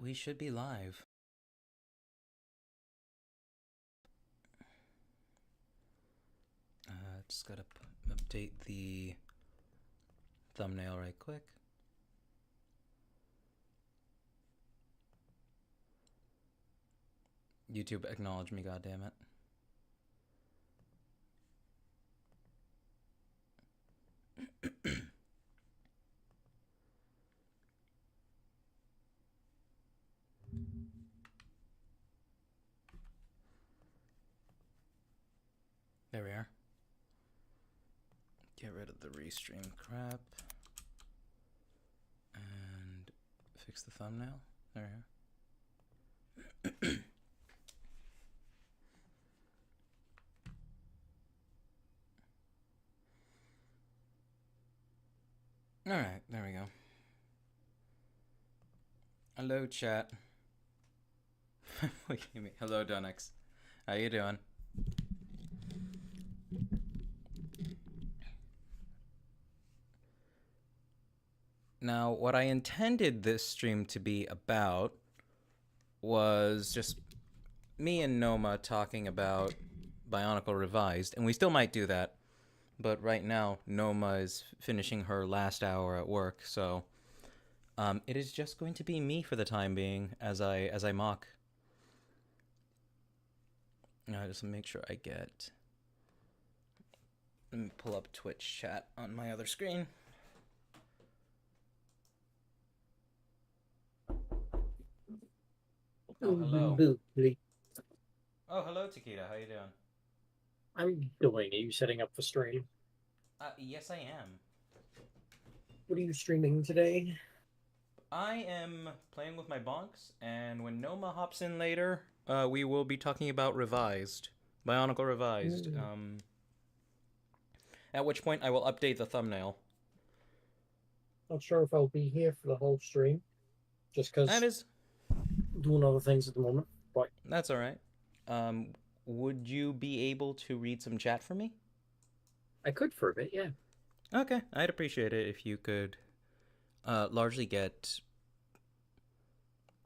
we should be live. Just gotta update the thumbnail right quick. YouTube, acknowledge me, goddammit. There we are. Get rid of the restream crap. And fix the thumbnail. There we are. Alright, there we go. Hello, chat. Look at me. Hello, Dunix. How you doing? Now, what I intended this stream to be about was just me and Noma talking about Bionicle Revised, and we still might do that, but right now Noma is finishing her last hour at work, so it is just going to be me for the time being as I mock. Now, just make sure I get. Let me pull up Twitch chat on my other screen. Oh, hello. Bootleg. Oh, hello, Takeda. How you doing? I'm doing. Are you setting up for stream? Yes, I am. What are you streaming today? I am playing with my bonks, and when Noma hops in later, we will be talking about Revised. Bionicle Revised. At which point I will update the thumbnail. Not sure if I'll be here for the whole stream. Just because That is... doing other things at the moment. But that's alright. Would you be able to read some chat for me? I could for a bit, yeah. Okay, I'd appreciate it if you could largely get...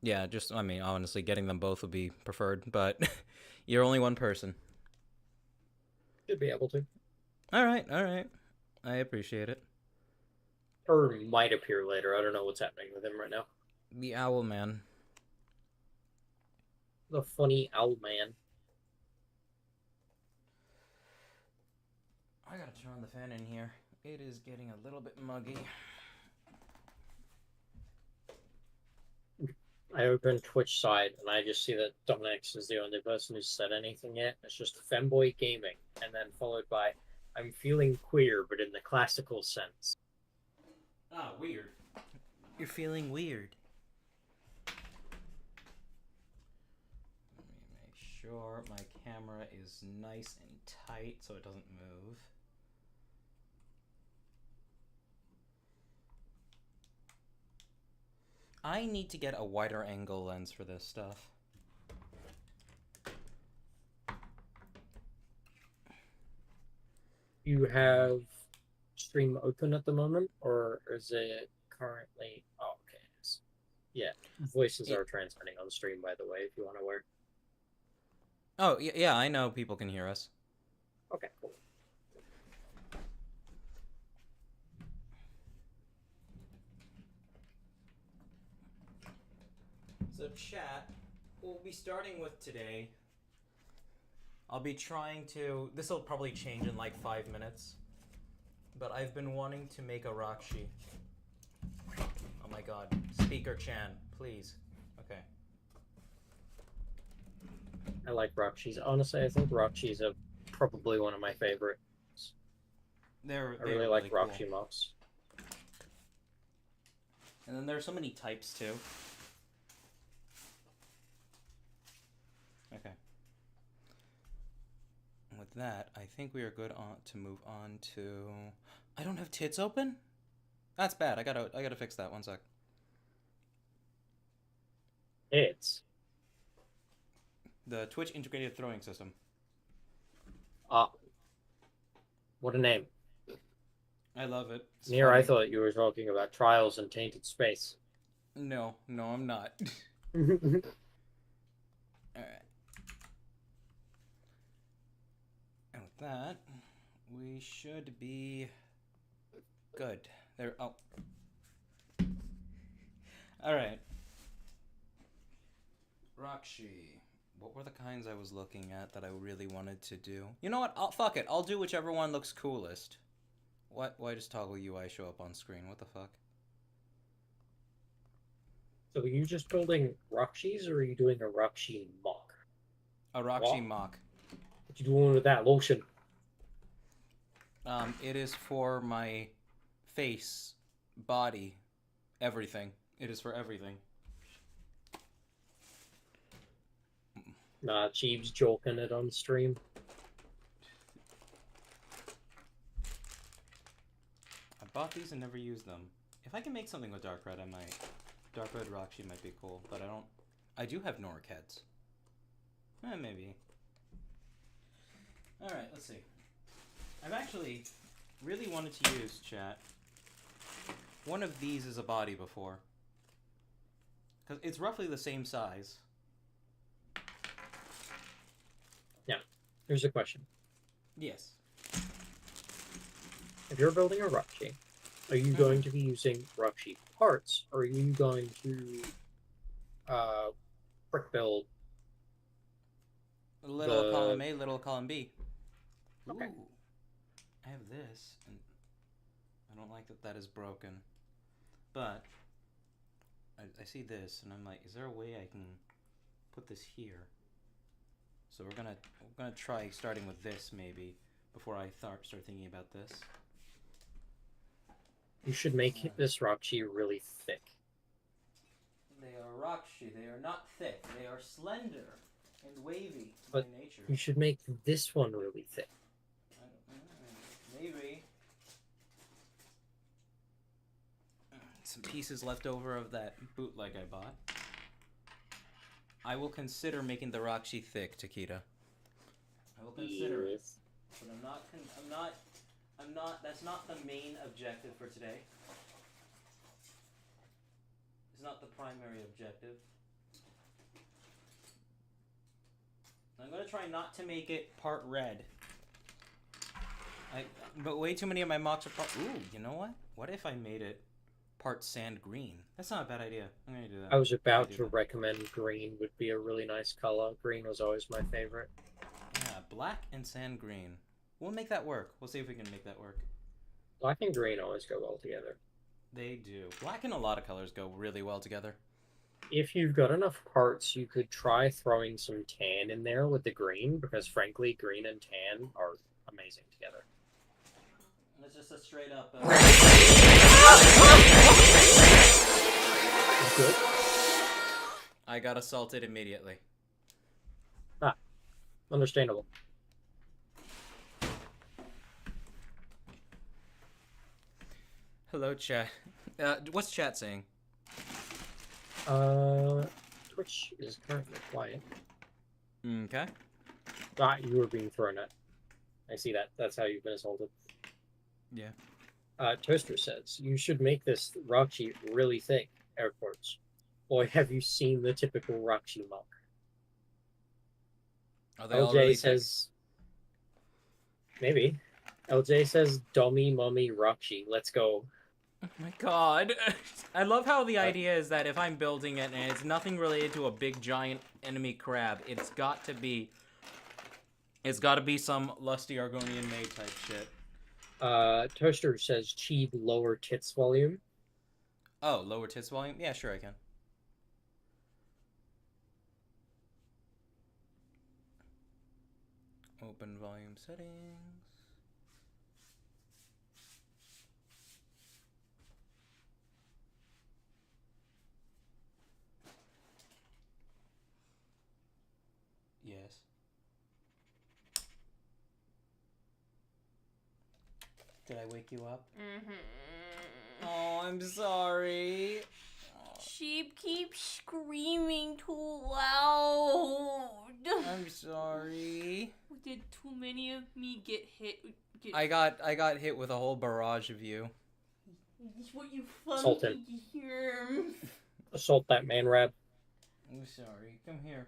Yeah, just, I mean, honestly, getting them both would be preferred, but you're only one person. Should be able to. Alright. I appreciate it. Or might appear later. I don't know what's happening with him right now. The Owl Man. The funny owl man. I gotta turn on the fan in here. It is getting a little bit muggy. I opened Twitch side and I just see that Dominic is the only person who's said anything yet. It's just Femboy Gaming, and then followed by I'm feeling queer, but in the classical sense. Ah, weird. You're feeling weird. Let me make sure my camera is nice and tight so it doesn't move. I need to get a wider angle lens for this stuff. You have stream open at the moment, or is it currently? Oh, okay. Yeah, voices are transmitting on stream, by the way, if you want to wear. Oh, yeah, I know people can hear us. Okay, cool. So chat, we'll be starting with today. I'll be trying to, this will probably change in like 5 minutes, but I've been wanting to make a Roxy. Oh my god, Speaker Chan, please. Okay. I like Roxy's. Honestly, I think Roxy's are probably one of my favorites. I really like cool. Roxy MOCs. And then there are so many types too. Okay. With that, I think we are good to move on to... I don't have tits open? That's bad. I gotta fix that. 1 sec. It's The Twitch integrated throwing system. What a name. I love it. It's Near, funny. I thought you were talking about Trials in Tainted Space. No, I'm not. Alright. And with that, we should be good. There. Oh. Alright. Roxy. What were the kinds I was looking at that I really wanted to do? You know what? Fuck it. I'll do whichever one looks coolest. What? Why does toggle UI show up on screen? What the fuck? So are you just building Roxys, or are you doing a Roxy mock? A Roxy What? mock. What you doing with that lotion? It is for my face, body, everything. It is for everything. Nah, Jeeves joking it on stream. I bought these and never used them. If I can make something with dark red, I might. Dark red Roxy might be cool, but I don't. I do have Noric heads. Maybe. Alright, let's see. I've actually really wanted to use, chat, one of these as a body before. Because it's roughly the same size. Now, here's a question. Yes. If you're building a Roxy, are you going to be using Roxy parts, or are you going to brick build? Little column A, little column B. Okay. Ooh. I have this, and I don't like that that is broken. But I see this, and I'm like, is there a way I can put this here? So we're gonna try starting with this maybe before I start thinking about this. You should make this Roxy really thick. They are Roxy. They are not thick. They are slender and wavy But by nature. you should make this one really thick. Maybe. Some pieces left over of that bootleg I bought. I will consider making the Roxy thick, Takeda. I will consider it. But I'm not, that's not the main objective for today. It's not the primary objective. I'm going to try not to make it part red. But way too many of my mocks are part... Ooh, you know what? What if I made it part sand green? That's not a bad idea. I'm going to do that. I was about to recommend green would be a really nice color. Green was always my favorite. Yeah, black and sand green. We'll make that work. We'll see if we can make that work. Black and green always go well together. They do. Black and a lot of colors go really well together. If you've got enough parts, you could try throwing some tan in there with the green, because frankly, green and tan are amazing together. It's just a straight up... Good. I got assaulted immediately. Ah, understandable. Hello, chat. What's chat saying? Twitch is currently quiet. Okay. Ah, you were being thrown at. I see that. That's how you've been assaulted. Yeah. Toaster says, you should make this Roxy really thick, air quotes. Boy, have you seen the typical Roxy mock. Are they all really says, maybe. LJ says, dummy mummy Roxy, let's go. Oh my god. I love how the idea is that if I'm building it and it's nothing related to a big giant enemy crab, it's got to be some lusty Argonian maid type shit. Toaster says cheap lower tits volume. Oh, lower tits volume? Yeah, sure I can. Open volume settings. Yes. Did I wake you up? Mm-hmm. Oh, I'm sorry. Sheep keeps screaming too loud. I'm sorry. Did too many of me get hit? I got hit with a whole barrage of you. What you Assault him. funky germ. Assault that man rab. I'm sorry. Come here.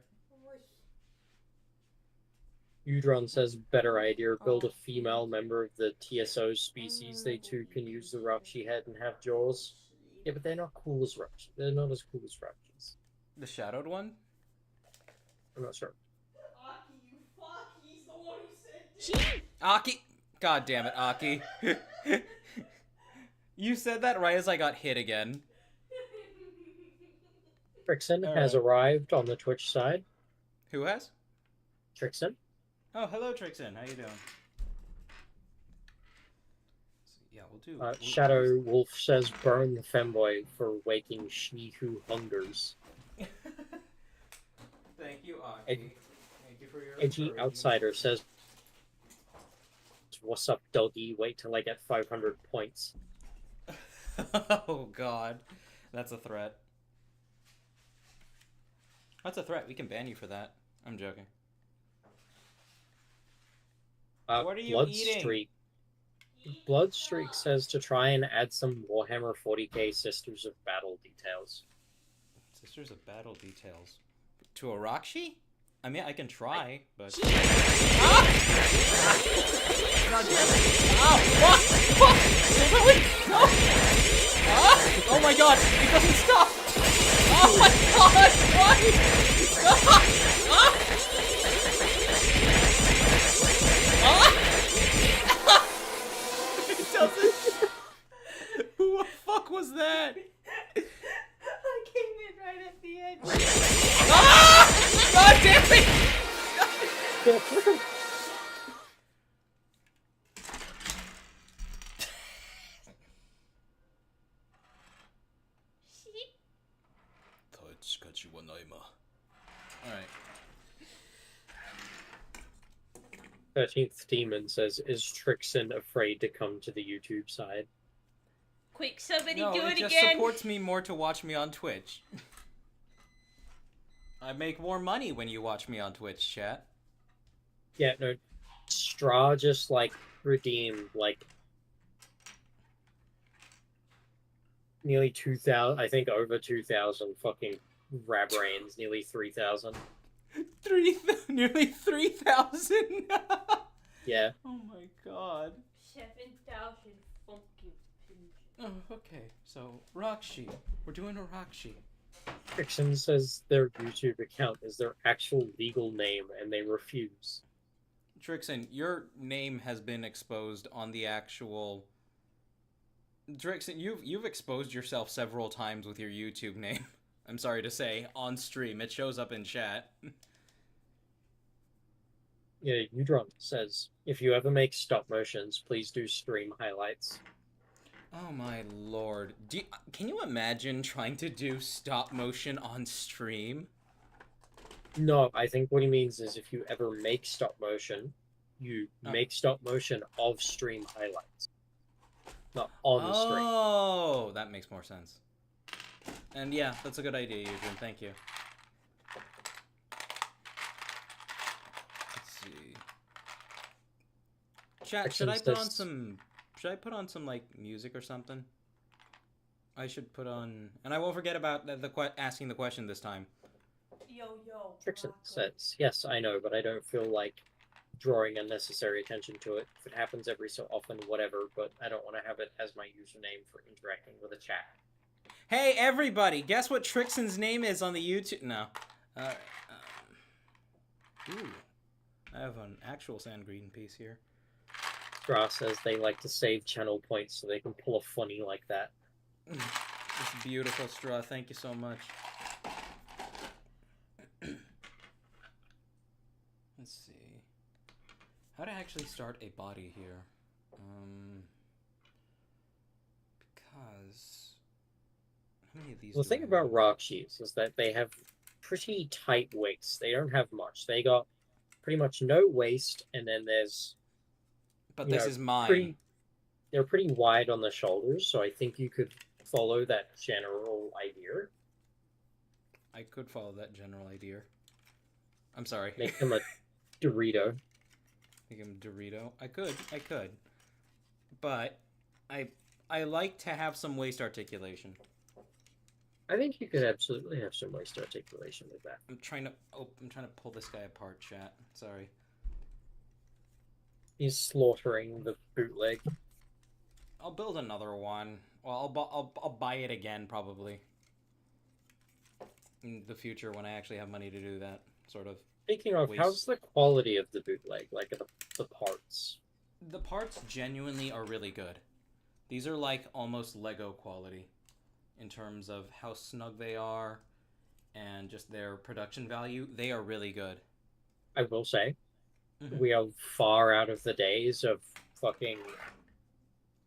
Udron says, better idea, build a female member of the TSO species. They too can use the Roxy head and have jaws. Yeah, but they're not cool as Roxy. They're not as cool as Roxy's. The shadowed one? I'm not sure. Aki, you fuck, he's the one who said it. Aki! God damn it, Aki. You said that right as I got hit again. Trixon has Alright. arrived on the Twitch side. Who has? Trixon. Oh, hello, Trixon. How you doing? Yeah, we'll do. Shadow Wolf says, burn the femboy for waking she who hungers. Thank you, Aki. Thank you for your Edgy encouragement. Outsider says, what's up, doggy? Wait till I get 500 points. Oh, God. That's a threat. That's a threat. We can ban you for that. I'm joking. What are you Bloodstreak. Bloodstreak says to try and add some Warhammer 40k Sisters of Battle details. Sisters of Battle details. To a Roxy? I mean, I can try, but... God damn it! Ow! What? What? No! Ah! Oh my god! It doesn't stop! Oh my god! Why? Ah! Ah! Ah! It doesn't... Who the fuck was that? I came in right at the edge. Ah! God damn it! Alright. 13th Demon says, is Trixon afraid to come to the YouTube side? Quick, somebody No, do it it just again. supports me more to watch me on Twitch. I make more money when you watch me on Twitch, chat. Yeah, no. Straw just, like, redeemed, like, nearly 2,000, I think over 2,000 fucking rab brains, nearly 3,000. Nearly 3,000. Yeah. Oh my god. 7,000 fucking pigeons. Oh, okay. So, Roxy. We're doing a Roxy. Trixon says their YouTube account is their actual legal name, and they refuse. Trixon, your name has been exposed on the actual... Trixon, you've exposed yourself several times with your YouTube name. I'm sorry to say, on stream. It shows up in chat. Yeah, Udron says, if you ever make stop motions, please do stream highlights. Oh my lord. Can you imagine trying to do stop motion on stream? No, I think what he means is if you ever make stop motion, you make stop motion of stream highlights. Not on the stream. Oh, that makes more sense. And yeah, that's a good idea, Eugene. Thank you. Let's see. Chat, should I put on some like music or something? I should put on, and I won't forget about asking the question this time. Yo. Trixon says, yes, I know, but I don't feel like drawing unnecessary attention to it. If it happens every so often, whatever, but I don't want to have it as my username for interacting with a chat. Hey, everybody, guess what Trixon's name is on the YouTube? No. Ooh. I have an actual sand green piece here. Straw says they like to save channel points so they can pull a funny like that. It's beautiful, Straw. Thank you so much. Let's see. How to actually start a body here? Because how many of these? The thing about Roxys is that they have pretty tight waists. They don't have much. They got pretty much no waist, and then there's. But this is mine. They're pretty wide on the shoulders, so I think you could follow that general idea. I could follow that general idea. I'm sorry. Make them a Dorito. Make him Dorito. I could. But I like to have some waist articulation. I think you could absolutely have some ways to articulation with that. I'm trying to pull this guy apart, chat. Sorry. He's slaughtering the bootleg. I'll build another one. Well, I'll buy it again probably in the future when I actually have money to do that sort of. Speaking of, how's the quality of the bootleg? Like the parts? The parts genuinely are really good. These are like almost Lego quality in terms of how snug they are and just their production value. They are really good. I will say, we are far out of the days of fucking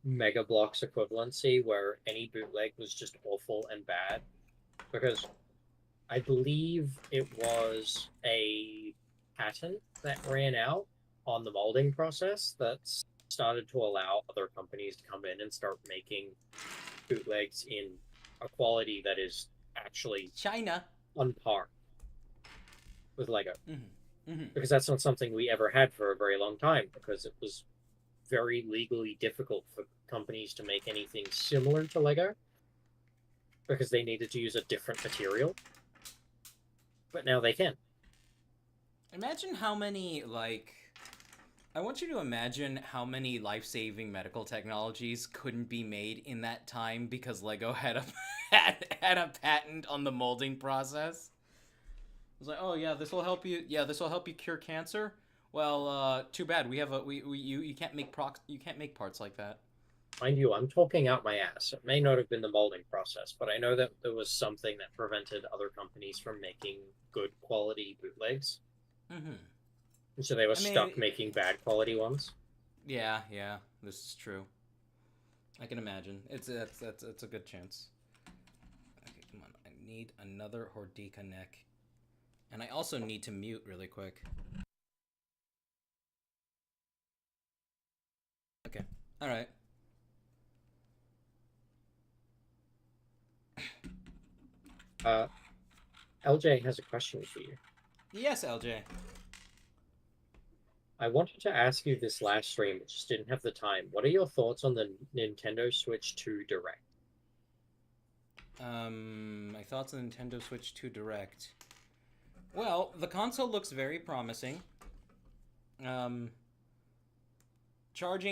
Mega Bloks equivalency where any bootleg was just awful and bad. Because I believe it was a patent that ran out on the molding process that started to allow other companies to come in and start making bootlegs in a quality that is actually China on par with Lego. Mm-hmm. Mm-hmm. Because that's not something we ever had for a very long time, because it was very legally difficult for companies to make anything similar to Lego because they needed to use a different material. But now they can. Imagine how many, like... I want you to imagine how many life-saving medical technologies couldn't be made in that time because Lego had a had a patent on the molding process. It was like, oh yeah, this will help you. Yeah, this will help you cure cancer. Well, too bad. We have you can't make parts like that. Mind you, I'm talking out my ass. It may not have been the molding process, but I know that there was something that prevented other companies from making good quality bootlegs. Mm-hmm. And so they were stuck making bad quality ones. Yeah, this is true. I can imagine. It's a good chance. Okay, come on. I need another Hordika neck. And I also need to mute really quick. Okay. Alright. LJ has a question for you. Yes, LJ. I wanted to ask you this last stream, but just didn't have the time. What are your thoughts on the Nintendo Switch 2 Direct? My thoughts on Nintendo Switch 2 Direct. Well, the console looks very promising. Charging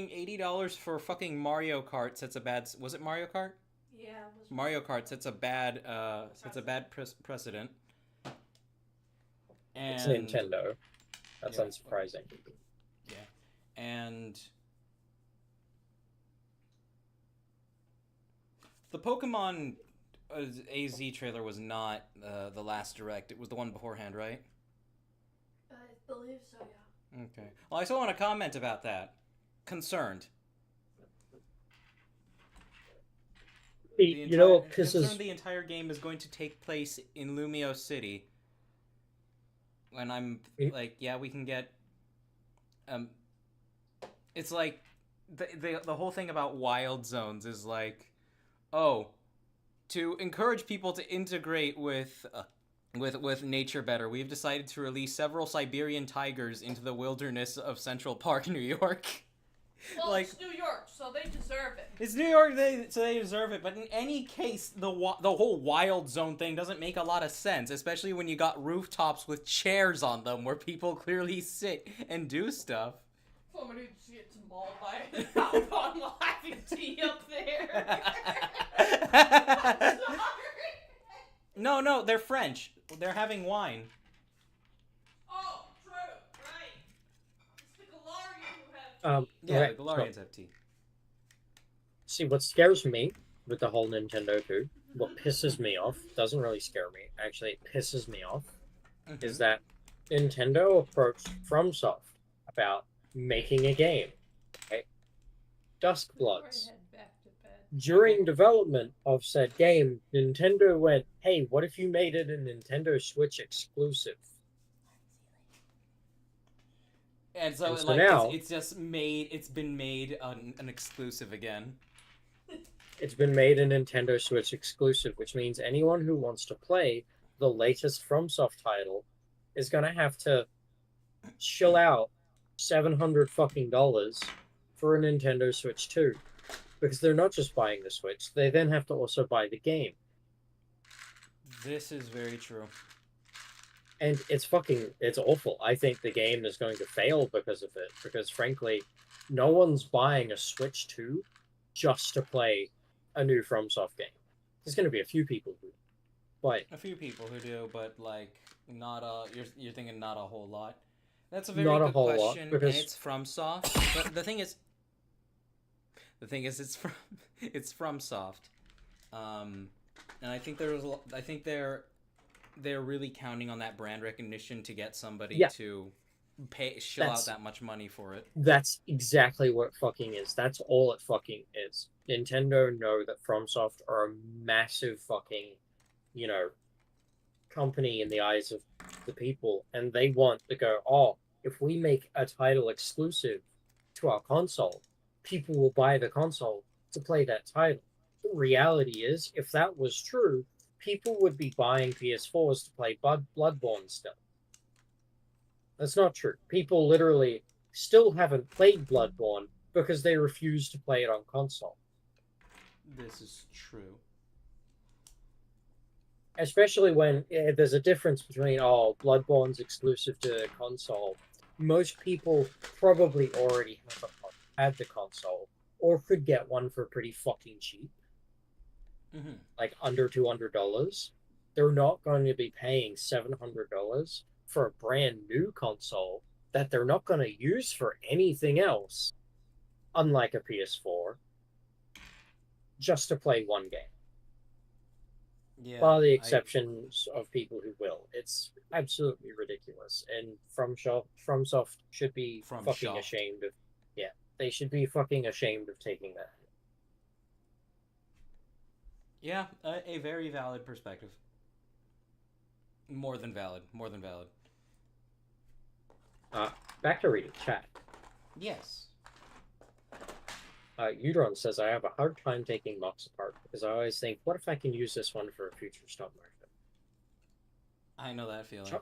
$80 for fucking Mario Kart sets a bad... Was it Mario Kart? Yeah, it was Mario Kart sets a bad precedent. And... It's Nintendo. That's unsurprising. Yeah. And the Pokemon AZ trailer was not the last Direct. It was the one beforehand, right? I believe so, yeah. Okay. Well, I still want to comment about that. Concerned. You know what pisses... Concerned the entire game is going to take place in Lumio City. And I'm like, yeah, we can get... it's like, the whole thing about wild zones is like, oh, to encourage people to integrate with nature better, we've decided to release several Siberian tigers into the wilderness of Central Park, New York. Well, like, it's New York, so they deserve it. It's New York, so they deserve it. But in any case, the whole wild zone thing doesn't make a lot of sense, especially when you got rooftops with chairs on them where people clearly sit and do stuff. Somebody just gets mauled by an outbound while having tea up there. Sorry. No, they're French. They're having wine. Oh, true, right. It's the Galarian who have tea. Yeah, the Galarians have tea. See, what scares me with the whole Nintendo 2, what pisses me off, doesn't really scare me, actually it pisses me off, is that Nintendo approached FromSoft about making a game, okay? Duskbloods. During development of said game, Nintendo went, hey, what if you made it a Nintendo Switch exclusive? And so, so like, now, it's been made an exclusive again. It's been made a Nintendo Switch exclusive, which means anyone who wants to play the latest FromSoft title is going to have to chill out $700 fucking for a Nintendo Switch 2. Because they're not just buying the Switch, they then have to also buy the game. This is very true. And it's awful. I think the game is going to fail because of it. Because frankly, no one's buying a Switch 2 just to play a new FromSoft game. There's going to be a few people who, but A few people who do, but like not you're thinking not a whole lot. That's a very not a good whole lot. question, and Because it's FromSoft. But the thing is, it's FromSoft, and I think I think they're really counting on that brand recognition to get somebody yeah, to shell out that's that much money for it. that's exactly what it fucking is. That's all it fucking is. Nintendo know that FromSoft are a massive fucking, you know, company in the eyes of the people, and they want to go, oh, if we make a title exclusive to our console, people will buy the console to play that title. The reality is, if that was true, people would be buying PS4s to play Bloodborne still. That's not true. People literally still haven't played Bloodborne because they refuse to play it on console. This is true. Especially when there's a difference between, oh, Bloodborne's exclusive to console. Most people probably already had the console or could get one for pretty fucking cheap, like under $200. They're not going to be paying $700 for a brand new console that they're not going to use for anything else, unlike a PS4, just to play one game. Yeah, Bar the exceptions of people who will. It's absolutely ridiculous. And FromSoft should be fucking ashamed of. Yeah, they should be fucking ashamed of taking that. Yeah, a very valid perspective. More than valid. More than valid. Back to reading chat. Yes. Udron says, I have a hard time taking MOCs apart because I always think, what if I can use this one for a future stock market? I know that feeling.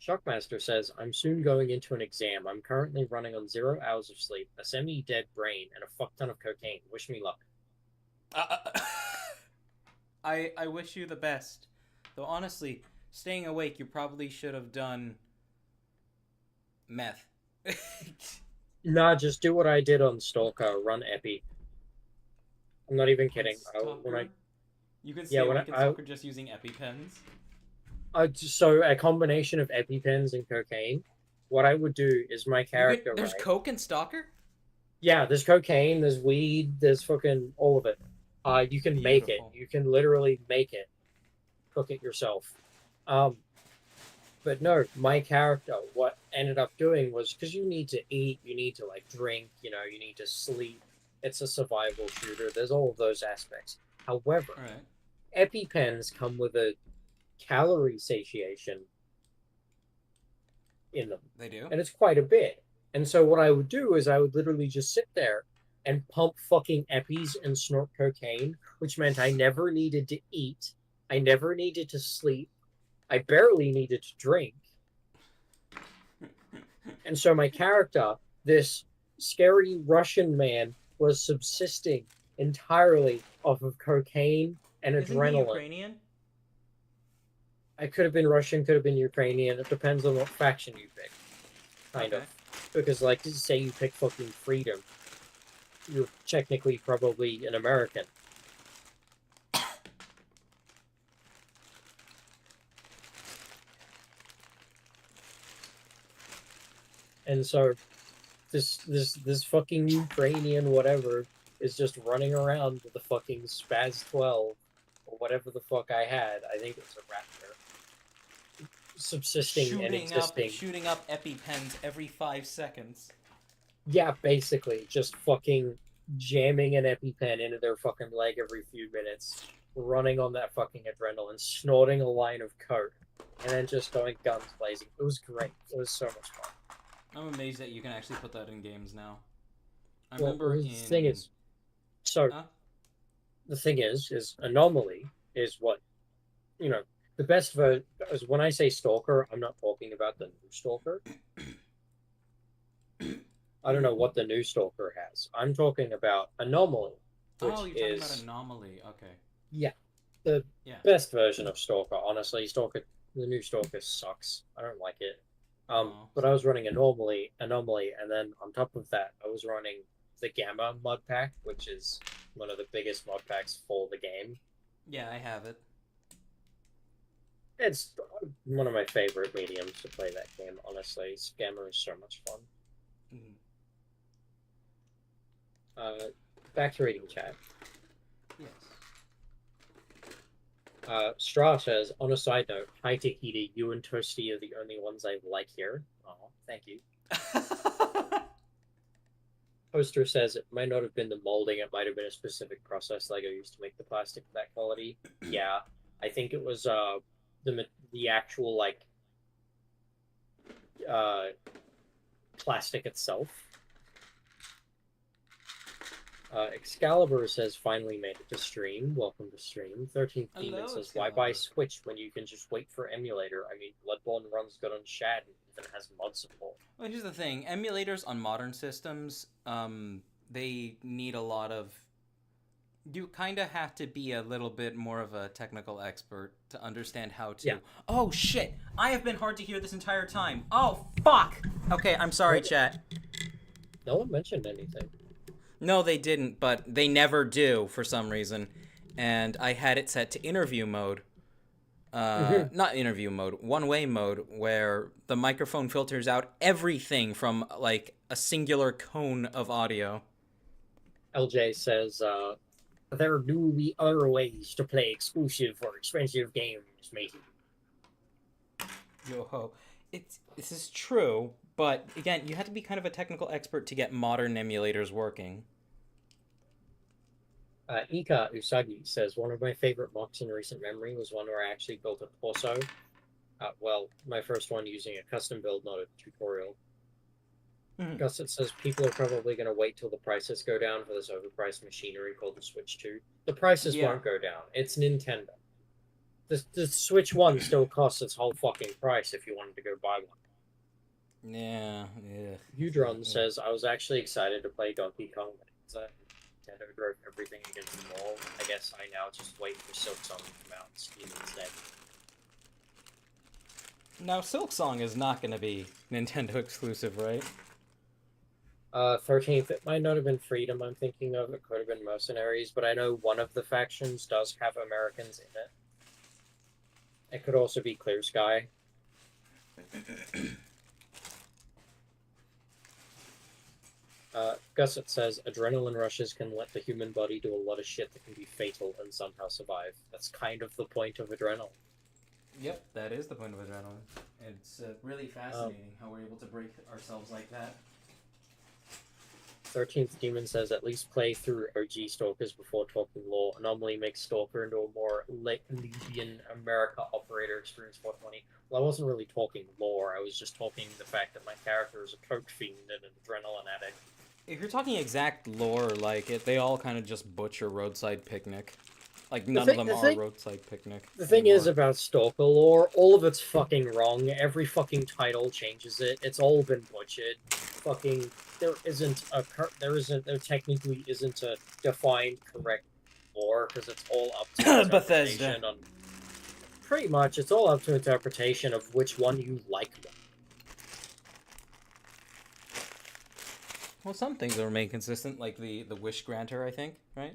Shockmaster says, I'm soon going into an exam. I'm currently running on 0 hours of sleep, a semi-dead brain, and a fuck ton of cocaine. Wish me luck. I wish you the best. Though honestly, staying awake, you probably should have done meth. Nah, just do what I did on Stalker. Run Epi. I'm not even kidding. You can stay awake in Stalker just using EpiPens. So a combination of EpiPens and cocaine. What I would do is my character. There's coke in Stalker? Yeah, there's cocaine, there's weed, there's fucking all of it. You can make it. You can literally make it. Cook it yourself. But no, my character, what ended up doing was, because you need to eat, you need to like drink, you need to sleep. It's a survival shooter. There's all of those aspects. However, EpiPens come with a calorie satiation in them. They do? And it's quite a bit. And so what I would do is I would literally just sit there and pump fucking Eppies and snort cocaine, which meant I never needed to eat. I never needed to sleep. I barely needed to drink. And so my character, this scary Russian man, was subsisting entirely off of cocaine and adrenaline. He Ukrainian? I could have been Russian, could have been Ukrainian. It depends on what faction you pick. Kind of. Because, like, say you pick fucking freedom, you're technically probably an American. And so this fucking Ukrainian whatever is just running around with the fucking Spaz 12 or whatever the fuck I had. I think it was a Raptor. Subsisting and existing. Shooting up EpiPens every 5 seconds. Yeah, basically. Just fucking jamming an EpiPen into their fucking leg every few minutes. Running on that fucking adrenaline. Snorting a line of coke. And then just going guns blazing. It was great. It was so much fun. I'm amazed that you can actually put that in games now. I remember the thing is... So, the thing is Anomaly is what... the best version is when I say Stalker, I'm not talking about the new Stalker. I don't know what the new Stalker has. I'm talking about Anomaly, which you're talking about Anomaly. Okay. Yeah. The Yeah. best version of Stalker, honestly. Stalker, the new Stalker sucks. I don't like it. Oh. But I was running anomaly, and then on top of that, I was running the Gamma mod pack, which is one of the biggest mod packs for the game. Yeah, I have it. It's one of my favorite mediums to play that game, honestly. Gamma is so much fun. Mhm. Back to reading chat. Yes. Straw says, on a side note, hi Tahiti, you and Toasty are the only ones I like here. Oh, thank you. Poster says it might not have been the molding, it might have been a specific process Lego used to make the plastic of that quality. Yeah, I think it was the actual like plastic itself. Excalibur says finally made it to stream. Welcome to stream. 13th Demon Hello, says why buy Switch when you can just wait for emulator? I mean, Bloodborne runs good on Shad and even has mod support. Well, here's the thing: emulators on modern systems, they need a lot of. You kind of have to be a little bit more of a technical expert to understand how to. Yeah. Oh shit! I have been hard to hear this entire time. Oh fuck! Okay, I'm sorry, chat. No one mentioned anything. No, they didn't, but they never do for some reason. And I had it set to interview mode. Not interview mode, one-way mode, where the microphone filters out everything from, like, a singular cone of audio. LJ says, there do be other ways to play exclusive or expensive games, matey. Yo-ho. This is true, but, again, you have to be kind of a technical expert to get modern emulators working. Ika Usagi says, one of my favorite MOCs in recent memory was one where I actually built a torso. Well, my first one using a custom build, not a tutorial. Gusset says, people are probably going to wait till the prices go down for this overpriced machinery called the Switch 2. The prices won't go down. It's Nintendo. The Switch 1 still costs its whole fucking price if you wanted to go buy one. Yeah. Udron says, I was actually excited to play Donkey Kong, but Nintendo drove everything against the wall. I guess I now just wait for Silksong to come out and Steam instead. Now, Silksong is not going to be Nintendo exclusive, right? 13th, it might not have been Freedom I'm thinking of. It could have been Mercenaries, but I know one of the factions does have Americans in it. It could also be Clear Sky. Gusset says, adrenaline rushes can let the human body do a lot of shit that can be fatal and somehow survive. That's kind of the point of adrenaline. Yep, that is the point of adrenaline. It's really fascinating how we're able to break ourselves like that. 13th Demon says, at least play through OG Stalkers before talking lore. Anomaly makes Stalker into a more Libyan America operator experience 420. Well, I wasn't really talking lore. I was just talking the fact that my character is a coke fiend and an adrenaline addict. If you're talking exact lore, like, they all kind of just butcher Roadside Picnic. Like, none of them are Roadside Picnic. The thing is about Stalker lore, all of it's fucking wrong. Every fucking title changes it. It's all been butchered. Fucking, there technically isn't a defined correct lore, because it's all up to interpretation. Pretty much, it's all up to interpretation of which one you like more. Well, some things are made consistent, like the Wish Granter, I think, right?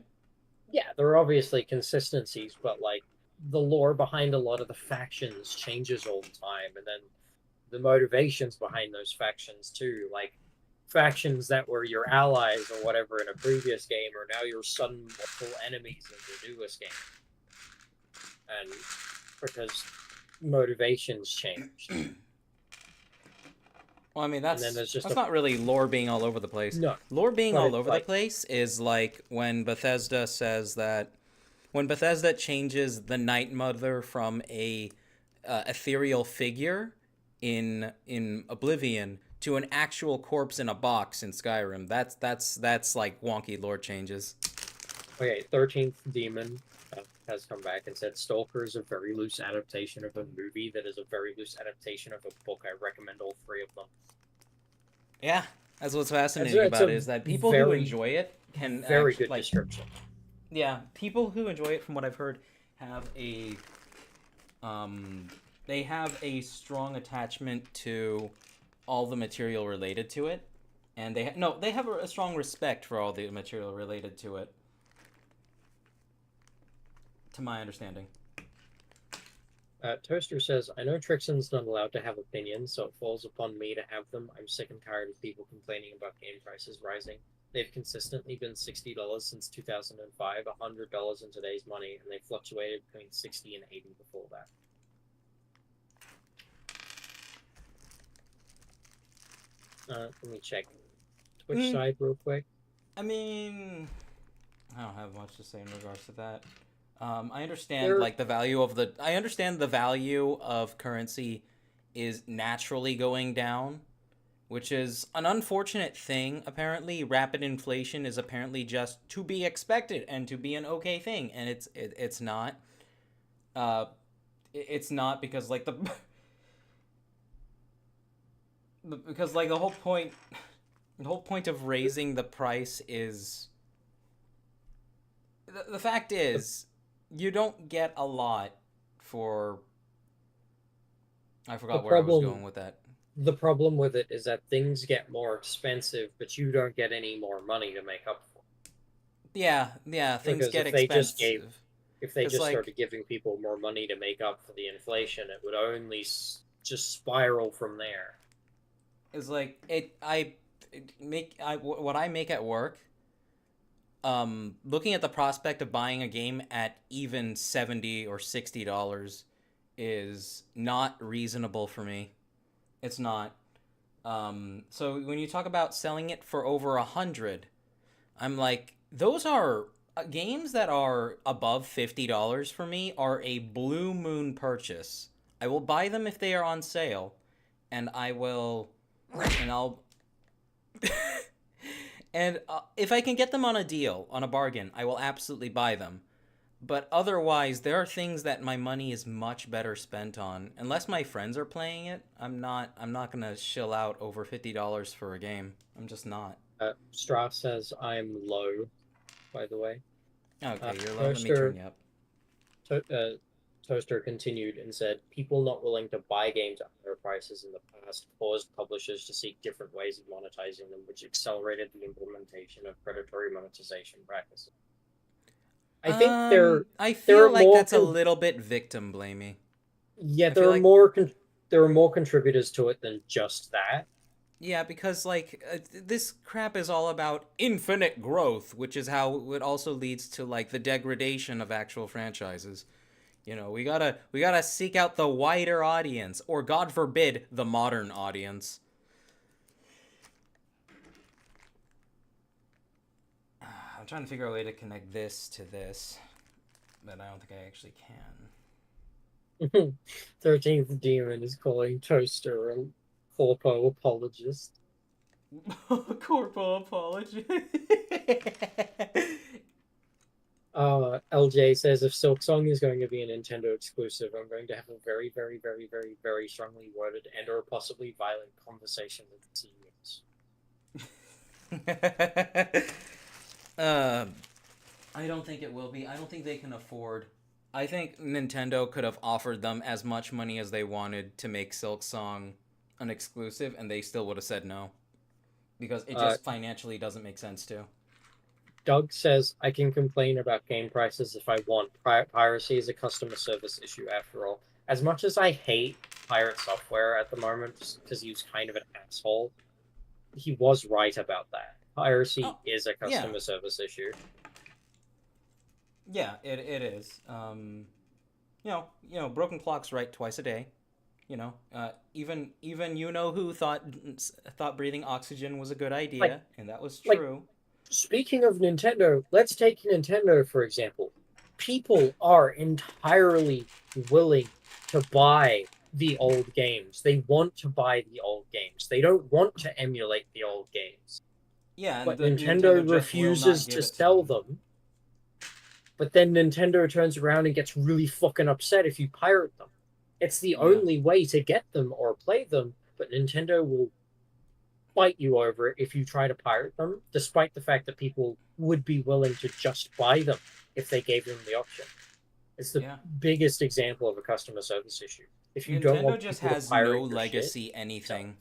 Yeah, there are obviously consistencies, but, like, the lore behind a lot of the factions changes all the time, and then the motivations behind those factions, too. Like, factions that were your allies or whatever in a previous game are now your sudden mortal enemies in the newest game. And because motivations changed. Well, I mean, that's not really lore being all over the place. No. Lore being all over the place is like when Bethesda says that... When Bethesda changes the Night Mother from a ethereal figure in Oblivion to an actual corpse in a box in Skyrim, that's like wonky lore changes. Okay, 13th Demon has come back and said Stalker is a very loose adaptation of a movie that is a very loose adaptation of a book. I recommend all three of them. Yeah, that's what's fascinating about it, is that people who enjoy it can very good description. Yeah, people who enjoy it, from what I've heard, have a they have a strong attachment to all the material related to it, and they have a strong respect for all the material related to it, to my understanding. Toaster says, I know Trixon's not allowed to have opinions, so it falls upon me to have them. I'm sick and tired of people complaining about game prices rising. They've consistently been $60 since 2005, $100 in today's money, and they fluctuated between 60 and 80 before that. Let me check Twitch side real quick. I mean, I don't have much to say in regards to that. I understand the value of I understand the value of currency is naturally going down, which is an unfortunate thing. Apparently, rapid inflation is apparently just to be expected and to be an okay thing, and it's not. It's not because because the whole point of raising the price is the fact is. You don't get a lot for... I forgot where I was going with that. The problem with it is that things get more expensive, but you don't get any more money to make up for it. Yeah, things get expensive. If they just started giving people more money to make up for the inflation, it would only just spiral from there. It's like, what I make at work... looking at the prospect of buying a game at even $70 or $60 is not reasonable for me. It's not. So when you talk about selling it for over $100, I'm like, those are games that are above $50 for me are a blue moon purchase. I will buy them if they are on sale, and I'll. And if I can get them on a deal, on a bargain, I will absolutely buy them. But otherwise, there are things that my money is much better spent on. Unless my friends are playing it, I'm not gonna shill out over $50 for a game. I'm just not. Strauss says I'm low, by the way. Okay, you're low. Let me turn you up. Toaster continued and said, people not willing to buy games at higher prices in the past caused publishers to seek different ways of monetizing them, which accelerated the implementation of predatory monetization practices. I feel like that's a little bit victim blamey. Yeah, there are more contributors to it than just that. Yeah, because this crap is all about infinite growth, which is how it also leads to the degradation of actual franchises. You know, we gotta seek out the wider audience, or God forbid, the modern audience. I'm trying to figure out a way to connect this to this, but I don't think I actually can. 13th Demon is calling Toaster a corpo apologist. Corpo apologist. LJ says, if Silksong is going to be a Nintendo exclusive, I'm going to have a very, very, very, very, very strongly worded and or possibly violent conversation with the CEOs. I don't think it will be. I don't think they can afford... I think Nintendo could have offered them as much money as they wanted to make Silksong an exclusive, and they still would have said no. Because it just financially doesn't make sense to. Doug says, I can complain about game prices if I want. Piracy is a customer service issue after all. As much as I hate pirate software at the moment, just because he's kind of an asshole, he was right about that. Piracy is a customer service issue. Yeah, it is. You know, broken clocks right twice a day. You know, even who thought breathing oxygen was a good idea, and that was true. Speaking of Nintendo, let's take Nintendo, for example. People are entirely willing to buy the old games. They want to buy the old games. They don't want to emulate the old games. Yeah, but Nintendo refuses to sell them. But then Nintendo turns around and gets really fucking upset if you pirate them. It's the only way to get them or play them, but Nintendo will fight you over it if you try to pirate them, despite the fact that people would be willing to just buy them if they gave them the option. It's the Yeah. biggest example of a customer service issue. If you don't Nintendo want just people to has no pirate your shit, legacy anything.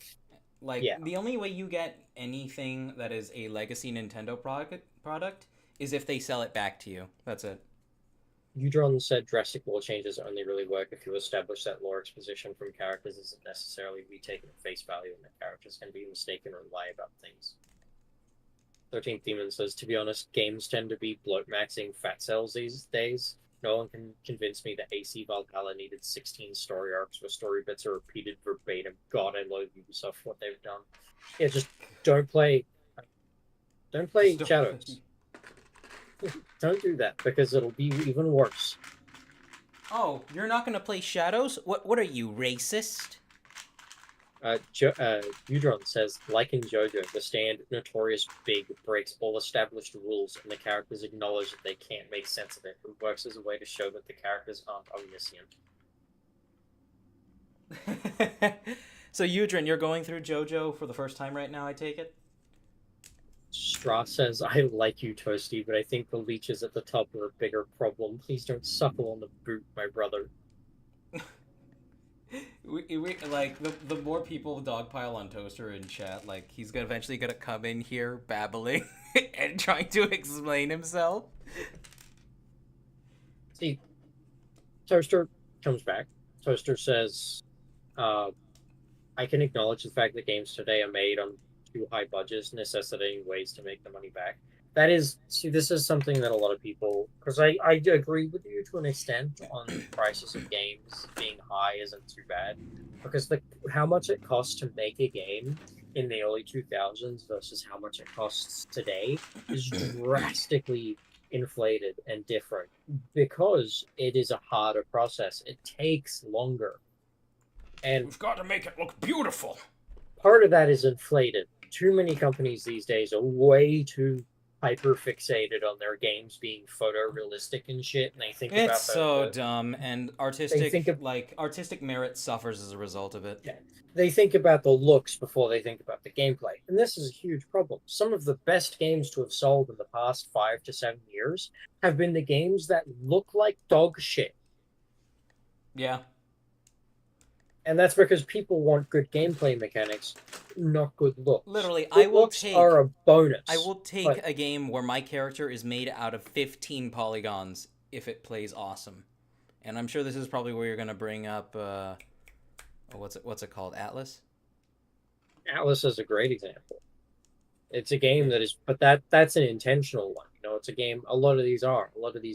Like yeah, the only way you get anything that is a legacy Nintendo product is if they sell it back to you. That's it. Udron said drastic lore changes only really work if you establish that lore exposition from characters isn't necessarily be taken at face value and that characters can be mistaken or lie about things. 13th Demon says, to be honest, games tend to be bloat maxing fat cells these days. No one can convince me that AC Valhalla needed 16 story arcs where story bits are repeated verbatim. God, I love Ubisoft for what they've done. Yeah, just don't play Just Shadows. Don't do that because it'll be even worse. Oh, you're not gonna play Shadows? What are you, racist? Udron says, like in JoJo, the stand notorious big breaks all established rules, and the characters acknowledge that they can't make sense of it. It works as a way to show that the characters aren't omniscient. So, Udrin, you're going through JoJo for the first time right now, I take it? Straw says, I like you, Toasty, but I think the leeches at the top are a bigger problem. Please don't suckle on the boot, my brother. Like the more people dogpile on Toaster in chat, like he's eventually gonna come in here babbling and trying to explain himself. See, Toaster comes back. Toaster says, I can acknowledge the fact that games today are made on too high budgets, necessitating ways to make the money back. That is, see, this is something that a lot of people, because I agree with you to an extent on the prices of games being high isn't too bad, because how much it costs to make a game in the early 2000s versus how much it costs today is drastically inflated and different because it is a harder process. It takes longer. And we've got to make it look beautiful. Part of that is inflated. Too many companies these days are way too hyper fixated on their games being photorealistic and shit, and they think it's about so dumb, and artistic merit suffers as a result of it. Yeah, they think about the looks before they think about the gameplay, and this is a huge problem. Some of the best games to have sold in the past 5 to 7 years have been the games that look like dog shit. Yeah. And that's because people want good gameplay mechanics, not good looks. Literally, good looks are a bonus. I will take a game where my character is made out of 15 polygons if it plays awesome. And I'm sure this is probably where you're going to bring up, what's it called? Atlas? Atlas is a great example. It's a game that is, but that's an intentional one. You know, it's a game. A lot of these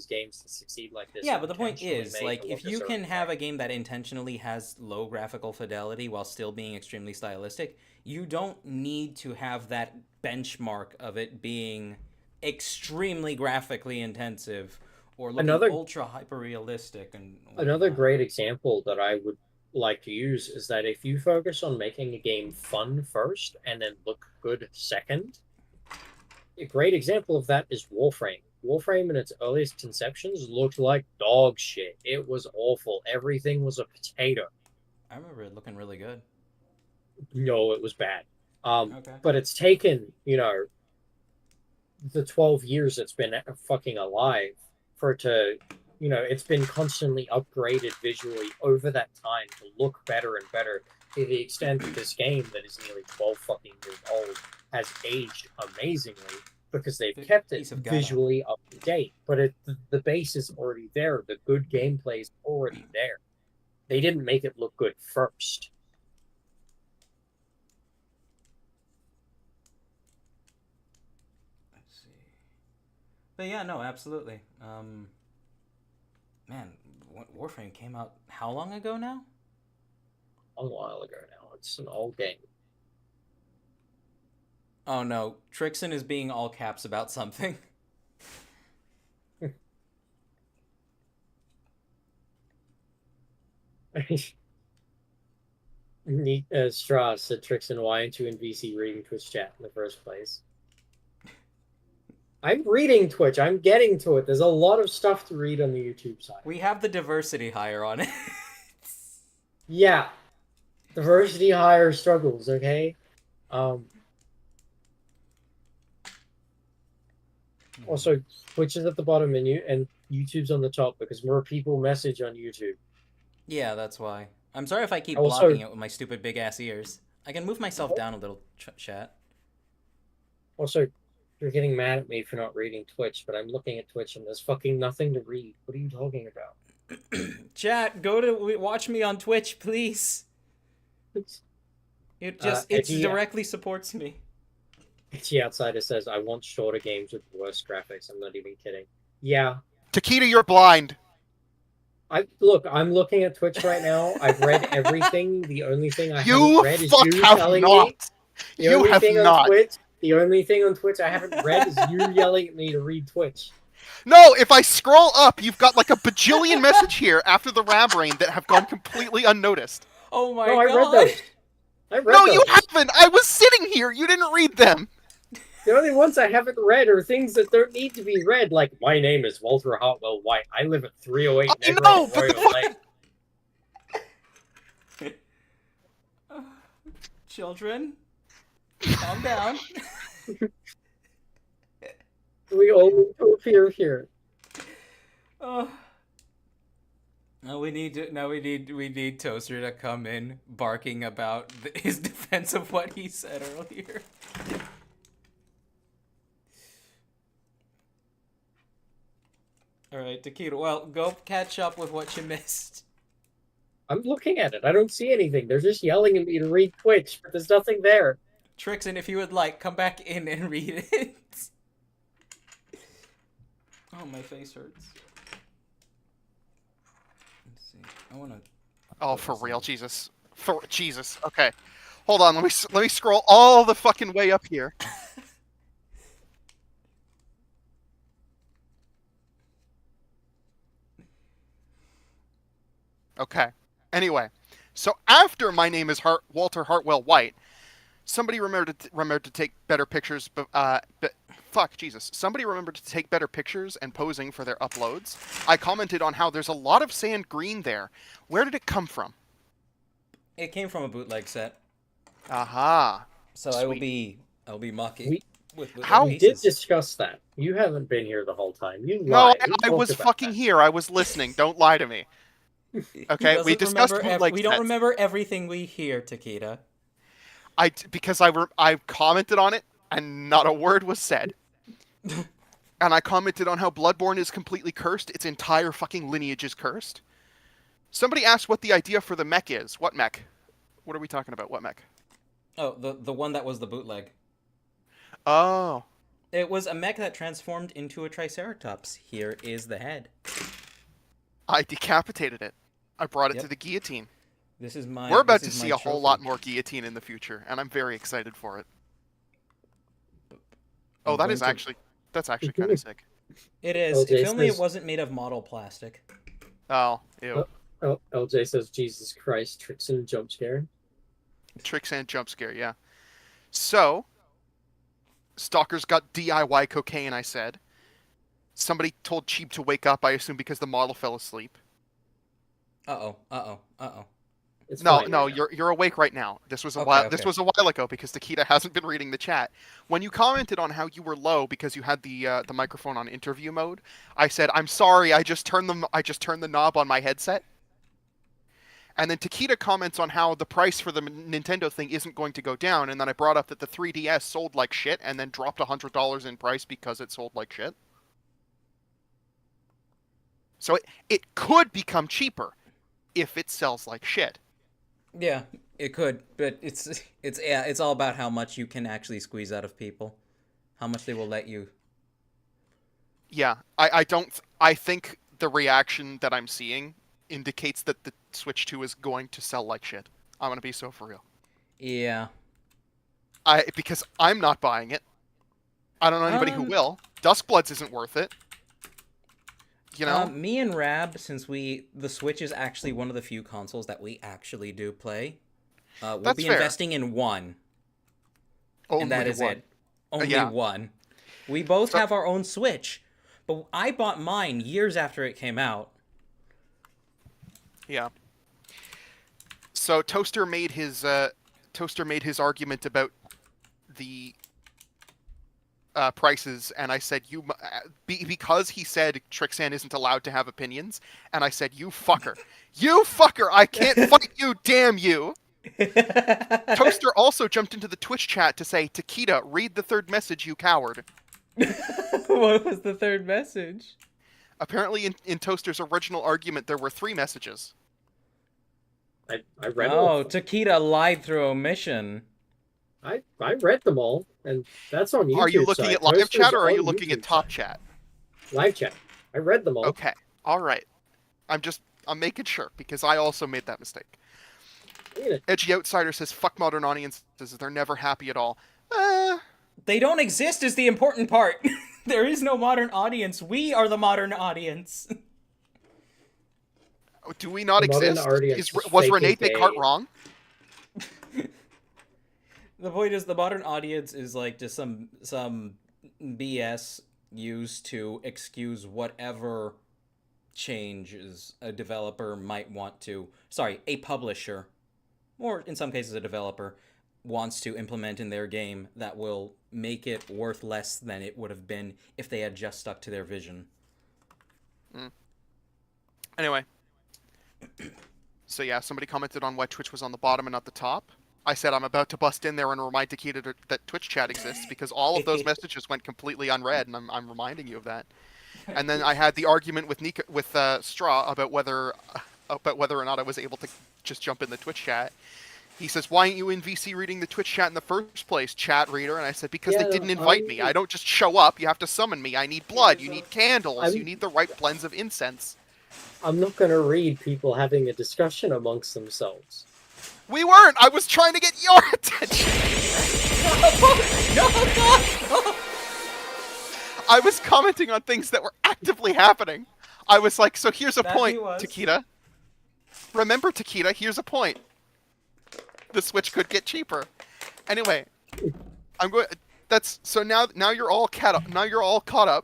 games that succeed like this. Yeah, but the point is, like, if you can have a game that intentionally has low graphical fidelity while still being extremely stylistic, you don't need to have that benchmark of it being extremely graphically intensive or looking ultra hyper realistic. And another great example that I would like to use is that if you focus on making a game fun first and then look good second, a great example of that is Warframe. Warframe in its earliest conceptions looked like dog shit. It was awful. Everything was a potato. I remember it looking really good. No, it was bad. But it's taken, the 12 years it's been fucking alive for it to, it's been constantly upgraded visually over that time to look better and better, to the extent that this game that is nearly 12 fucking years old has aged amazingly because they've kept it visually up to date. But the base is already there. The good gameplay is already there. They didn't make it look good first. Let's see. But yeah, no, absolutely. Man, Warframe came out how long ago now? A while ago now. It's an old game. Oh no, Trixon is being all caps about something. Straw said Trixon, why aren't you in VC reading Twitch chat in the first place? I'm reading Twitch. I'm getting to it. There's a lot of stuff to read on the YouTube side. We have the diversity hire on it. Yeah. Diversity hire struggles, okay? Also, Twitch is at the bottom menu, and YouTube's on the top because more people message on YouTube. Yeah, that's why. I'm sorry if I keep Also, blocking it with my stupid big ass ears. I can move myself down a little, chat. also, you're getting mad at me for not reading Twitch, but I'm looking at Twitch and there's fucking nothing to read. What are you talking about? Chat, go to watch me on Twitch, please. It Edgy, directly supports me. Edgy Outsider says, I want shorter games with worse graphics. I'm not even kidding. Yeah. Taquita, you're blind. I'm looking at Twitch right now. I've read everything. The only thing I You haven't read is fuck you have telling not. me. The You only have thing not. on Twitch. The only thing on Twitch I haven't read is you yelling at me to read Twitch. No, if I scroll up, you've got like a bajillion message here after the Ram Brain that have gone completely unnoticed. Oh my No, god. I read those. I read No, those. you haven't. I was sitting here. You didn't read them. The only ones I haven't read are things that don't need to be read, like my name is Walter Hartwell White. I live at 308 I Negril know, but Royal Lane. Children, calm down. We all need to appear here. Oh. Now we need Toaster to come in barking about his defense of what he said earlier. All right, Taquita. Well, go catch up with what you missed. I'm looking at it. I don't see anything. They're just yelling at me to read Twitch, but there's nothing there. Trixon, if you would like, come back in and read it. Oh, my face hurts. Let's see. I wanna. Oh, for real, Jesus. For Jesus. Okay, hold on. Let me scroll all the fucking way up here. Okay. Anyway, so after my name is Walter Hartwell White, somebody remembered to take better pictures. Fuck Jesus! Somebody remembered to take better pictures and posing for their uploads. I commented on how there's a lot of sand green there. Where did it come from? It came from a bootleg set. Aha. So Sweet. I'll be mocking with bootleg How- We did pieces. discuss that. You haven't been here the whole time. You No, lied. We I talked was about fucking that. here. I was listening. Don't lie to me. Okay, we discussed bootleg We don't sets. remember everything we hear, Taquita. Because I commented on it and not a word was said. And I commented on how Bloodborne is completely cursed. Its entire fucking lineage is cursed. Somebody asked what the idea for the mech is. What mech? What are we talking about? What mech? Oh, the one that was the bootleg. Oh. It was a mech that transformed into a Triceratops. Here is the head. I decapitated it. I brought it Yep. to the guillotine. This is my. We're about this to is see my a whole trophy. lot more guillotine in the future, and I'm very excited for it. Oh, I'm that going is to- actually kind of sick. It is. LJ If only it says- wasn't made of model plastic. Oh, ew. Oh, LJ says, Jesus Christ, Trixon jump scare. Tricks and jump scare, yeah. So, Stalker's got DIY cocaine, I said. Somebody told Cheap to wake up, I assume because the model fell asleep. Uh-oh. It's No, fine no, right now. you're awake right now. This was a Okay, while. okay. This was a while ago because Taquita hasn't been reading the chat. When you commented on how you were low because you had the microphone on interview mode, I said, "I'm sorry. I just turned the knob on my headset." And then Taquita comments on how the price for the Nintendo thing isn't going to go down, and then I brought up that the 3DS sold like shit and then dropped $100 in price because it sold like shit. So it could become cheaper if it sells like shit. Yeah, it could, but it's all about how much you can actually squeeze out of people, how much they will let you. Yeah, I think the reaction that I'm seeing indicates that the Switch 2 is going to sell like shit. I'm gonna be so for real. Yeah. Because I'm not buying it. I don't know anybody who will. Duskbloods isn't worth it. You know? Me and Rab, since the Switch is actually one of the few consoles that we actually do play, we'll That's be fair. investing in one, and that Only is one. it. Only Yeah. one. We both So- have our own Switch, but I bought mine years after it came out. Yeah. So Toaster made his argument about the prices, and I said, because he said Trixan isn't allowed to have opinions, and I said, you fucker, I can't fight you, damn you. Toaster also jumped into the Twitch chat to say, Takeda, read the third message, you coward. What was the third message? Apparently, in Toaster's original argument, there were 3 messages. I read Oh, all. Takeda lied through omission. I read them all, and that's on YouTube. Are you looking at live Toaster's chat, or are you on looking at YouTube top site. chat? Live chat. I read them all. Okay, all right. I'm making sure, because I also made that mistake. Edgy Outsider says, fuck modern audiences, they're never happy at all. They don't exist is the important part. There is no modern audience. We are the modern audience. Do we not The modern exist? audience is Was fake Renee and gay. Descartes wrong? The point is, the modern audience is like just some BS used to excuse whatever changes a developer might want to. Sorry, a publisher, or in some cases a developer, wants to implement in their game that will make it worth less than it would have been if they had just stuck to their vision. Anyway. So yeah, somebody commented on why Twitch was on the bottom and not the top. I said I'm about to bust in there and remind Takeda that Twitch chat exists, because all of those messages went completely unread, and I'm reminding you of that. And then I had the argument with Straw about whether or not I was able to just jump in the Twitch chat. He says, why aren't you in VC reading the Twitch chat in the first place, chat reader? And I said, because they didn't invite me. I don't just show up. You have to summon me. I need blood. You need candles. You need the right blends of incense. I'm not going to read people having a discussion amongst themselves. We weren't! I was trying to get your attention! No, God! I was commenting on things that were actively happening. I was like, so here's a point, Takeda. Remember, Takeda, here's a point. The Switch could get cheaper. Anyway, I'm going. So now you're all caught up. Now you're all caught up.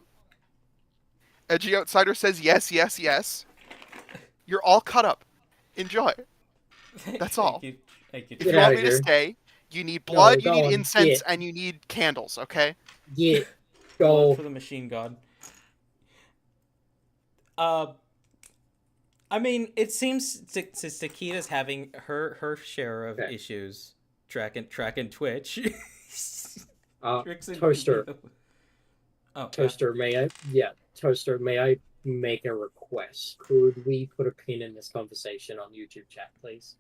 Edgy Outsider says yes, yes, yes. You're all caught up. Enjoy. That's all. Thank you. If you want me to stay, you need blood, you need incense, and you need candles. Okay. Yeah. Go for the machine god. I mean, it seems Takeda's having her share of issues tracking Twitch. Toaster. Toaster, may I? Yeah, Toaster, may I make a request? Could we put a pin in this conversation on YouTube chat, please?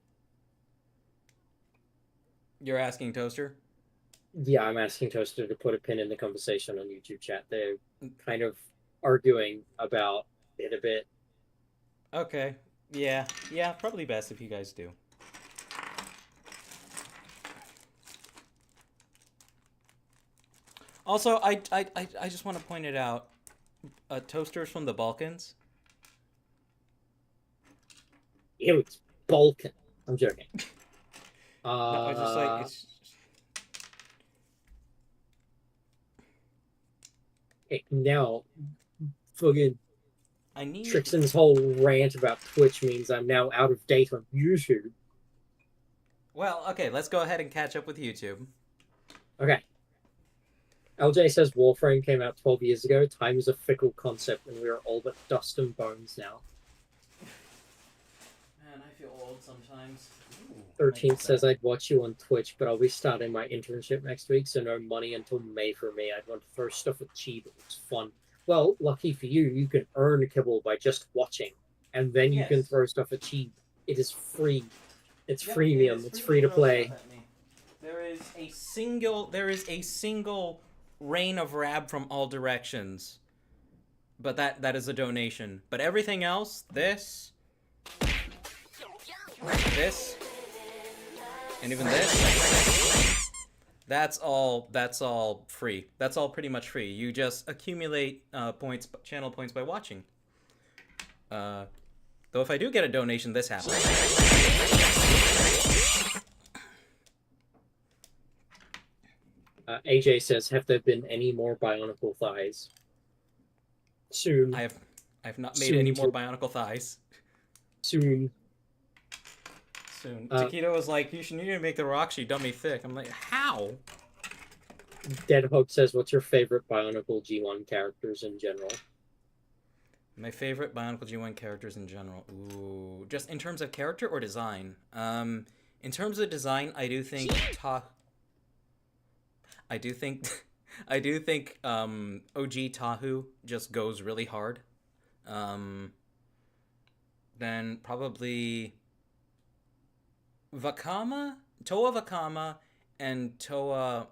You're asking Toaster? Yeah, I'm asking Toaster to put a pin in the conversation on YouTube chat. They're kind of arguing about it a bit. Okay. Yeah, probably best if you guys do. Also, I just want to point it out. Toaster's from the Balkans. Ew, it's Balkan. I'm joking. No, it's just like it's. Now, fucking I need Trixon's whole rant about Twitch means I'm now out of date on YouTube. Well, okay, let's go ahead and catch up with YouTube. Okay. LJ says Warframe came out 12 years ago. Time is a fickle concept, and we are all but dust and bones now. Man, I feel old sometimes. 13th says I'd watch you on Twitch, but I'll be starting my internship next week, so no money until May for me. I'd want to throw stuff at cheap. It looks fun. Well, lucky for you, you can earn kibble by just watching, and then you can throw stuff at cheap. It is free. It's freemium. It's free to play. There is a single rain of rab from all directions. But that is a donation. But everything else, this, and even this, that's all free. That's all pretty much free. You just accumulate channel points by watching. Though if I do get a donation, this happens. AJ says, have there been any more Bionicle thighs? Soon. I have not made any more Bionicle thighs. Soon. Takeda was like, you need to make the Roxy dummy thick. I'm like, how? Dead Hope says, "What's your favorite Bionicle G1 characters in general?" My favorite Bionicle G1 characters in general. Ooh, just in terms of character or design. In terms of design, I do think I do think I do think OG Tahu just goes really hard. Um, then probably Vakama, Toa Vakama, and Toa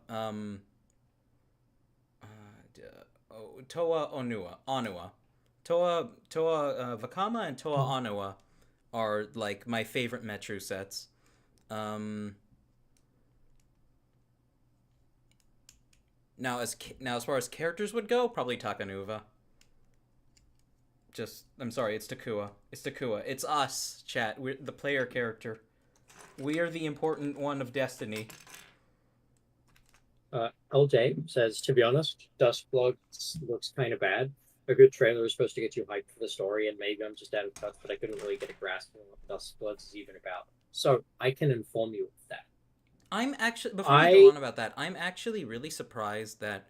Toa Onua. Toa Vakama and Toa Onua are like my favorite Metru sets. Um, now as far as characters would go, probably Takanuva. I'm sorry, it's Takua. It's Takua. It's us, chat. We're the player character. We are the important one of Destiny. LJ says, "To be honest, Dustblood looks kind of bad. A good trailer is supposed to get you hyped for the story, and maybe I'm just out of touch, but I couldn't really get a grasp of what Dustbloods is even about. So I can inform you of that. I'm actually before we go on about that, I'm actually really surprised that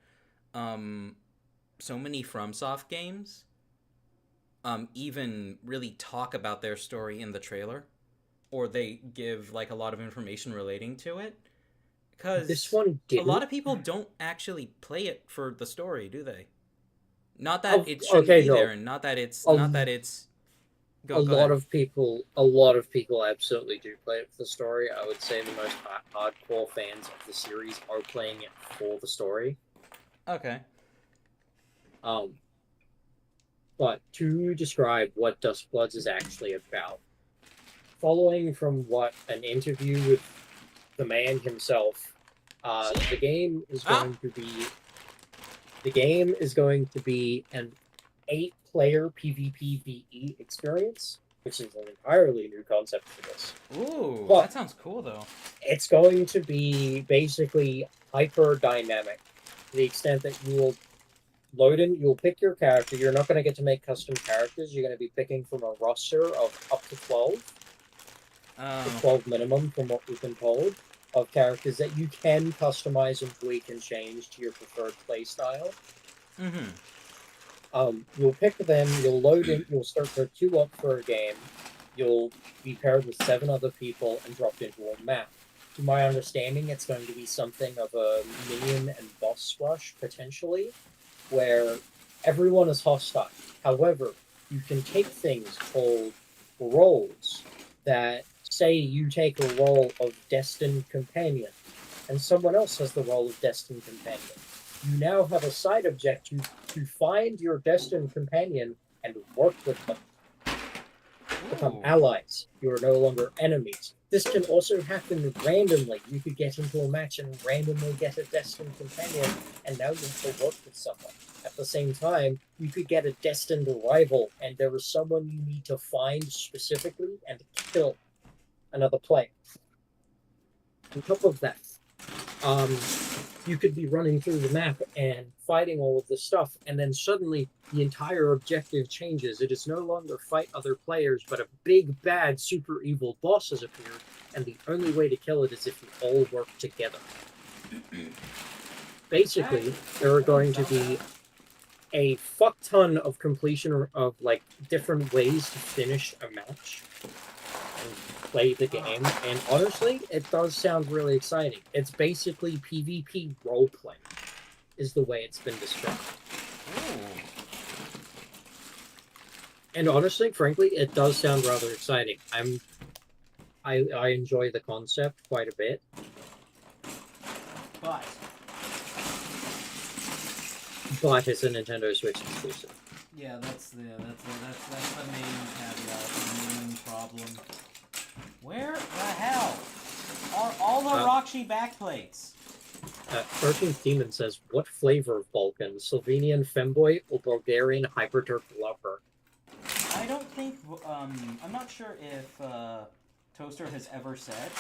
so many FromSoft games even really talk about their story in the trailer, or they give like a lot of information relating to it. Because this one didn't. A lot of people don't actually play it for the story, do they? Not that it shouldn't be there, and not that it's a lot of people absolutely do play it for the story. I would say the most hardcore fans of the series are playing it for the story. Okay. But to describe what Dustbloods is actually about, following from what an interview with the man himself, the game is going to be an 8-player PvPvE experience, which is an entirely new concept for this. Ooh, but that sounds cool though. It's going to be basically hyper dynamic, to the extent that you will load in, you'll pick your character. You're not going to get to make custom characters. You're going to be picking from a roster of up to 12. 12 minimum, from what we've been told, of characters that you can customize and tweak and change to your preferred playstyle. You'll pick them, you'll load in, you'll start to queue up for a game, you'll be paired with 7 other people and dropped into a map. To my understanding, it's going to be something of a minion and boss rush, potentially, where everyone is hostile. However, you can take things called roles that say you take a role of destined companion, and someone else has the role of destined companion. You now have a side objective to find your destined companion and work with them. Become allies. You are no longer enemies. This can also happen randomly. You could get into a match and randomly get a destined companion, and now you have to work with someone. At the same time, you could get a destined rival, and there is someone you need to find specifically and kill another player. On top of that, you could be running through the map and fighting all of this stuff, and then suddenly the entire objective changes. It is no longer fight other players, but a big, bad, super evil boss has appeared, and the only way to kill it is if you all work together. Basically, there are going to be a fuck ton of completion of like different ways to finish a match and play the game, and honestly, it does sound really exciting. It's basically PvP roleplay, is the way it's been described. Ooh. And honestly, frankly, it does sound rather exciting. I enjoy the concept quite a bit. But it's a Nintendo Switch exclusive. Yeah, that's the main caveat, the main problem. Where the hell are all the Roxy backplates? 13th Demon says, "What flavor of Balkan? Slovenian femboy or Bulgarian hyperturf lover?" I don't think. I'm not sure if Toaster has ever said,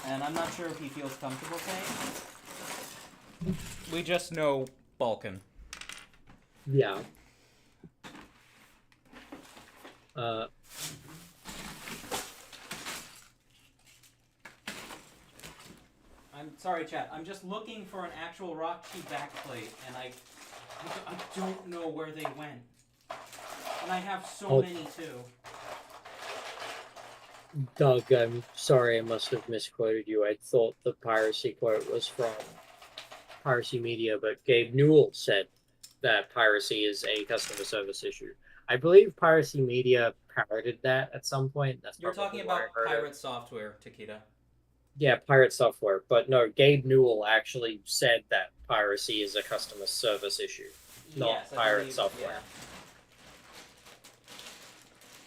and I'm not sure if he feels comfortable saying. We just know Balkan. Yeah. I'm sorry, chat. I'm just looking for an actual Roxy backplate, and I don't know where they went. And I have so many too. Doug, I'm sorry, I must have misquoted you. I thought the piracy quote was from Piracy Media, but Gabe Newell said that piracy is a customer service issue. I believe Piracy Media parroted that at some point. That's You're talking why I about heard pirate it. software, Takeda. Yeah, pirate software. But no, Gabe Newell actually said that piracy is a customer service issue, not Yes, I pirate believe, software. Yeah.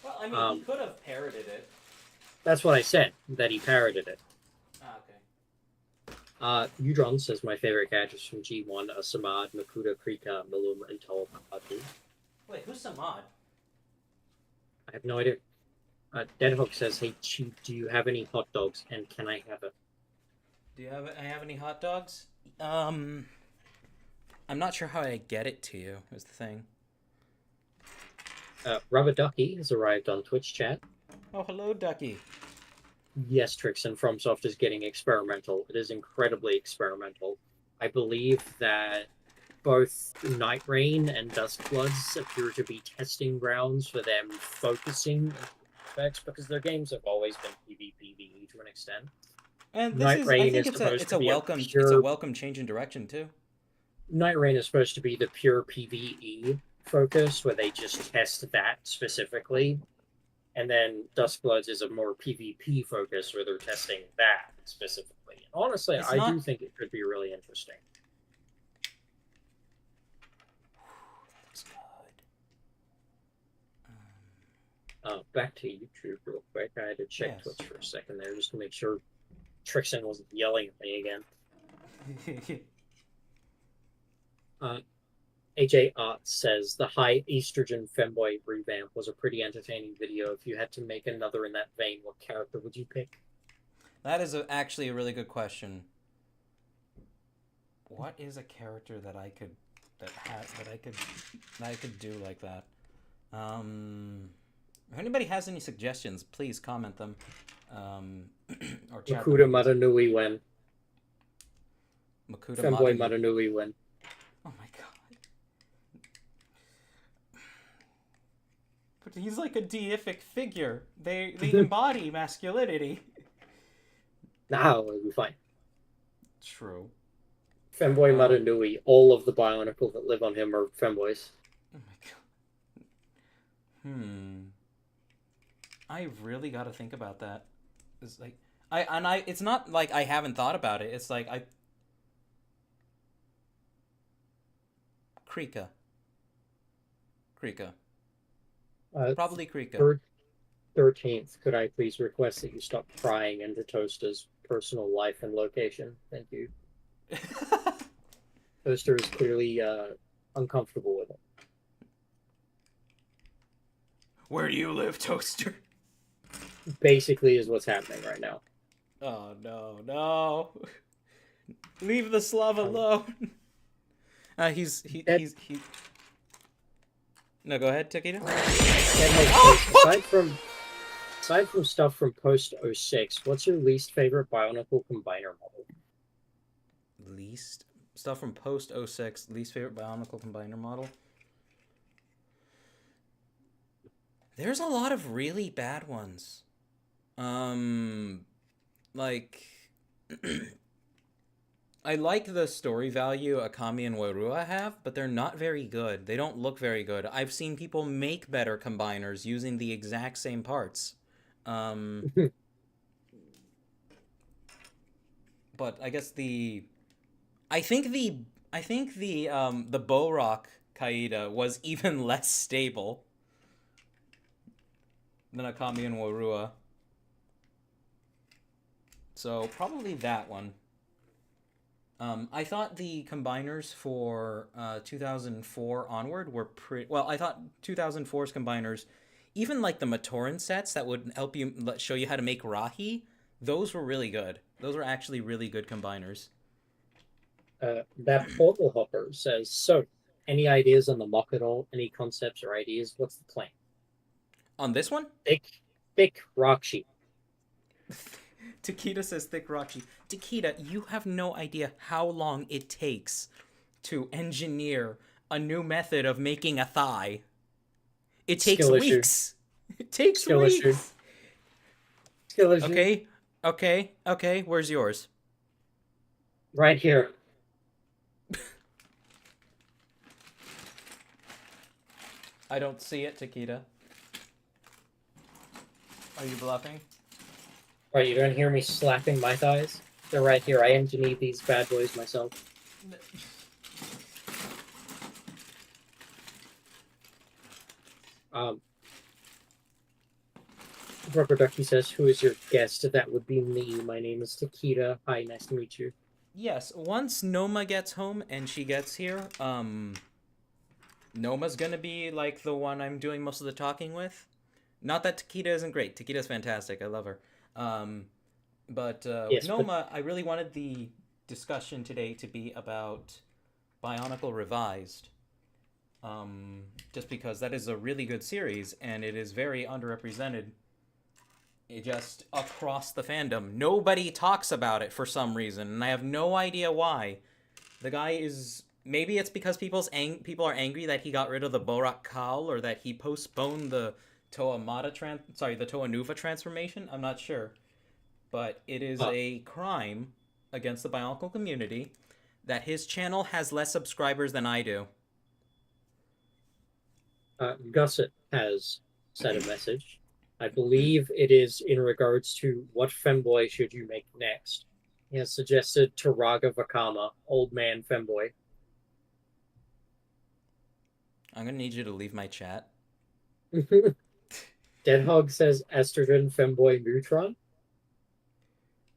Well, I mean, he could have parroted it. That's what I said, that he parroted it. Ah, okay. Udron says my favorite characters from G1 are Samad, Makuta, Krika, Malum, and Tol Patu. Wait, who's Samad? I have no idea. Deadhawk says, hey, Chief, do you have any hot dogs, and can I have it? Do I have any hot dogs? I'm not sure how I get it to you, is the thing. Rubber Ducky has arrived on Twitch chat. Oh, hello, Ducky. Yes, Trixon, FromSoft is getting experimental. It is incredibly experimental. I believe that both Night Rain and Duskbloods appear to be testing grounds for them focusing effects, because their games have always been PvPvE to an extent. And this Night is, Rain I think is it's supposed a to be welcome, pure... it's a welcome change in direction too. Night Rain is supposed to be the pure PvE focus, where they just test that specifically. And then Duskbloods is a more PvP focus, where they're testing that specifically. Honestly, I do think it could be really interesting. Looks good. Back to YouTube real quick. I had to check Yes. Twitch for a second there just to make sure Trixon wasn't yelling at me again. AJ Art says the high estrogen femboy revamp was a pretty entertaining video. If you had to make another in that vein, what character would you pick? That is actually a really good question. What is a character that I could do like that? If anybody has any suggestions, please comment them. Or chat Makuta them. Madanui Wen. Makuta Femboy Madanui. Madanui Wen. Oh my god. But he's like a deific figure. They embody masculinity. Nah, it'll be fine. True. Femboy Madanui. All of the Bionicle that live on him are femboys. Oh my god. I really got to think about that. It's like it's not like I haven't thought about it. It's like Krika. Probably Krika. 13th, could I please request that you stop prying into Toaster's personal life and location? Thank you. Toaster is clearly uncomfortable with it. Where do you live, Toaster? Basically is what's happening right now. Oh no. Leave the Slav alone. He's No, go ahead, Takeda. Aside from stuff from post 06, what's your least favorite Bionicle combiner model? Least stuff from post 06, least favorite Bionicle combiner model. There's a lot of really bad ones. Like I like the story value Akami and Warua have, but they're not very good. They don't look very good. I've seen people make better combiners using the exact same parts. But I guess I think the Borok Kaida was even less stable than Akami and Warua. So probably that one. I thought the combiners for 2004 onward were pretty... Well, I thought 2004's combiners, even like the Matoran sets that would help you show you how to make Rahi, those were really good. Those were actually really good combiners. That Portal Hopper says, so, any ideas on the MOC at all? Any concepts or ideas? What's the plan? On this one? Big Roxy. Takeda says thick Roxy. Takeda, you have no idea how long it takes to engineer a new method of making a thigh. It takes Skill issue. weeks. It takes Skill issue. weeks. Skill issue. Okay. Where's yours? Right here. I don't see it, Takeda. Are you bluffing? Right, you don't hear me slapping my thighs? They're right here. I engineered these bad boys myself. Rubber Ducky says, "Who is your guest?" That would be me. My name is Takeda. Hi, nice to meet you. Yes, once Noma gets home and she gets here, Noma's gonna be, like, the one I'm doing most of the talking with. Not that Takeda isn't great. Takeda's fantastic. I love her. But Yes, with Noma, I really wanted the discussion today to be about Bionicle Revised. Just because that is a really good series, and it is very underrepresented just across the fandom. Nobody talks about it for some reason, and I have no idea why. The guy is... Maybe it's because people are angry that he got rid of the Borak Cowl, or that he postponed the Toa Nuva transformation. I'm not sure. But it is a crime against the Bionicle community that his channel has less subscribers than I do. Gusset has sent a message. I believe it is in regards to what femboy should you make next. He has suggested Taraga Vakama, old man femboy. I'm gonna need you to leave my chat. Deadhog says estrogen femboy Mutron.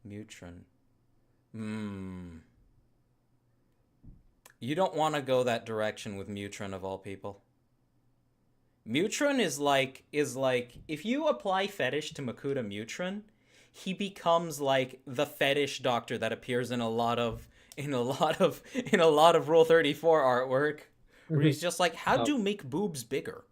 Mutron. You don't want to go that direction with Mutron of all people. Mutron is like if you apply fetish to Makuta Mutron, he becomes like the fetish doctor that appears in a lot of Rule 34 artwork, where he's just like, how do you make boobs bigger?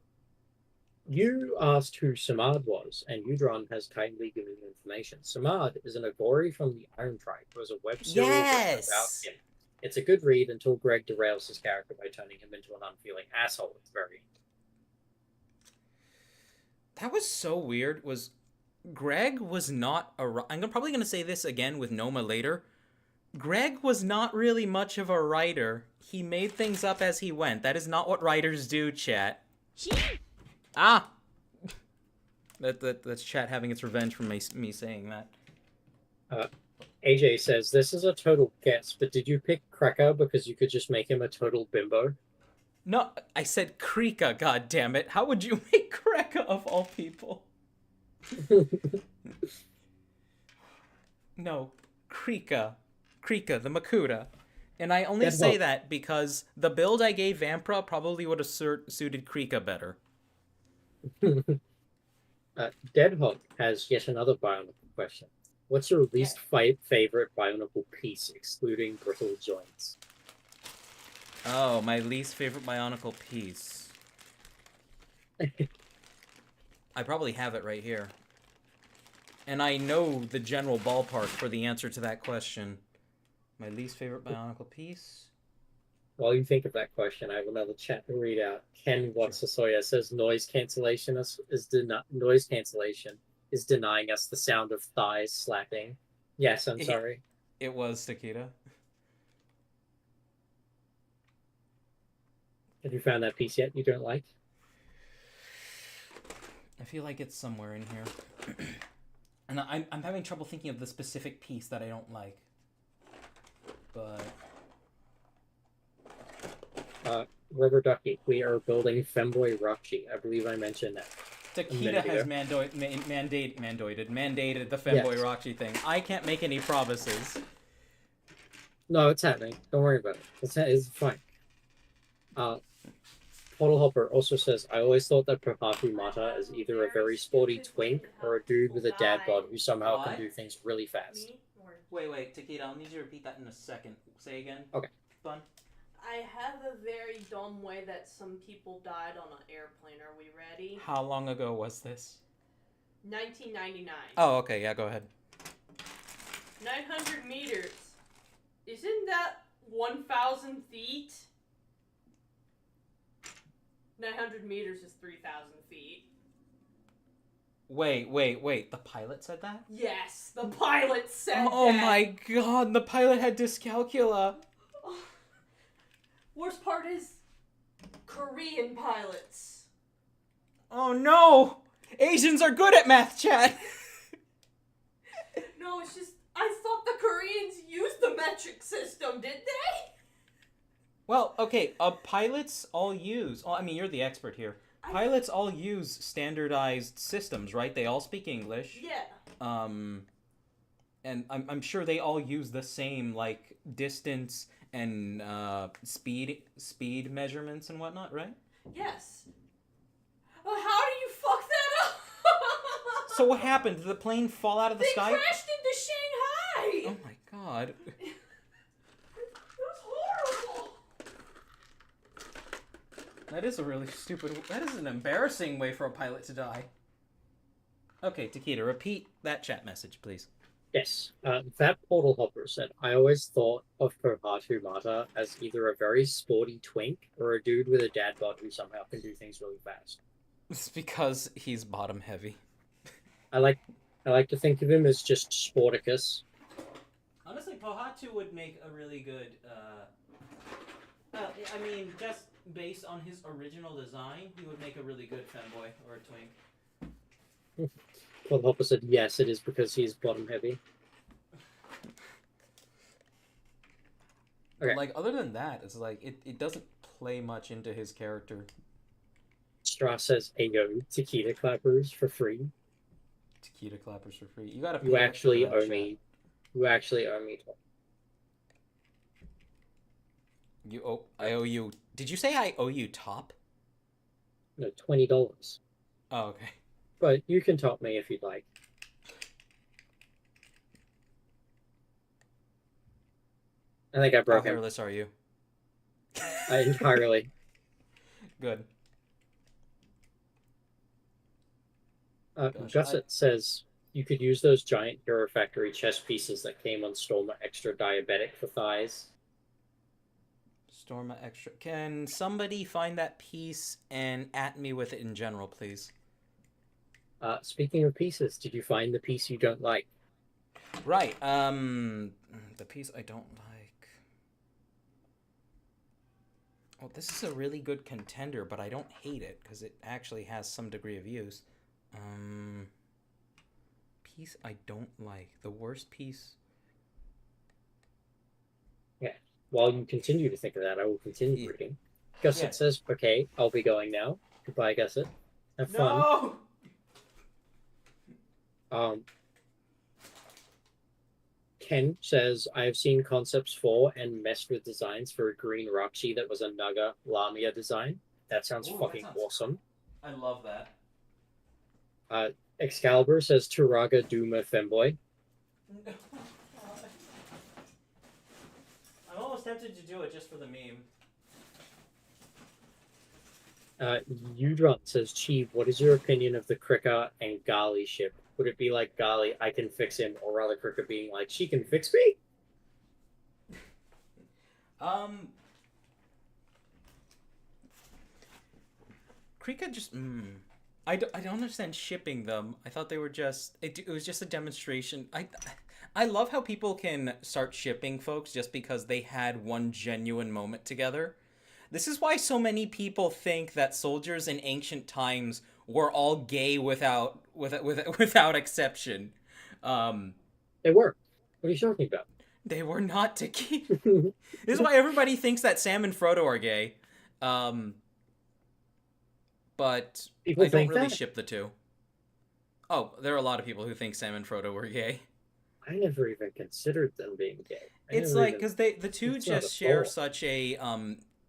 You asked who Samad was, and Udron has kindly given you information. Samad is an Agori from the Iron Tribe, who has a web series about him. It's a good read until Greg derails his character by turning him into an unfeeling asshole at the very end. That was so weird. Greg was not I'm probably going to say this again with Noma later. Greg was not really much of a writer. He made things up as he went. That is not what writers do, chat. That's chat having its revenge from me saying that. AJ says, this is a total guess, but did you pick Kreka because you could just make him a total bimbo? No, I said Krika, goddammit. How would you make Kreka of all people? No, Krika, the Makuta. And I only say that because the build I gave Vampra probably would have suited Krika better. Deadhook has yet another Bionicle question. What's your least favorite Bionicle piece, excluding brittle joints? Oh, my least favorite Bionicle piece. I probably have it right here. And I know the general ballpark for the answer to that question. My least favorite Bionicle piece? While you think of that question, I have another chat to read out. Ken Watsasoya says noise cancellation is denying us the sound of thighs slapping. Yes, I'm sorry. It was Takeda. Have you found that piece yet you don't like? I feel like it's somewhere in here. And I'm having trouble thinking of the specific piece that I don't like. But... Rubber Ducky, we are building Femboy Roxy. I believe I mentioned that. Takeda has mandated the Femboy Roxy thing. I can't make any promises. No, it's happening. Don't worry about it. It's fine. Portal Hopper also says, I always thought that Prapapi Mata is either a very sporty twink or a dude with a dad bod who somehow can do things really fast. Wait, Takeda, I'll need you to repeat that in a second. Say again. Okay. Fun. I have a very dumb way that some people died on an airplane. Are we ready? How long ago was this? 1999. Oh, okay, yeah, go ahead. 900 meters. Isn't that 1,000 feet? 900 meters is 3,000 feet. Wait. The pilot said that? Yes, the pilot said that. Oh my god, the pilot had dyscalculia. Worst part is Korean pilots. Oh no! Asians are good at math, chat! No, it's just, I thought the Koreans used the metric system, did they? Well, okay, pilots all use... Oh, I mean, you're the expert here. Pilots all use standardized systems, right? They all speak English. Yeah. And I'm sure they all use the same, like, distance and speed measurements and whatnot, right? Yes. Well, how do you fuck that up? So what happened? Did the plane fall out of the sky? They crashed into Shanghai! Oh my god. It was horrible! That is a really stupid... That is an embarrassing way for a pilot to die. Okay, Takeda, repeat that chat message, please. Yes, that portal hopper said, I always thought of Kohatu Mata as either a very sporty twink or a dude with a dad bod who somehow can do things really fast. It's because he's bottom heavy. I like to think of him as just Sporticus. Honestly, Pohatu would make a really good, I mean, just based on his original design, he would make a really good femboy or a twink. Portal hopper said, yes, it is because he's bottom heavy. Okay. Like, other than that, it's like, it doesn't play much into his character. Strass says, Ayo, Takeda clappers for free. Takeda clappers for free. You gotta pay You extra actually for that owe chat. me. You actually owe me. I owe you. Did you say I owe you top? No, $20. Oh, okay. But you can top me if you'd like. I think I How broke him hairless are you? entirely. Good. Gosh, Gusset says you could use those giant Hero Factory chest pieces that came on Stormer Extra Diabetic for thighs. Storma extra. Can somebody find that piece and at me with it in general, please? Speaking of pieces, did you find the piece you don't like? Right. The piece I don't like. Oh, this is a really good contender, but I don't hate it because it actually has some degree of use. Piece I don't like. The worst piece. Yeah. While you continue to think of that, I will continue reading. Gusset says, okay, I'll be going now. Goodbye, Gusset. Have fun. No! Ken says, I have seen concepts for and messed with designs for a green Roxy that was a Naga Lamia design. That sounds fucking awesome. I love that. Excalibur says, Turaga Duma Femboy. I'm almost tempted to do it just for the meme. Udron says, Chi, what is your opinion of the Krika and Gali ship? Would it be like Gali, I can fix him, or rather Krika being like, she can fix me? Krika just, I don't understand shipping them. I thought they were just, it was just a demonstration. I love how people can start shipping folks just because they had one genuine moment together. This is why so many people think that soldiers in ancient times were all gay without exception. They were. What are you talking about? They were not to keep. This is why everybody thinks that Sam and Frodo are gay. But People I don't think really that? ship the two. Oh, there are a lot of people who think Sam and Frodo were gay. I never even considered them being gay. It's like because the two It's not just a share thought. such a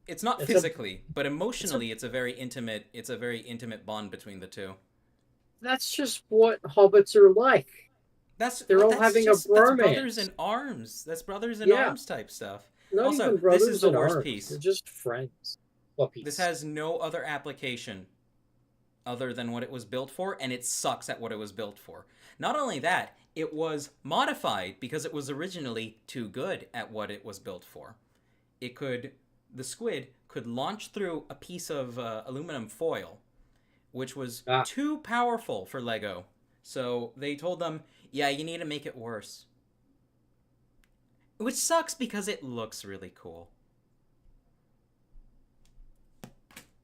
It's not It's a- physically, but emotionally, it's a very intimate bond between the two. That's just what hobbits are like. They're all having a that's brothers bromance. in arms. That's brothers in Yeah. arms type stuff. Not Also, even this brothers is the in worst arms. piece. They're just friends. What piece? This has no other application. other than what it was built for, and it sucks at what it was built for. Not only that, it was modified because it was originally too good at what it was built for. The squid could launch through a piece of aluminum foil, which was too powerful for Lego. So they told them, yeah, you need to make it worse. Which sucks because it looks really cool.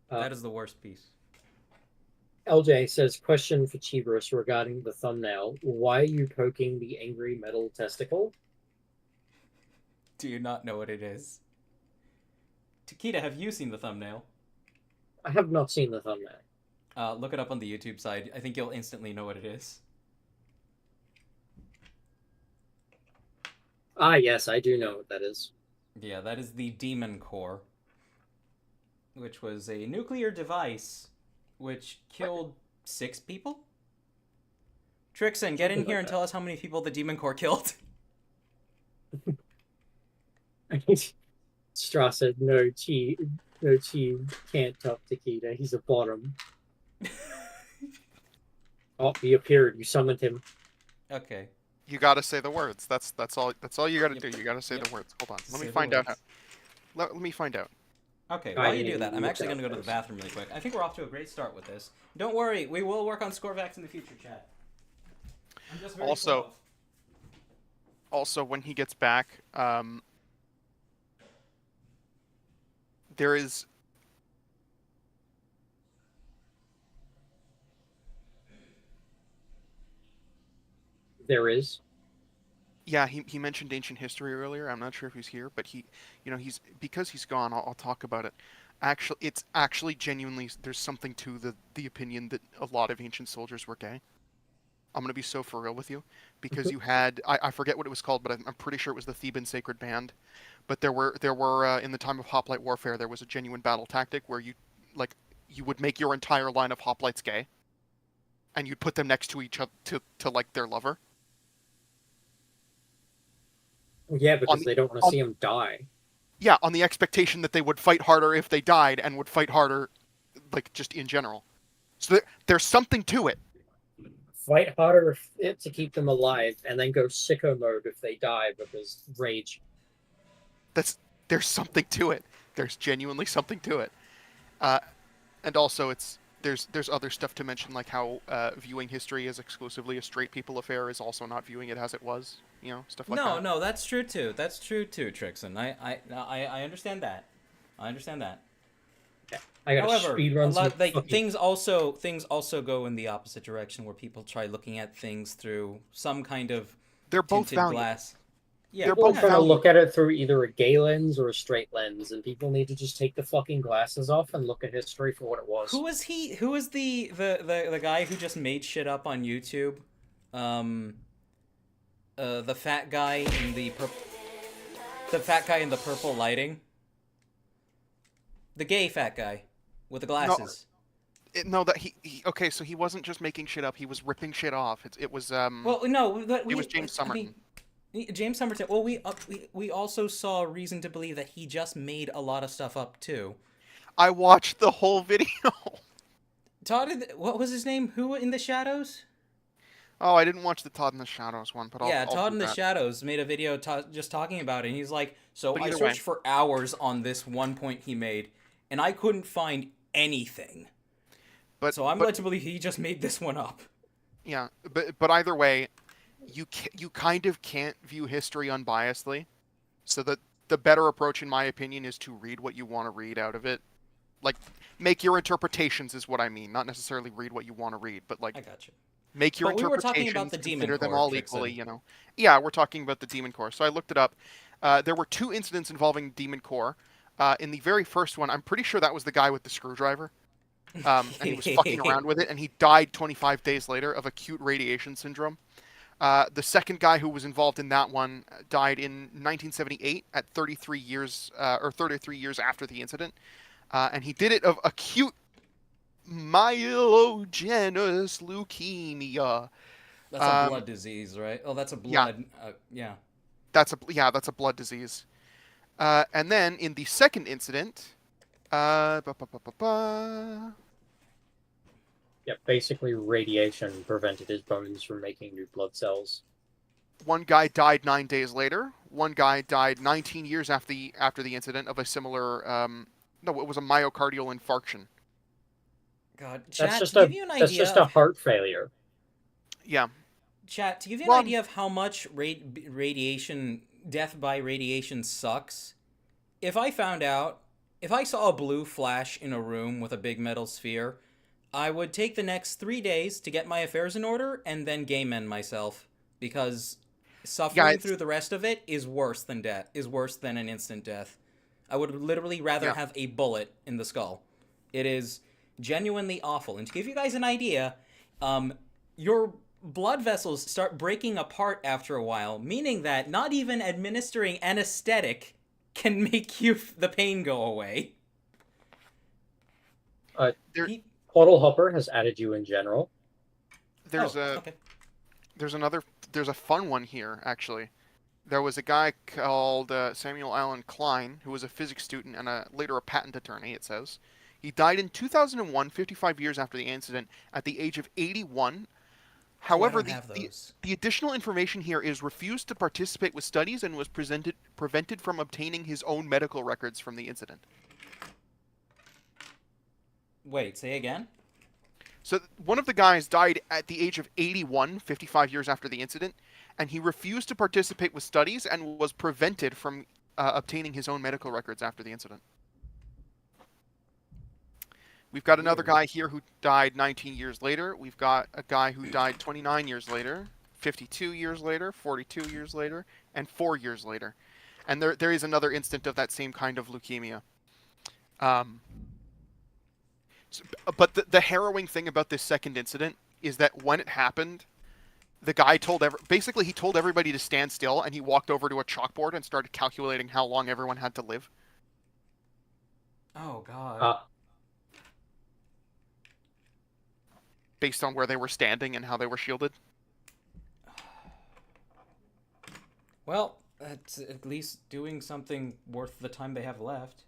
That is the worst piece. LJ says, question for Chibrus regarding the thumbnail. Why are you poking the angry metal testicle? Do you not know what it is? Takeda, have you seen the thumbnail? I have not seen the thumbnail. Look it up on the YouTube side. I think you'll instantly know what it is. Ah, yes, I do know what that is. Yeah, that is the Demon Core, which was a nuclear device which killed 6 people? Trixon, get in here and tell us how many people the Demon Core killed. Straw said, no, Chi can't top Takeda. He's a bottom. Oh, he appeared. You summoned him. Okay. You gotta say the words. That's all you gotta do. You gotta say the words. Hold on. Let me find out. Let me find out. Okay, while you do that, I'm actually going to go to the bathroom really quick. I think we're off to a great start with this. Don't worry, we will work on Scorvax in the future, chat. I'm just very Also, when he gets back, there is... There is? Yeah, he mentioned ancient history earlier. I'm not sure if he's here, but because he's gone, I'll talk about it. Actually, it's actually genuinely, there's something to the opinion that a lot of ancient soldiers were gay. I'm going to be so for real with you, because you had, I forget what it was called, but I'm pretty sure it was the Theban Sacred Band. But there were in the time of hoplite warfare, there was a genuine battle tactic where you would make your entire line of hoplites gay, and you'd put them next to each other to like their lover. Yeah, because they don't want to see him die. Yeah, on the expectation that they would fight harder if they died, and would fight harder, like, just in general. So there's something to it. Fight harder to keep them alive, and then go sicko mode if they die because rage. There's something to it. There's genuinely something to it. And also, there's other stuff to mention, like how viewing history as exclusively a straight people affair is also not viewing it as it was. Stuff like that. No, that's true too. That's true too, Trixon. I understand that. I understand that. Yeah. However, things also go in the opposite direction, where people try looking at things through some kind of they're both tinted glass. Yeah, they're both trying to look at it through either a gay lens or a straight lens, and people need to just take the fucking glasses off and look at history for what it was. Who was he? Who was the guy who just made shit up on YouTube? The fat guy in the purple lighting. The gay fat guy with the glasses. Okay, so he wasn't just making shit up. He was ripping shit off. It was it was James Somerton. James Somerton. Well, we also saw reason to believe that he just made a lot of stuff up too. I watched the whole video. Todd, what was his name? Who in the Shadows? Oh, I didn't watch the Todd in the Shadows one, but I'll Todd in the Shadows made a video just talking about it, and he's like, so I searched for hours on this one point he made, and I couldn't find anything. So I'm led to believe he just made this one up. Yeah, but either way, you kind of can't view history unbiasedly. So that the better approach, in my opinion, is to read what you want to read out of it. Like, make your interpretations is what I mean, not necessarily read what you want to read, but like. I got you. Make your interpretations, consider them all equally, Yeah, we're talking about the Demon Core. So I looked it up. There were 2 incidents involving Demon Core. In the very first one, I'm pretty sure that was the guy with the screwdriver. And he was fucking around with it, and he died 25 days later of acute radiation syndrome. The second guy who was involved in that one died in 1978 at 33 years after the incident. And he did it of acute myelogenous leukemia. That's a blood disease, right? Oh, that's a blood. Yeah. That's a blood disease. And then in the second incident, Yeah, basically radiation prevented his bones from making new blood cells. One guy died 9 days later. One guy died 19 years after the incident of a similar. No, it was a myocardial infarction. God, That's chat, just to give a you an that's idea just a of heart failure. Yeah. chat, to give you an Well, idea of how much radiation death by radiation sucks. If I found out, if I saw a blue flash in a room with a big metal sphere, I would take the next 3 days to get my affairs in order and then game end myself because yeah, suffering through the rest of it is worse than death. Is worse than an instant death. I would literally rather Yeah. have a bullet in the skull. It is genuinely awful. And to give you guys an idea, your blood vessels start breaking apart after a while, meaning that not even administering anesthetic can make the pain go away. There- He- Portal Hopper has added you in general. there's okay. there's a fun one here actually. There was a guy called Samuel Allen Klein who was a physics student and later a patent attorney. It says he died in 2001, 55 years after the incident, at the age of 81. However, don't have those. the additional information here is refused to participate with studies and was prevented from obtaining his own medical records from the incident. Wait, say again? So one of the guys died at the age of 81, 55 years after the incident, and he refused to participate with studies and was prevented from obtaining his own medical records after the incident. We've got another guy here who died 19 years later. We've got a guy who died 29 years later, 52 years later, 42 years later, and 4 years later. And there is another instant of that same kind of leukemia. But the harrowing thing about this second incident is that when it happened, the guy basically he told everybody to stand still, and he walked over to a chalkboard and started calculating how long everyone had to live. Oh, God. Based on where they were standing and how they were shielded. Well, that's at least doing something worth the time they have left.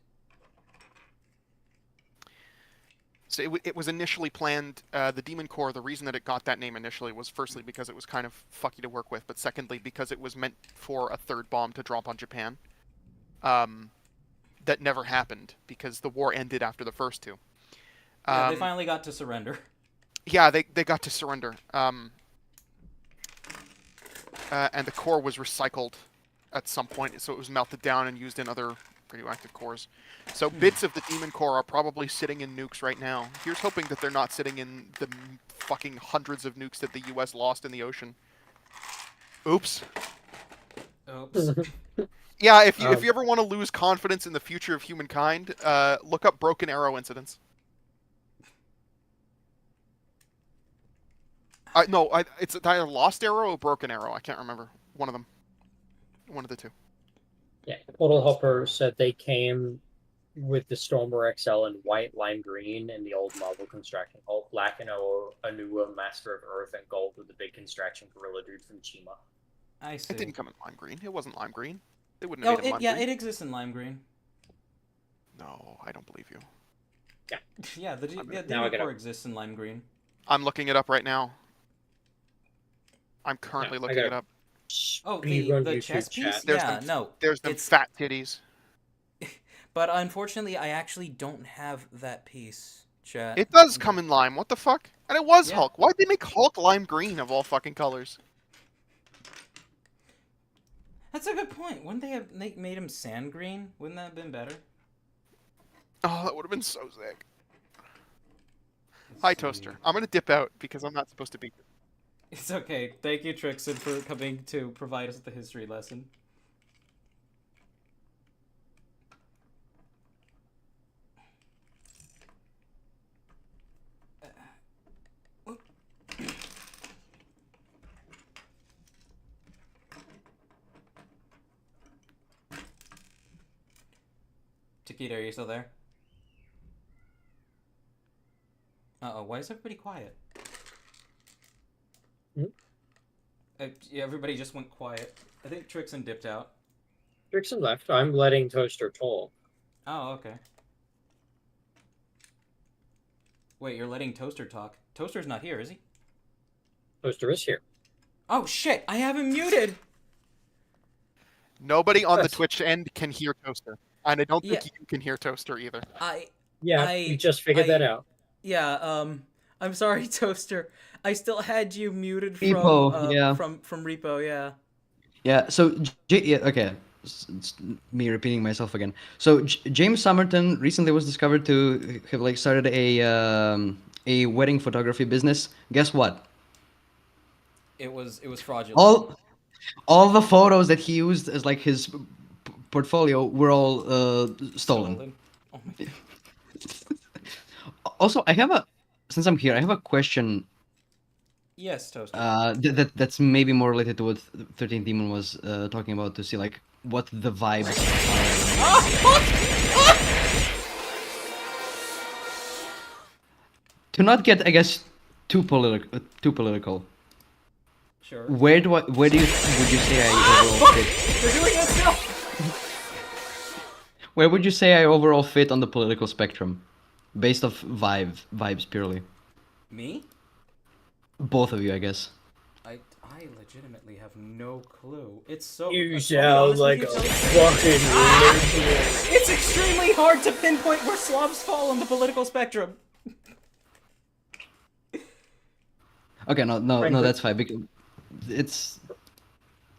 So it was initially planned, the Demon Core, the reason that it got that name initially was firstly because it was kind of fucky to work with, but secondly because it was meant for a third bomb to drop on Japan. That never happened because the war ended after the first two. Yeah, they finally got to surrender. Yeah, they got to surrender. And the core was recycled at some point, so it was melted down and used in other radioactive cores. So bits of the Demon Core are probably sitting in nukes right now. Here's hoping that they're not sitting in the fucking hundreds of nukes that the US lost in the ocean. Oops. Oops. Yeah, if you ever want to lose confidence in the future of humankind, look up Broken Arrow incidents. It's either Lost Arrow or Broken Arrow. I can't remember. One of them. One of the two. Yeah, Portal Hopper said they came with the Stormer XL in white, lime green, and the old Marvel Construction Hulk, black and Anua, Master of Earth, and gold with the big Construction Gorilla dude from Chima. I see. It didn't come in lime green. It wasn't lime green. They wouldn't have made it lime green. It exists in lime green. No, I don't believe you. Yeah. Yeah, the Demon Core exists in lime green. I'm looking it up right now. I'm currently looking it up. Oh, the chess piece? There's them fat titties. But unfortunately, I actually don't have that piece, chat. It does come in lime. What the fuck? And it was Hulk. Why'd they make Hulk lime green of all fucking colors? That's a good point. Wouldn't they have made him sand green? Wouldn't that have been better? Oh, that would have been so sick. Hi, Toaster. I'm gonna dip out because I'm not supposed to be. It's okay. Thank you, Trixon, for coming to provide us with the history lesson. Chiquita, are you still there? Uh-oh, why is everybody quiet? Yeah, everybody just went quiet. I think Trixon dipped out. Trixon left. I'm letting Toaster talk. Oh, okay. Wait, you're letting Toaster talk. Toaster's not here, is he? Toaster is here. Oh shit! I have him muted. Nobody on the Yes. Twitch end can hear Toaster, and I don't Yeah. think you can hear Toaster either. Yeah, we just figured that out. Yeah. I'm sorry, Toaster. I still had you muted from Repo, yeah. from Repo. Yeah. Yeah. So yeah, okay. It's me repeating myself again. So James Somerton recently was discovered to have like started a wedding photography business. Guess what? It was fraudulent. All the photos that he used as like his portfolio were all stolen. Oh my god. Also, since I'm here, I have a question. Yes, Toaster. That's maybe more related to what 13th Demon was talking about, to see like what the vibes are. To not get, I guess, too political. Sure. Where do would you say I overall fit? They're doing it still. Where would you say I overall fit on the political spectrum, based off vibes purely? Me? Both of you, I guess. I legitimately have no clue. It's so. You I'll be sound honest like with a you, fucking liberal. It's extremely hard to pinpoint where Slavs fall on the political spectrum. Okay, no, Frankly- that's fine, because it's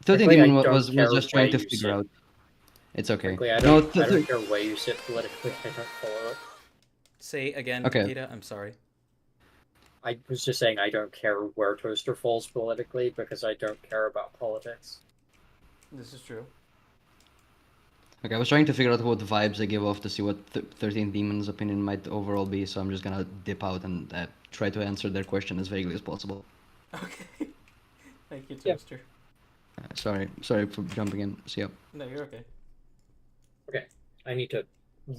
13th Frankly, Demon I don't was care just trying to where you figure sit. out. It's okay. Frankly, I No, don't care where you sit politically. I don't follow it. Say again, Okay. Nikita. I'm sorry. I was just saying I don't care where Toaster falls politically because I don't care about politics. This is true. Okay, I was trying to figure out what vibes I give off to see what 13th Demon's opinion might overall be, so I'm just gonna dip out and try to answer their question as vaguely as possible. Okay. Thank you, Yeah. Toaster. Sorry for jumping in. See ya. No, you're okay. Okay, I need to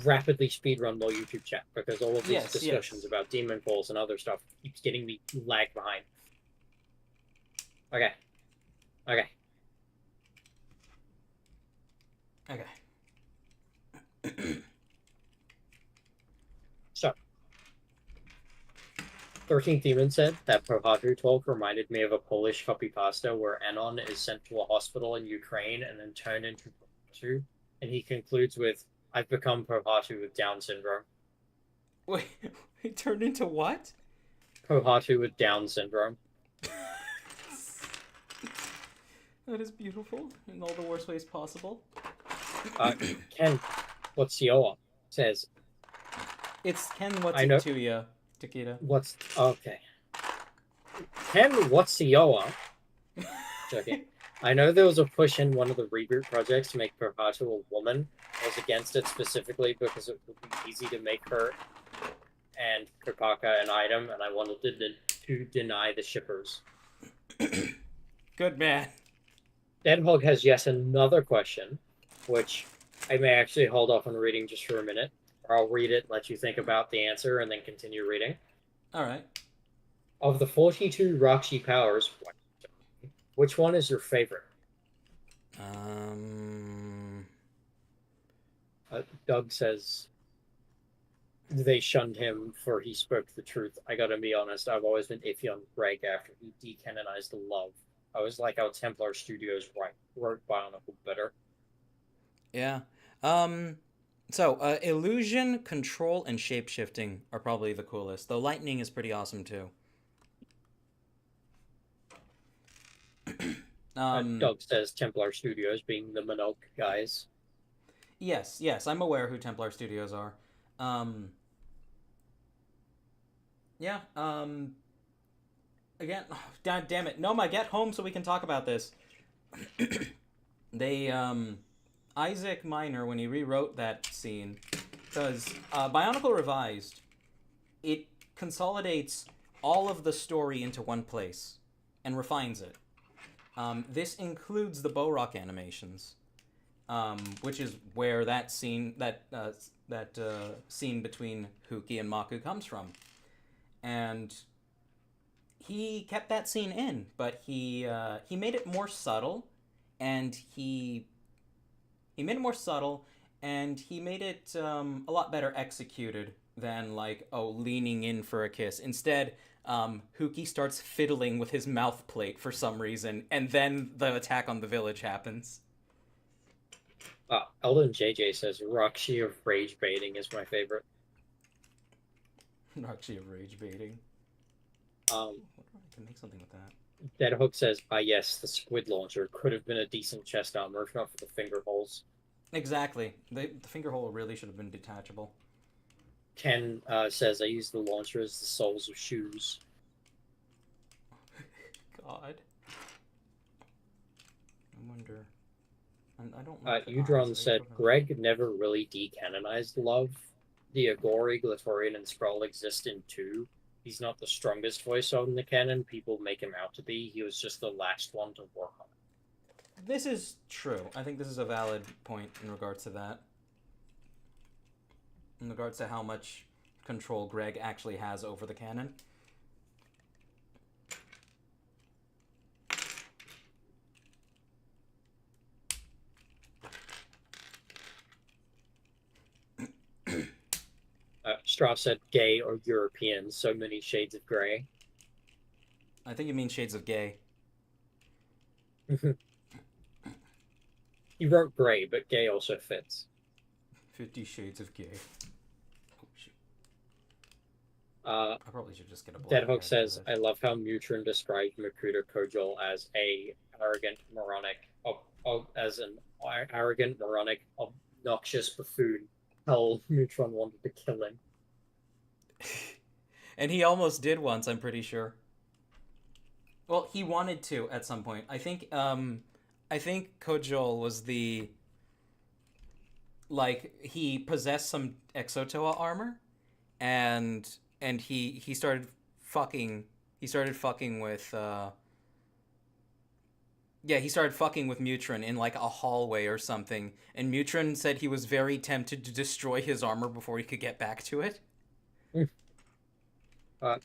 rapidly speedrun while YouTube chat because all of these Yes, discussions yes. about demon calls and other stuff keeps getting me lag behind. Okay. Okay. So, 13th Demon said that Prohatu talk reminded me of a Polish copypasta where Anon is sent to a hospital in Ukraine and then turned into Prohatu, and he concludes with, "I've become Prohatu with Down syndrome." Wait, it turned into what? Prohatu with Down syndrome. That is beautiful in all the worst ways possible. Ken Whatsioa says, It's Ken what's I know- it to ya, Takeda. okay. Ken Whatsioa. Joking. I know there was a push in one of the reboot projects to make Prohatu a woman. I was against it specifically because it would be easy to make her and Kopaka an item, and I wanted to deny the shippers. Good man. Deadhog has yet another question, which I may actually hold off on reading just for a minute, or I'll read it, let you think about the answer, and then continue reading. All right. Of the 42 Roxy powers, which one is your favorite? Doug says they shunned him for he spoke the truth. I gotta be honest, I've always been iffy on Greg after he decanonized the love. I was like how Templar Studios wrote Bionicle better. Yeah. So, illusion, control, and shapeshifting are probably the coolest. Though lightning is pretty awesome too. Doug says Templar Studios being the Minoc guys. Yes, I'm aware who Templar Studios are. Yeah, again, God damn it. Noma, get home so we can talk about this. They, Isaac Miner, when he rewrote that scene, because Bionicle Revised, it consolidates all of the story into one place and refines it. This includes the Bow-Rock animations, which is where that scene, scene between Huki and Maku comes from. And he kept that scene in, but he made it more subtle, and he made it a lot better executed than like, oh, leaning in for a kiss. Instead, Huki starts fiddling with his mouth plate for some reason, and then the attack on the village happens. Eldon JJ says Roxy of rage baiting is my favorite. Actually, of rage baiting. Um, I can make something with that. Deadhook says, yes, the squid launcher could have been a decent chest armor if not for the finger holes. Exactly. The finger hole really should have been detachable. Ken says, I use the launcher as the soles of shoes. God. I wonder. I don't. Udron said, Greg never really decanonized love. The Agori, Glatorian, and Skrull exist in 2. He's not the strongest voice on the canon people make him out to be. He was just the last one to work on it. This is true. I think this is a valid point in regards to that. In regards to how much control Greg actually has over the canon. Strauss said gay or European, so many shades of gray. I think you mean shades of gay. He wrote gray, but gay also fits. 50 Shades of Gay. Oh, shoot. I probably should just get a Deadhook says, I love how Mutron described Makuta Kojol as a arrogant, moronic, as an arrogant, moronic, obnoxious buffoon. Hell, Mutron wanted to kill him. And he almost did once, I'm pretty sure. Well, he wanted to at some point. I think Kojol was the... Like, he possessed some Exotoa armor, and he started fucking... He started fucking with... Yeah, he started fucking with Mutron in, like, a hallway or something, and Mutron said he was very tempted to destroy his armor before he could get back to it. A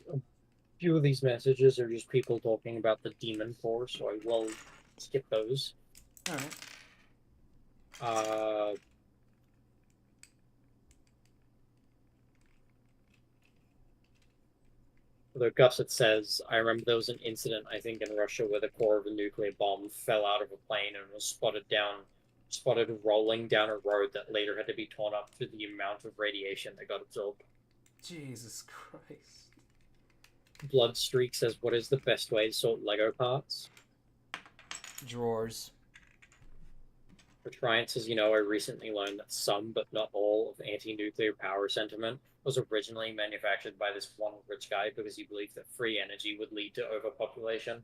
few of these messages are just people talking about the Demon Core, so I will skip those. Alright. The Gusset says, I remember there was an incident, I think, in Russia where the core of a nuclear bomb fell out of a plane and was spotted rolling down a road that later had to be torn up for the amount of radiation that got absorbed. Jesus Christ. Bloodstreak says, what is the best way to sort Lego parts? Drawers. For Triant says, I recently learned that some, but not all, of anti-nuclear power sentiment was originally manufactured by this one rich guy because he believed that free energy would lead to overpopulation.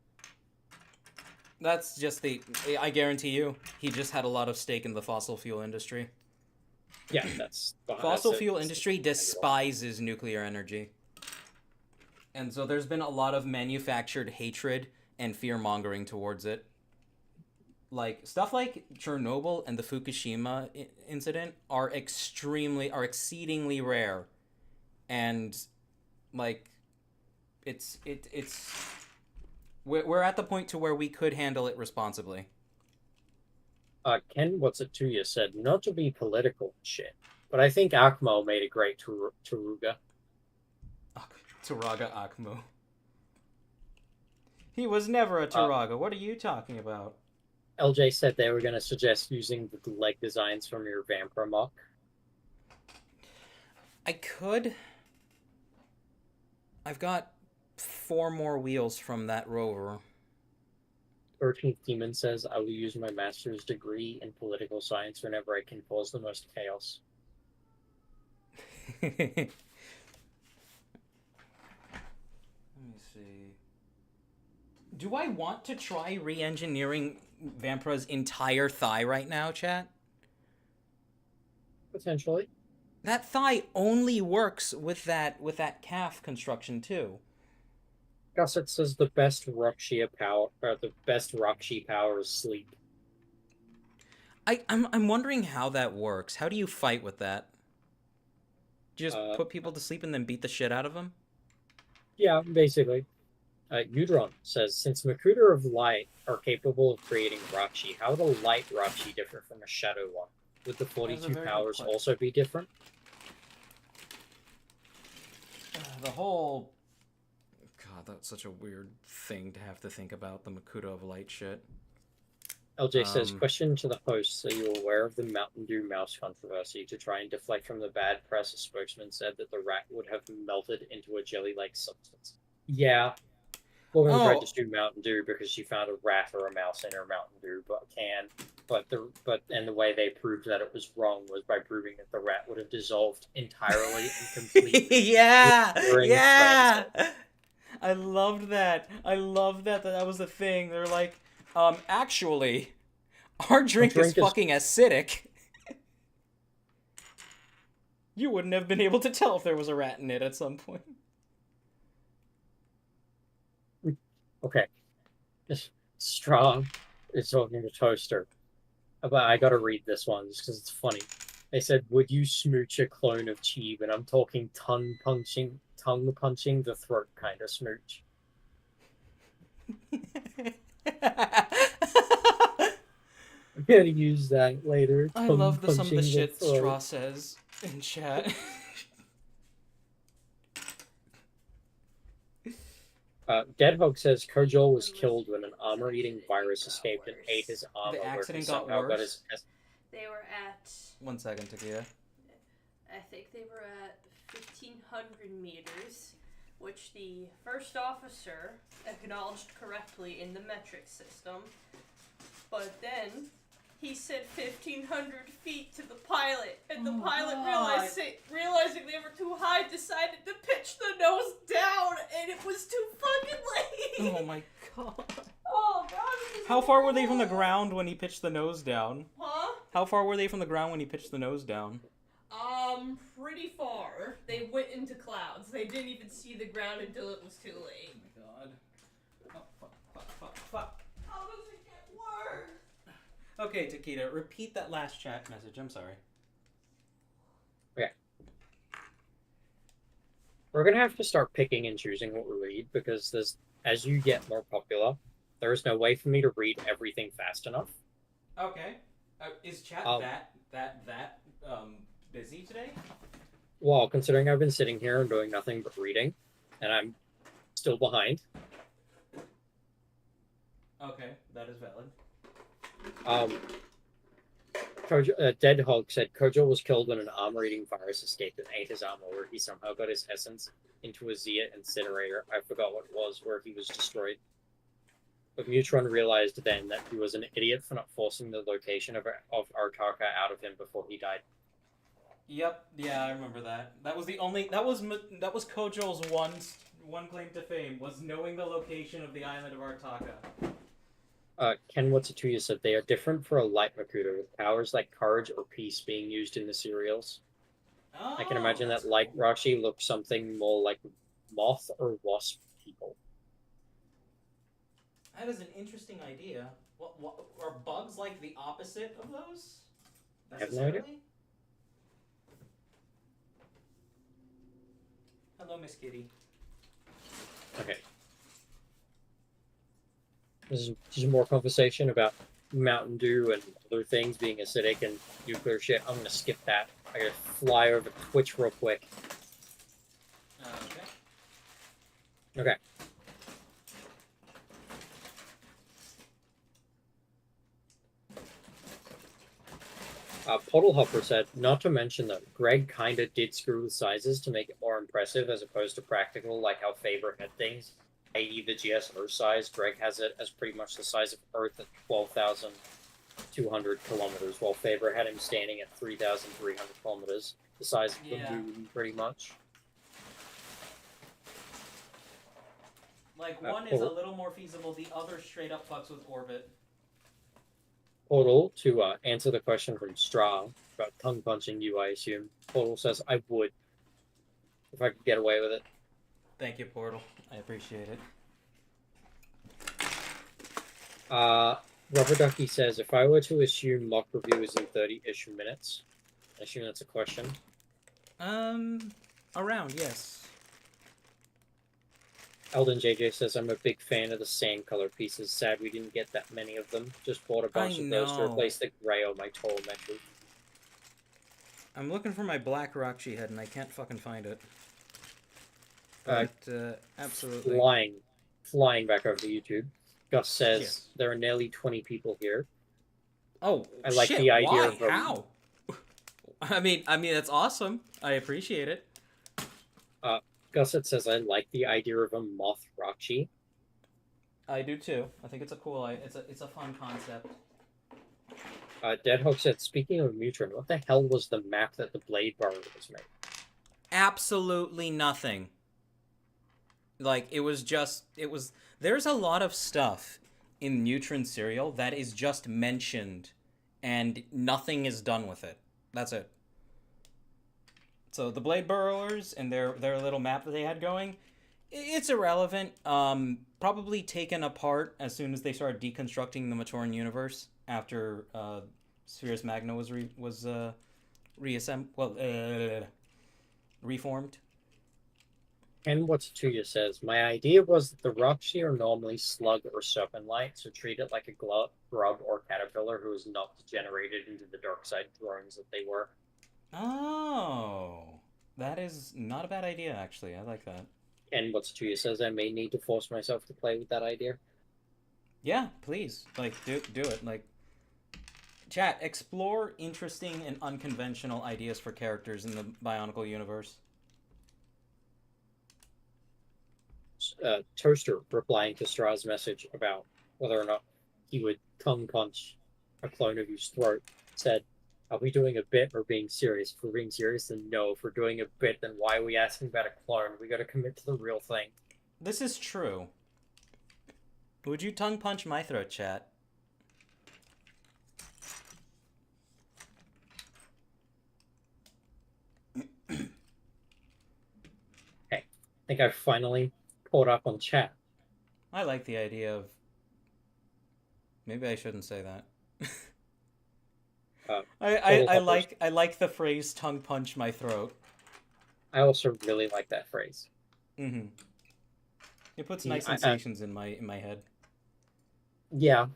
That's just I guarantee you, he just had a lot of stake in the fossil fuel industry. Yeah, that's... Fossil fuel industry despises nuclear energy. And so there's been a lot of manufactured hatred and fear-mongering towards it. Like, stuff like Chernobyl and the Fukushima incident are exceedingly rare. And, like, we're at the point to where we could handle it responsibly. Ken What's It To You said, not to be political and shit, but I think Akmo made a great Taruga. Turaga Akmu. He was never a Turaga. What are you talking about? LJ said they were going to suggest using the leg designs from your Vampire MOC. I could. I've got 4 more wheels from that rover. 13th Demon says, I will use my master's degree in political science whenever I can cause the most chaos. Let me see. Do I want to try re-engineering Vampra's entire thigh right now, chat? Potentially. That thigh only works with that calf construction too. Gusset says the best Roxy power is sleep. I'm wondering how that works. How do you fight with that? Do you just put people to sleep and then beat the shit out of them? Yeah, basically. Udron says, since Makuta of Light are capable of creating Roxy, how would a light Roxy differ from a shadow one? Would the 42 powers also be different? the whole... God, that's such a weird thing to have to think about, the Makuta of Light shit. LJ says, question to the host, are you aware of the Mountain Dew mouse controversy? To try and deflect from the bad press, a spokesman said that the rat would have melted into a jelly-like substance. Yeah. Woman tried to sue Mountain Dew because she found a rat or a mouse in her Mountain Dew can. But the way they proved that it was wrong was by proving that the rat would have dissolved entirely and completely. Yeah! I loved that. I loved that was the thing. They're like, actually, our drink is fucking acidic. You wouldn't have been able to tell if there was a rat in it at some point. Okay. Strong is talking to Toaster. But I gotta read this one just because it's funny. They said, would you smooch a clone of Cheeb? And I'm talking tongue punching the throat kind of smooch. I'm gonna use that later. I love some of the shit Straw says in chat. Deadhog says Kojol was killed when an armor-eating virus escaped and ate his armor. The accident got worse. They were at... 1 second, Takia. I think they were at 1,500 meters, which the first officer acknowledged correctly in the metric system. But then he said 1,500 feet to the pilot, and the pilot realizing they were too high, decided to pitch the nose down, and it was too fucking late. Oh my god. Oh god. How far were they from the ground when he pitched the nose down? Huh? How far were they from the ground when he pitched the nose down? Pretty far. They went into clouds. They didn't even see the ground until it was too late. Oh my god. Oh, fuck. How does it get worse? Okay, Takeda, repeat that last chat message. I'm sorry. Okay. We're gonna have to start picking and choosing what we read because as you get more popular, there is no way for me to read everything fast enough. Okay. Is chat that busy today? Well, considering I've been sitting here and doing nothing but reading, and I'm still behind. Okay, that is valid. Deadhog said Kojo was killed when an armor-eating virus escaped and ate his armor, where he somehow got his essence into a Zia incinerator. I forgot what it was, where he was destroyed. But Mutron realized then that he was an idiot for not forcing the location of Artaka out of him before he died. Yep, yeah, I remember that. That was Kojo's one claim to fame, was knowing the location of the island of Artaka. Ken Watsatuya said they are different for a light Makuta, with powers like courage or peace being used in the serials. Oh, I can imagine that light Roxy looks something more like moth or wasp people. That is an interesting idea. What are bugs like the opposite of those? I have no idea. Hello, Miss Kitty. Okay. This is more conversation about Mountain Dew and other things being acidic and nuclear shit. I'm gonna skip that. I gotta fly over Twitch real quick. Okay. Okay. Puddle Hopper said, not to mention that Greg kinda did screw with sizes to make it more impressive as opposed to practical, like how Faber had things, i.e. the GSO size. Greg has it as pretty much the size of Earth at 12,200 kilometers, while Faber had him standing at 3,300 kilometers, the size of the moon, pretty much. Like, one is a little more feasible, the other straight up fucks with orbit. Portal, to answer the question from Straw about tongue punching you, I assume. Portal says, I would. If I could get away with it. Thank you, Portal. I appreciate it. Rubber Ducky says, if I were to assume mock review is in 30-ish minutes, I assume that's a question. Around, yes. Eldon JJ says, I'm a big fan of the sand color pieces. Sad we didn't get that many of them. Just bought a bunch of those to replace the gray on my Toro Metro. I'm looking for my black Roxy head and I can't fucking find it. but absolutely. Flying back over to YouTube. Gus says Yes. there are nearly 20 people here. Oh, I like shit, the idea why? of How? I mean, that's awesome. I appreciate it. Gusset says I like the idea of a moth Roxy. I do too. I think it's a cool. It's a fun concept. Deadhawk said, speaking of Mutron, what the hell was the map that the Blade Burrower was made? Absolutely nothing. Like it was. There's a lot of stuff in Neutron Serial that is just mentioned, and nothing is done with it. That's it. So the Blade Burrowers and their little map that they had going, it's irrelevant. Probably taken apart as soon as they started deconstructing the Matoran universe after Spheres Magna was reformed. And Watsuya says, my idea was that the Roxy are normally slug or serpent-like, so treat it like a grub or caterpillar who is not degenerated into the dark side drones that they were. Oh, that is not a bad idea, actually. I like that. And Watsuya says, I may need to force myself to play with that idea. Yeah, please. Like, do it. Like, chat, explore interesting and unconventional ideas for characters in the Bionicle universe. Toaster, replying to Stra's message about whether or not he would tongue punch a clone of his throat, said, are we doing a bit or being serious? If we're being serious, then no. If we're doing a bit, then why are we asking about a clone? We gotta commit to the real thing. This is true. Would you tongue punch my throat, chat? Hey, I think I finally caught up on chat. I like the idea of... Maybe I shouldn't say that. I like the phrase "tongue punch my throat." I also really like that phrase. Mm-hmm. It puts nice sensations in my head. Yeah.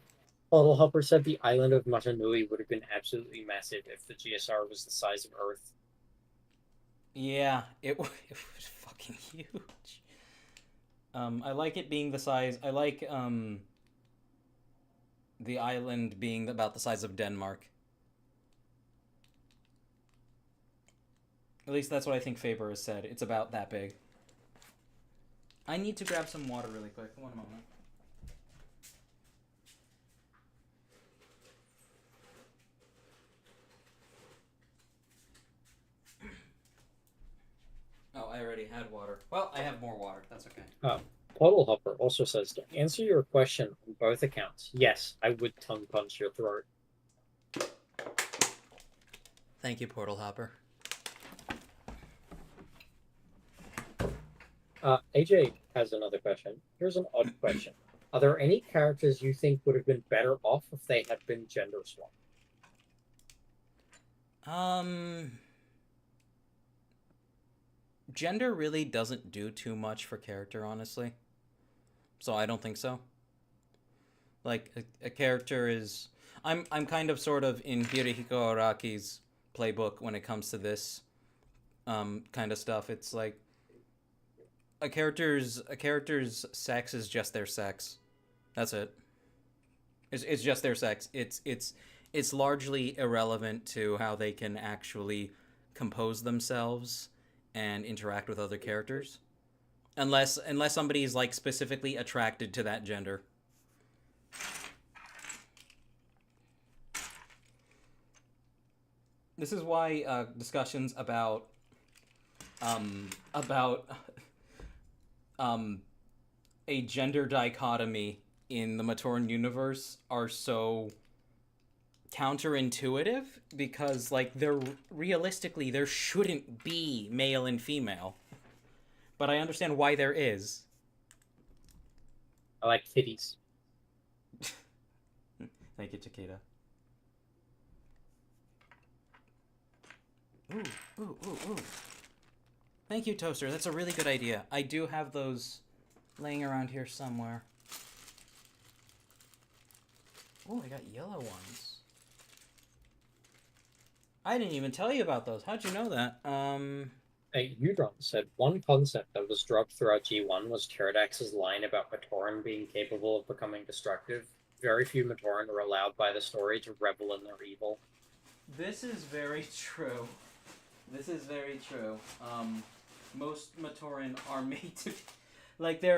Bottle Hopper said the island of Matanui would have been absolutely massive if the GSR was the size of Earth. Yeah, it was fucking huge. I like it being the size. I like the island being about the size of Denmark. At least that's what I think Faber has said. It's about that big. I need to grab some water really quick. One moment. Oh, I already had water. Well, I have more water. That's okay. Bottle Hopper also says, to answer your question on both accounts, yes, I would tongue punch your throat. Thank you, Portal Hopper. AJ has another question. Here's an odd question. Are there any characters you think would have been better off if they had been gender swapped? Gender really doesn't do too much for character, honestly. So I don't think so. Like, a character is... I'm kind of sort of in Hirohiko Araki's playbook when it comes to this kind of stuff. It's like a character's sex is just their sex. That's it. It's just their sex. It's largely irrelevant to how they can actually compose themselves and interact with other characters, unless somebody is like specifically attracted to that gender. This is why discussions about a gender dichotomy in the Matoran universe are so counterintuitive, because like realistically there shouldn't be male and female, but I understand why there is. I like titties. Thank you, Chiquita. Ooh. Thank you, Toaster. That's a really good idea. I do have those laying around here somewhere. Oh, I got yellow ones. I didn't even tell you about those. How'd you know that? Udron said one concept that was dropped throughout G1 was Pterodax's line about Matoran being capable of becoming destructive. Very few Matoran are allowed by the story to revel in their evil. This is very true. This is very true. Most Matoran are made to be, like they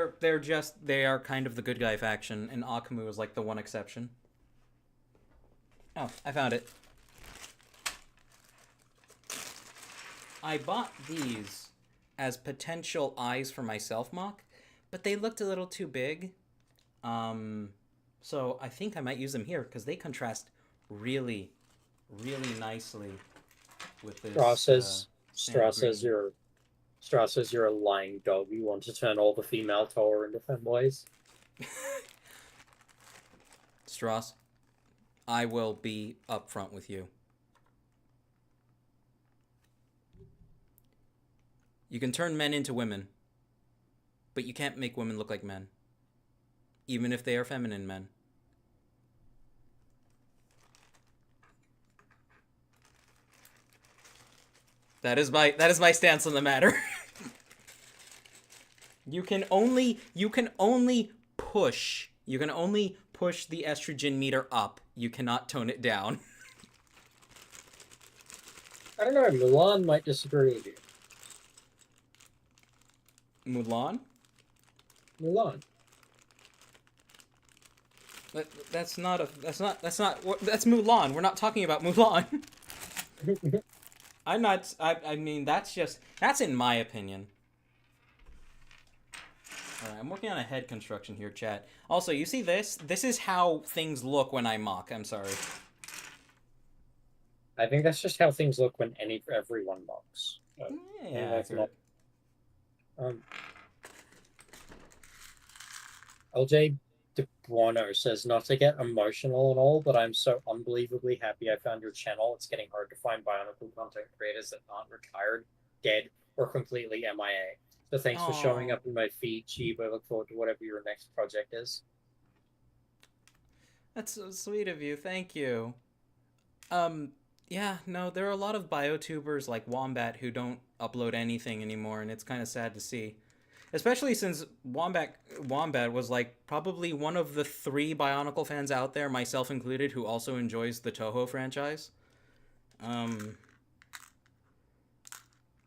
are kind of the good guy faction, and Akamu is like the one exception. Oh, I found it. I bought these as potential eyes for myself, MOC, but they looked a little too big. So I think I might use them here because they contrast really, really nicely with this. Straw says you're a lying dog. You want to turn all the female Tor into femboys. Strauss, I will be upfront with you. You can turn men into women, but you can't make women look like men, even if they are feminine men. That is my stance on the matter. You can only push the estrogen meter up. You cannot tone it down. I don't know, Mulan might disagree with you. Mulan? Mulan. That's Mulan. We're not talking about Mulan. I mean, that's in my opinion. Alright, I'm working on a head construction here, chat. Also, you see this? This is how things look when I mock. I'm sorry. I think that's just how things look when everyone mocks. Yeah, that's accurate. LJ De Buono says, not to get emotional and all, but I'm so unbelievably happy I found your channel. It's getting hard to find Bionicle content creators that aren't retired, dead, or completely MIA. So thanks for showing up in my feed, Cheeb. I look forward to whatever your next project is. That's so sweet of you. Thank you. Yeah, no, there are a lot of biotubers like Wombat who don't upload anything anymore, and it's kind of sad to see. Especially since Wombat was like probably one of the 3 Bionicle fans out there, myself included, who also enjoys the Toho franchise.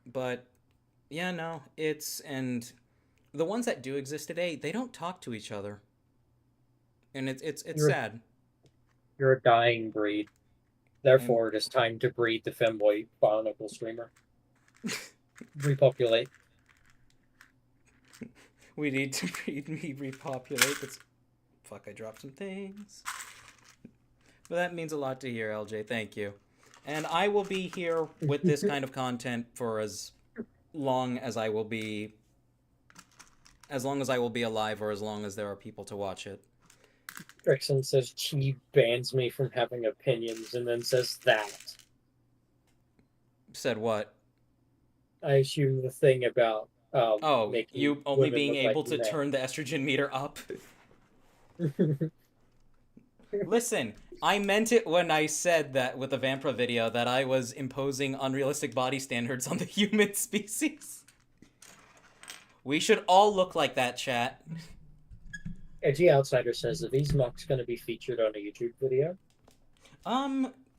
But yeah, no, and the ones that do exist today, they don't talk to each other. And it's sad. You're a dying breed. Therefore, it is time to breed the femboy Bionicle streamer. Repopulate. We need to repopulate. Fuck, I dropped some things. But that means a lot to hear, LJ. Thank you. And I will be here with this kind of content for as long as I will be alive, or as long as there are people to watch it. Drixon says Chi bans me from having opinions, and then says that. Said what? I assume the thing about you only being able to turn the estrogen meter up. Listen, I meant it when I said that with the Vampra video that I was imposing unrealistic body standards on the human species. We should all look like that, chat. Edgy Outsider says, are these mocks going to be featured on a YouTube video?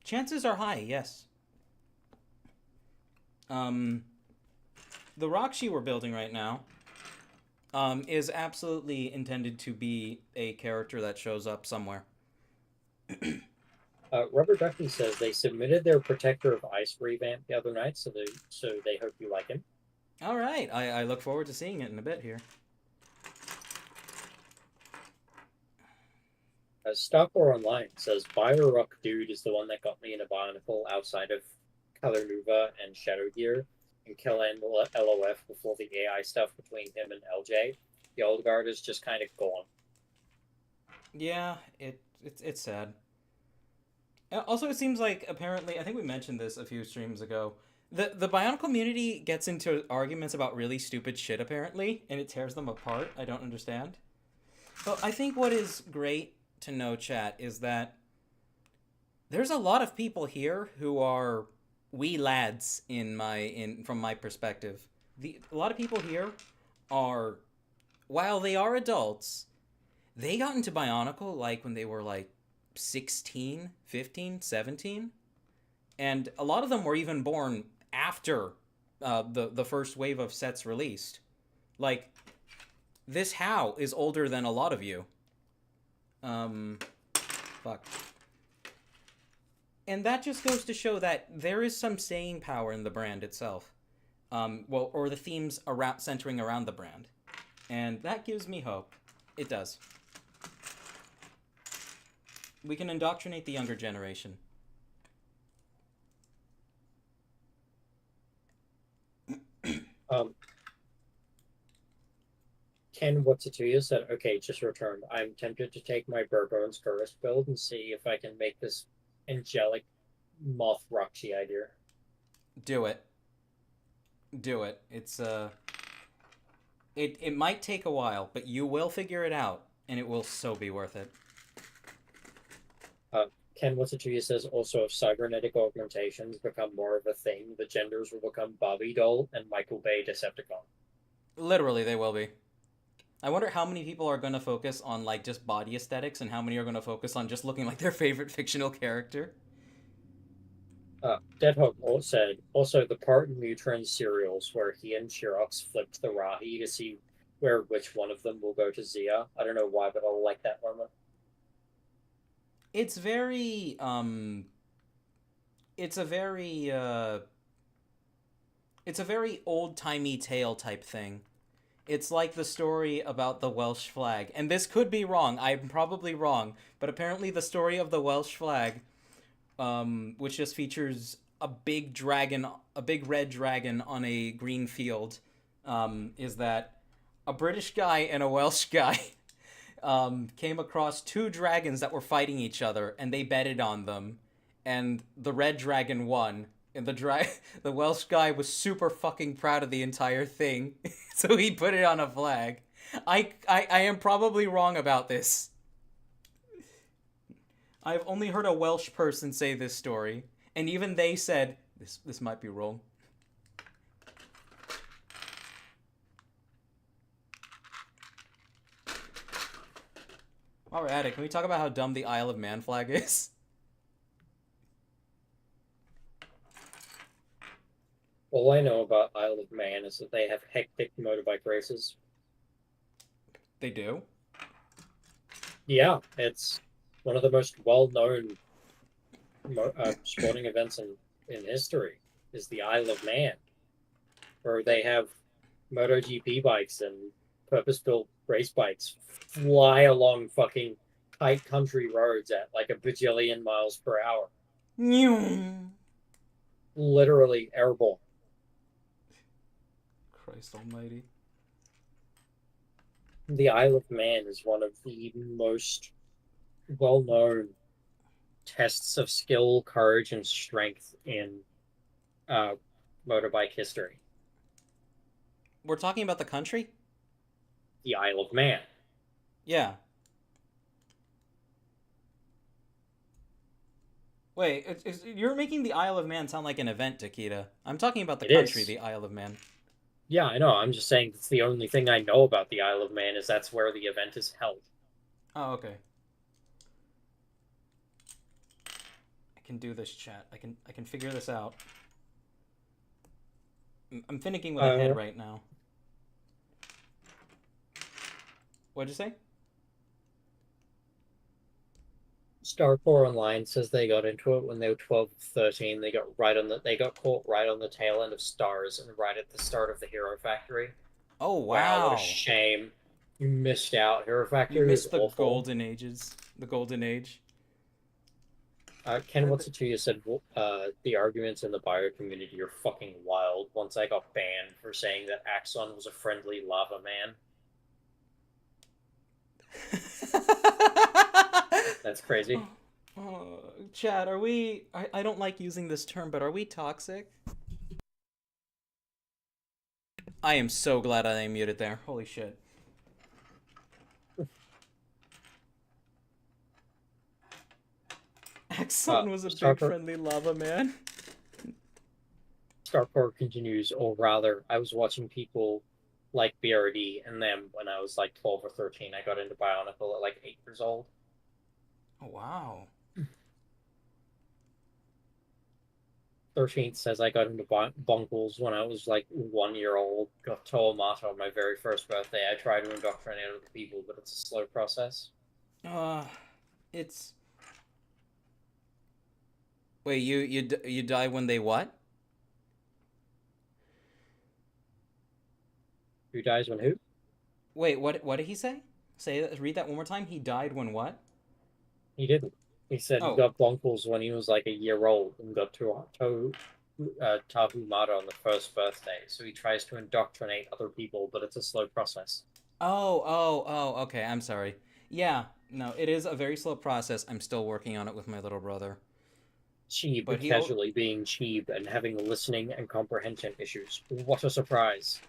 Chances are high, yes. The Roxy we're building right now is absolutely intended to be a character that shows up somewhere. Rubber Ducky says they submitted their Protector of Ice revamp the other night, so they hope you like him. All right, I look forward to seeing it in a bit here. Stalker Online says Biorock Dude is the one that got me in a Bionicle outside of Color Nuva and Shadow Gear, and Killen LOF before the AI stuff between him and LJ. The old guard is just kind of gone. Yeah, it's sad. Also, it seems like apparently, I think we mentioned this a few streams ago, the Bionicle community gets into arguments about really stupid shit apparently, and it tears them apart. I don't understand. But I think what is great to know, chat, is that there's a lot of people here who are we lads from my perspective, a lot of people here are, while they are adults, they got into Bionicle like when they were like 16, 15, 17, and a lot of them were even born after the first wave of sets released. Like, this How is older than a lot of you. Fuck. And that just goes to show that there is some staying power in the brand itself. Or the themes centering around the brand. And that gives me hope. It does. We can indoctrinate the younger generation. Ken Watsatuya said, okay, just returned. I'm tempted to take my Burbones Curse build and see if I can make this angelic moth Roxy idea. Do it. Do it. It might take a while, but you will figure it out, and it will so be worth it. Ken Watsatuya says, also, if cybernetic augmentations become more of a thing, the genders will become Barbie doll and Michael Bay Decepticon. Literally, they will be. I wonder how many people are going to focus on, like, just body aesthetics, and how many are going to focus on just looking like their favorite fictional character. Deadhawk said, also, the part in Mutron serials where he and Chirox flipped the Rahi to see which one of them will go to Zia. I don't know why, but I like that moment. It's very, it's a very old-timey tale type thing. It's like the story about the Welsh flag. And this could be wrong. I'm probably wrong. But apparently the story of the Welsh flag, which just features a big red dragon on a green field, is that a British guy and a Welsh guy came across two dragons that were fighting each other, and they betted on them. And the red dragon won. And the Welsh guy was super fucking proud of the entire thing, so he put it on a flag. I am probably wrong about this. I've only heard a Welsh person say this story, and even they said this might be wrong. While we're at it, can we talk about how dumb the Isle of Man flag is? All I know about Isle of Man is that they have hectic motorbike races. They do? Yeah, it's one of the most well-known sporting events in history is the Isle of Man, where they have MotoGP bikes and purpose-built race bikes fly along fucking tight country roads at like a bajillion miles per hour. Literally airborne. Christ almighty. The Isle of Man is one of the most well-known tests of skill, courage, and strength in motorbike history. We're talking about the country? The Isle of Man. Yeah. Wait, you're making the Isle of Man sound like an event, Takeda. I'm talking about the country, the Isle of Man. Yeah, I know. I'm just saying it's the only thing I know about the Isle of Man is that's where the event is held. Oh, okay. I can do this, chat. I can figure this out. I'm finicking with a head right now. What'd you say? Starcore Online says they got into it when they were 12, 13. They got caught right on the tail end of Stars and right at the start of the Hero Factory. Oh wow! What a shame! You missed out. Hero Factory. You missed the awful. golden ages. The golden age. Ken Watsatuya said the arguments in the bio community are fucking wild. Once I got banned for saying that Axon was a friendly lava man. That's crazy. Chad, are we... I don't like using this term, but are we toxic? I am so glad I muted there. Holy shit. Axon was a big friendly lava man. Starcore continues, or rather, I was watching people like BRD and them when I was like 12 or 13. I got into Bionicle at like 8 years old. Oh, wow. 13th says I got into Bunkles when I was like 1 year old. Got Toamato on my very first birthday. I tried to indoctrinate other people, but it's a slow process. It's. Wait, you die when they what? Who dies when who? Wait, what did he say? Read that one more time. He died when what? He didn't. He said he Oh, got Bunkles when he was like a year old and got Tahumata on the first birthday. So he tries to indoctrinate other people, but it's a slow process. oh. Okay, I'm sorry. Yeah, no, it is a very slow process. I'm still working on it with my little brother. Cheeb But casually being Cheeb and having listening and comprehension issues. What a surprise!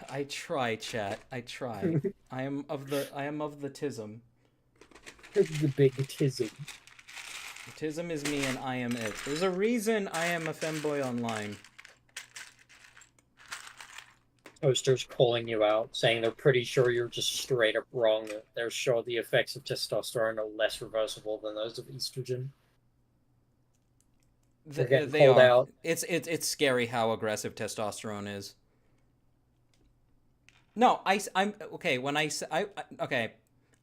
I try, chat. I try. I am of the tism. The big tism. Tism is me and I am it. There's a reason I am a femboy online. Posters calling you out, saying they're pretty sure you're just straight up wrong. They're sure the effects of testosterone are less reversible than those of estrogen. They're getting They called are. out. It's scary how aggressive testosterone is. No, I'm okay. When okay,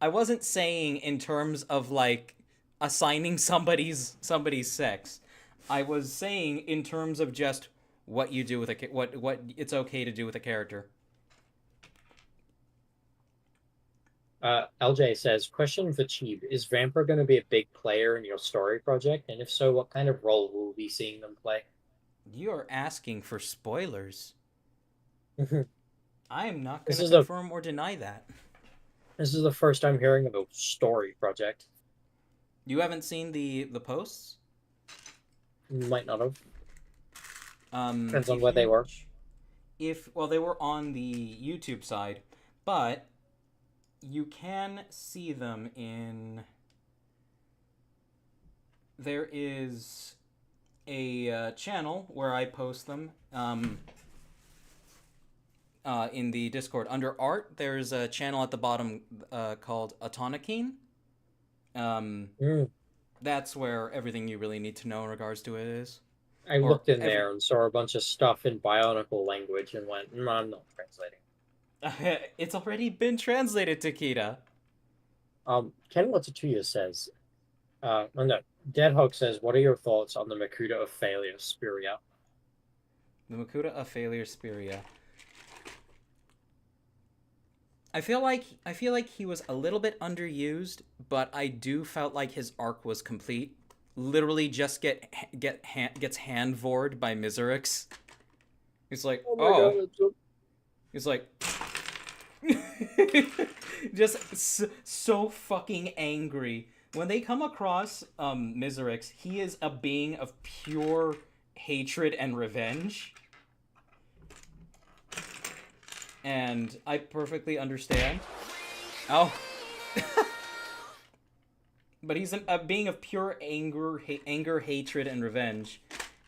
I wasn't saying in terms of like assigning somebody's sex. I was saying in terms of just what you do with what it's okay to do with a character. LJ says, question for Cheeb. Is Vampire going to be a big player in your story project? And if so, what kind of role will we be seeing them play? You're asking for spoilers. This I am not going to is confirm or deny that. This is the first time hearing of a story project. You haven't seen the posts? Might not have. Depends on If where they you- were. Well, they were on the YouTube side, but you can see them in. There is a channel where I post them in the Discord. Under art, there's a channel at the bottom called Autonakine. That's where everything you really need to know in regards to it is. I looked in there and saw a bunch of stuff in Bionicle language and went, I'm not translating. It's already been translated to Kita. Ken Watatuya says, no, Deadhawk says, what are your thoughts on the Makuta of Failure, Spiria? The Makuta of Failure, Spiria. I feel like he was a little bit underused, but I do felt like his arc was complete. Literally just gets hand-vored by Miserix. He's like, God, he's like, just so fucking angry. When they come across Miserix, he is a being of pure hatred and revenge. And I perfectly understand. Oh. But he's a being of pure anger, hatred, and revenge.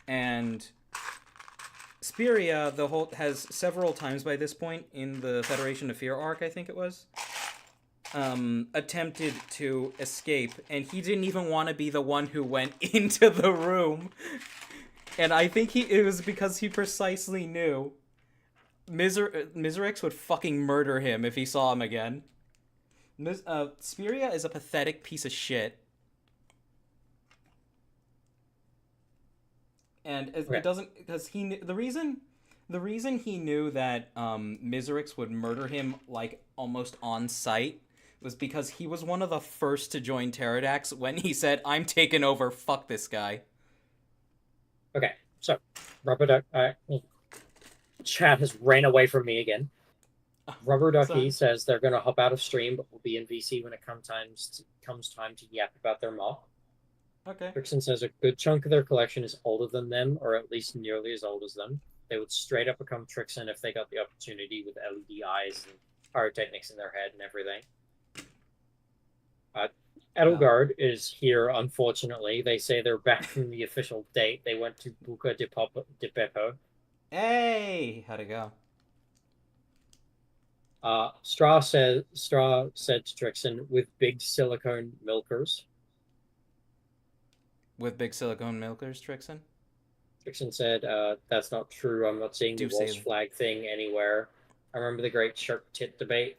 And Spiria, has several times by this point in the Federation of Fear arc, I think it was, attempted to escape, and he didn't even want to be the one who went into the room. And I think it was because he precisely knew Miserix would fucking murder him if he saw him again. Spiria is a pathetic piece of shit. And it doesn't, because the reason he knew that Miserix would murder him like almost on sight was because he was one of the first to join Pterodax when he said, "I'm taking over, fuck this guy." Okay, so Rubber Duck chat has ran away from me again. Rubber Ducky says they're gonna hop out of stream, but will be in VC when it comes time to yap about their MOC. Okay. Rickson says a good chunk of their collection is older than them, or at least nearly as old as them. They would straight up become Trixon if they got the opportunity with LED eyes and pyrotechnics in their head and everything. Edelgard is here, unfortunately. They say they're back from the official date. They went to Buca de Beppo. Hey, how'd it go? Straw said to Trixon with big silicone milkers. With big silicone milkers, Trixon? Trixon said, "That's not true. I'm not seeing the Do say Walsh that. flag thing anywhere." I remember the great shark tit debate.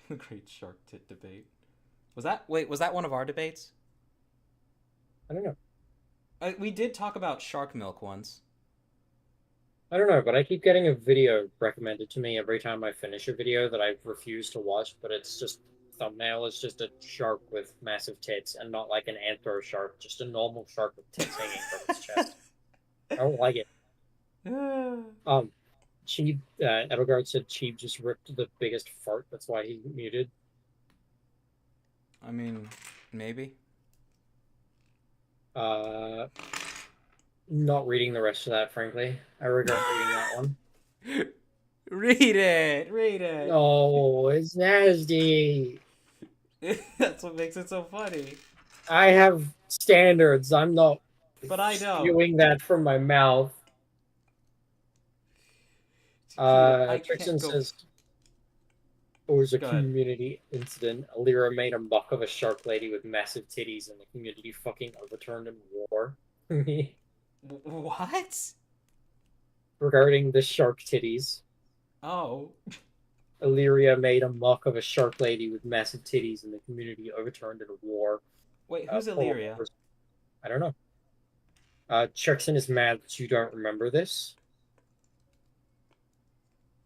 The great shark tit debate. Was that one of our debates? I don't know. We did talk about shark milk once. I don't know, but I keep getting a video recommended to me every time I finish a video that I refuse to watch, but it's just thumbnail is just a shark with massive tits and not like an anthro shark, just a normal shark with tits hanging from its chest. I don't like it. Cheeb, Edelgard said Cheeb just ripped the biggest fart. That's why he muted. I mean, maybe. Not reading the rest of that, frankly. I regret reading that one. Read it! Read it! Oh, it's nasty. That's what makes it so funny. I have standards. I'm not But I don't. spewing that from my mouth. Trixon says it was a Go ahead. community incident. Alira made a mock of a shark lady with massive titties, and the community fucking overturned in war. What? Regarding the shark titties, Oh. Illyria made a mock of a shark lady with massive titties, and the community overturned in a war. Wait, who's Illyria? I don't know. Trixon is mad that you don't remember this.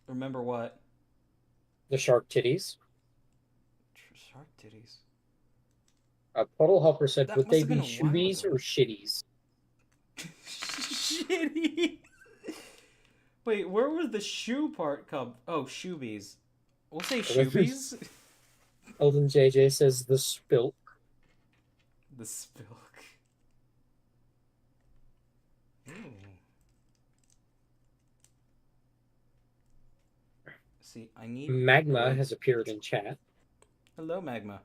Remember what? The shark titties. Shark titties. Puddle Hopper said, That would must they have be been a while shoebies ago. or shitties? Shitty. Wait, where would the shoe part come? Oh, shoebies. We'll say shoebies. Elden JJ says the spilk. The spilk. Ooh. See, I need... Magma has appeared in chat. Hello, Magma.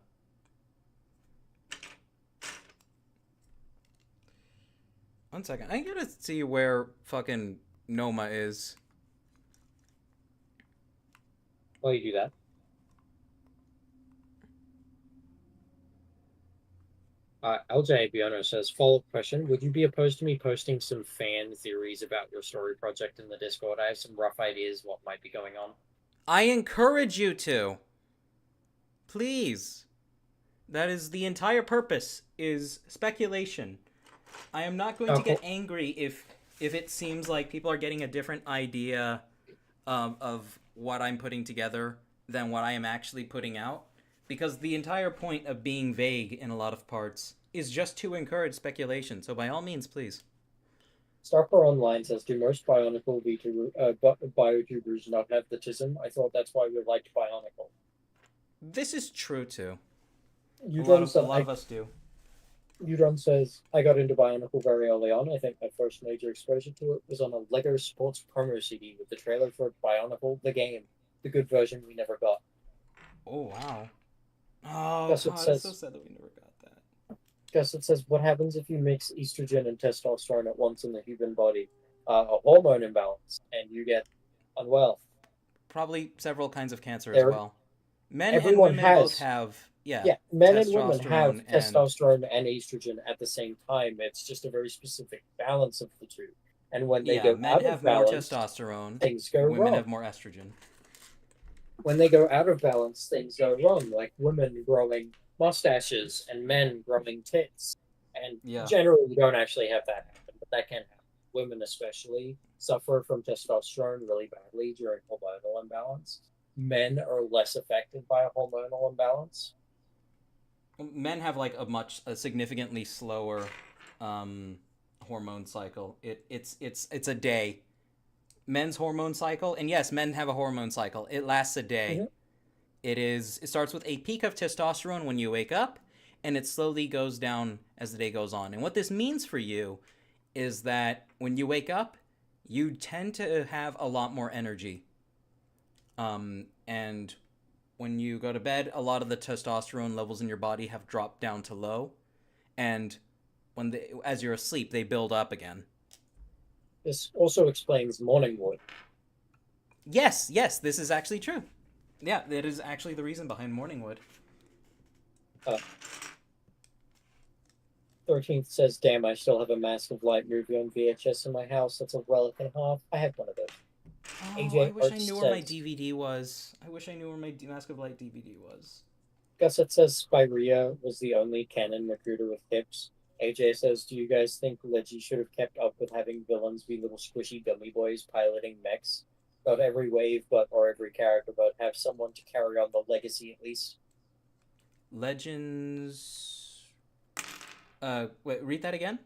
One second. I gotta see where fucking Noma is. While you do that. LJ Biono says, follow-up question. Would you be opposed to me posting some fan theories about your story project in the Discord? I have some rough ideas what might be going on. I encourage you to. Please. That is the entire purpose, is speculation. I am not going to get angry if it seems like people are getting a different idea of what I'm putting together than what I am actually putting out. Because the entire point of being vague in a lot of parts is just to encourage speculation. So by all means, please. Stalker Online says, do most Bionicle biotubers not have the tism? I thought that's why we liked Bionicle. This is true, too. A Udron lot of us do. Udron says, I got into Bionicle very early on. I think my first major exposure to it was on a LEGO Sports promo CD with the trailer for Bionicle, the game. The good version we never got. Oh, wow. Oh, Guess God, it says, it's so sad that we never got that. Guess it says, what happens if you mix estrogen and testosterone at once in the human body? A hormone imbalance, and you get unwell. Probably several kinds of cancer as well. Men and everyone women has- both have, Men and women have testosterone and- testosterone and estrogen at the same time. It's just a very specific balance of the two. And when they go men out have of balance, more testosterone. things go Women wrong. have more estrogen. When they go out of balance, things go wrong, like women growing mustaches and men growing tits. And generally, you don't actually have that happen, but that can happen. Women, especially, suffer from testosterone really badly during hormonal imbalance. Men are less affected by a hormonal imbalance. Men have like a significantly slower hormone cycle. It's a day. Men's hormone cycle, and yes, men have a hormone cycle. It lasts a day. Mm-hmm. It starts with a peak of testosterone when you wake up, and it slowly goes down as the day goes on. And what this means for you is that when you wake up, you tend to have a lot more energy. And when you go to bed, a lot of the testosterone levels in your body have dropped down to low, and as you're asleep, they build up again. This also explains Morningwood. Yes, this is actually true. Yeah, that is actually the reason behind Morningwood. 13th says, "Damn, I still have a Mask of Light movie on VHS in my house. That's a relic and a half. I have one of those." Oh, AJ I wish I Arts knew where my says- DVD was. I wish I knew where my Mask of Light DVD was. Gusset says Spyria was the only canon recruiter with hips. AJ says, "Do you guys think Leggy should have kept up with having villains be little squishy gummy boys piloting mechs? Not every wave, or every character, but have someone to carry on the legacy at least." Legends. Wait, read that again?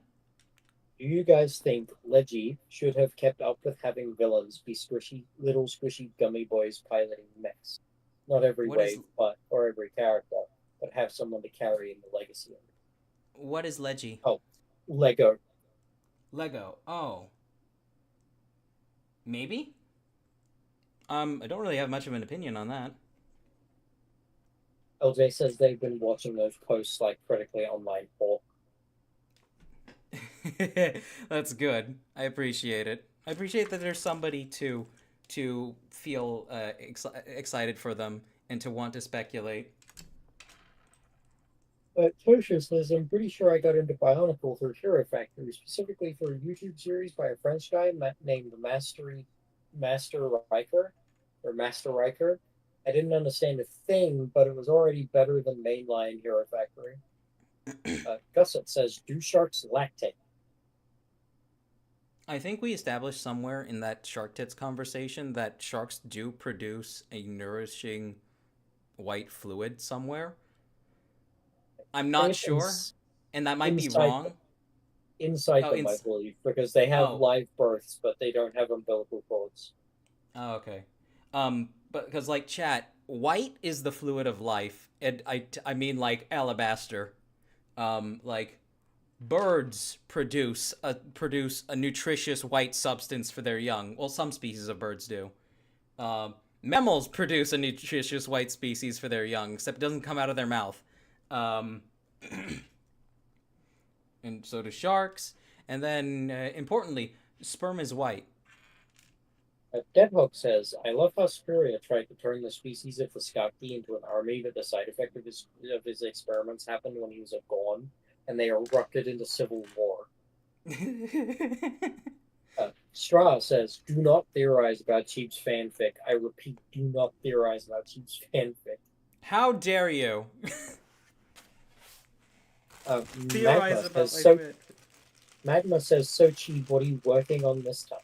Do you guys think Leggy should have kept up with having villains be little squishy gummy boys piloting mechs? Not every What is- wave, or every character, but have someone to carry in the legacy. What is Leggy? Oh, Lego. Lego. Oh. Maybe? I don't really have much of an opinion on that. LJ says they've been watching those posts like critically online for. That's good. I appreciate it. I appreciate that there's somebody to feel excited for them and to want to speculate. Tosha says, "I'm pretty sure I got into Bionicle through Hero Factory, specifically through a YouTube series by a French guy named Master Riker, or Master Riker. I didn't understand a thing, but it was already better than mainline Hero Factory." Gusset says, "Do sharks lactate?" I think we established somewhere in that shark tits conversation that sharks do produce a nourishing white fluid somewhere. I'm not sure, and that might be wrong. Inside them, I believe, because they have live births, but they don't have umbilical cords. Oh, okay. But because like chat, white is the fluid of life, and I mean like alabaster. Like birds produce a nutritious white substance for their young. Well, some species of birds do. Mammals produce a nutritious white species for their young, except it doesn't come out of their mouth. And so do sharks. And then, importantly, sperm is white. Deadhawk says, "I love how Spiria tried to turn the species of the Skakti into an army, but the side effect of his experiments happened when he was a Gorn, and they erupted into civil war." Straw says, "Do not theorize about Cheap's fanfic. I repeat, do not theorize about Cheap's fanfic." How dare you? Theorize about my Magma says, "So Cheap, what are you working on this time?"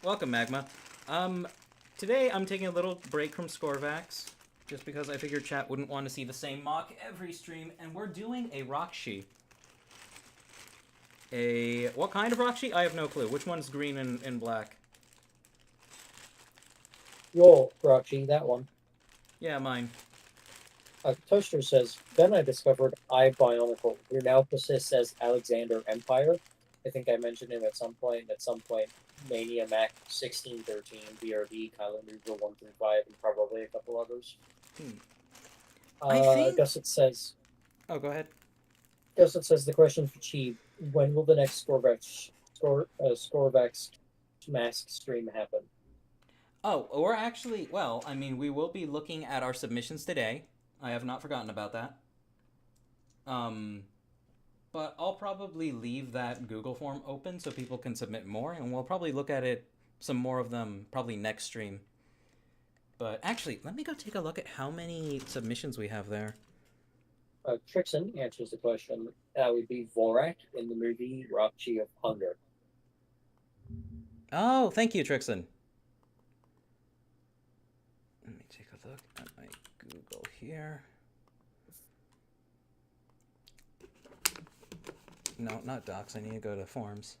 Welcome, Magma. Today I'm taking a little break from Scorvax, just because I figured chat wouldn't want to see the same mock every stream, and we're doing a Roxy. What kind of Roxy? I have no clue. Which one's green and black? Your Roxy, that one. Yeah, mine. Toaster says, "Then I discovered Bionicle, who now persists as Alexander Empire." I think I mentioned him at some point. Mania Mac 1613, BRD, Kylo Nuger 1 through 5, and probably a couple others. I think... Gusset says... Oh, go ahead. Gusset says, "The question for Cheap, when will the next Scorvax mask stream happen?" Oh, we're actually... Well, I mean, we will be looking at our submissions today. I have not forgotten about that. But I'll probably leave that Google form open so people can submit more, and we'll probably look at it, some more of them, probably next stream. But actually, let me go take a look at how many submissions we have there. Trixon answers the question. That would be Vorak in the movie Roxy of Hunger. Oh, thank you, Trixon. Let me take a look at my Google here. No, not docs. I need to go to forums.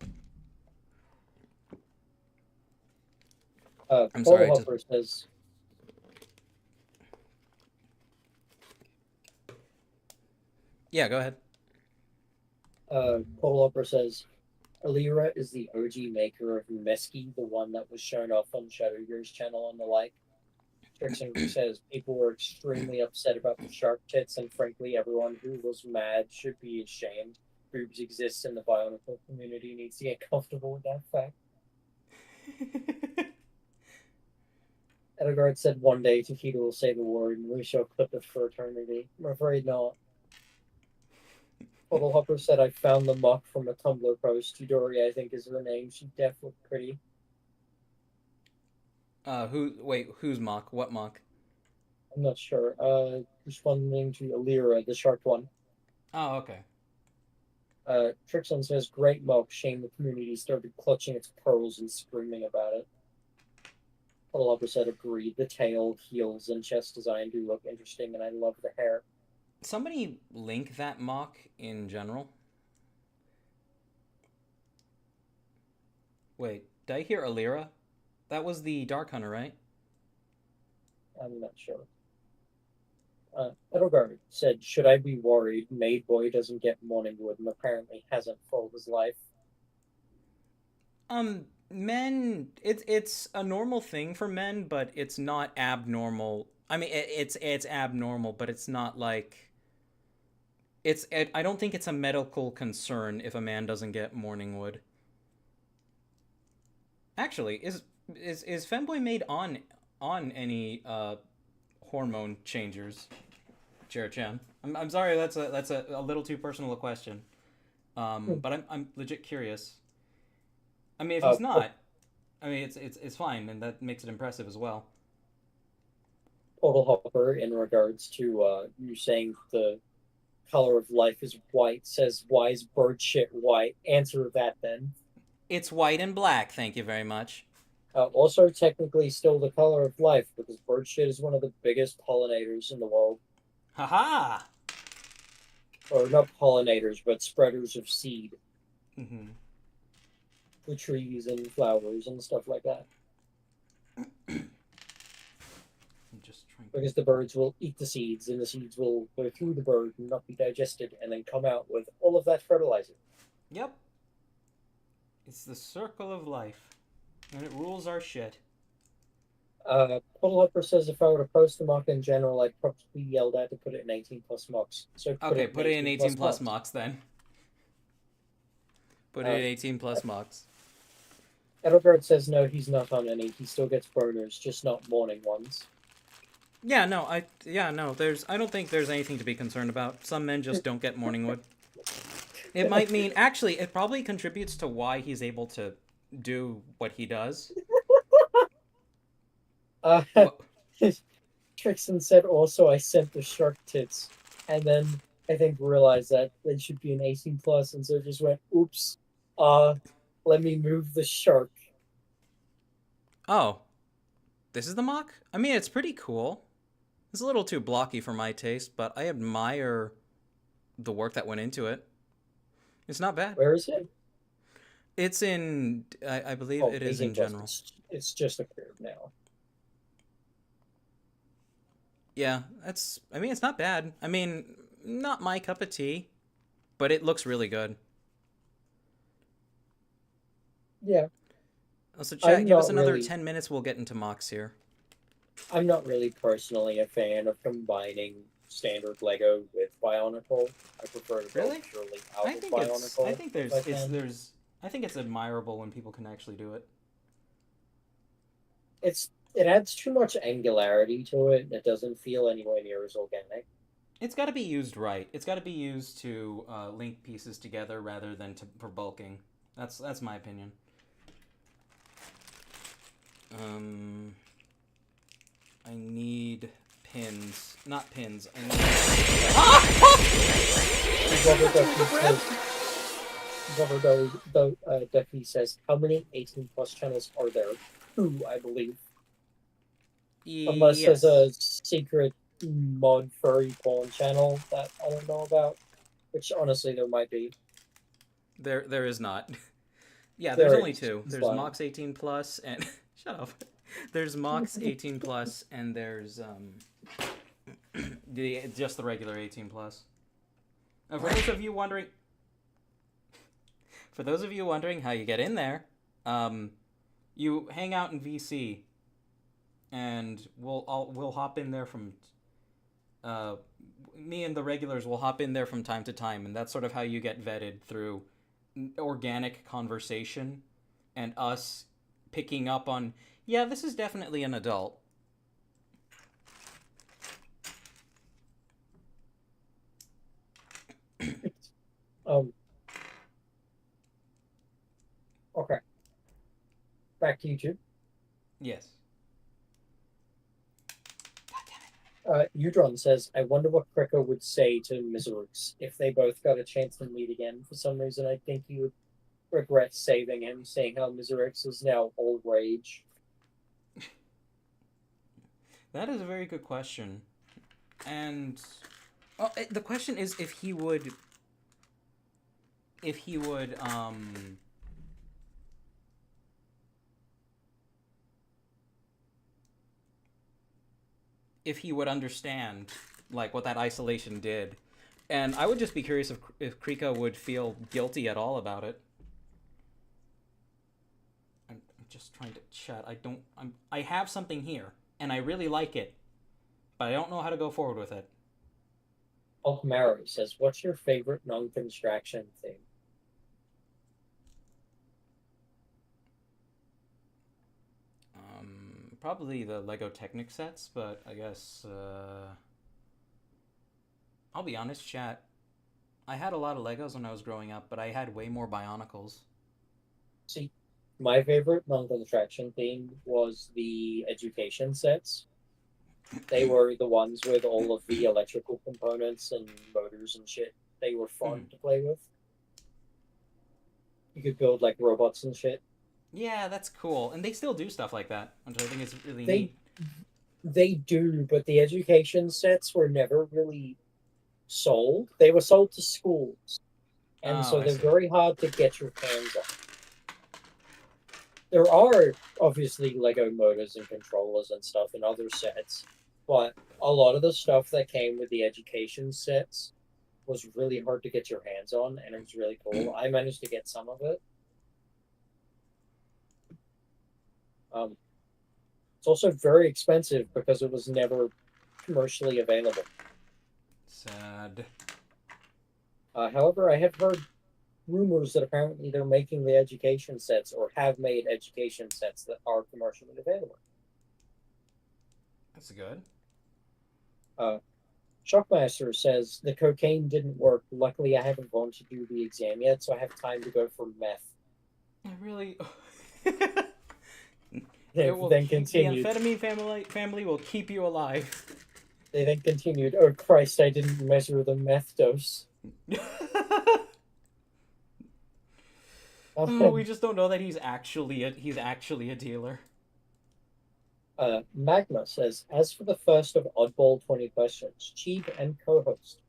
I'm sorry. Says, yeah, go ahead. Paul Hopper says, "Alira is the OG maker of Mesky, the one that was shown off on Shadowgear's channel and the like." Trixon says, "People were extremely upset about the shark tits, and frankly, everyone who was mad should be ashamed. boobs exist in the Bionicle community needs to get comfortable with that fact. Edelgard said one day Takeda will say the word and we shall clip it for eternity. I'm afraid not. Puddle Hopper said I found the MOC from a Tumblr post. Chidori, I think, is her name. She def looked pretty. Who's mock? What mock? I'm not sure. Responding to Alira, the shark one. Oh, okay. Trixon says, great MOC. Shame the community started clutching its pearls and screaming about it. Puddle Hopper said, agreed. The tail, heels, and chest design do look interesting, and I love the hair. Somebody link that mock in general. Wait, did I hear Alira? That was the Dark Hunter, right? I'm not sure. Edelgard said, should I be worried Maid Boy doesn't get Morningwood and apparently hasn't for his life? Men, it's a normal thing for men, but it's not abnormal. I mean, it's abnormal, but it's not like... I don't think it's a medical concern if a man doesn't get Morningwood. Actually, is Femboy made on any hormone changers? Jared-chan. I'm sorry, that's a little too personal a question. But I'm legit curious. I mean, if he's not, I mean it's fine, and that makes it impressive as well. Total Hopper, in regards to you saying the color of life is white, says, why is bird shit white? Answer that then. It's white and black, thank you very much. Also, technically, still the color of life, because bird shit is one of the biggest pollinators in the world. Haha! Or not pollinators, but spreaders of seed. Mm-hmm. For trees and flowers and stuff like that. Because the birds will eat the seeds, and the seeds will go through the bird and not be digested, and then come out with all of that fertilizer. Yep. It's the circle of life, and it rules our shit. Puddle Hopper says if I were to post the MOC in general, I'd probably be yelled at to put it in 18 plus MOCs. So put it in 18 plus MOCs then. Put it in 18 plus MOCs. Edelgard says no, he's not on any. He still gets boners, just not morning ones. Yeah, no, I don't think there's anything to be concerned about. Some men just don't get Morningwood. It might mean, actually, it probably contributes to why he's able to do what he does. Trixon said also I sent the shark tits, and then I think realized that they should be an 18 plus, and so just went, oops, let me move the shark. Oh. This is the MOC? I mean, it's pretty cool. It's a little too blocky for my taste, but I admire the work that went into it. It's not bad. Where is it? It's in, I believe it is in general. It's just appeared now. Yeah, I mean, it's not bad. I mean, not my cup of tea, but it looks really good. Yeah. So chat, give us another 10 minutes, we'll get into MOCs here. I'm not really personally a fan of combining standard Lego with Bionicle. I prefer to go purely out of Bionicle. I think it's admirable when people can actually do it. It adds too much angularity to it, and it doesn't feel anywhere near as organic. It's got to be used right. It's got to be used to link pieces together rather than for bulking. That's my opinion. I need pins. Not pins. I need... Duffy says, how many 18 plus channels are there? 2, I believe. Unless there's a secret mod furry porn channel that I don't know about. Which, honestly, there might be. There is not. Yeah, there's only 2. There's MOCs 18 plus and... Shut up. There's MOCs 18 plus and there's just the regular 18 plus. For those of you wondering how you get in there, you hang out in VC, and we'll hop in there from me and the regulars will hop in there from time to time, and that's sort of how you get vetted through organic conversation and us picking up on, yeah, this is definitely an adult. Okay. Back to you two. Yes. Udron says, I wonder what Krika would say to Mizarux if they both got a chance to meet again. For some reason, I think he would regret saving him, seeing how Mizarux is now old rage. That is a very good question. And the question is if he would if he would understand like what that isolation did. And I would just be curious if Krika would feel guilty at all about it. I'm just trying to chat. I have something here and I really like it, but I don't know how to go forward with it. Mary says, what's your favorite non-construction theme? Probably the Lego Technic sets, but I guess I'll be honest, chat. I had a lot of Legos when I was growing up, but I had way more Bionicles. See, my favorite non-construction theme was the education sets. They were the ones with all of the electrical components and motors and shit. They were fun to play with. You could build like robots and shit. Yeah, that's cool. And they still do stuff like that, which I think is really neat. They do, but the education sets were never really sold. They were sold to schools. And so they're very hard to get your hands on. There are obviously Lego motors and controllers and stuff in other sets, but a lot of the stuff that came with the education sets was really hard to get your hands on, and it was really cool. I managed to get some of it. It's also very expensive because it was never commercially available. Sad. However, I have heard rumors that apparently they're making the education sets or have made education sets that are commercially available. That's good. Shockmaster says the cocaine didn't work. Luckily, I haven't gone to do the exam yet, so I have time to go for meth. I really. They then continued. The amphetamine family will keep you alive. They then continued. Oh Christ! I didn't measure the meth dose. Oh, we just don't know that he's actually a dealer. Magma says, as for the first of Oddball 20 questions, Chief and co-host,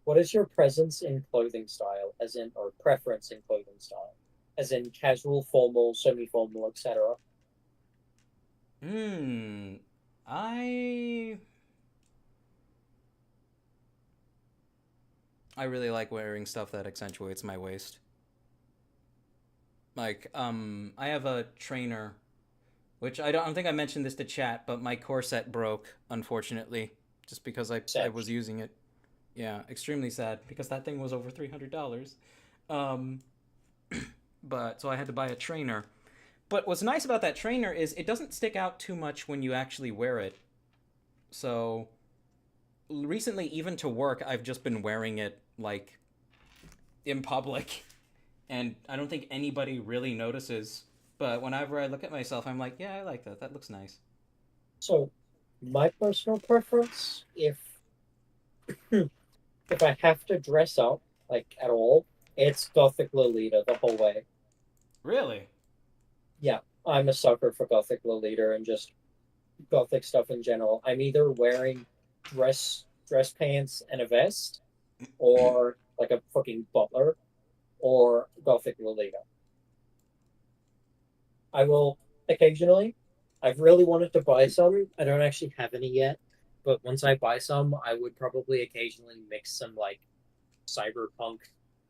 what is your presence in clothing style, as in, or preference in clothing style, as in casual, formal, semi-formal, etc.? I really like wearing stuff that accentuates my waist. Like, I have a trainer, which I don't think I mentioned this to chat, but my corset broke, unfortunately, just because I was using it. Yeah, extremely sad, because that thing was over $300. But, so I had to buy a trainer. But what's nice about that trainer is it doesn't stick out too much when you actually wear it. So, recently, even to work, I've just been wearing it, like, in public. And I don't think anybody really notices. But whenever I look at myself, I'm like, yeah, I like that. That looks nice. So, my personal preference, if I have to dress up, like, at all, it's Gothic Lolita the whole way. Really? Yeah, I'm a sucker for Gothic Lolita and just Gothic stuff in general. I'm either wearing dress pants and a vest, or like a fucking butler, or Gothic Lolita. I will occasionally. I've really wanted to buy some. I don't actually have any yet, but once I buy some, I would probably occasionally mix some like cyberpunk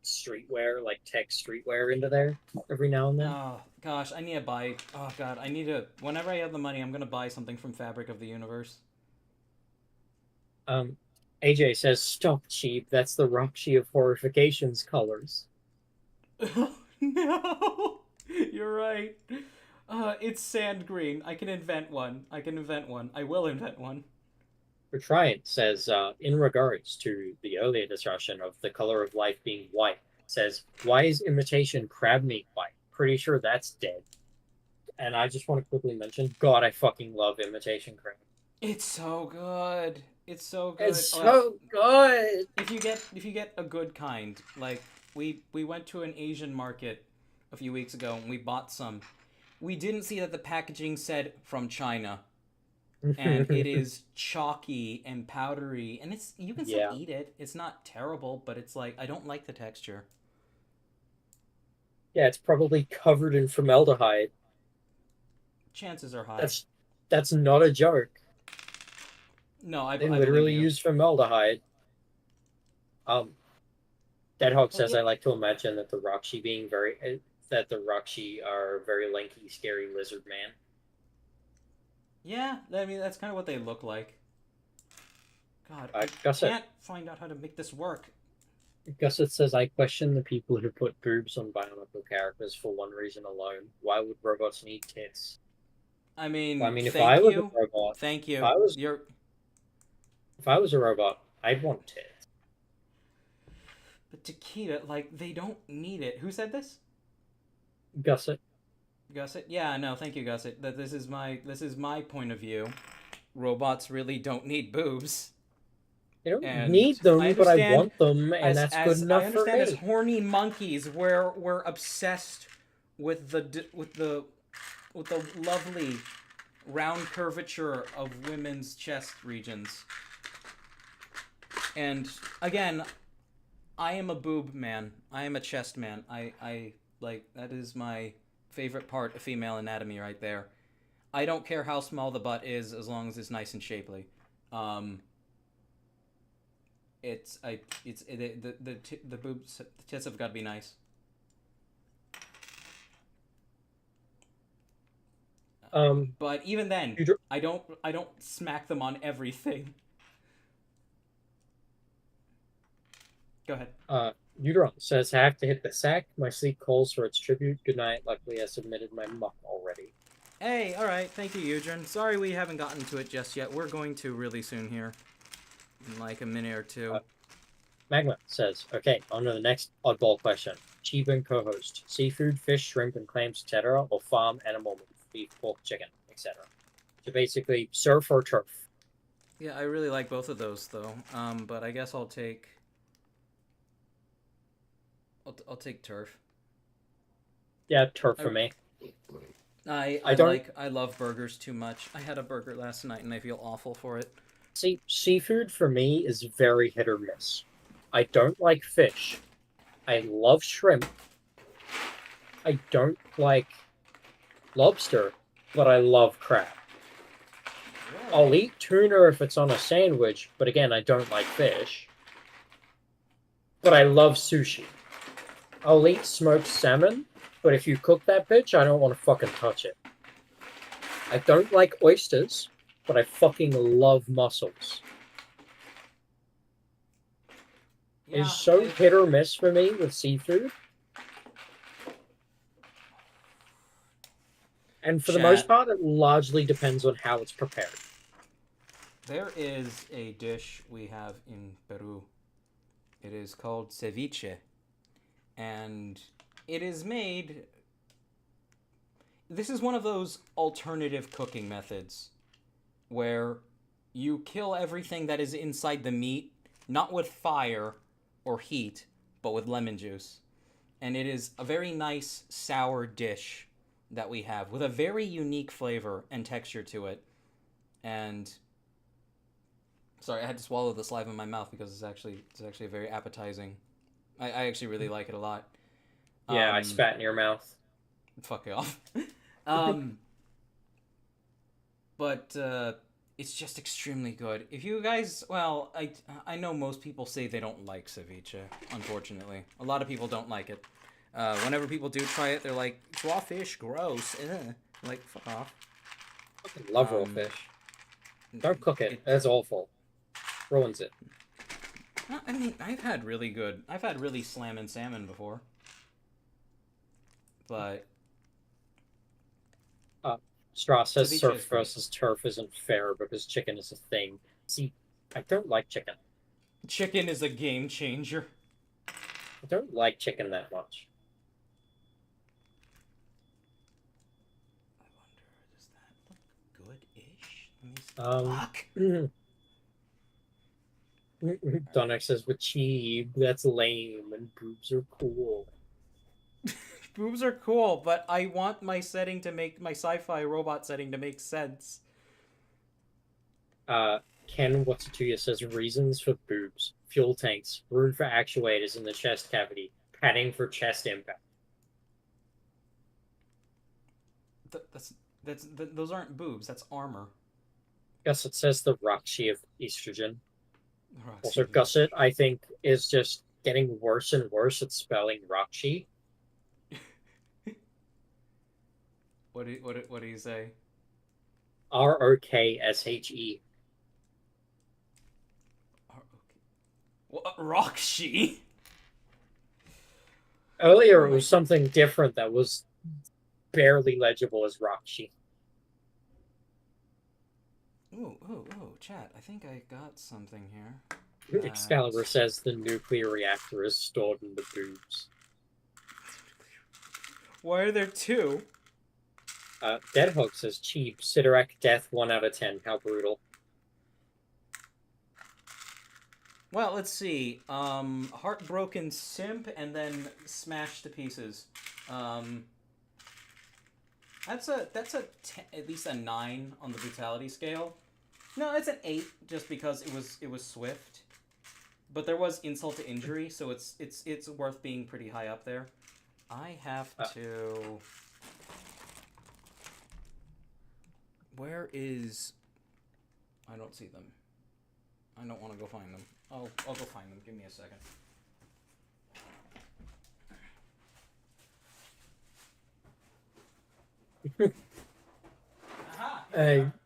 streetwear, like tech streetwear into there every now and then. Oh gosh, I need to buy. Oh god, I need to. Whenever I have the money, I'm gonna buy something from Fabric of the Universe. AJ says, "Stop, cheap. That's the Roxy of Horrification's colors." No, you're right. It's sand green. I can invent one. I will invent one. Retriant says, in regards to the earlier discussion of the color of life being white, says, "Why is imitation crab meat white? Pretty sure that's dead." And I just want to quickly mention, God, I fucking love imitation crab. It's so good. It's so good. It's Well, so good. if you get a good kind, like we went to an Asian market a few weeks ago and we bought some. We didn't see that the packaging said from China, and it is chalky and powdery, and it's you can still Yeah. eat it. It's not terrible, but it's like I don't like the texture. Yeah, it's probably covered in formaldehyde. Chances are high. That's not a joke. No, I They believe literally you. use formaldehyde. Um, Deadhawk Well, says, yeah, "I like to imagine that the Roxy being that the Roxy are very lanky, scary lizard man." yeah. I mean, that's kind of what they look like. God, I Gusset can't find out how to make this work. Gusset says, "I question the people who put boobs on Bionicle characters for one reason alone. Why would robots need tits?" I Well, I mean, mean, thank you, thank if you. I was You're, if I was a robot, I'd want tits. but Takeda, like, they don't need it. Who said this? Gusset. Gusset? Yeah, no, thank you, Gusset. That this is my point of view. Robots really don't need boobs. I don't And need I them, but I understand want them, and that's good as I enough for understand as me. horny monkeys, we're obsessed with with the lovely round curvature of women's chest regions. And again, I am a boob man. I am a chest man. I like that is my favorite part of female anatomy right there. I don't care how small the butt is as long as it's nice and shapely. Um, the boobs, the tits have got to be nice. But even then, Udra- I don't smack them on everything. Go ahead. Udron says, "I have to hit the sack. My sleep calls for its tribute. Good night. Luckily, I submitted my MOC already." Hey, all right, thank you, Eugen. Sorry we haven't gotten to it just yet. We're going to really soon here, in like a minute or two. Magma says, "Okay, on to the next oddball question. Chief and co-host, seafood, fish, shrimp, and clams, etc., or farm animal meat, beef, pork, chicken, etc." So basically, surf or turf. Yeah, I really like both of those though. But I guess I'll take turf. Yeah, turf for me. I love burgers too much. I had a burger last night and I feel awful for it. See, seafood for me is very hit or miss. I don't like fish. I love shrimp. I don't like lobster, but I love crab. I'll eat tuna if it's on a sandwich, but again, I don't like fish. But I love sushi. I'll eat smoked salmon, but if you cook that bitch, I don't want to fucking touch it. I don't like oysters, but I fucking love mussels. Yeah, It's so hit or miss for me with seafood. And for the most part, it largely depends on how it's prepared. There is a dish we have in Peru. It is called ceviche. And it is made. This is one of those alternative cooking methods where you kill everything that is inside the meat, not with fire or heat, but with lemon juice. And it is a very nice sour dish that we have with a very unique flavor and texture to it. And sorry, I had to swallow the saliva in my mouth because it's actually very appetizing. I actually really like it a lot. Yeah, I spat in your mouth. Fuck off. But it's just extremely good. If you guys, well, I know most people say they don't like ceviche. Unfortunately, a lot of people don't like it. Whenever people do try it, they're like, "Raw fish, gross." Like, fuck off. I love raw fish. Don't cook it. That's awful. Ruins it. I mean, I've had really slammin' salmon before. But Strauss To says each surf his. versus turf isn't fair because chicken is a thing. See, I don't like chicken. Chicken is a game changer. I don't like chicken that much. I wonder, does that look good-ish? Let me see. Fuck! Donek says, with cheese, that's lame, and boobs are cool. Boobs are cool, but I want my sci-fi robot setting to make sense. Ken Watsatuya says, reasons for boobs. Fuel tanks, room for actuators in the chest cavity, padding for chest impact. Those aren't boobs. That's armor. Gusset says the Roxy of estrogen. Roxy Also, Gusset, I think, is just getting worse and worse at spelling Roxy. What do you say? Rokshe. Roxy. Earlier, it was something different that was barely legible as Roxy. Ooh, chat. I think I got something here. Excalibur says the nuclear reactor is stored in the boobs. Why are there two? Deadhawk says cheap. Sidorak death 1 out of 10. How brutal. Well, let's see. Heartbroken simp and then smashed to pieces. That's at least a 9 on the brutality scale. No, it's an 8 just because it was swift. But there was insult to injury, so it's worth being pretty high up there. I have to. Where is? I don't see them. I don't want to go find them. I'll go find them. Give me a second.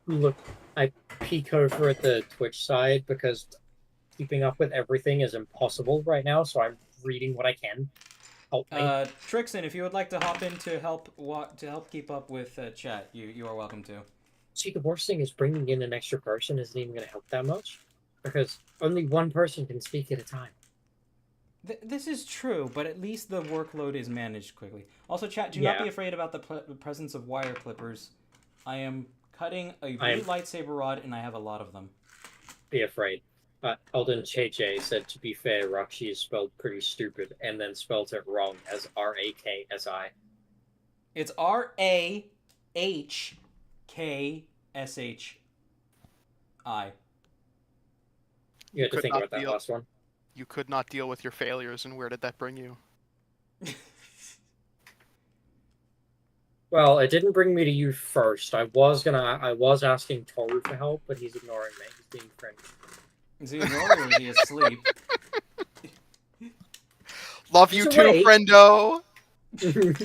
Look, I peek over at the Twitch side because keeping up with everything is impossible right now, so I'm reading what I can. Help me. Trixon, if you would like to hop in to help keep up with chat, you are welcome to. See, the worst thing is bringing in an extra person isn't even going to help that much because only one person can speak at a time. This is true, but at least the workload is managed quickly. Also, chat, do not be afraid about the presence of wire clippers. I am cutting a blue lightsaber rod, and I have a lot of them. Be afraid. Eldon Cheche said, to be fair, Roxy is spelled pretty stupid, and then spelled it wrong as R-A-K-S-I. It's R-A-H-K-S-H-I. You had to think about that last one. You could not deal with your failures, and where did that bring you? Well, it didn't bring me to you first. I was asking Toru for help, but he's ignoring me. He's being friendly. Is he ignoring or is he asleep? Love you too, friendo! You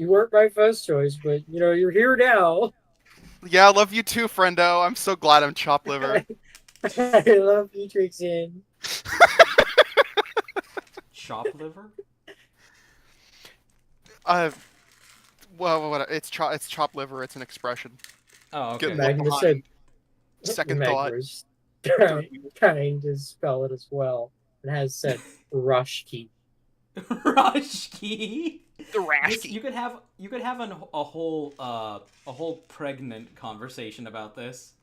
weren't my first choice, but, you're here now. Yeah, I love you too, friendo. I'm so glad I'm chopped liver. I love you, Trixin. Chop liver? Well, it's chopped liver. It's an expression. Oh, okay. Magnus said, second thought. Kind to spell it as well. It has said Rushkey. Rushkey. The Rashkey. You could have a whole pregnant conversation about this.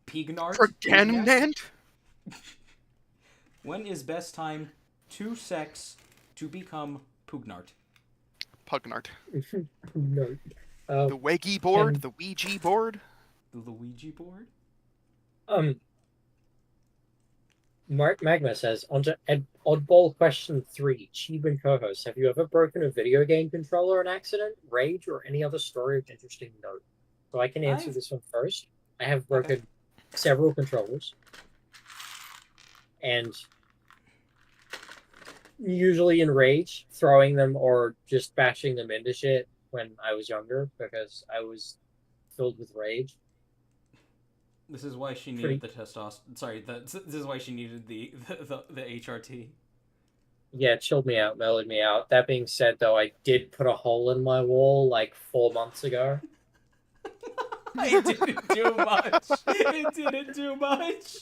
Pignart. Pregnant. When is best time to sex to become Pugnart? Pugnart. No. The Weggy board, the Ouija board. The Luigi board. Magma says, on to oddball question 3. Cheeb and co-host, have you ever broken a video game controller in accident, rage, or any other story of interesting note? So I can answer this one first. I have broken several controllers. And usually in rage, throwing them or just bashing them into shit when I was younger because I was filled with rage. This is why she needed the testosterone. Sorry, this is why she needed the HRT. Yeah, it chilled me out, mellowed me out. That being said, though, I did put a hole in my wall like 4 months ago. It didn't do much. It didn't do much.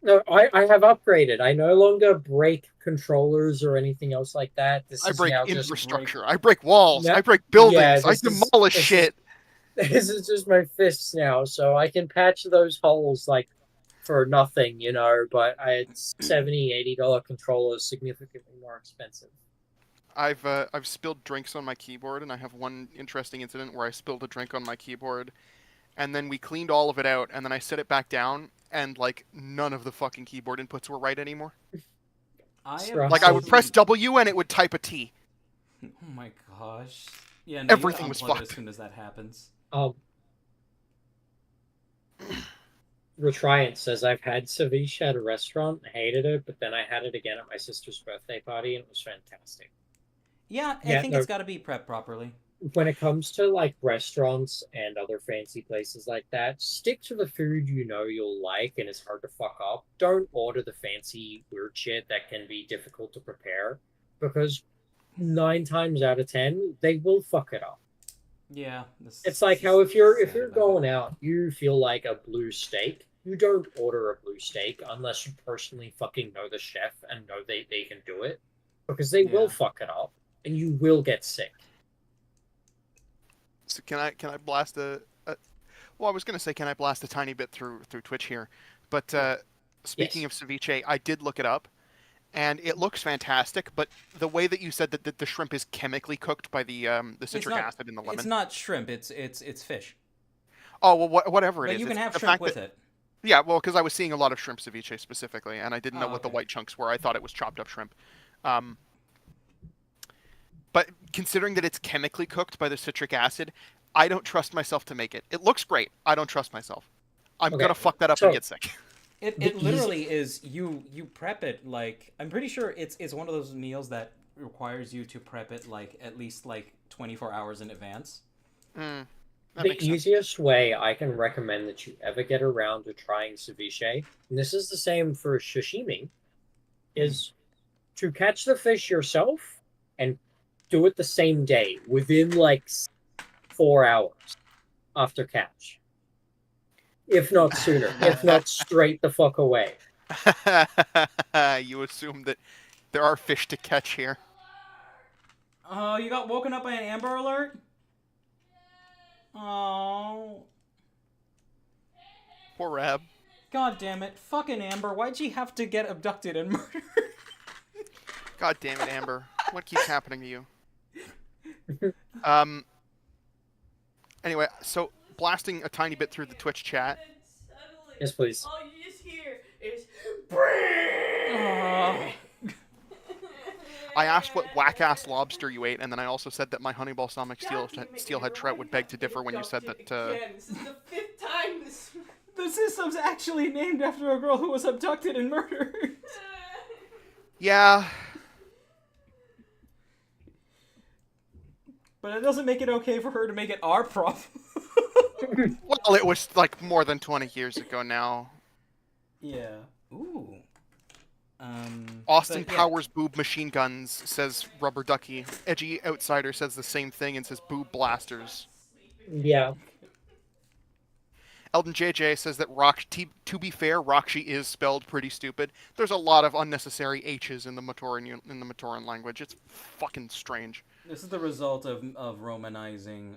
No, I have upgraded. I no longer break controllers or anything else like that. This I is break now just infrastructure. I break walls. Yep. I break buildings. Yeah, I demolish shit. This is just my fists now, so I can patch those holes like for nothing, you know. But it's $70-$80 controllers, significantly more expensive. I've spilled drinks on my keyboard, and I have one interesting incident where I spilled a drink on my keyboard, and then we cleaned all of it out, and then I set it back down, and like none of the fucking keyboard inputs were right anymore. Like I would press W and it would type a T. Oh my gosh! Yeah, no, everything was fucked as soon as that happens. Retriant says, I've had ceviche at a restaurant, hated it, but then I had it again at my sister's birthday party, and it was fantastic. Yeah, I think it's got to be prepped properly. When it comes to like restaurants and other fancy places like that, stick to the food you know you'll like and it's hard to fuck up. Don't order the fancy weird shit that can be difficult to prepare, because 9 times out of 10 they will fuck it up. Yeah, it's like how if you're going out, you feel like a blue steak. You don't order a blue steak unless you personally fucking know the chef and know they can do it, because they will fuck it up and you will get sick. So can I blast well, I was gonna say, can I blast a tiny bit through Twitch here? But speaking of ceviche, I did look it up, and it looks fantastic. But the way that you said that the shrimp is chemically cooked by the citric acid in the lemon, it's not shrimp. It's fish. Oh well, whatever it is. You can have the shrimp with it. Yeah, well, because I was seeing a lot of shrimp ceviche specifically, and I didn't know what the white chunks were. I thought it was chopped up shrimp. But considering that it's chemically cooked by the citric acid, I don't trust myself to make it. It looks great. I don't trust myself. I'm gonna fuck that up and get sick. It literally is. You prep it like, I'm pretty sure it's one of those meals that requires you to prep it like at least like 24 hours in advance. The easiest way I can recommend that you ever get around to trying ceviche, and this is the same for sashimi, is to catch the fish yourself and do it the same day, within like 4 hours after catch. If not sooner. If not straight the fuck away. You assume that there are fish to catch here. Oh, you got woken up by an Amber Alert? Oh. Poor Rab. God damn it. Fucking Amber. Why'd she have to get abducted and murdered? God damn it, Amber. What keeps happening to you? Anyway, so blasting a tiny bit through the Twitch chat. Yes, please. All you just hear is I asked what whack-ass lobster you ate, and then I also said that my honey balsamic steelhead trout would beg to differ when you said that. This is the 5th time this. The system's actually named after a girl who was abducted and murdered. Yeah. But it doesn't make it okay for her to make it our problem. Well, it was like more than 20 years ago now. Yeah. Ooh. Austin Powers boob machine guns, says Rubber Ducky. Edgy Outsider says the same thing and says boob blasters. Yeah. Eldon JJ says that to be fair, Roxy is spelled pretty stupid. There's a lot of unnecessary H's in the Matoran language. It's fucking strange. This is the result of romanizing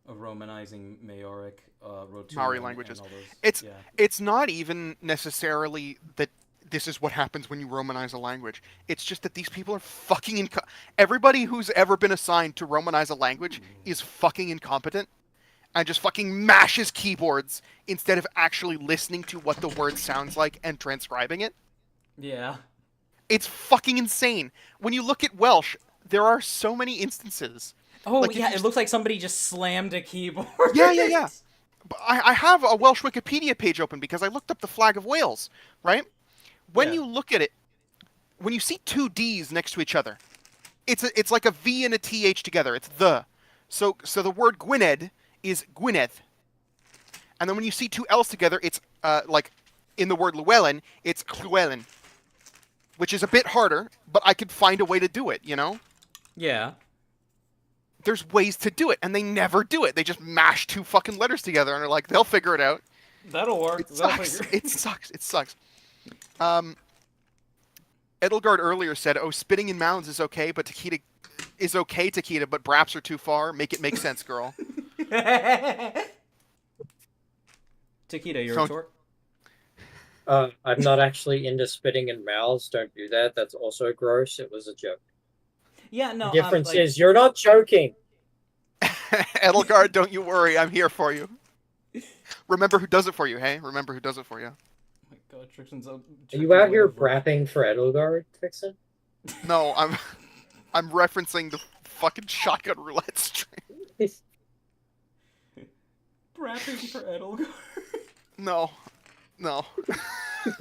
Maoric, Roturan, Maori languages. and all those. It's not even necessarily that this is what happens when you Romanize a language. It's just that these people are fucking everybody who's ever been assigned to Romanize a language is fucking incompetent and just fucking mashes keyboards instead of actually listening to what the word sounds like and transcribing it. Yeah. It's fucking insane. When you look at Welsh, there are so many instances. Oh, like yeah, it looks like somebody just slammed a keyboard. Yeah. But I have a Welsh Wikipedia page open because I looked up the flag of Wales, right? When you look at it, when you see 2 D's next to each other, it's like a V and a TH together. It's the. So the word Gwynedd is Gwynedd, And then when you see two L's together, it's like in the word Llewellyn, it's Llewellyn, which is a bit harder, but I could find a way to do it, you know? Yeah. There's ways to do it, and they never do it. They just mash two fucking letters together, and they're like, they'll figure it out. That'll work. It sucks. It sucks. It sucks. Edelgard earlier said, "Oh, spitting in mouths is okay, but Takeda is okay, Takeda, but braps are too far. Make it make sense, girl." Takeda, your So- retort? I'm not actually into spitting in mouths. Don't do that. That's also gross. It was a joke. Yeah, no. The difference is you're not joking. Edelgard, don't you worry. I'm here for you. Remember who does it for you, hey? Remember who does it for you. Oh my God, Trixen's Are you out here rapping for Edelgard, Vixen? No, I'm referencing the fucking shotgun roulette stream. Rapping for Edelgard. No.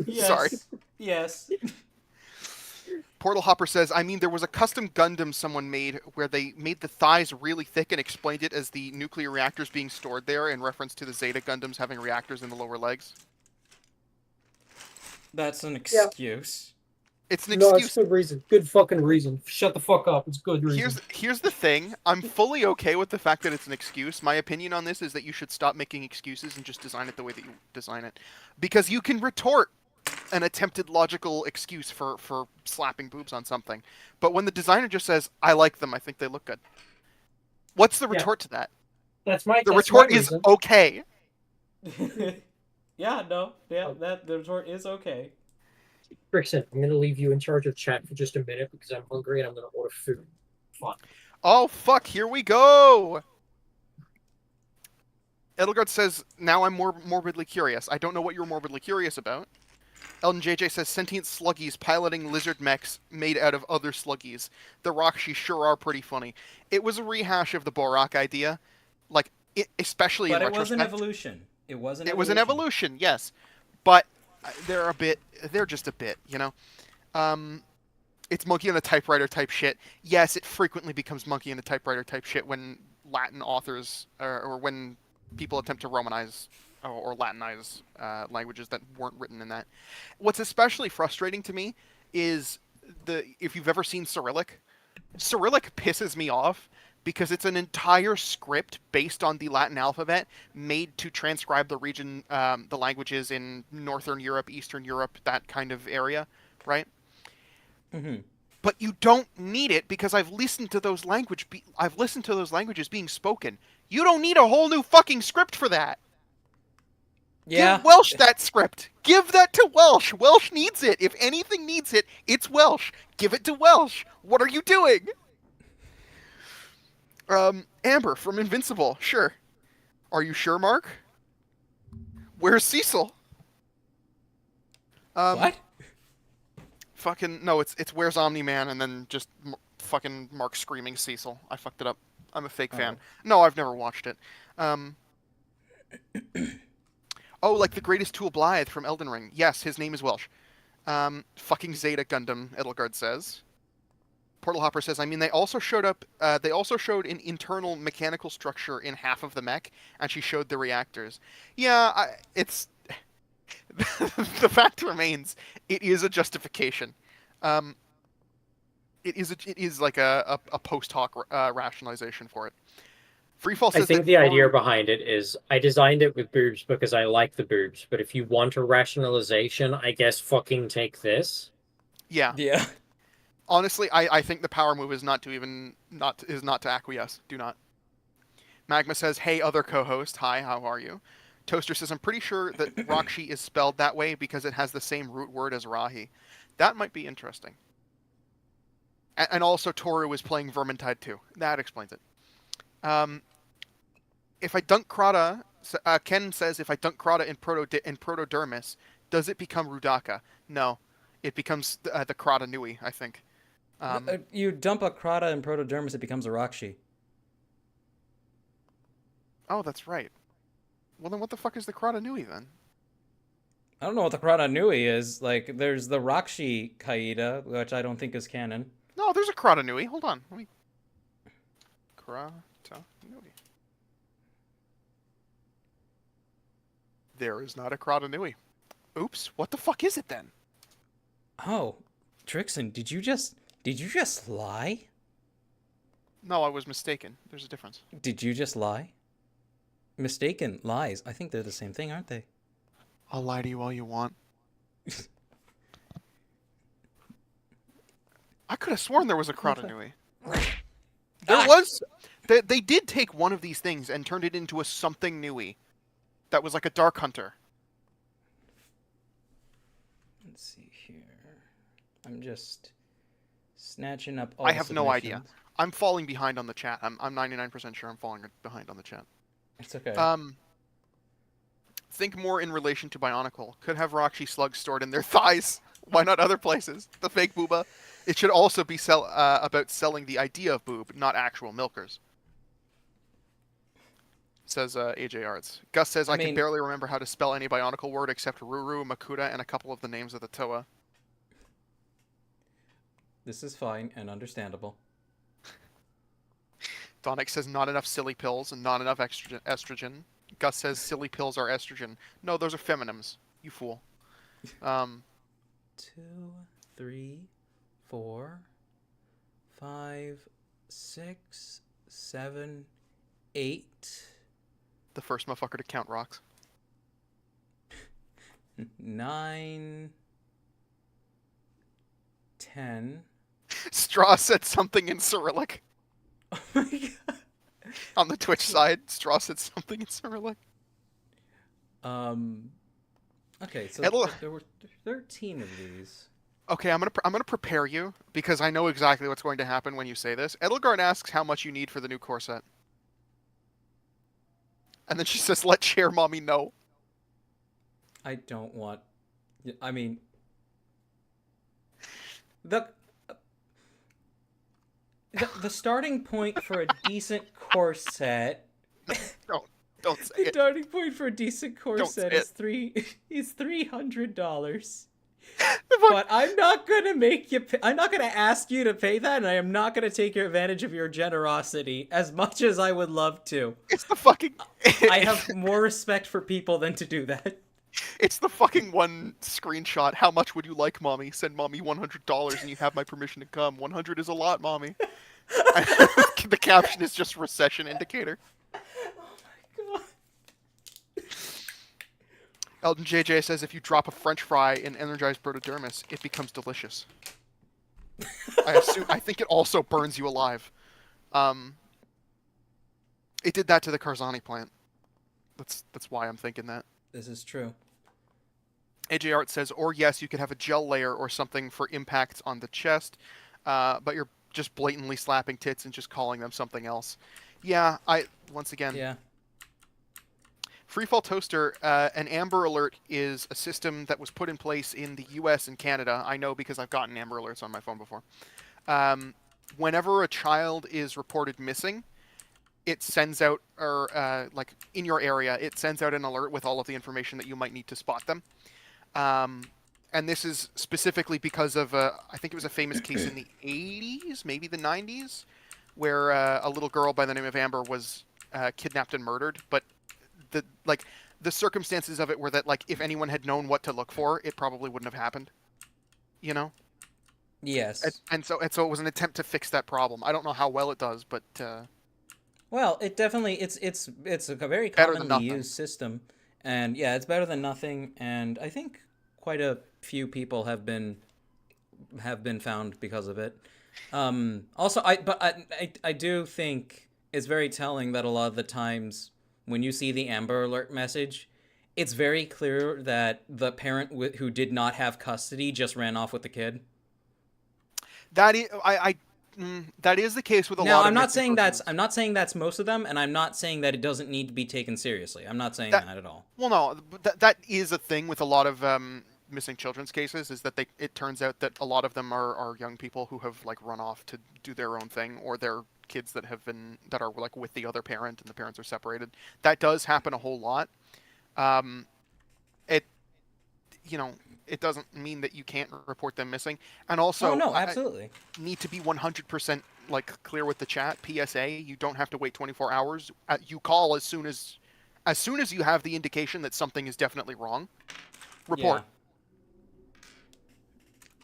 Yes. Sorry. Yes. Portal Hopper says, I mean, there was a custom Gundam someone made where they made the thighs really thick and explained it as the nuclear reactors being stored there in reference to the Zeta Gundams having reactors in the lower legs. That's an excuse. It's an No, excuse. it's good reason. Good fucking reason. Shut the fuck up. It's good reason. Here's the thing. I'm fully okay with the fact that it's an excuse. My opinion on this is that you should stop making excuses and just design it the way that you design it. Because you can retort an attempted logical excuse for slapping boobs on something. But when the designer just says, I like them, I think they look good. What's the retort to that? The retort is okay. Yeah, no. Yeah, the retort is okay. Brixton, I'm gonna leave you in charge of chat for just a minute because I'm hungry and I'm gonna order food. Fun. Oh, fuck, here we go! Edelgard says, now I'm more morbidly curious. I don't know what you're morbidly curious about. Elton JJ says, sentient sluggies piloting lizard mechs made out of other sluggies. The Roxy sure are pretty funny. It was a rehash of the Borak idea, like, especially in retrospect. But it was an evolution. It was an evolution, yes. But they're just a bit, you know? It's monkey on the typewriter type shit. Yes, it frequently becomes monkey on the typewriter type shit when Latin authors, or when people attempt to Romanize or Latinize languages that weren't written in that. What's especially frustrating to me is if you've ever seen Cyrillic pisses me off because it's an entire script based on the Latin alphabet made to transcribe the region, the languages in Northern Europe, Eastern Europe, that kind of area, right? Mm-hmm. But you don't need it because I've listened to those languages being spoken. You don't need a whole new fucking script for that. Yeah. Give Welsh that script. Give that to Welsh. Welsh needs it. If anything needs it, it's Welsh. Give it to Welsh. What are you doing? Amber from Invincible. Sure. Are you sure, Mark? Where's Cecil? What? Fucking no. It's Where's Omni-Man and then just fucking Mark screaming Cecil. I fucked it up. I'm a fake fan. No, I've never watched it. Oh, like the greatest tool Blythe from Elden Ring. Yes, his name is Welsh. Fucking Zeta Gundam, Edelgard says. Portal Hopper says, I mean, they also showed an internal mechanical structure in half of the mech, and she showed the reactors. Yeah, it's... the fact remains, it is a justification. It is like a post hoc rationalization for it. Freefall says I think the idea behind it is I designed it with boobs because I like the boobs, but if you want a rationalization, I guess fucking take this. Yeah. Yeah. Honestly, I think the power move is not to acquiesce. Do not. Magma says, hey, other co-host. Hi, how are you? Toaster says, I'm pretty sure that Roxy is spelled that way because it has the same root word as Rahi. That might be interesting. And also Toru is playing Vermintide 2. That explains it. If I dunk Krata, Ken says, if I dunk Krata in Protodermis, does it become Rudaka? No. It becomes the Krata Nui, I think. You dump a Krata in Protodermis, it becomes a Roxy. Oh, that's right. Well, then what the fuck is the Krata Nui, then? I don't know what the Krata Nui is. Like, there's the Roxy Kaida, which I don't think is canon. No, there's a Krata Nui. Hold on. Let me... Krata Nui. There is not a Kratanui. Oops, what the fuck is it then? Oh, Trixon, did you just lie? No, I was mistaken. There's a difference. Did you just lie? Mistaken, lies. I think they're the same thing, aren't they? I'll lie to you all you want. I could have sworn there was a Kratanui. There was. They did take one of these things and turned it into a something newy. That was like a Dark Hunter. Let's see here. I'm just snatching up all I the have no idea. submissions. I'm falling behind on the chat. I'm 99% sure I'm falling behind on the chat. It's okay. Think more in relation to Bionicle. Could have Roxy slugs stored in their thighs. Why not other places? The fake booba. It should also be about selling the idea of boob, not actual milkers. Says AJ Arts. Gus says, I can mean- barely remember how to spell any Bionicle word except Ruru, Makuta, and a couple of the names of the Toa. This is fine and understandable. Donick says, not enough silly pills and not enough estrogen. Gus says, silly pills are estrogen. No, those are feminines. You fool. 2, 3, 4, 5, 6, 7, 8, The first motherfucker to count rocks. 9, 10. Straw said something in Cyrillic. Oh my god. On the Twitch side, Straw said something in Cyrillic. Okay, so It'll- there were 13 of these. Okay, I'm gonna prepare you because I know exactly what's going to happen when you say this. Edelgard asks how much you need for the new core set. And then she says, let Chair Mommy know. I don't want. I mean, the starting point for a decent core set. Don't say The it. starting point for a decent core Don't set say is $300. The fuck- But I'm not gonna make you. I'm not gonna ask you to pay that, and I am not gonna take advantage of your generosity as much as I would love to. It's the fucking... I have more respect for people than to do that. It's the fucking one screenshot. How much would you like, Mommy? Send Mommy $100 and you have my permission to come. 100 is a lot, Mommy. The caption is just recession indicator. God. Elton JJ says if you drop a French fry in energized protodermis, it becomes delicious. I think it also burns you alive. It did that to the Karzani plant. That's why I'm thinking that. This is true. AJ Art says, or yes, you could have a gel layer or something for impacts on the chest, but you're just blatantly slapping tits and just calling them something else. Yeah, once again, Yeah. Freefall Toaster, an Amber Alert is a system that was put in place in the US and Canada. I know because I've gotten Amber Alerts on my phone before. Whenever a child is reported missing, it sends out, or like in your area, it sends out an alert with all of the information that you might need to spot them. And this is specifically because of, I think it was a famous case in the 80s, maybe the 90s, where a little girl by the name of Amber was kidnapped and murdered. But the circumstances of it were that, like, if anyone had known what to look for, it probably wouldn't have happened. You know? Yes. And so it was an attempt to fix that problem. I don't know how well it does, but Well, it definitely it's a very Better than commonly nothing. used system, and yeah, it's better than nothing. And I think quite a few people have been found because of it. Also, I do think it's very telling that a lot of the times when you see the Amber Alert message, it's very clear that the parent who did not have custody just ran off with the kid. that is, that is the case with a lot Now, of I'm not missing saying persons. I'm not saying that's most of them, and I'm not saying that it doesn't need to be taken seriously. I'm not saying that at all. Well, no, but that is a thing with a lot of missing children's cases, is that it turns out that a lot of them are young people who have, like, run off to do their own thing, or they're kids that are like with the other parent and the parents are separated. That does happen a whole lot. It doesn't mean that you can't report them missing. And also, Oh no, absolutely. I need to be 100% like clear with the chat. PSA: you don't have to wait 24 hours. You call as soon as As soon as you have the indication that something is definitely wrong, report.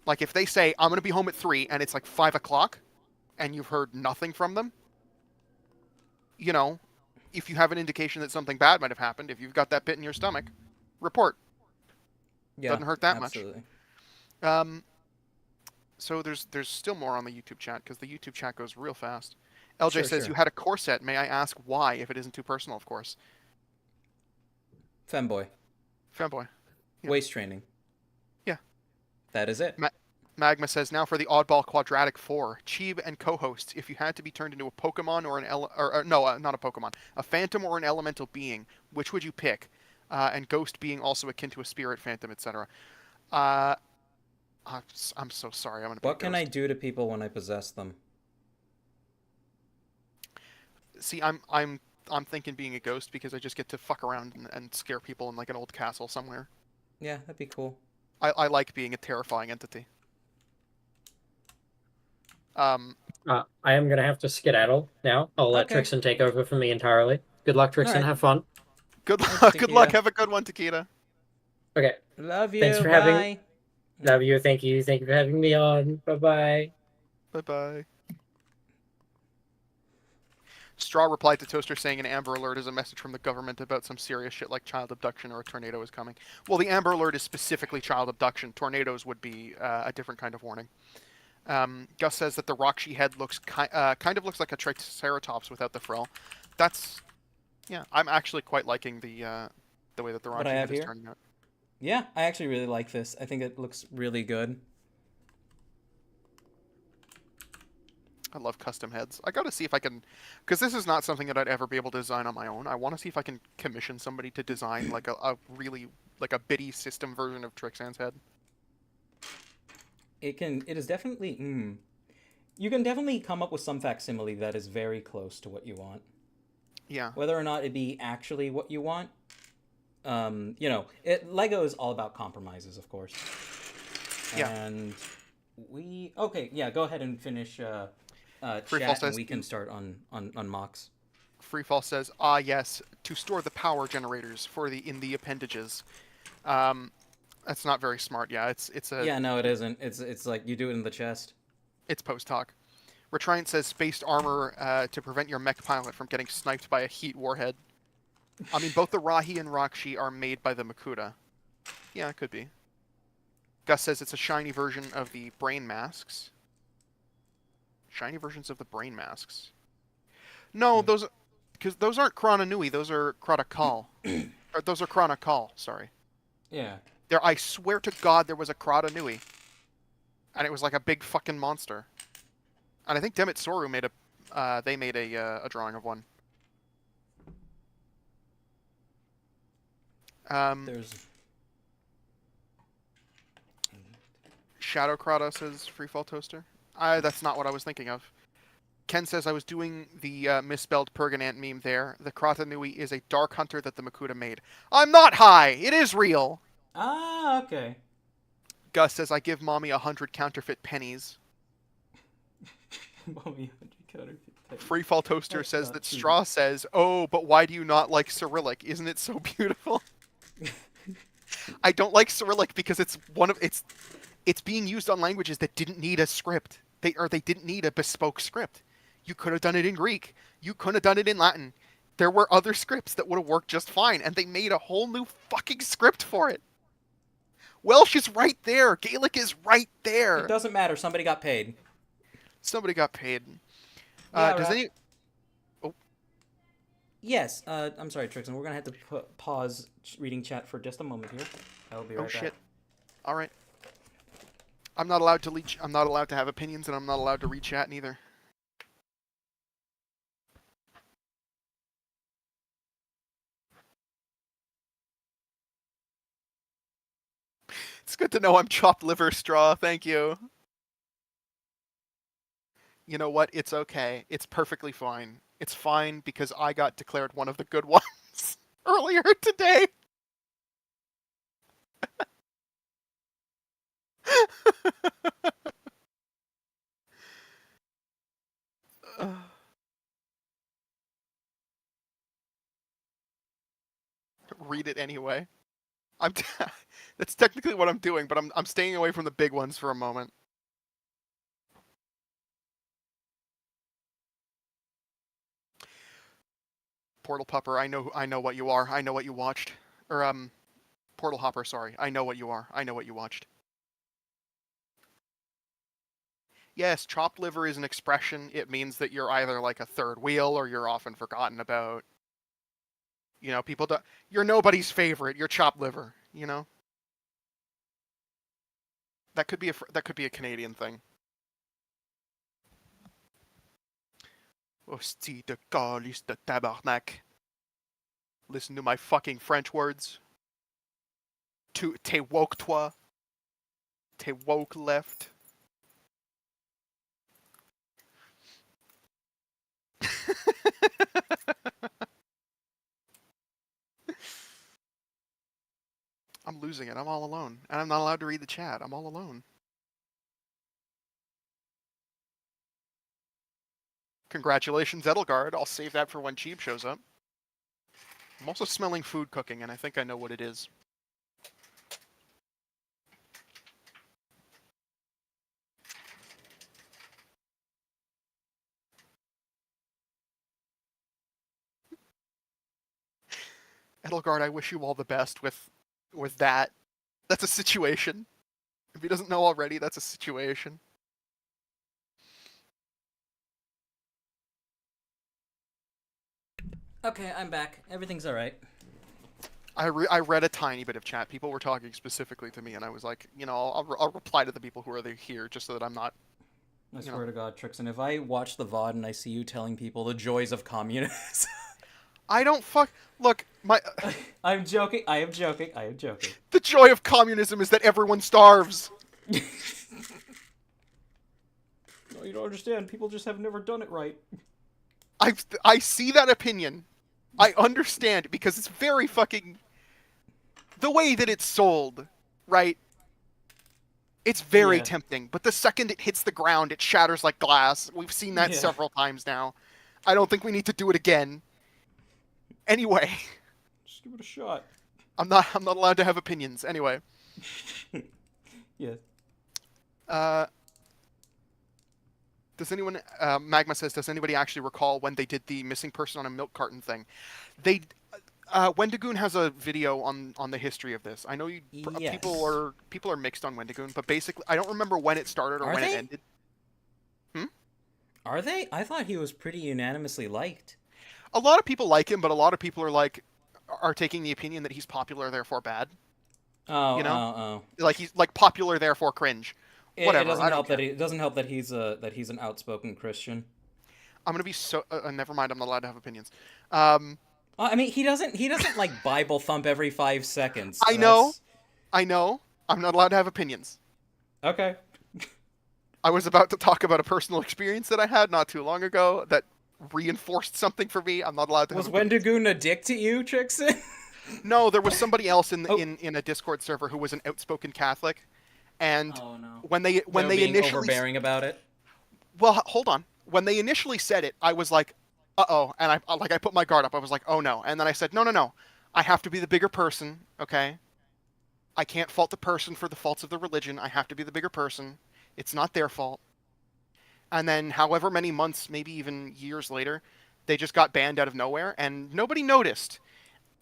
Like if they say, I'm going to be home at 3 and it's like 5 o'clock and you've heard nothing from them, you know, if you have an indication that something bad might have happened, if you've got that bit in your stomach, report. Yeah. Doesn't hurt that absolutely. much. So there's still more on the YouTube chat because the YouTube chat goes real fast. LJ Sure, says, sure. you had a corset. May I ask why, if it isn't too personal, of course? Femboy. Fanboy. Yeah. Waist training. Yeah. That is it. Magma says, now for the oddball quadratic 4. Cheeb and co-hosts, if you had to be turned into a Pokemon or not a Pokemon, a phantom or an elemental being, which would you pick? And ghost being also akin to a spirit, phantom, etc. I'm so sorry. I'm gonna. What can I do to people when I possess them? See, I'm thinking being a ghost because I just get to fuck around and scare people in like an old castle somewhere. Yeah, that'd be cool. I like being a terrifying entity. I am gonna have to skedaddle now. I'll let Okay. Trixon take over for me entirely. Good luck, Trixon. Alright. Have fun. Good Thanks, luck. Good luck. Takeda. Have a good one, Takeda. Okay. Love you. Thanks for Bye. having- Love you. Thank you. Thank you for having me on. Bye bye. Bye bye. Straw replied to Toaster saying an Amber Alert is a message from the government about some serious shit like child abduction or a tornado is coming. Well, the Amber Alert is specifically child abduction. Tornadoes would be a different kind of warning. Gus says that the Roxy head looks kind of looks like a Triceratops without the frill. That's, yeah. I'm actually quite liking the way that the What Roxy I have head is here? turning out. Yeah, I actually really like this. I think it looks really good. I love custom heads. I gotta see if I can, because this is not something that I'd ever be able to design on my own. I want to see if I can commission somebody to design like a really like a bitty system version of Trixan's head. It is definitely. You can definitely come up with some facsimile that is very close to what you want. Yeah. Whether or not it be actually what you want, Lego is all about compromises, of course. Yeah. And go ahead and finish Freefall chat, says and we can start on MOCs. Freefall says, yes, to store the power generators in the appendages. That's not very smart. Yeah, it's a. Yeah, no, it isn't. It's like you do it in the chest. It's post hoc. Retriant says spaced armor to prevent your mech pilot from getting sniped by a heat warhead. I mean, both the Rahi and Roxy are made by the Makuta. Yeah, it could be. Gus says it's a shiny version of the brain masks. Shiny versions of the brain masks. No, those aren't Krana Nui. Those are Kratakal. Those are Kranakal. Sorry. Yeah. I swear to God, there was a Krata Nui, and it was like a big fucking monster. And I think Demitsoru made a drawing of one. There's. Shadow Krata says Freefall Toaster. That's not what I was thinking of. Ken says I was doing the misspelled Perganant meme there. The Krata Nui is a dark hunter that the Makuta made. I'm not high! It is real! Ah, okay. Gus says I give mommy 100 counterfeit pennies. Freefall Toaster says that Straw says, oh, but why do you not like Cyrillic? Isn't it so beautiful? I don't like Cyrillic because it's being used on languages that didn't need a script. They didn't need a bespoke script. You could have done it in Greek. You could have done it in Latin. There were other scripts that would have worked just fine, and they made a whole new fucking script for it. Welsh is right there. Gaelic is right there. It doesn't matter. Somebody got paid. Somebody got paid. Yeah, does right. any? Oh. Yes. I'm sorry, Trixon. We're gonna have to pause reading chat for just a moment here. I'll be right back. Oh shit. All right. I'm not allowed to leech. I'm not allowed to have opinions, and I'm not allowed to read chat neither. It's good to know I'm chopped liver, Straw. Thank you. You know what? It's okay. It's perfectly fine. It's fine because I got declared one of the good ones earlier today. read it anyway. That's technically what I'm doing, but I'm staying away from the big ones for a moment. Portal Pupper, I know what you are. I know what you watched. Or Portal Hopper, sorry. I know what you are. I know what you watched. Yes, chopped liver is an expression. It means that you're either like a third wheel or you're often forgotten about. You know, people don't. You're nobody's favorite. You're chopped liver. You know. That could be a Canadian thing. Hostie de calice de tabarnak. Listen to my fucking French words. Te woke toi. Te woke left. I'm losing it. I'm all alone. And I'm not allowed to read the chat. I'm all alone. Congratulations, Edelgard. I'll save that for when Cheap shows up. I'm also smelling food cooking, and I think I know what it is. Edelgard, I wish you all the best with that. That's a situation. If he doesn't know already, that's a situation. Okay, I'm back. Everything's all right. I read a tiny bit of chat. People were talking specifically to me, and I was like, you know, I'll reply to the people who are here just so that I'm not. I swear to God, Trixon, if I watch the VOD and I see you telling people the joys of communism... I don't Look, I'm joking. I am joking. I am joking. The joy of communism is that everyone starves. No, you don't understand. People just have never done it right. I see that opinion. I understand because it's very fucking... The way that it's sold, right? It's very tempting, but the second it hits the ground, it shatters like glass. We've seen that several times now. I don't think we need to do it again. Anyway. Just give it a shot. I'm not allowed to have opinions. Anyway. Yeah. Does anyone... Magma says, does anybody actually recall when they did the missing person on a milk carton thing? They... Wendigoon has a video on the history of this. I know Yes. people are mixed on Wendigoon, but basically I don't remember when it started or when it ended. Are they? I thought he was pretty unanimously liked. A lot of people like him, but a lot of people are taking the opinion that he's popular, therefore bad. Oh, you know? oh. Like he's like popular, therefore cringe. Whatever. It doesn't help that he's an outspoken Christian. I'm gonna be so. Never mind. I'm not allowed to have opinions. I mean, he doesn't like Bible thump every 5 seconds. I know. I'm not allowed to have opinions. Okay. I was about to talk about a personal experience that I had not too long ago that reinforced something for me. I'm not allowed to. Was Wendigoon a dick to you, Trixon? No, there was somebody else in a Discord server who was an outspoken Catholic, and when they initially overbearing about it. Well, hold on. When they initially said it, I was like, uh-oh, and I put my guard up. I was like, oh no. And then I said, no. I have to be the bigger person, okay? I can't fault the person for the faults of the religion. I have to be the bigger person. It's not their fault. And then however many months, maybe even years later, they just got banned out of nowhere, and nobody noticed.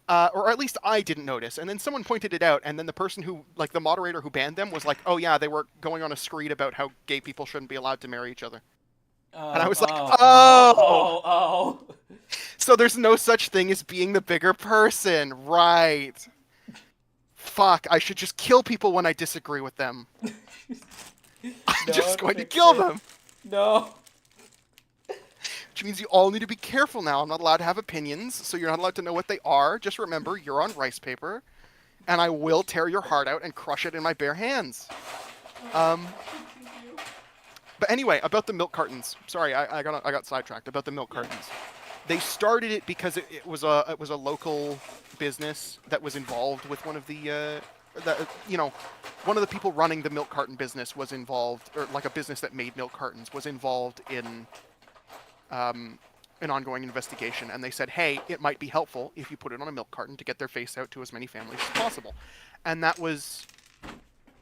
Or at least I didn't notice. And then someone pointed it out, and then the person who, like the moderator who banned them was like, oh yeah, they were going on a screed about how gay people shouldn't be allowed to marry each other. And I was like, oh. So there's no such thing as being the bigger person, right? Fuck, I should just kill people when I disagree with them. I'm just going to kill them. No. Which means you all need to be careful now. I'm not allowed to have opinions, so you're not allowed to know what they are. Just remember, you're on rice paper, and I will tear your heart out and crush it in my bare hands. But anyway, about the milk cartons. Sorry, I got sidetracked. About the milk cartons. They started it because it was a local business that was involved with one of the one of the people running the milk carton business was involved, or like a business that made milk cartons was involved in an ongoing investigation, and they said, hey, it might be helpful if you put it on a milk carton to get their face out to as many families as possible. And that was,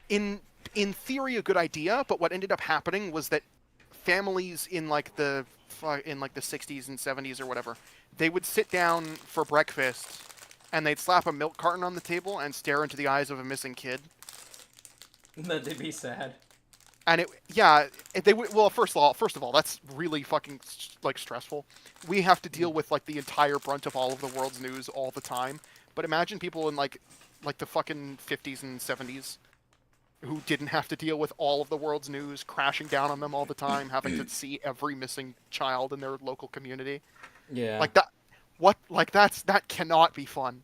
in theory, a good idea, but what ended up happening was that families in like the 60s and 70s or whatever, they would sit down for breakfast and they'd slap a milk carton on the table and stare into the eyes of a missing kid. That'd be sad. And they would. Well, first of all, that's really fucking like stressful. We have to deal with like the entire brunt of all of the world's news all the time. But imagine people in like the fucking 50s and 70s who didn't have to deal with all of the world's news crashing down on them all the time, having to see every missing child in their local community. Yeah. Like that. That cannot be fun.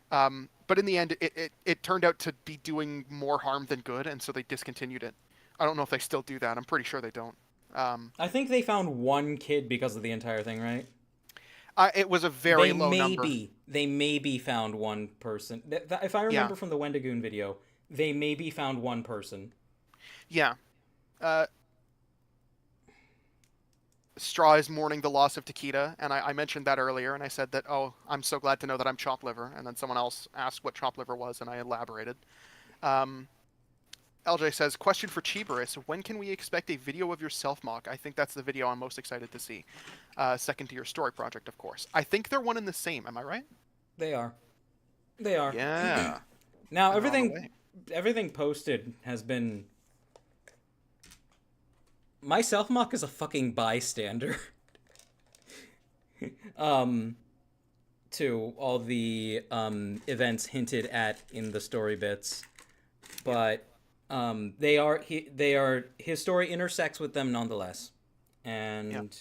But in the end, it turned out to be doing more harm than good, and so they discontinued it. I don't know if they still do that. I'm pretty sure they don't. I think they found one kid because of the entire thing, right? It was a very low number. They maybe found one person. If I remember from the Wendigoon video, they maybe found one person. Yeah. Straw is mourning the loss of Takeda, and I mentioned that earlier, and I said that, oh, I'm so glad to know that I'm chopped liver, and then someone else asked what chopped liver was, and I elaborated. LJ says, question for Chibarus, when can we expect a video of your self-mock? I think that's the video I'm most excited to see. Second to your story project, of course. I think they're one and the same, am I right? They are. They are. Yeah. Now, everything posted has been... My self-mock is a fucking bystander. To all the events hinted at in the story bits. But... his story intersects with them nonetheless, and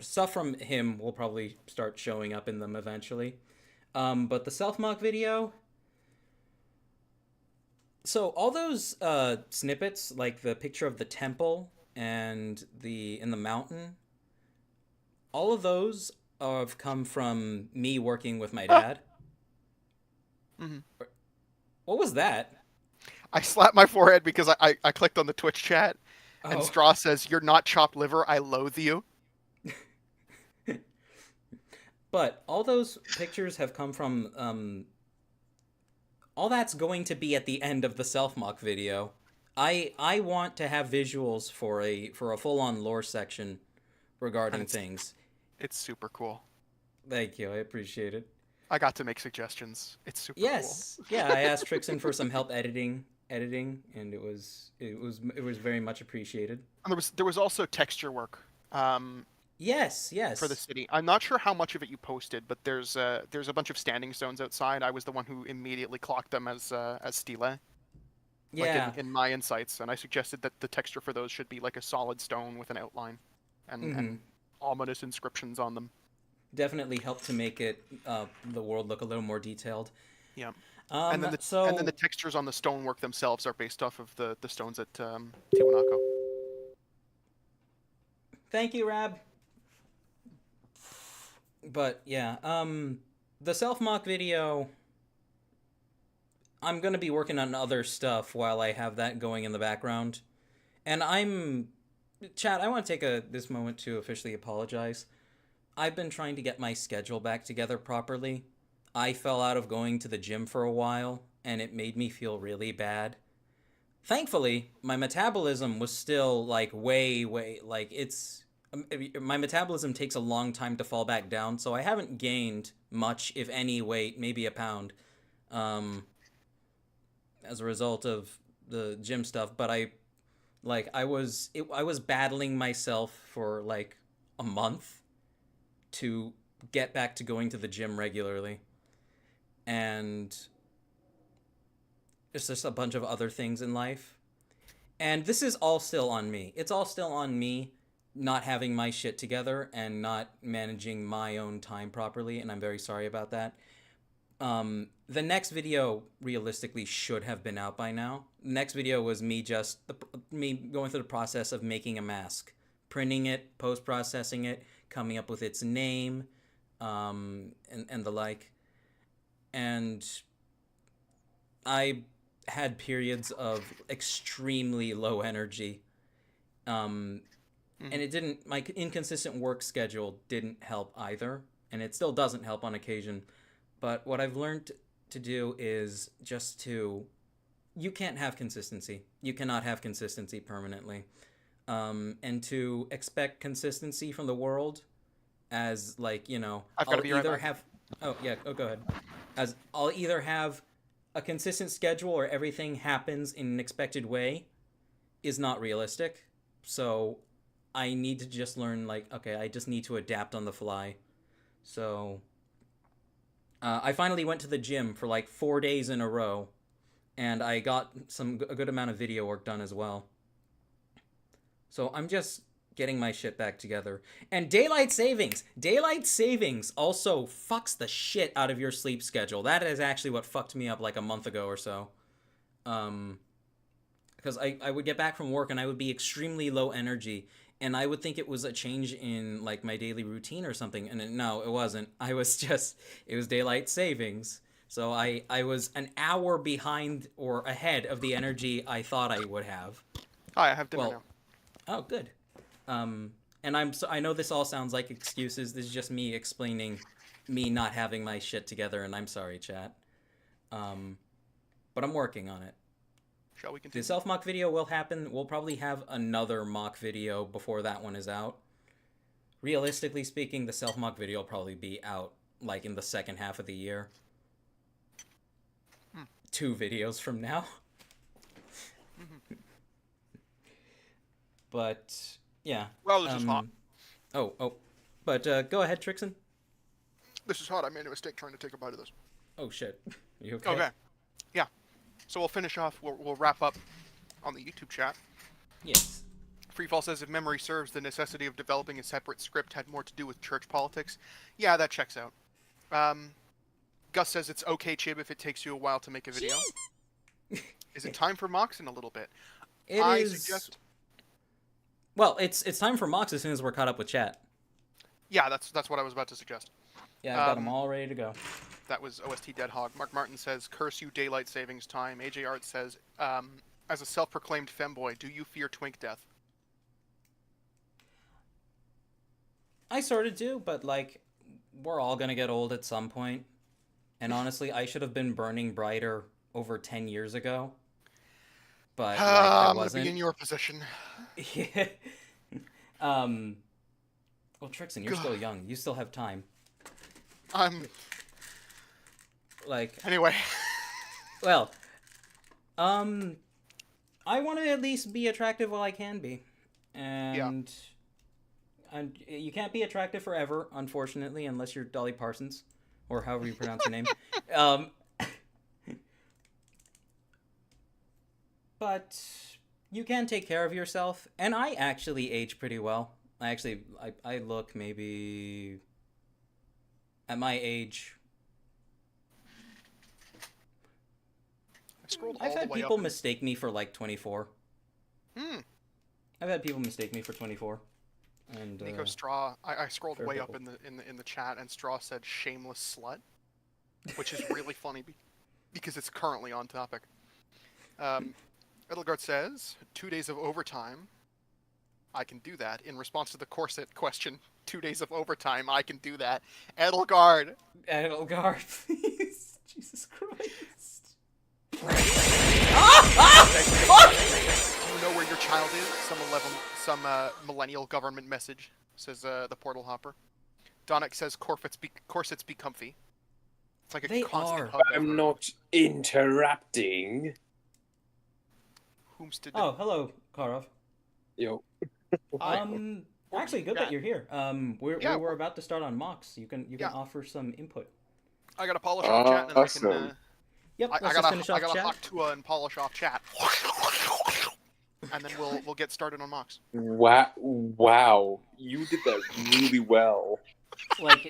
stuff from him will probably start showing up in them eventually. But the self-mock video, so all those snippets, like the picture of the temple and in the mountain, all of those have come from me working with my dad. Mm-hmm. What was that? I slapped my forehead because I clicked on the Twitch chat, and Oh. Straw says, you're not chopped liver, I loathe you. But all those pictures have come from, all that's going to be at the end of the self-mock video. I want to have visuals for a full-on lore section regarding things. It's super cool. Thank you, I appreciate it. I got to make suggestions. It's super cool. Yeah, I asked Trixon for some help editing, and it was very much appreciated. And there was also texture work. Yes. For the city. I'm not sure how much of it you posted, but there's a bunch of standing stones outside. I was the one who immediately clocked them as stele. Yeah. Like in my insights, and I suggested that the texture for those should be like a solid stone with an outline, and ominous inscriptions on them. Definitely helped to make it the world look a little more detailed. Yeah. And then the textures on the stonework themselves are based off of the stones at Tiwanaku. Thank you, Rab. But yeah, the self-mock video, I'm gonna be working on other stuff while I have that going in the background. And Chat, I want to take this moment to officially apologize. I've been trying to get my schedule back together properly. I fell out of going to the gym for a while, and it made me feel really bad. Thankfully, my metabolism was still, like, way, like, my metabolism takes a long time to fall back down, so I haven't gained much, if any, weight, maybe a pound, as a result of the gym stuff, but I was battling myself for, like, a month to get back to going to the gym regularly. And it's just a bunch of other things in life. And this is all still on me. It's all still on me not having my shit together and not managing my own time properly, and I'm very sorry about that. The next video realistically should have been out by now. The next video was me going through the process of making a mask, printing it, post-processing it, coming up with its name, and the like. And I had periods of extremely low energy. And it didn't. My inconsistent work schedule didn't help either, and it still doesn't help on occasion. But what I've learned to do is just to. You can't have consistency. You cannot have consistency permanently. And to expect consistency from the world as, like, you know, I've got to be right back. have. Oh, yeah, go ahead. As I'll either have a consistent schedule or everything happens in an expected way is not realistic. So I need to just learn, like, okay, I just need to adapt on the fly. So I finally went to the gym for like 4 days in a row, and I got a good amount of video work done as well. So I'm just getting my shit back together. And daylight savings also fucks the shit out of your sleep schedule. That is actually what fucked me up like a month ago or so. Because I would get back from work and I would be extremely low energy, and I would think it was a change in like my daily routine or something, and no, it wasn't. It was daylight savings. So I was an hour behind or ahead of the energy I thought I would have. Hi, I have dinner now. Oh, good. And I know this all sounds like excuses. This is just me explaining me not having my shit together, and I'm sorry, chat. But I'm working on it. Shall we continue? The self-mock video will happen. We'll probably have another mock video before that one is out. Realistically speaking, the self-mock video will probably be out like in the second half of the year. 2 videos from now. But yeah. Well, this is hot. But go ahead, Trixon. This is hot. I made a mistake trying to take a bite of this. Oh shit. You okay? Okay. Yeah. So we'll finish off. We'll wrap up on the YouTube chat. Yes. Freefall says, if memory serves, the necessity of developing a separate script had more to do with church politics. Yeah, that checks out. Gus says, it's okay, Chib, if it takes you a while to make a video. Is it time for mocks in a little bit? I suggest... Well, it's time for mocks as soon as we're caught up with chat. Yeah, that's what I was about to suggest. Yeah, I've got them all ready to go. That was OST Dead Hog. Mark Martin says, curse you, daylight savings time. AJ Art says, as a self-proclaimed femboy, do you fear twink death? I sort of do, but, like, we're all gonna get old at some point. And honestly, I should have been burning brighter over 10 years ago. But, like, I wasn't. I'm gonna be in your position. Yeah. Well, Trixon, you're still young. You still have time. Anyway. Well, I want to at least be attractive while I can be. And you can't be attractive forever, unfortunately, unless you're Dolly Parsons, or however you pronounce your name. But you can take care of yourself, and I actually age pretty well. I look maybe at my age. I've had people mistake me for like 24. I've had people mistake me for 24. And Nico Straw, I scrolled way up in the chat, and Straw said "shameless slut," which is really funny because it's currently on topic. Edelgard says 2 days of overtime. I can do that. In response to the corset question, 2 days of overtime, I can do that. Edelgard, please, Jesus Christ. Do you know where your child is? Some millennial government message, says the portal hopper. Donick says corsets be comfy. It's like a constant hug. I'm not interrupting. Oh, hello, Karov. Yo. Actually, good that you're here. We were about to start on mocks. You can offer some input. I gotta polish off chat, and awesome. I can. Yep. I gotta hawk Tua and polish off chat, and then we'll get started on mocks. Wow, you did that really well. Like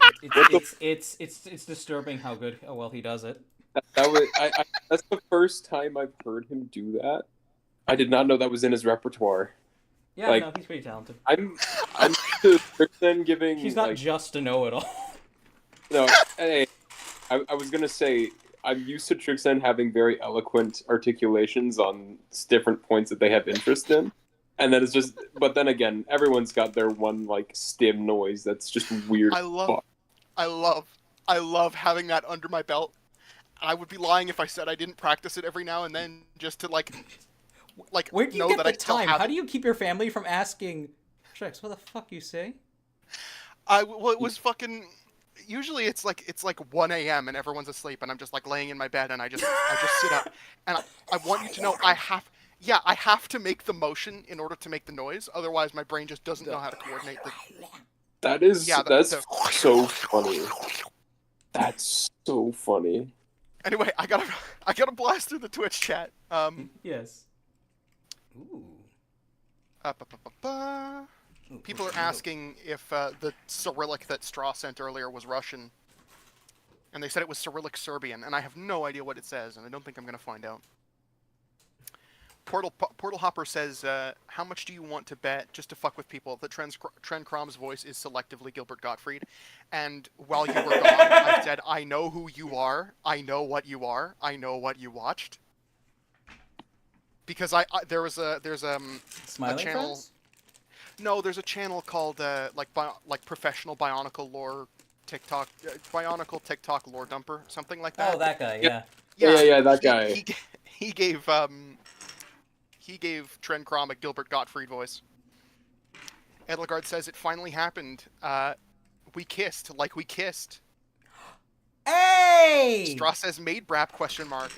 it's disturbing how well he does it. That's the first time I've heard him do that. I did not know that was in his repertoire. Yeah, no, he's pretty talented. I'm the Trixon giving. He's not just a know-it-all. No, hey, I was gonna say I'm used to Trixon having very eloquent articulations on different points that they have interest in. And then it's just, but then again, everyone's got their one like stim noise that's just weird. I love having that under my belt. I would be lying if I said I didn't practice it every now and then just to like Where do you know get that the I still time? have How it. do you keep your family from asking, Trex, what the fuck you say? Well, it was fucking. Usually it's like 1 a.m. and everyone's asleep and I'm just like laying in my bed and I just sit up and I want you to know I have to make the motion in order to make the noise. Otherwise, my brain just doesn't know how to coordinate the. That's the- so funny. That's so funny. Anyway, I gotta blast through the Twitch chat. Yes. Ooh. People are asking if the Cyrillic that Straw sent earlier was Russian, and they said it was Cyrillic Serbian, and I have no idea what it says, and I don't think I'm gonna find out. Portal Hopper says, how much do you want to bet, just to fuck with people, that Tren Krom's voice is selectively Gilbert Gottfried? And while you were gone, I said, I know who you are, I know what you are, I know what you watched. Because there's a Smiling channel. friends? No, there's a channel called like professional Bionicle lore TikTok, Bionicle TikTok lore dumper, something like that. Oh, that guy, yeah. Yeah, that guy. He gave Tren Krom a Gilbert Gottfried voice. Edelgard says it finally happened. We kissed like we kissed. Hey! Straw says made Brap ?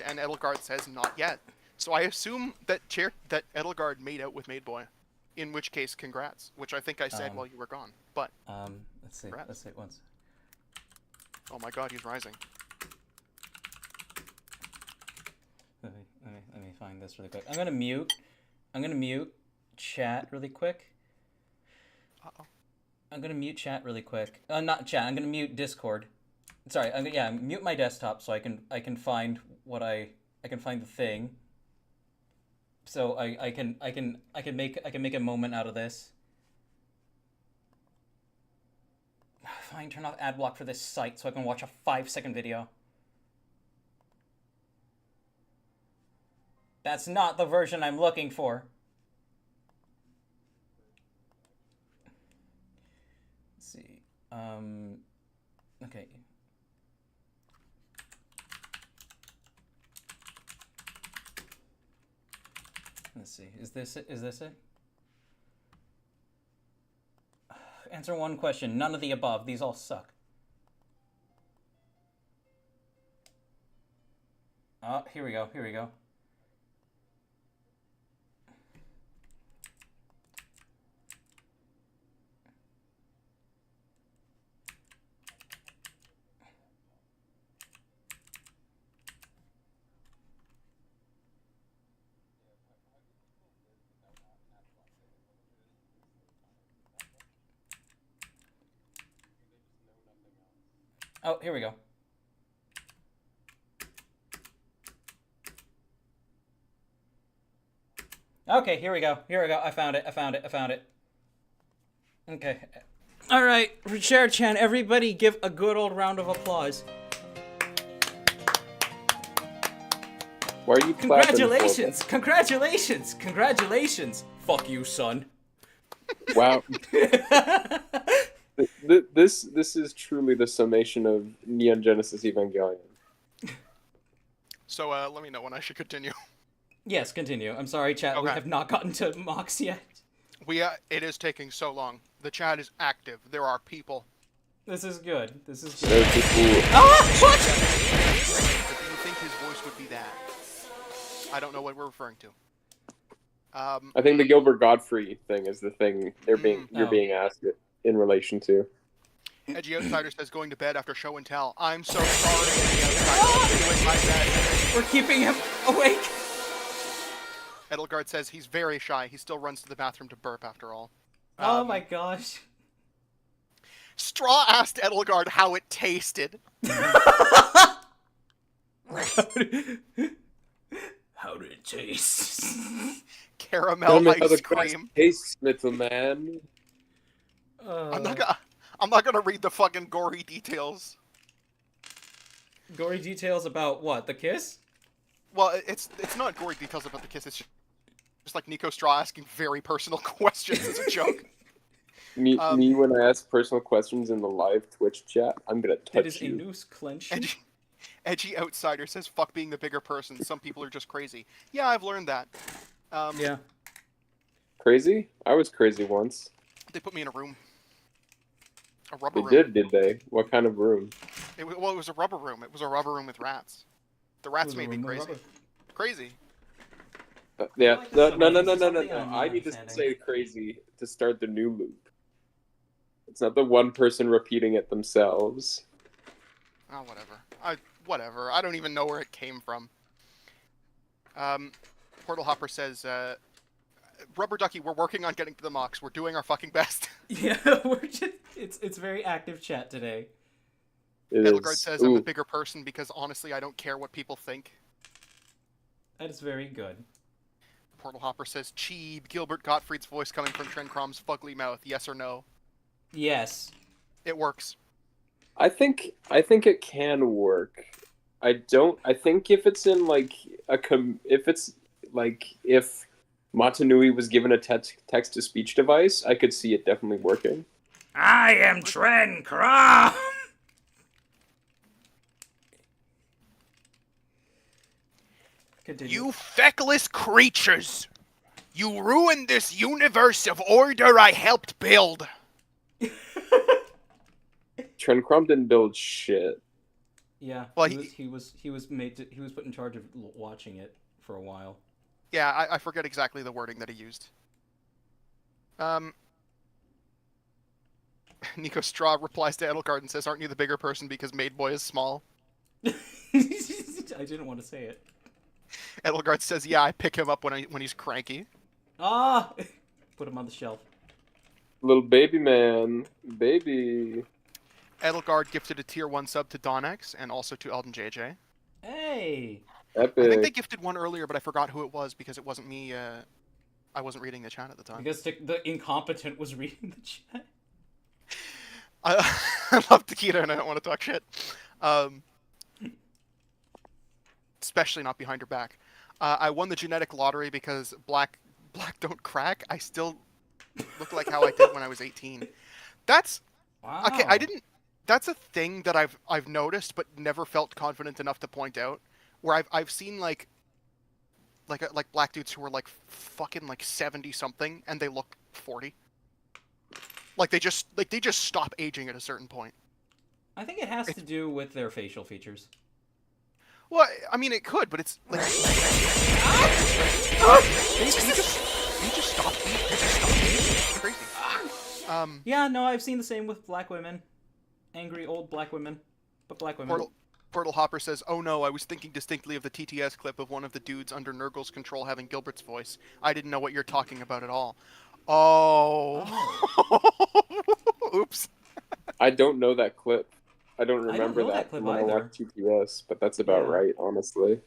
And Edelgard says not yet. So I assume that Edelgard made out with Maid Boy. In which case, congrats. Which I think I said while you were gone. But let's see. Congrats. Let's see it once. Oh my God, he's rising. Let me find this really quick. I'm gonna mute chat really quick. Uh-oh. I'm gonna mute chat really quick. Not chat. I'm gonna mute Discord. Sorry. Mute my desktop so I can find what I can find the thing. So I can make a moment out of this. Fine, turn off ad block for this site so I can watch a 5-second video. That's not the version I'm looking for. Let's see. Okay. Let's see. Is this it? Answer one question. None of the above. These all suck. Oh, here we go. Oh, here we go. Okay, here we go. I found it. Okay. All right, Share-chan, everybody give a good old round of applause. Why are you clapping? Congratulations. Fuck you, son. Wow. This is truly the summation of Neon Genesis Evangelion. So let me know when I should continue. Yes, continue. I'm sorry, chat. Okay. We have not gotten to MOCs yet. It is taking so long. The chat is active. There are people. This is good. There's people. What? If you think his voice would be that, I don't know what we're referring to. I think the Gilbert Godfrey thing is the thing you're being asked in relation to. Edgy Outsider says going to bed after show and tell. I'm so sorry, Edgy Outsider. With my bed. We're keeping him awake. Edelgard says he's very shy. He still runs to the bathroom to burp after all. Oh my gosh. Straw asked Edelgard how it tasted. How did it taste? Caramel ice cream. Taste, little man. I'm not gonna read the fucking gory details. Gory details about what? The kiss? Well, it's not gory details about the kiss. It's just Just like Nico Straw asking very personal questions as a joke. Me when I ask personal questions in the live Twitch chat, I'm gonna That is touch a you. noose clenched. Edgy Outsider says, fuck being the bigger person. Some people are just crazy. Yeah, I've learned that. Yeah. Crazy? I was crazy once. They put me in a room. A rubber They room. did they? What kind of room? It was a rubber room. It was a rubber room with rats. The rats made me crazy. Crazy. Yeah. like No. this No. is No. something No. I'm I not need to understanding. say crazy to start the new loop. It's not the one person repeating it themselves. Oh, whatever. I don't even know where it came from. Portal Hopper says, Rubber Ducky, we're working on getting to the MOCs. We're doing our fucking best. Yeah, we're just it's very active chat today. It Edelgard is. says, I'm the Ooh, bigger person because honestly, I don't care what people think. That is very good. Portal Hopper says, Cheeb, Gilbert Gottfried's voice coming from Trenkrom's fugly mouth, yes or no? Yes. It works. I think it can work. I think if it's in like if Matanui was given a text to speech device, I could see it definitely working. I am Tren Krom. Continue. You feckless creatures! You ruined this universe of order I helped build! Trencrom didn't build shit. Yeah. Well, he was put in charge of watching it for a while. Yeah, I forget exactly the wording that he used. Nico Straw replies to Edelgard and says, aren't you the bigger person because Maid Boy is small? I didn't want to say it. Edelgard says, yeah, I pick him up when he's cranky. Ah! Put him on the shelf. Little baby man. Baby. Edelgard gifted a tier 1 sub to Donex and also to Elden JJ. Hey! Epic. I think they gifted one earlier, but I forgot who it was because it wasn't me. I wasn't reading the chat at the time. Because the incompetent was reading the chat. I love Takeda and I don't want to talk shit. Especially not behind her back. I won the genetic lottery because black don't crack. I still look like how I did when I was 18. That's Wow. okay. That's a thing that I've noticed, but never felt confident enough to point out. Where I've seen like black dudes who are like fucking like 70 something and they look 40. Like they just stop aging at a certain point. I think it has to do with their facial features. Well, I mean it could, but it's like they just stop aging. It's crazy. Yeah, no, I've seen the same with black women. Angry old black women. But black women. Portal Hopper says, oh no, I was thinking distinctly of the TTS clip of one of the dudes under Nurgle's control having Gilbert's voice. I didn't know what you're talking about at all. Oh. Oops. I don't know that clip. I don't I don't remember know that that clip when I either. watched TTS, but that's about Yeah. right, honestly.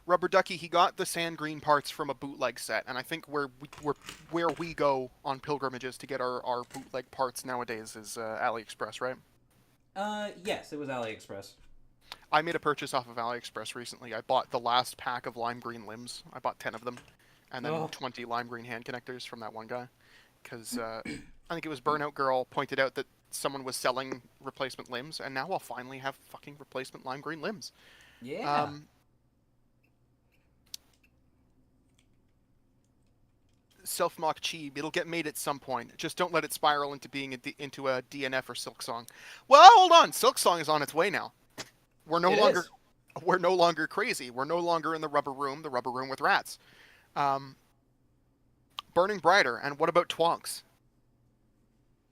Rubber Ducky, he got the sand green parts from a bootleg set, and I think where we go on pilgrimages to get our bootleg parts nowadays is AliExpress, right? Yes, it was AliExpress. I made a purchase off of AliExpress recently. I bought the last pack of lime green limbs. I bought 10 of them, and then 20 lime green hand connectors from that one guy. Because I think it was Burnout Girl pointed out that someone was selling replacement limbs, and now I'll finally have fucking replacement lime green limbs. Yeah. Self-mock cheeb. It'll get made at some point. Just don't let it spiral into being into a DNF or Silk Song. Well, hold on. Silk Song is on its way now. We're no longer crazy. We're no longer in the rubber room with rats. Burning brighter. And what about Twonks?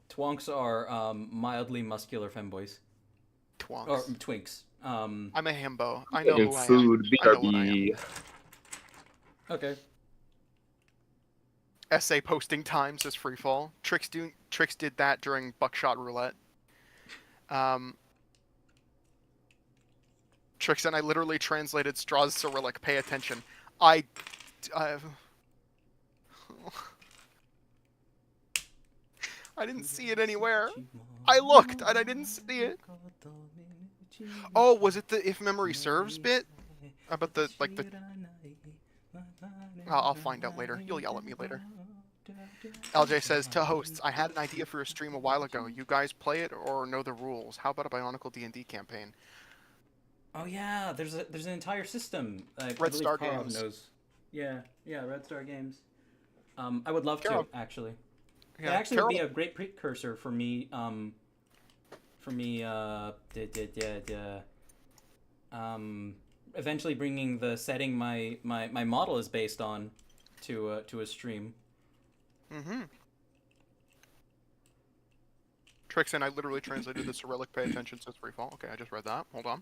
Twonks are mildly muscular femboys. Twonks. Or twinks. I'm a himbo. I know Getting who I am. food, I know what I am. BRB. Okay. Essay posting times as freefall. Trix did that during Buckshot Roulette. Trix and I literally translated Straw's Cyrillic. Pay attention. I didn't see it anywhere. I looked and I didn't see it. Oh, was it the If Memory Serves bit? About the I'll find out later. You'll yell at me later. LJ says, to hosts, I had an idea for a stream a while ago. You guys play it or know the rules? How about a Bionicle D&D campaign? Oh yeah, there's an entire system. I Red believe Star Karov Games. knows. Yeah, Red Star Games. I would love Karov. to actually. Yeah, it actually would be Karov- a great precursor for me. Eventually bringing the setting my model is based on to a stream. Mm-hmm. Trixon, I literally translated the Cyrillic. Pay attention, says freefall. Okay, I just read that. Hold on.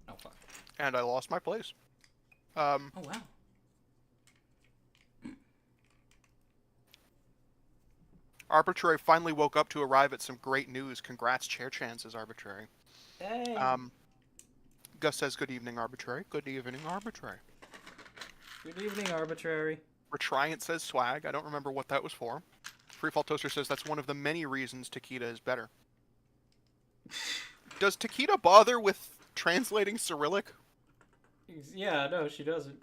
Oh fuck. And I lost my place. Oh wow. Arbitrary finally woke up to arrive at some great news. Congrats, Chair Chan, says Arbitrary. Hey. Gus says, good evening, Arbitrary. Good evening, Arbitrary. Good evening, Arbitrary. Retriant says swag. I don't remember what that was for. Freefall Toaster says that's one of the many reasons Takeda is better. Does Takeda bother with translating Cyrillic? Yeah, no, she doesn't.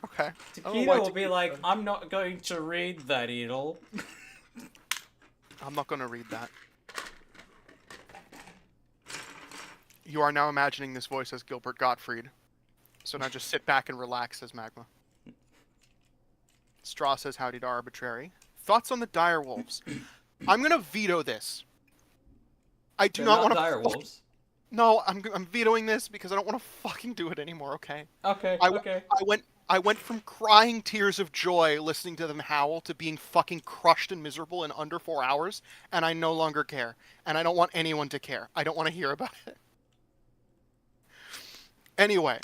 Okay. Takeda will be like, I'm not going to read that, Edel. I'm not going to read that. You are now imagining this voice as Gilbert Gottfried. So now just sit back and relax, says Magma. Straw says, howdy to Arbitrary. Thoughts on the direwolves? I'm going to veto this. I do not want to... direwolves. No, I'm vetoing this because I don't want to fucking do it anymore, okay? Okay, okay. I went from crying tears of joy listening to them howl to being fucking crushed and miserable in under 4 hours, and I no longer care. And I don't want anyone to care. I don't want to hear about it. Anyway.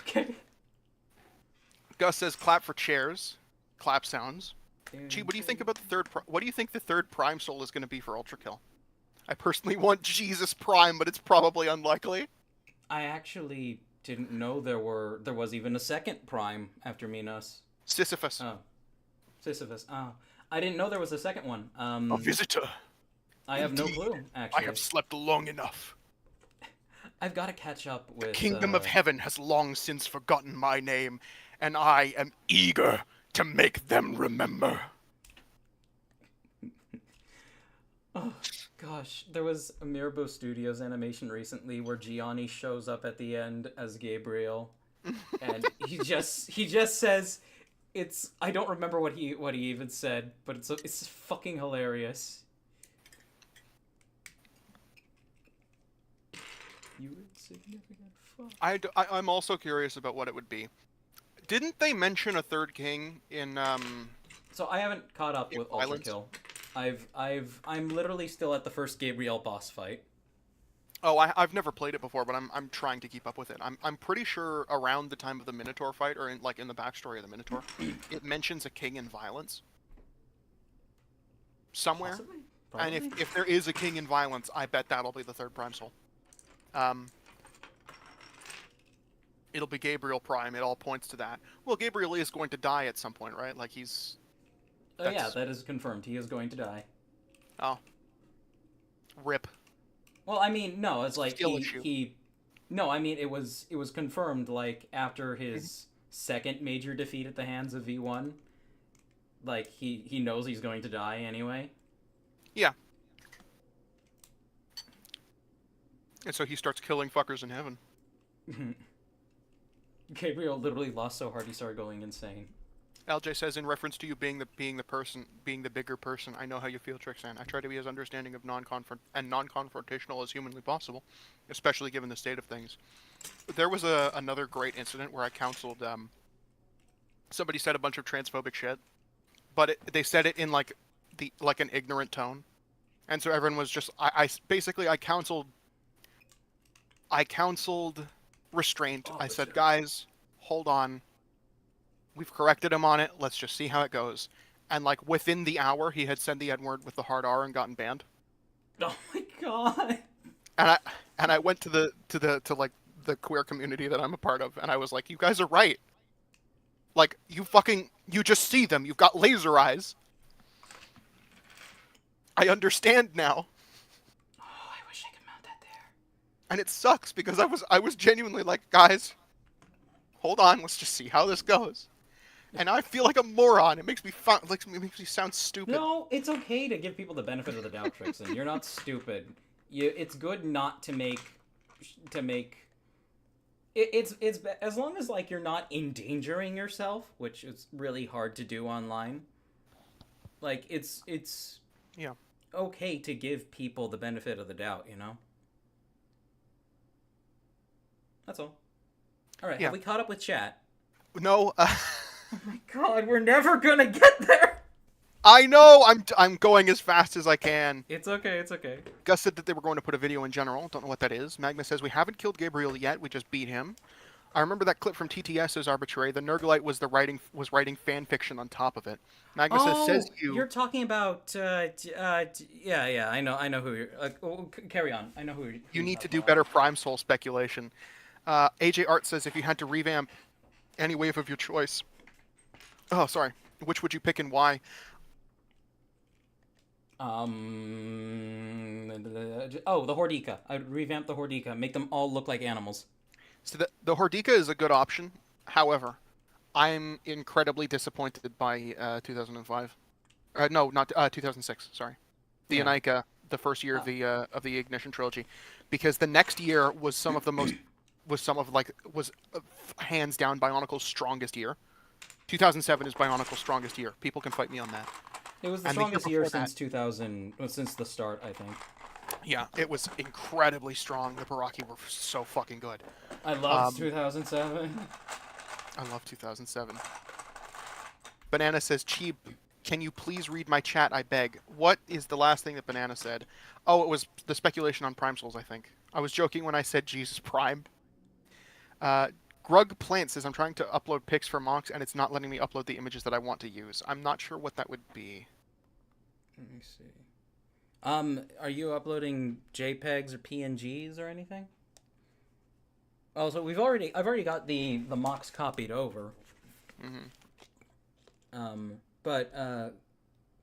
Okay. Gus says, clap for chairs. Clap sounds. Gee, what do you think about the third... What do you think the third Prime Soul is going to be for Ultra Kill? I personally want Jesus Prime, but it's probably unlikely. I actually didn't know there was even a second Prime after Minos. Sisyphus. Oh. Sisyphus. Oh. I didn't know there was a second one. A visitor. I have no Indeed. clue, actually. I have slept long enough. I've got to catch up with... The kingdom of heaven has long since forgotten my name, and I am eager to make them remember. Oh, gosh. There was a Mirabo Studios animation recently where Gianni shows up at the end as Gabriel, and he just says, it's... I don't remember what he even said, but it's fucking hilarious. You insignificant fuck. I'm also curious about what it would be. Didn't they mention a third king in So I haven't caught up with Ultra Kill. I'm literally still at the first Gabriel boss fight. Oh, I've never played it before, but I'm trying to keep up with it. I'm pretty sure around the time of the Minotaur fight, or in the backstory of the Minotaur, it mentions a king in violence somewhere. Possibly? And Probably? if there is a king in violence, I bet that'll be the third Prime Soul. It'll be Gabriel Prime. It all points to that. Well, Gabriel is going to die at some point, right? Like he's... Oh yeah, that is confirmed. He is going to die. Oh. Rip. Well, I mean, no, it's like Skill issue. No, I mean it was confirmed like after his second major defeat at the hands of V1. Like he knows he's going to die anyway. Yeah. And so he starts killing fuckers in heaven. Gabriel literally lost so hard he started going insane. LJ says, in reference to you being the bigger person, I know how you feel, Trixan. I try to be as understanding of non-confrontational as humanly possible, especially given the state of things. There was another great incident where I counseled. Somebody said a bunch of transphobic shit, but they said it in like an ignorant tone, and so everyone was just. I basically counseled restraint. I said, guys, hold on. We've corrected him on it. Let's just see how it goes. And like within the hour, he had said the N-word with the hard R and gotten banned. Oh my god! And I went to the queer community that I'm a part of, and I was like, you guys are right. Like you just see them. You've got laser eyes. I understand now. Oh, I wish I could mount that there. And it sucks because I was genuinely like, guys, hold on, let's just see how this goes. And I feel like a moron. It makes me makes me sound stupid. No, it's okay to give people the benefit of the doubt, Trixon. You're not stupid. It's good not to make it's as long as like you're not endangering yourself, which is really hard to do online. Like it's Yeah. okay to give people the benefit of the doubt, you know? That's all. All right, Yeah. have we caught up with chat? No, Oh my god, we're never gonna get there. I know. I'm going as fast as I can. It's okay. It's okay. Gus said that they were going to put a video in general. Don't know what that is. Magma says we haven't killed Gabriel yet. We just beat him. I remember that clip from TTS as arbitrary. The Nergalite was writing fan fiction on top of it. Magma says you're talking about yeah. I know who you're. Carry on. I know who you're. You need to do better Prime Soul speculation. AJ Art says if you had to revamp any wave of your choice. Oh, sorry. Which would you pick and why? The Hordika. I'd revamp the Hordika. Make them all look like animals. So the Hordika is a good option. However, I'm incredibly disappointed by 2005. No, not 2006. Sorry, the Bionicle, the first year of the Ignition trilogy, because the next year was hands down Bionicle's strongest year. 2007 is Bionicle's strongest year. People can fight me on that. It was the strongest year since 2000, since the start, I think. Yeah, it was incredibly strong. The Baraki were so fucking good. I love 2007. I love 2007. Banana says, Cheap, can you please read my chat, I beg? What is the last thing that Banana said? Oh, it was the speculation on Prime Souls, I think. I was joking when I said Jesus Prime. Grug Plant says, I'm trying to upload pics for MOCs, and it's not letting me upload the images that I want to use. I'm not sure what that would be. Let me see. Are you uploading JPEGs or PNGs or anything? Oh, so I've already got the MOCs copied over. But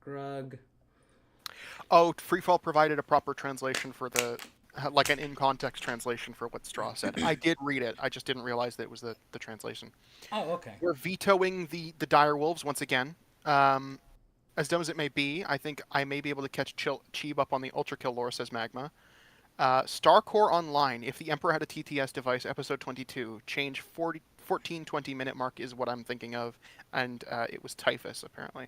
Grug. Oh, Freefall provided a proper translation for like an in-context translation for what Straw said. I did read it. I just didn't realize that it was the translation. Oh, okay. We're vetoing the dire wolves once again. As dumb as it may be, I think I may be able to catch Cheeb up on the Ultra Kill lore, says Magma. Starcore Online, if the Emperor had a TTS device, episode 22, change 14-20 minute mark is what I'm thinking of, and it was Typhus, apparently.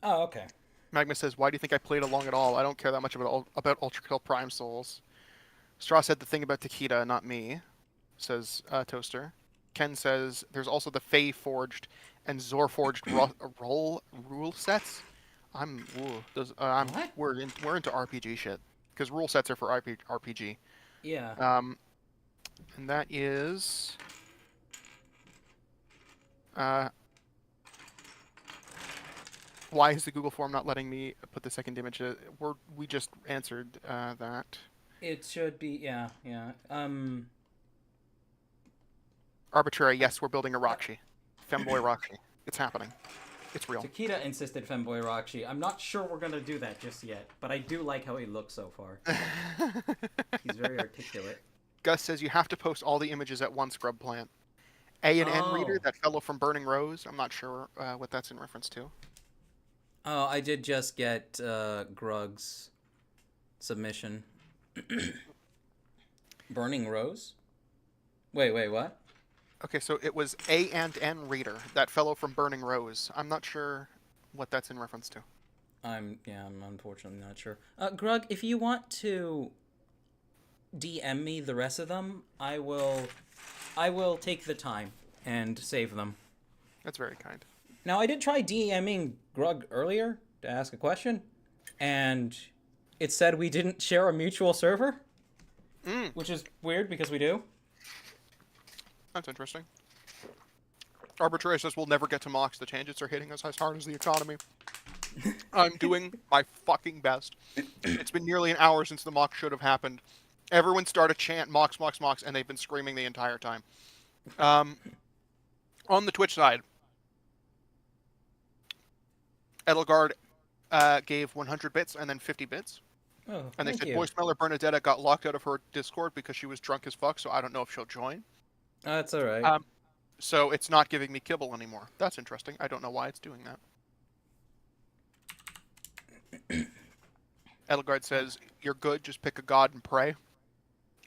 Oh, okay. Magma says, why do you think I played along at all? I don't care that much about Ultra Kill Prime Souls. Straw said the thing about Takeda, not me, says Toaster. Ken says, there's also the Fey Forged and Zor Forged rule sets. We're into RPG shit because rule sets are for RPG. Yeah. And that is why is the Google form not letting me put the second image? We just answered that. It should be yeah. Arbitrary. Yes, we're building a Roxy. Femboy Roxy. It's happening. It's real. Takeda insisted Femboy Roxy. I'm not sure we're gonna do that just yet, but I do like how he looks so far. He's very articulate. Gus says you have to post all the images at once, Grub Plant. A and N Reader, that fellow from Burning Rose. I'm not sure what that's in reference to. Oh, I did just get Grug's submission. Burning Rose? Wait, what? Okay, so it was A and N Reader, that fellow from Burning Rose. I'm not sure what that's in reference to. I'm unfortunately not sure. Grug, if you want to DM me the rest of them, I will take the time and save them. That's very kind. Now, I did try DMing Grug earlier to ask a question, and it said we didn't share a mutual server, which is weird because we do. That's interesting. Arbitrary says we'll never get to MOCs. The changes are hitting us as hard as the economy. I'm doing my fucking best. It's been nearly an hour since the MOC should have happened. Everyone started chant MOCs, and they've been screaming the entire time. On the Twitch side, Edelgard gave 100 bits and then 50 bits. Oh, And they thank said you. voicemailer Bernadetta got locked out of her Discord because she was drunk as fuck, so I don't know if she'll join. That's all right. So it's not giving me kibble anymore. That's interesting. I don't know why it's doing that. Edelgard says, "You're good. Just pick a god and pray."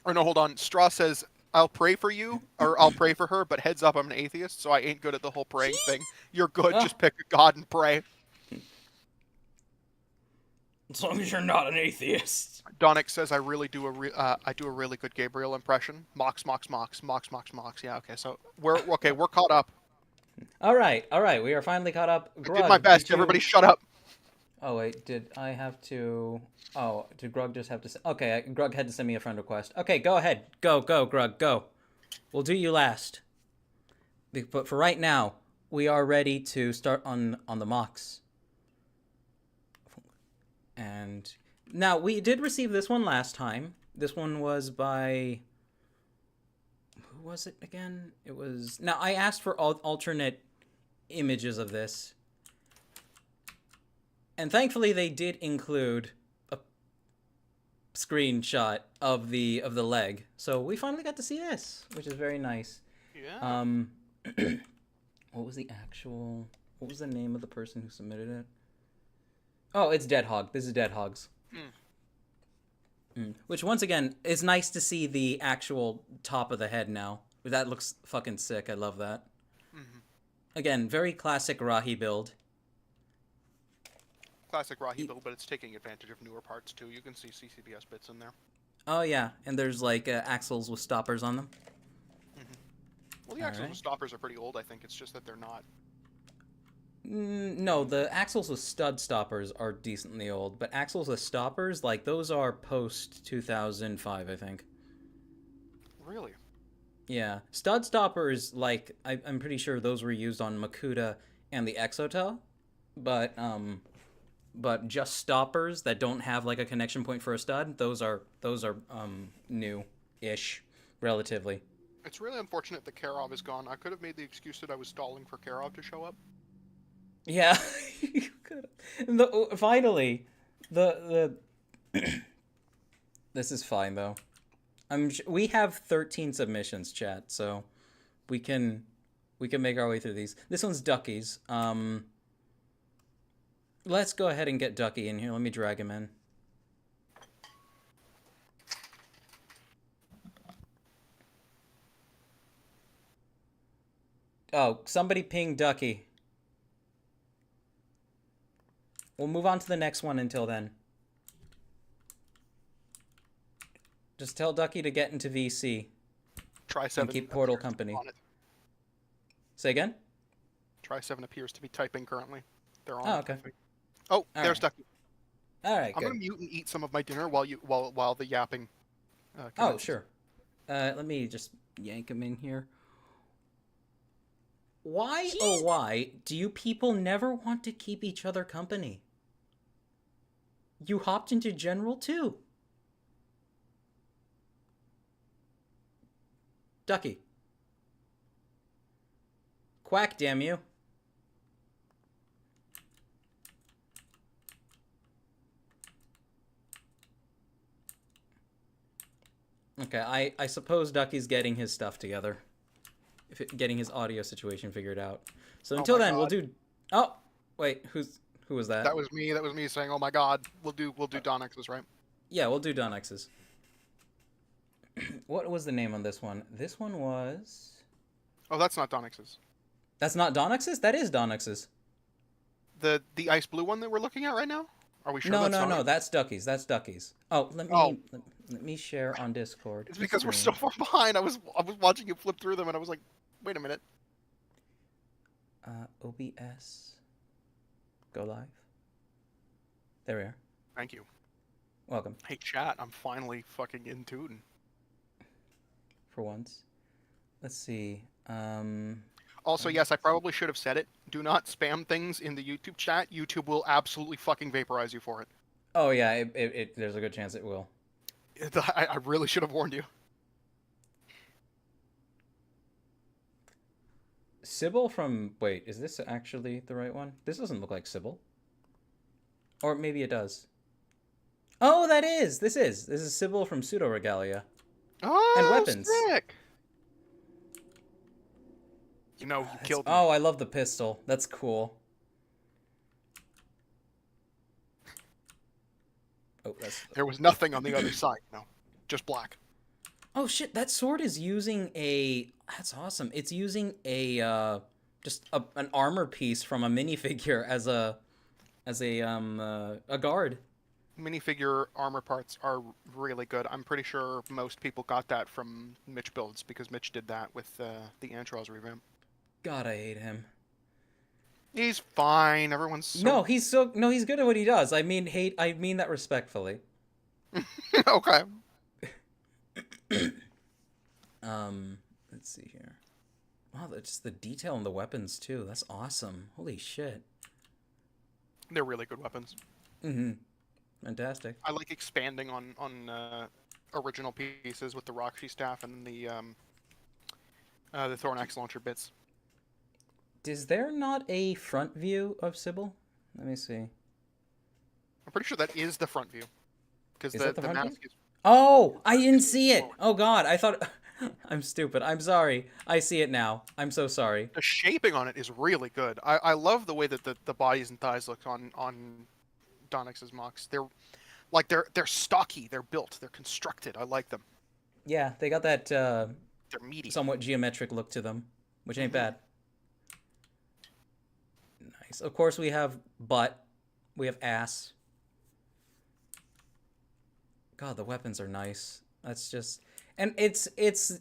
Or no, hold on. Straw says, "I'll pray for you, or I'll pray for her, but heads up, I'm an atheist, so I ain't good at the whole praying thing. You're good. Oh. Just pick a god and pray." As long as you're not an atheist. Donick says, "I do a really good Gabriel impression. Mox. Yeah, okay. So we're caught up. All right. We are finally caught up. I Grug, did my best. did you... Everybody, shut up." Oh wait, did I have to? Oh, did Grug just have to? Okay, Grug had to send me a friend request. Okay, go ahead. Go, Grug, go. We'll do you last. But for right now, we are ready to start on the MOCs. And now we did receive this one last time. This one was by... Who was it again? It was... Now, I asked for alternate images of this. And thankfully, they did include a screenshot of the leg. So we finally got to see this, which is very nice. Yeah. What was the actual... What was the name of the person who submitted it? Oh, it's Dead Hog. This is Dead Hog's. Which, once again, is nice to see the actual top of the head now. That looks fucking sick. I love that. Again, very classic Rahi build. Classic Rahi build, but it's taking advantage of newer parts, too. You can see CCBS bits in there. Oh, yeah. And there's, like, axles with stoppers on them. Well, the axles with stoppers are pretty old, I think. It's just that they're not. No, the axles with stud stoppers are decently old, but axles with stoppers, like, those are post-2005, I think. Really? Yeah. Stud stoppers, like, I'm pretty sure those were used on Makuta and the Exotel, but just stoppers that don't have, like, a connection point for a stud, those are new-ish, relatively. It's really unfortunate that Karov is gone. I could have made the excuse that I was stalling for Karov to show up. Yeah, you could. Finally, the this is fine though. We have 13 submissions, chat, so we can make our way through these. This one's Ducky's. Let's go ahead and get Ducky in here. Let me drag him in. Oh, somebody ping Ducky. We'll move on to the next one until then. Just tell Ducky to get into VC. Try7 and keep Portal company. Say again? Try7 appears to be typing currently. They're on. Oh, okay. Oh, there's Ducky. All right, I'm good. gonna mute and eat some of my dinner while the yapping. Oh, sure. Let me just yank him in here. Why, oh why, do you people never want to keep each other company? You hopped into General too. Ducky. Quack, damn you. Okay, I suppose Ducky's getting his stuff together. Getting his audio situation figured out. So until then, we'll do... Oh! Wait, who was that? That was me. That was me saying, "Oh my God, we'll do Donex's, right?" Yeah, we'll do Donex's. What was the name on this one? This one was... Oh, that's not Donex's. That's not Donex's? That is Donex's. The ice blue one that we're looking at right now? Are we sure? No, that's Ducky's. That's Ducky's. Oh, let me share on Discord. It's because we're so far behind. I was watching you flip through them, and I was like, wait a minute. OBS. Go live. There we are. Thank you. Welcome. Hey, chat. I'm finally fucking in tune. For once. Let's see. Also, yes, I probably should have said it. Do not spam things in the YouTube chat. YouTube will absolutely fucking vaporize you for it. Oh yeah, there's a good chance it will. I really should have warned you. Sybil from... Wait, is this actually the right one? This doesn't look like Sybil. Or maybe it does. Oh, this is Sybil from Pseudo Regalia. Oh, And weapons. sick. You know, you killed me. Oh, I love the pistol. That's cool. Oh, that's. There was nothing on the other side. No, just black. Oh shit! That sword is using a. That's awesome. It's using a an armor piece from a minifigure as a guard. Minifigure armor parts are really good. I'm pretty sure most people got that from Mitch builds because Mitch did that with the Antros revamp. God, I hate him. He's fine. Everyone's so... No, he's good at what he does. I mean that respectfully. Okay. Let's see here. Wow, just the detail in the weapons too. That's awesome. Holy shit. They're really good weapons. Mm-hmm. Fantastic. I like expanding on original pieces with the Roxy staff and the Thornax launcher bits. Is there not a front view of Sybil? Let me see. I'm pretty sure that is the front view. Because Is that the the front mask view? is... Oh, I didn't see it. Oh god, I thought I'm stupid. I'm sorry. I see it now. I'm so sorry. The shaping on it is really good. I love the way that the bodies and thighs look on Donix's MOCs. They're stocky, they're built, they're constructed. I like them. Yeah, they got that They're meaty. somewhat geometric look to them, which ain't bad. Nice. Of course, we have butt. We have ass. God, the weapons are nice. That's just, and it's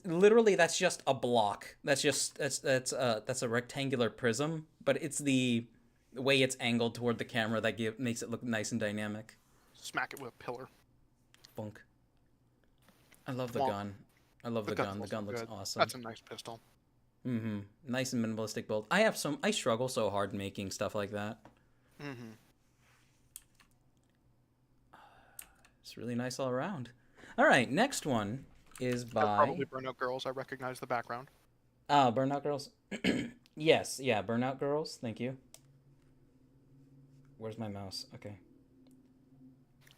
literally that's just a block. That's a rectangular prism, but it's the way it's angled toward the camera that makes it look nice and dynamic. Smack it with a pillar. Funk. I love the gun. I love the gun. The gun looks awesome. That's a nice pistol. Mm-hmm. Nice and minimalistic build. I struggle so hard making stuff like that. Mm-hmm. It's really nice all around. All right, next one is by... That's probably Burnout Girls. I recognize the background. Oh, Burnout Girls? Yes, yeah, Burnout Girls. Thank you. Where's my mouse? Okay.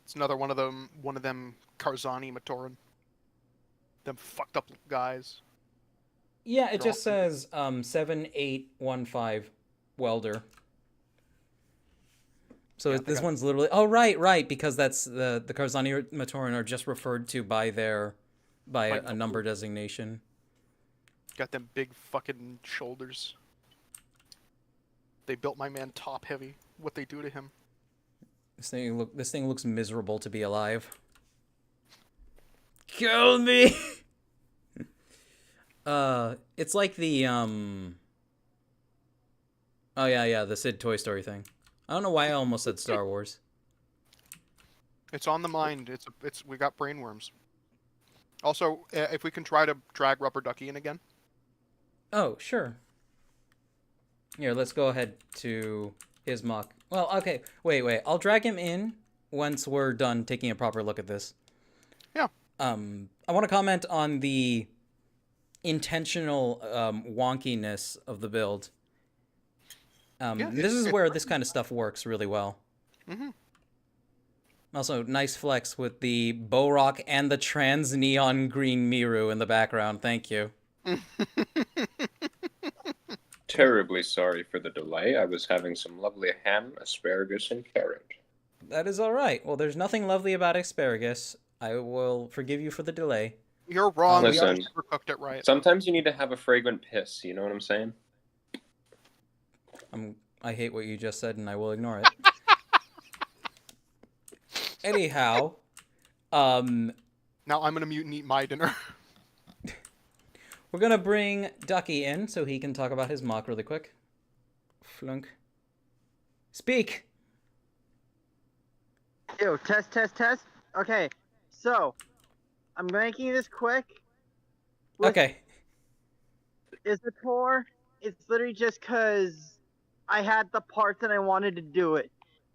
It's another one of them Karzani Matoran. Them fucked up guys. Yeah, it just says 7815 welder. So this one's literally... Oh, right, because that's the Karzani Matoran are just referred to by a number designation. Got them big fucking shoulders. They built my man top heavy. What they do to him. This thing looks miserable to be alive. Kill me. It's like the Oh yeah, the Sid Toy Story thing. I don't know why I almost said Star Wars. It's on the mind. We got brainworms. Also, if we can try to drag Rubber Ducky in again. Oh, sure. Here, let's go ahead to his MOC. Well, okay, wait. I'll drag him in once we're done taking a proper look at this. Yeah. I want to comment on the intentional wonkiness of the build. This is where this kind of stuff works really well. Mm-hmm. Also, nice flex with the Bow-Rock and the trans neon green Miru in the background. Thank you. Terribly sorry for the delay. I was having some lovely ham, asparagus, and carrot. That is all right. Well, there's nothing lovely about asparagus. I will forgive you for the delay. You're wrong. Listen, we never cooked it right. Sometimes you need to have a fragrant piss. You know what I'm saying? I hate what you just said, and I will ignore it. Anyhow, now I'm gonna mute and eat my dinner. We're gonna bring Ducky in so he can talk about his MOC really quick. Flunk. Speak. Yo, test. Okay, so I'm making this quick. Okay. Is the tour? It's literally just because I had the parts and I wanted to do it,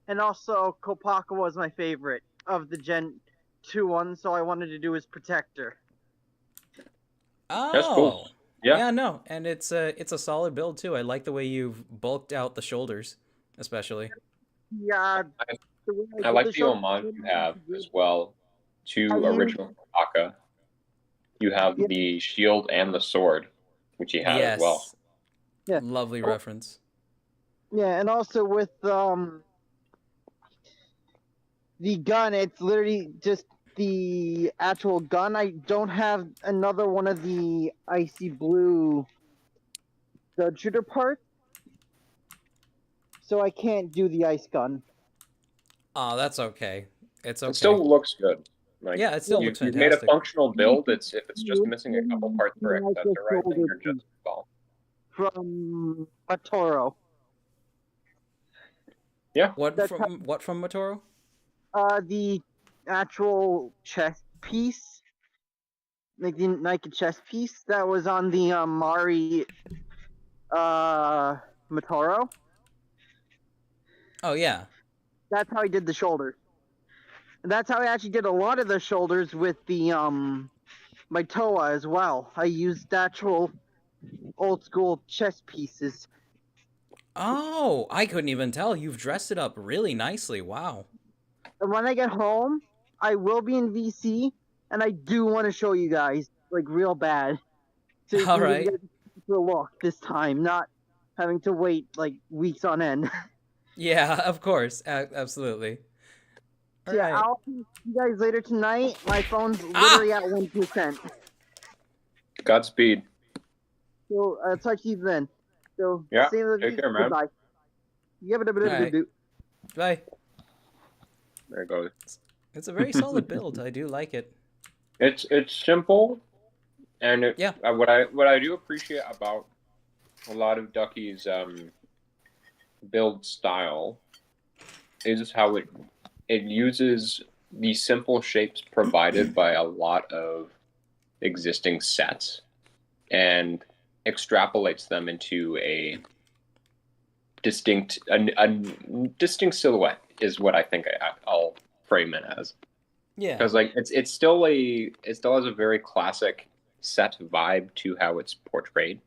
and also Kopaka was my favorite of the Gen 2 ones, so I wanted to do his Protector. Oh. That's cool. Yeah, no, and it's a solid build too. I like the way you've bulked out the shoulders, especially. Yeah, the way I did like the the shoulder homage you have was as well to I used- original Aka. You have Yeah. the shield and the sword, which he had as well. Yes. Yeah. Lovely Oh. reference. Yeah, and also with the gun, it's literally just the actual gun. I don't have another one of the icy blue stud shooter parts, so I can't do the ice gun. Oh, that's okay. It's okay. It still looks good. Like, Yeah, it still you, looks you've made a fantastic. functional build. If it's just missing a couple parts for accessorizing, you're just well. From Matoro. What That's from Matoro? The actual chest piece, like the Nike chest piece that was on the Mari Matoro. Oh yeah. That's how I did the shoulder. And that's how I actually did a lot of the shoulders with the my Toa as well. I used actual old school chest pieces. Oh, I couldn't even tell. You've dressed it up really nicely. Wow. And when I get home, I will be in VC, and I do want to show you guys, like, real bad. So you All can give right. you guys a look this time, not having to wait, like, weeks on end. Yeah, of course. Absolutely. So All yeah, right. I'll see you guys later tonight. My phone's literally at 1%. Godspeed. So I'll talk to you then. So Yeah, save the take care, man. goodbye. Yeah, Alright. Bye. There it goes. It's a very solid build. I do like it. It's simple, and Yeah. what I do appreciate about a lot of Ducky's build style is how it uses the simple shapes provided by a lot of existing sets and extrapolates them into a distinct silhouette is what I think I'll frame it as. Yeah. Because like it still has a very classic set vibe to how it's portrayed,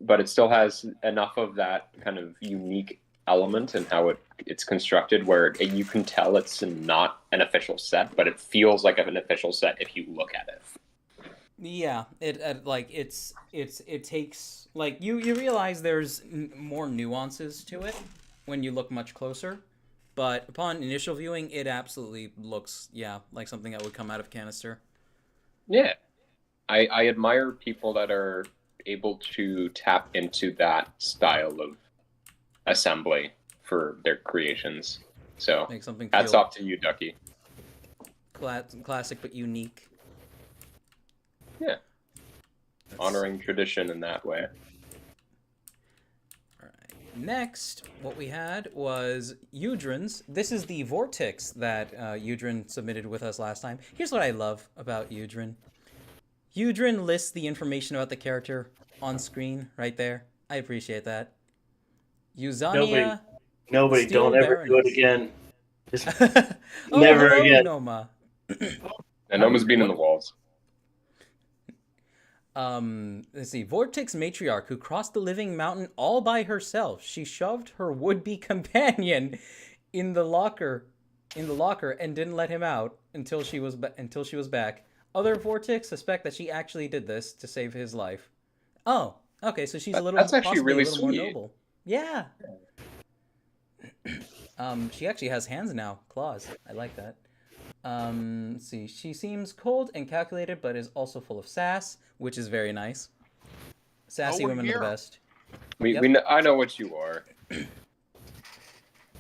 but it still has enough of that kind of unique element in how it's constructed, where you can tell it's not an official set, but it feels like an official set if you look at it. Yeah, it like it takes like you realize there's more nuances to it when you look much closer, but upon initial viewing, it absolutely looks like something that would come out of canister. Yeah, I admire people that are able to tap into that style of assembly for their creations. So Make something hats feel off to you, Ducky. classic but unique. Yeah. Honoring tradition in that way. Alright. Next, what we had was Udrin's. This is the Vortex that Udrin submitted with us last time. Here's what I love about Udrin. Udrin lists the information about the character on screen right there. I appreciate that. Uzania. Nobody, Steel don't ever do it Baroness. again. Just Oh, never hello, again. Noma. And Noma's been in the walls. Let's see. Vortex matriarch who crossed the living mountain all by herself. She shoved her would-be companion in the locker and didn't let him out until she was back. Other Vortex suspect that she actually did this to save his life. Oh, okay. So she's That's actually possibly really a little more sweet. noble. Yeah. She actually has hands now, claws. I like that. Let's see. She seems cold and calculated, but is also full of sass, which is very nice. Sassy we're women are here. the best. I know what you are. She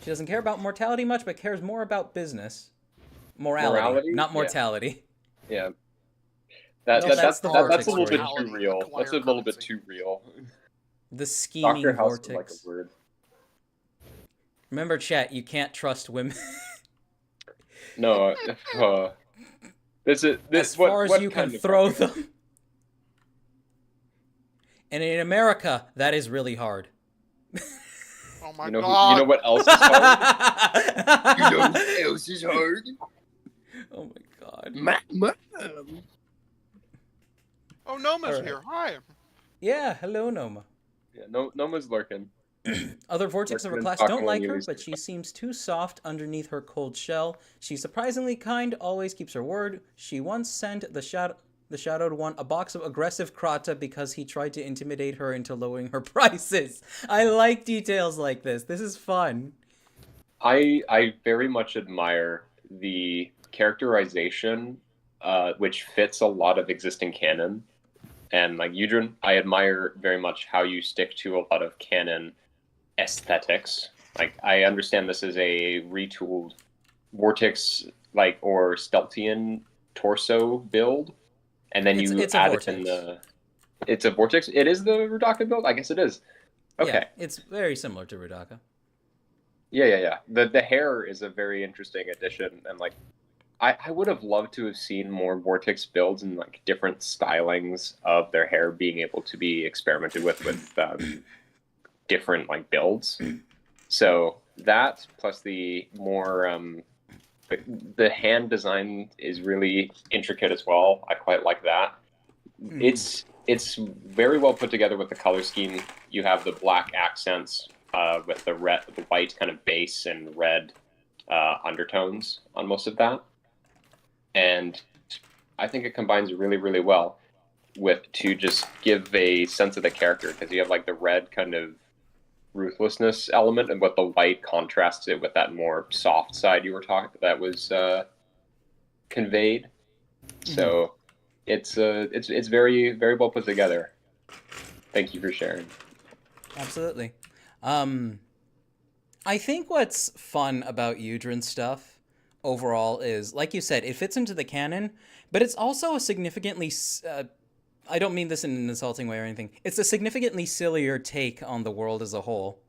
doesn't care about mortality much, but cares more about business. Morality? Not mortality. Yeah. That's That's the a Vortex little bit for you. too real. That's a little bit too real. The scheming Dr. House would Vortex. like a word. Remember, chat, you can't trust women. No, this as what, far as what you can kind of throw fucking- them. And in America, that is really hard. Oh my You know god. you know what else is hard? You know what else is hard? Oh my god. Oh, Noma's Alright. here. Hi. Yeah, hello, Noma. Yeah, Noma's lurking. Other Vortex of her Recommend class talking don't when like you her, least but she seems too soft underneath her cold shell. She's surprisingly kind, always keeps her word. She once sent the Shadowed One a box of aggressive Krata because he tried to intimidate her into lowering her prices. I like details like this. This is fun. I very much admire the characterization, which fits a lot of existing canon. And like Yudrin, I admire very much how you stick to a lot of canon aesthetics. Like I understand this is a retooled Vortex or Steltian torso build, and then you It's a add it Vortex. in the. It's a Vortex. It is the Rudaka build. I guess it is. Okay. Yeah, it's very similar to Rudaka. Yeah. The hair is a very interesting addition, and like I would have loved to have seen more Vortex builds and like different stylings of their hair being able to be experimented with different like builds. So that plus the more the hand design is really intricate as well. I quite like that. It's very well put together with the color scheme. You have the black accents with the white kind of base and red undertones on most of that. And I think it combines really, really well to just give a sense of the character, because you have like the red kind of ruthlessness element, and what the white contrasts it with that more soft side you were talking that was conveyed. So it's very, very well put together. Thank you for sharing. Absolutely. I think what's fun about Yudrin stuff overall is, like you said, it fits into the canon, but it's also a significantly I don't mean this in an insulting way or anything. It's a significantly sillier take on the world as a whole.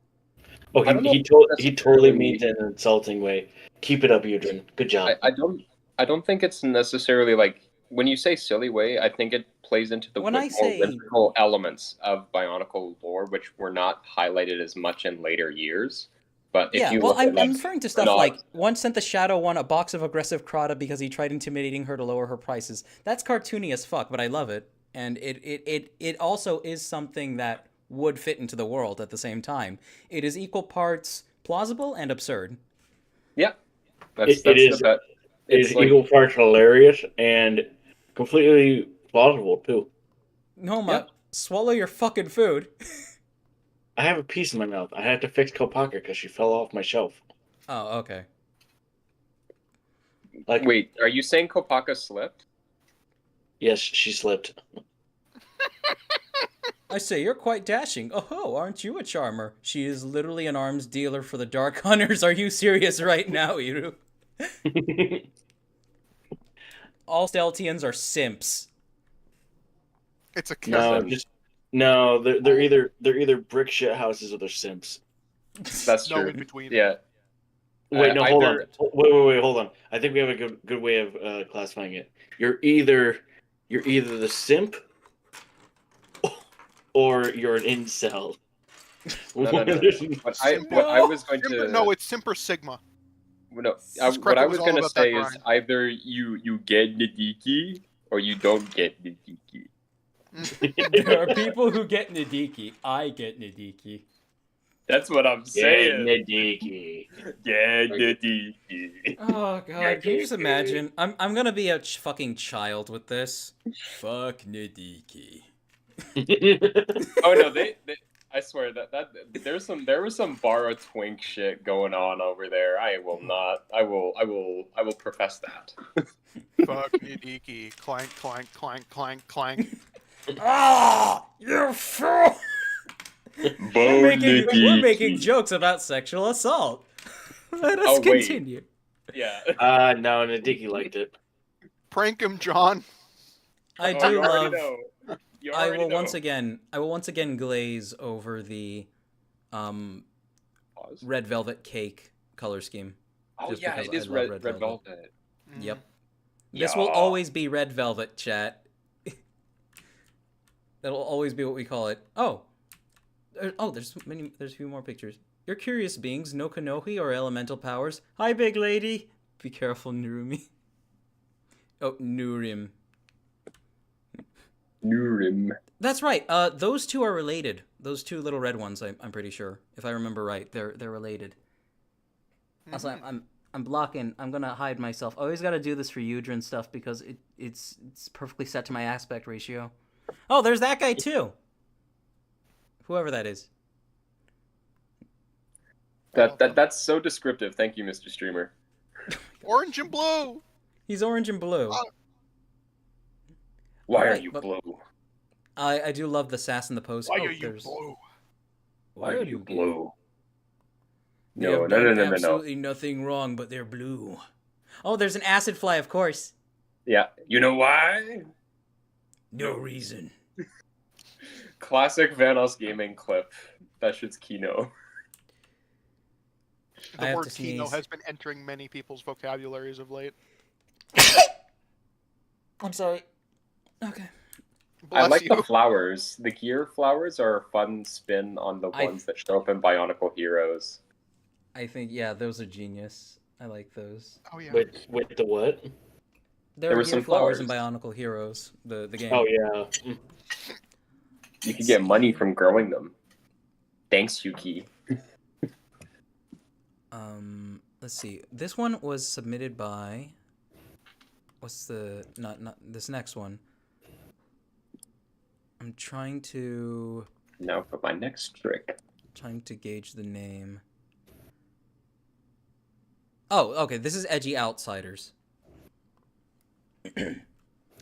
Oh, I don't know he if totally necessarily- means it in an insulting way. Keep it up, Yudrin. Good job. I don't think it's necessarily like, when you say silly way, I think it plays into the When more I say- whimsical elements of Bionicle lore, which were not highlighted as much in later years. But if Yeah, you well, look at, I'm referring to stuff not- like once sent the Shadow One a box of aggressive Krata because he tried intimidating her to lower her prices. That's cartoony as fuck, but I love it. And it also is something that would fit into the world at the same time. It is equal parts plausible and absurd. yeah, It is like, equal parts hilarious and completely plausible too. Noma, swallow your fucking food. I have a piece in my mouth. I had to fix Kopaka because she fell off my shelf. Oh, okay. Like, wait, are you saying Kopaka slipped? yes, she slipped. I say, you're quite dashing. Oh, aren't you a charmer? She is literally an arms dealer for the Dark Hunters. Are you serious right now, Iru? All Steltians are simps. It's a No, character. they're either brick shit houses or they're simps. That's No true. in between. Yeah. Wait, no, hold on. Either- Wait, hold on. I think we have a good way of classifying it. You're either the simp or you're an incel. No. There's- What I was going to No, it's Simper Sigma. No, This what I Krepa was was all going to about that say is grind. either you get Nadiki or you don't get Nadiki. There are people who get Nadiki. I get Nadiki. That's what I'm Yeah, saying. Nadiki. Yeah, Nadiki. Oh god, can you just imagine? I'm gonna be a fucking child with this. Fuck Nadiki. Oh no, they I swear that there was some borrow twink shit going on over there. I will profess that. Fuck Nidiki. Clank, clank, clank, clank, clank. Ah, you fool! We're making jokes about sexual assault. Let us Oh, wait. continue. Yeah. No, Nadiki liked it. Prank him, John. I Oh, do you already love. know. You I already will know. once again glaze over the Pause. red velvet cake color scheme. Oh just yeah, because it is I love red red velvet. Yep. Mm. This will Yeah. always be red velvet, chat. That'll always be what we call it. Oh. There's a few more pictures. You're curious beings, no Kanohi or elemental powers. Hi, big lady. Be careful, Nurumi. Oh, Nurim. Nurim. That's right. Those two are related. Those two little red ones, I'm pretty sure, if I remember right, they're related. Also, I'm blocking. I'm gonna hide myself. I always gotta do this for Udrin stuff because it's perfectly set to my aspect ratio. Oh, there's that guy too. Whoever that is. That's so descriptive. Thank you, Mr. Streamer. Orange and blue. He's orange and blue. Why Alright, are you but- blue? I do love the sass in the pose. Why Oh, are you there's- blue? Why are you gay? blue? They No, have no, no, done no, no, no. absolutely nothing wrong, but they're blue. Oh, there's an acid fly, of course. Yeah, you know why? No reason. Classic Vanos gaming clip. That shit's Kino. I The have word to Kino sneeze. has been entering many people's vocabularies of late. I'm sorry. Okay. I Bless like you. the flowers. The gear flowers are a fun spin on the I- ones that show up in Bionicle Heroes. I think, yeah, those are genius. I like those. Oh yeah. With the what? There There are were gear some flowers in flowers. Bionicle Heroes, the game. Oh yeah. You could get money from growing them. Thanks, Yuki. Let's see. This one was submitted by. What's the not this next one? I'm trying to Now for my next trick. gauge the name. Oh, okay. This is Edgy Outsiders.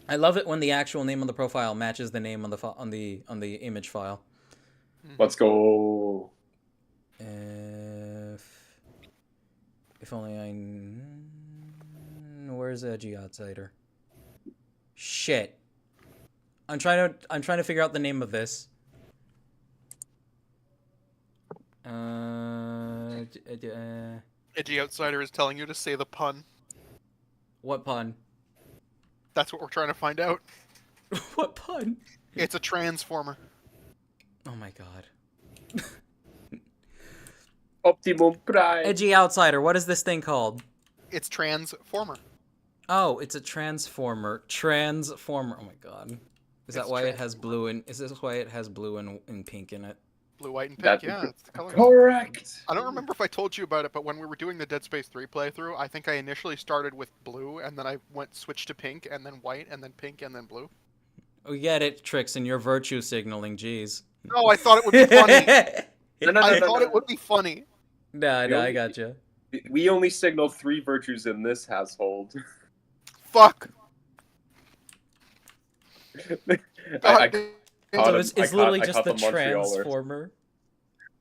I love it when the actual name on the profile matches the name on the image file. Let's go. If only where's Edgy Outsider? Shit. I'm trying to figure out the name of this. Edgy Outsider is telling you to say the pun. What pun? That's what we're trying to find out. What pun? It's a transformer. Oh my god. Optimum Prime. Edgy Outsider, what is this thing called? It's transformer. Oh, it's a transformer. Transformer. Oh my god. Is that It's why it has blue and is this why it has blue and pink in it? Blue, white, and pink. That- Yeah, it's the color. Correct. I don't remember if I told you about it, but when we were doing the Dead Space 3 playthrough, I think I initially started with blue, and then I switched to pink, and then white, and then pink, and then blue. We get it, Tricks, and your virtue signaling, jeez. No, I thought it would be funny. No, I thought it would be funny. Nah, The I only- gotcha. We only signal 3 virtues in this household. Fuck. I God, caught So him- it's I caught- literally I just caught the Montrealers. transformer.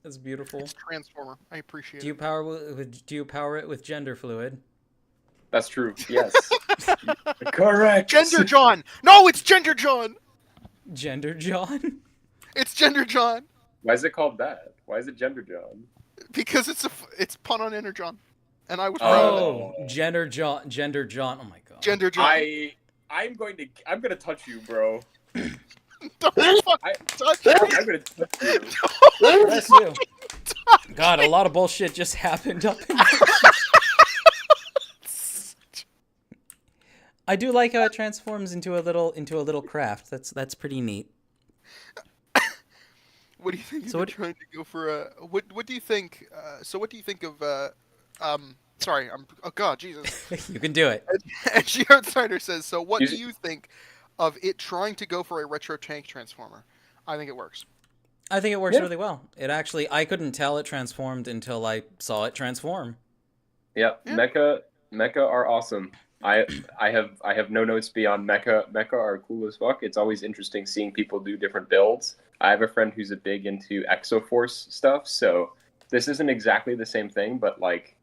That's beautiful. it's transformer. I appreciate Do you power it with gender fluid? That's true. Yes. Correct. Gender John. No, it's Gender John. Gender John? It's Gender John Why is it called that? Why is it Gender John? because it's pun on Inner John, and I was proud of it. Oh, Gender John. Oh my god. Gender John. I'm gonna touch you, bro. Don't fucking I- touch me. I'm gonna touch you. Bless you. God, a lot of bullshit just happened up in I do like how it transforms into a little craft. That's pretty neat. What do you think? So You're what- trying to go for a what do you think? So what do you think of Sorry, oh god, Jesus. You can do it. Edgy Outsider says. So what You- do you think of it trying to go for a retro tank transformer? I think it works. I think it works Yeah. really well. It actually, I couldn't tell it transformed until I saw it transform. Yep. Yeah. Mecha are awesome. I have no notes beyond mecha. Mecha are cool as fuck. It's always interesting seeing people do different builds. I have a friend who's a big into Exoforce stuff, so this isn't exactly the same thing, but like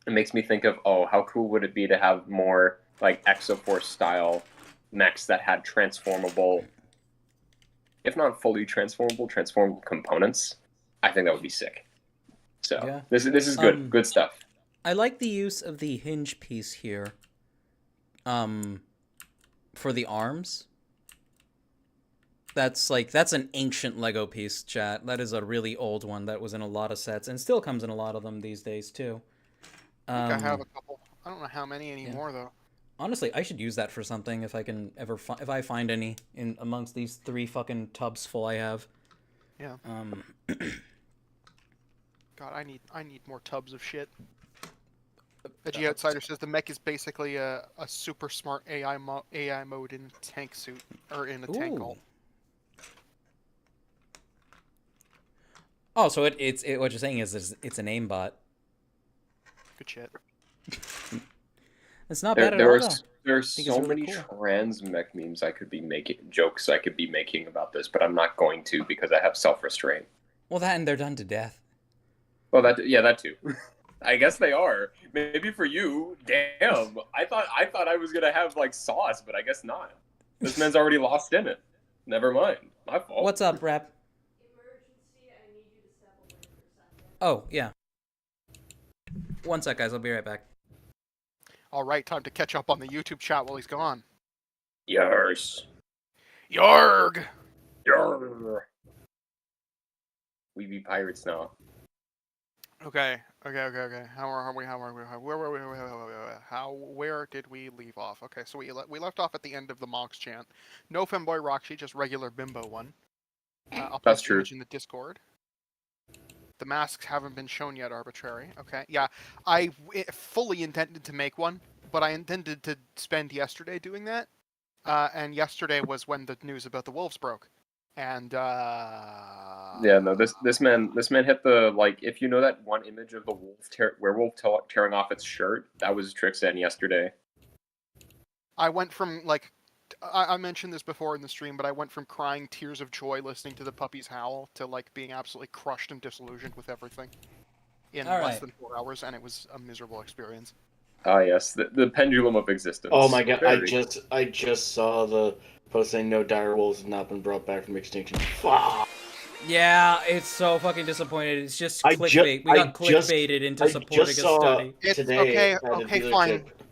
it makes me think of, oh, how cool would it be to have more like Exoforce style mechs that had transformable, if not fully transformable components. I think that would be sick. So Yeah. this is good. Good stuff. I like the use of the hinge piece here. For the arms. That's an ancient Lego piece, chat. That is a really old one that was in a lot of sets and still comes in a lot of them these days too. I think I have a couple. I don't know how many anymore though. Honestly, I should use that for something if I can ever if I find any in amongst these 3 fucking tubs full I have. Yeah. Um, God, I need more tubs of shit. The G Outsider says the mech is basically a super smart AI mode in a tank suit or in a tank ooh. alt. Oh, so what you're saying is it's an aimbot. Good shit. It's not There, bad at there all, are though. there are think it's so really many cool. trans mech memes I could be making, jokes I could be making about this, but I'm not going to because I have self-restraint. Well, that and they're done to death. Well, that too. I guess they are. Maybe for you, damn. I thought I was gonna have like sauce, but I guess not. This man's already lost in it. Never mind. My fault. What's up, Rep? Emergency, I need you to step away for a second. Oh, yeah. One sec, guys. I'll be right back. All right, time to catch up on the YouTube chat while he's gone. Yes. Yarg! Yarr. We be pirates now. Okay. Where did we leave off? Okay, so we left off at the end of the MOC's chant. No femboy Roxy, just regular bimbo one. I'll That's post the true. image in the Discord. The masks haven't been shown yet, arbitrary. Okay, yeah. I fully intended to make one, but I intended to spend yesterday doing that. And yesterday was when the news about the wolves broke. And Yeah, no. This man hit the, like, if you know that one image of the werewolf tearing off its shirt, that was Trixen yesterday. I went from like I mentioned this before in the stream, but I went from crying tears of joy listening to the puppies howl to like being absolutely crushed and disillusioned with everything in All less right. than 4 hours, and it was a miserable experience. Ah, yes, the pendulum of existence. Oh my god! Very. I just saw the post saying no dire wolves have not been brought back from extinction. Fuck. Yeah, it's so fucking disappointed. It's just I clickbait. We got clickbaited into I supporting just a saw study. It's today. okay, at a okay, dealer fine. tip.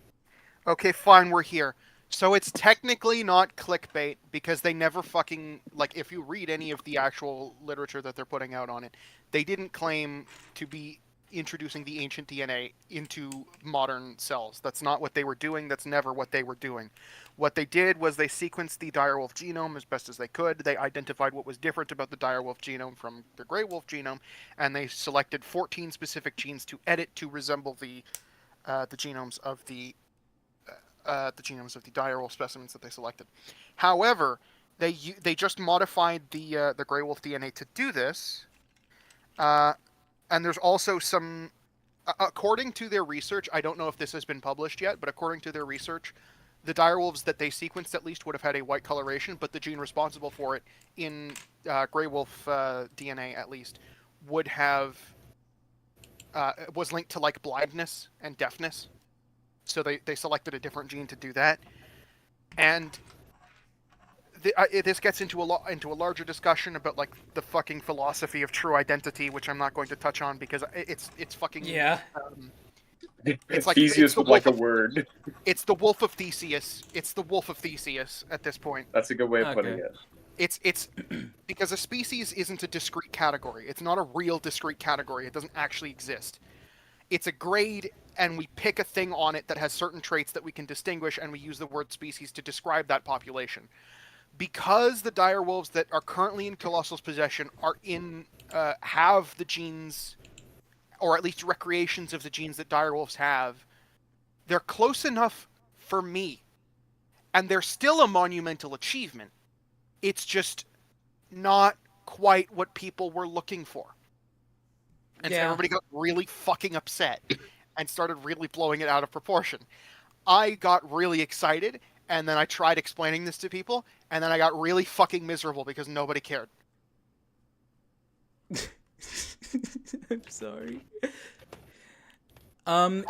Okay, fine, we're here. So it's technically not clickbait because they never fucking like if you read any of the actual literature that they're putting out on it, they didn't claim to be introducing the ancient DNA into modern cells. That's not what they were doing. That's never what they were doing. What they did was they sequenced the direwolf genome as best as they could. They identified what was different about the direwolf genome from the grey wolf genome, and they selected 14 specific genes to edit to resemble the genomes of the direwolf specimens that they selected. However, they just modified the grey wolf DNA to do this. And there's also some, according to their research, I don't know if this has been published yet, but according to their research, the direwolves that they sequenced at least would have had a white coloration, but the gene responsible for it in grey wolf DNA at least would have was linked to like blindness and deafness. So they selected a different gene to do that, and this gets into a larger discussion about like the fucking philosophy of true identity, which I'm not going to touch on because it's fucking Yeah. It's like Theseus the would like a wolf of, word. It's the wolf of Theseus. It's the wolf of Theseus at this point. That's a good way of putting Okay. it. It's because a species isn't a discrete category. It's not a real discrete category. It doesn't actually exist. It's a grade, and we pick a thing on it that has certain traits that we can distinguish, and we use the word species to describe that population. Because the direwolves that are currently in Colossal's possession are have the genes, or at least recreations of the genes that direwolves have, they're close enough for me, and they're still a monumental achievement. It's just not quite what people were looking for. And so everybody got really fucking upset and started really blowing it out of proportion. I got really excited, and then I tried explaining this to people, and then I got really fucking miserable because nobody cared. I'm sorry.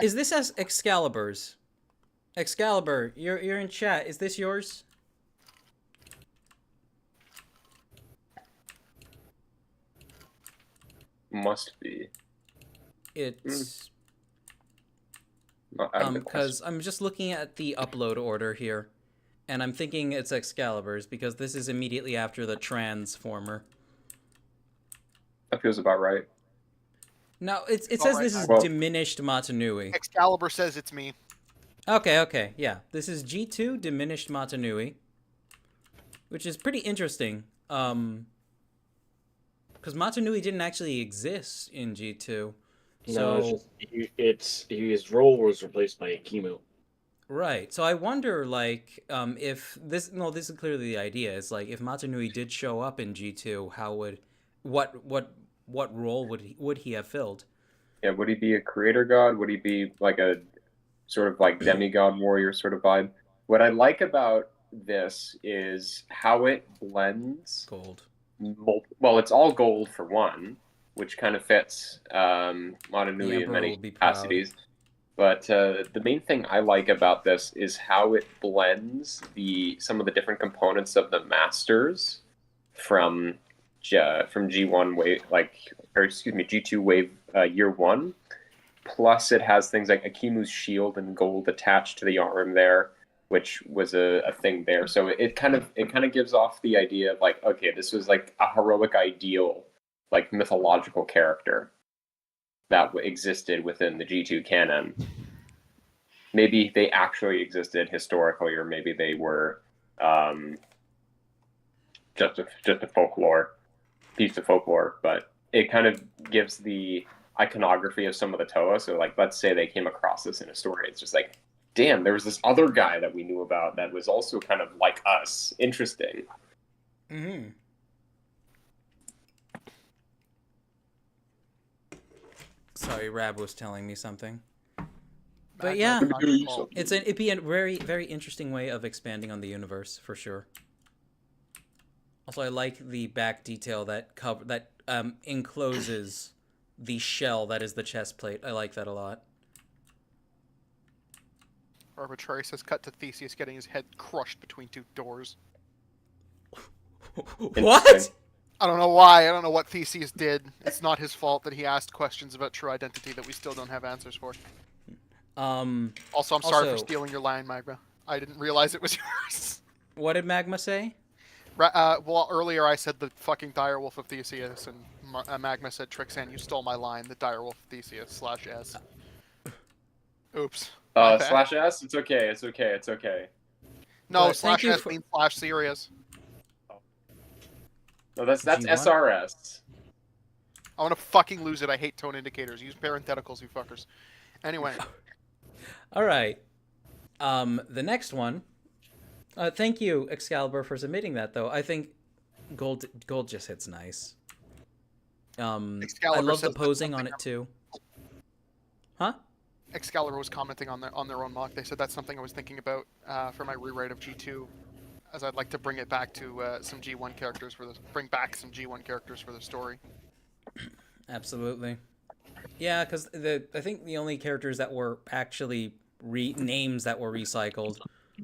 Is this as Excalibur's? Excalibur, you're in chat. Is this yours? Must be. It's Not out of the because I'm just looking at the upload order here, and I'm thinking it's Excalibur's because this is immediately after the transformer. That feels about right. No, it says Alright, this is well- diminished Matanui. Excalibur says it's me. Okay, yeah. This is G2 Diminished Matanui, which is pretty interesting. Because Matanui didn't actually exist in G2. No, So, his role was replaced by Akimu. right. So I wonder, like, if this, no, this is clearly the idea. It's like, if Matanui did show up in G2, how would, what role would he have filled? Yeah, would he be a creator god? Would he be like a sort of like demigod warrior sort of vibe? What I like about this is how it blends. Gold. Well, it's all gold for one, which kind of fits The Matanui in Emperor many will be proud. capacities. But the main thing I like about this is how it blends some of the different components of the masters from G1 wave, G2 wave year one. Plus, it has things like Akimu's shield and gold attached to the arm there, which was a thing there. So it kind of gives off the idea of like, okay, this was like a heroic ideal, like mythological character that existed within the G2 canon. Maybe they actually existed historically, or maybe they were just a folklore piece of folklore. But it kind of gives the iconography of some of the Toa. So, like, let's say they came across this in a story. It's just like, damn, there was this other guy that we knew about that was also kind of like us. Interesting. Mm-hmm. Sorry, Rab was telling me something. But yeah, it'd be a very, very interesting way of expanding on the universe for sure. Also, I like the back detail that encloses the shell that is the chest plate. I like that a lot. Arbitrary says cut to Theseus getting his head crushed between two doors. What? I don't know why. I don't know what Theseus did. It's not his fault that he asked questions about true identity that we still don't have answers for. Also, I'm sorry for stealing your line, Magma. I didn't realize it was yours. What did Magma say? Well, earlier I said the fucking direwolf of Theseus, and Magma said, Trixan, you stole my line, the direwolf of Theseus, /S. Oops. /S? It's okay, it's okay, it's okay. No, /S means /serious. No, that's G1? SRS. I want to fucking lose it. I hate tone indicators. Use parentheticals, you fuckers. Anyway. All right. The next one. Thank you, Excalibur, for submitting that. Though I think gold just hits nice. I love the posing on it too. Huh? Excalibur was commenting on their own mock. They said that's something I was thinking about for my rewrite of G2, as I'd like to bring it back to some G1 characters bring back some G1 characters for the story. Absolutely. Yeah, because I think the only characters that were actually names that were recycled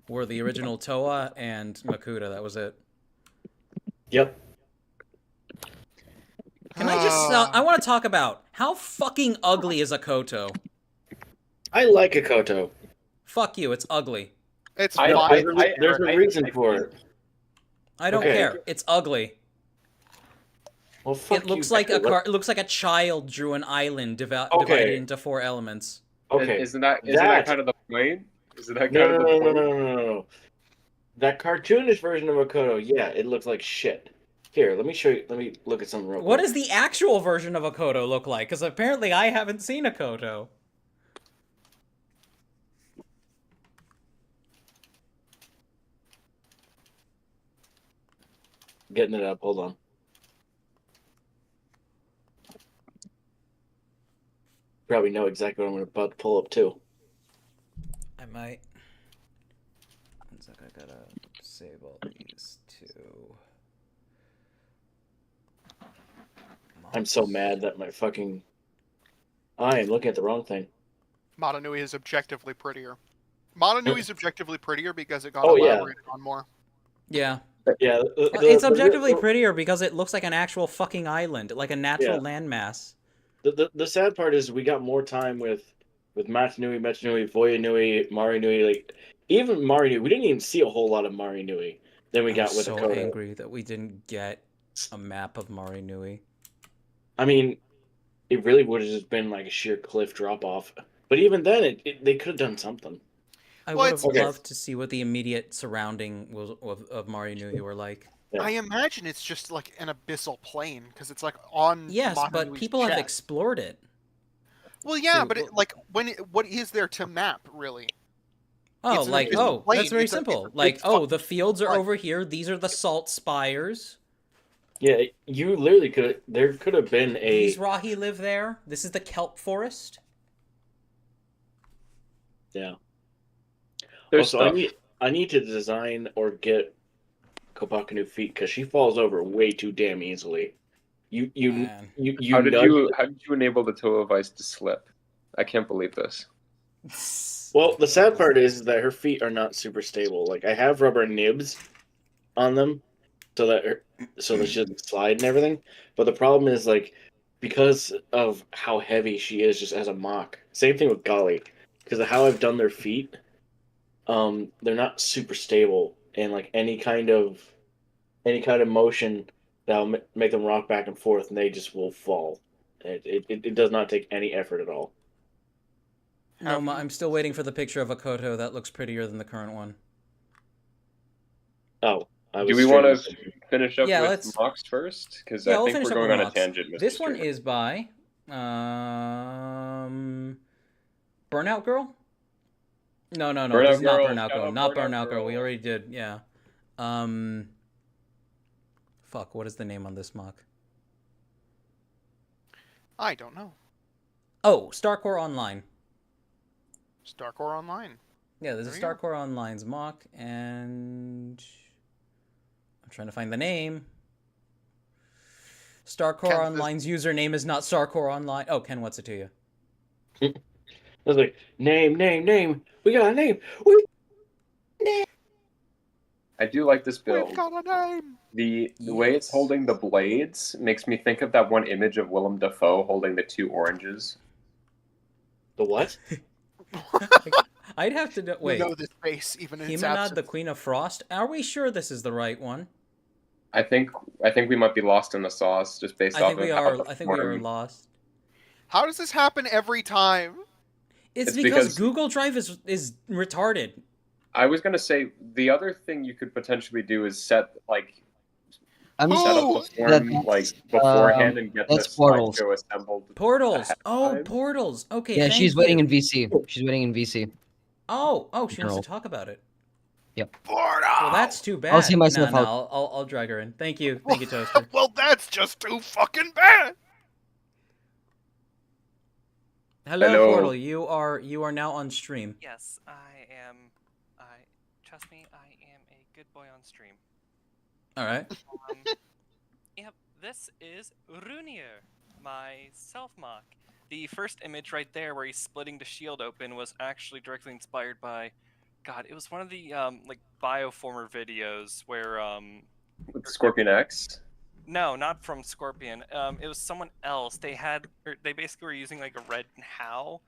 were the original Toa and Makuta. That was it. Yep. Can I just... I want to talk about how fucking ugly is Akoto. I like Akoto. Fuck you, it's ugly. It's fine. There's a reason for it. I don't care. It's ugly. Well, fuck it looks like it looks like a child drew an island divided into 4 elements. Okay. Isn't that kind of the point? Isn't that kind of the point? No. That cartoonish version of Akoto, yeah, it looks like shit. Here, let me show you. Let me look at something real quick. What does the actual version of Akoto look like? Because apparently I haven't seen Akoto. Getting it up. Hold on. Probably know exactly what I'm about to pull up too. I might. One sec, I gotta save all these too. I'm so mad that my fucking... I am looking at the wrong thing. Matanui is objectively prettier. Matanui is objectively prettier because it got elaborated on more. Yeah. Yeah. It's objectively prettier because it looks like an actual fucking island, like a natural landmass. The sad part is we got more time with Matanui, Metanui, Voyanui, Marinui. Like, even Marinui, we didn't even see a whole lot of Marinui than we got with Akoto. I'm so angry that we didn't get a map of Marinui. I mean, it really would have just been like a sheer cliff drop off. But even then, they could have done something. I Well, would have Okay. loved to see what the immediate surrounding of Mario Nui were like. Yeah. I imagine it's just like an abyssal plane because it's like on Yes, Mata but Nui's people have chest. explored it. Well, yeah, to- but what is there to map really? Oh, It's an like, abyssal oh, plane. that's very It's a simple. big Like, oh, fucking the fields are plane. over here. These are the salt spires. Yeah, you literally could. There could have been a. These Rahi live there. This is the kelp forest. Yeah. There's Also, stuff. I need to design or get Kopaka new feet because she falls over way too damn easily. You Man. How did you nudge- how did you enable the toe of ice to slip? I can't believe this. Well, the sad part is that her feet are not super stable. Like I have rubber nibs on them so that she doesn't slide and everything. But the problem is like because of how heavy she is just as a mock. Same thing with Golly. Because of how I've done their feet, they're not super stable and like any kind of motion that'll make them rock back and forth and they just will fall. It does not take any effort at all. No, I'm still waiting for the picture of Akoto that looks prettier than the current one. Oh, Do we want to finish up Yeah, with let's- mocks first? Because Yeah, I we'll think finish we're up going with on a mocks. tangent. Mr. This one Streamer. is by Burnout Girl? No, Burnout this is not Girl, Burnout shout Girl. out Not Burnout Burnout Girl. We Girl. already did, yeah. Fuck, what is the name on this mock? I don't know. Oh, Starcore Online. Starcore Online. Yeah, there's a There you go. Starcore Online's mock, and I'm trying to find the name. Starcore Ken, Online's username is not Starcore Online. Oh, Ken, what's it to you? I was like, name. We got a name. I do like this build. We've got a name. The way it's Yes. holding the blades makes me think of that one image of Willem Dafoe holding the two oranges. The what? I'd have to know. We Wait, know this face even in its Himanad, absence. the Queen of Frost. Are we sure this is the right one? I think we might be lost in the sauce just based I off think we of how are. the I think we are form- lost. How does this happen every time? It's It's because because- Google Drive is retarded. I was gonna say the other thing you could potentially do is set I'm Who? set up Oh, the form that's, beforehand and get the that's Portals. slideshow assembled. Portals. ahead of Oh, time. portals. Okay. Yeah, thank she's waiting you. in VC. She's waiting in VC. Oh, she wants Girl. to talk about it. Portal! Well, that's too bad. I'll see myself no, out. I'll drag her in. Thank you, Toaster. Well, that's just too fucking bad. Hello, Hello. Portal. You are now on stream. Yes, I am. Trust me, I am a good boy on stream. All right. Yep, this is Runier, my self-mock. The first image right there where he's splitting the shield open was actually directly inspired by, God, it was one of the like Bioformer videos where With Scorpion X. no, not from Scorpion. It was someone else. They basically were using like a red how,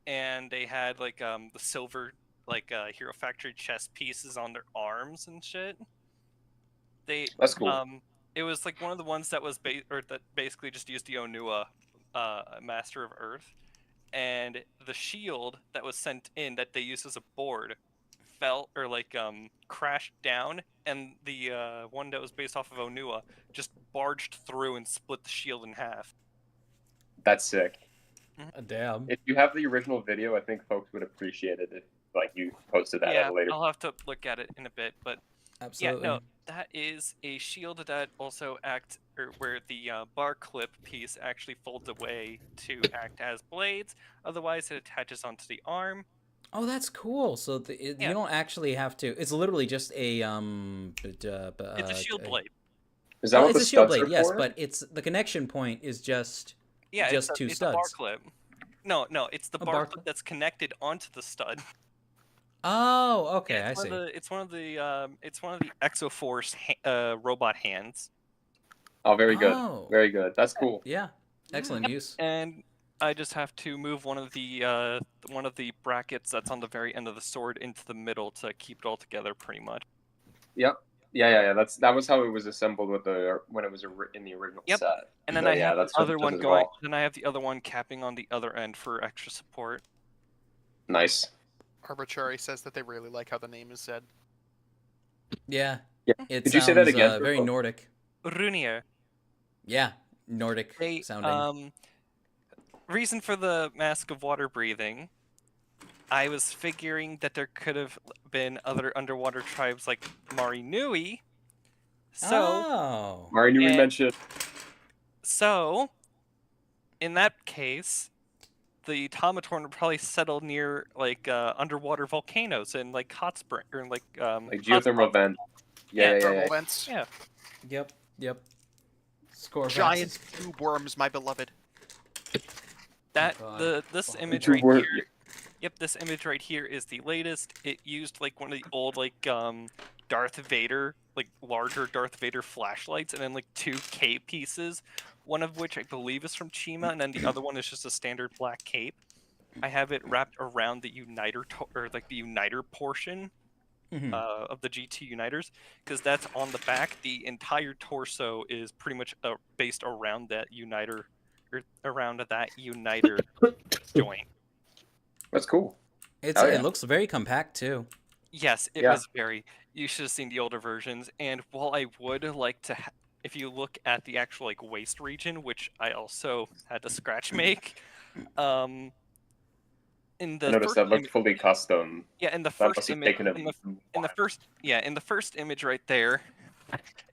and they had like the silver like Hero Factory chest pieces on their arms and shit. That's cool. It was like one of the ones that was that basically just used the Onua, Master of Earth, and the shield that was sent in that they used as a board fell or like crashed down, and the one that was based off of Onua just barged through and split the shield in half. That's sick. Damn. If you have the original video, I think folks would appreciate it if you posted that Yeah, at a later. I'll have to look at it in a bit, but Absolutely. yeah, no, that is a shield that also where the bar clip piece actually folds away to act as blades. Otherwise, it attaches onto the arm. Oh, that's cool. So you Yeah. don't actually have to. It's literally just a It's a shield blade. Is that Well, what it's the a shield studs blade, are yes, for? but it's the connection point is just Yeah, just it's two it's a bar studs. clip. No, it's the A bar bar clip clip? that's connected onto the stud. Oh, okay, Yeah, I see. It's one of the Exoforce robot hands. Oh, very good. Oh. Very good. That's cool. Yeah, excellent use. And I just have to move one of the brackets that's on the very end of the sword into the middle to keep it all together, pretty much. Yep. Yeah. That was how it was assembled when it was in the original Yep. set. And then But I yeah, have the that's what other it one does as going. well. Then I have the other one capping on the other end for extra support. Nice. Arbitrary says that they really like how the name is said. Yeah. Yeah. It Could sounds you say that again? very Nordic. Runier. Yeah, Nordic They, sounding. reason for the mask of water breathing. I was figuring that there could have been other underwater tribes like Mari Nui. So, Oh. Mari Nui And- mentioned. so, in that case, the Automaton would probably settle near like underwater volcanoes and like hot spring or like Like hot geothermal spots. vent. Yeah. Thermal vents. Yeah. Yep. Score Giant vents. tube worms, my beloved. That God. this Oh, image Two right wor- here. Yep, this image right here is the latest. It used like one of the old like Darth Vader, like larger Darth Vader flashlights, and then like 2 cape pieces. One of which I believe is from Chima, and then the other one is just a standard black cape. I have it wrapped around the uniter or like the uniter portion Mhm. of the GT uniters, because that's on the back. The entire torso is pretty much based around that uniter, or around that uniter joint. That's cool. It Oh, yeah. looks very compact too. Yes, it Yeah. was very. You should have seen the older versions. And while I would like to, if you look at the actual like waist region, which I also had to scratch make, in I the noticed first that looked image, fully custom. yeah, in the That first must have image, taken a in the while. first image right there,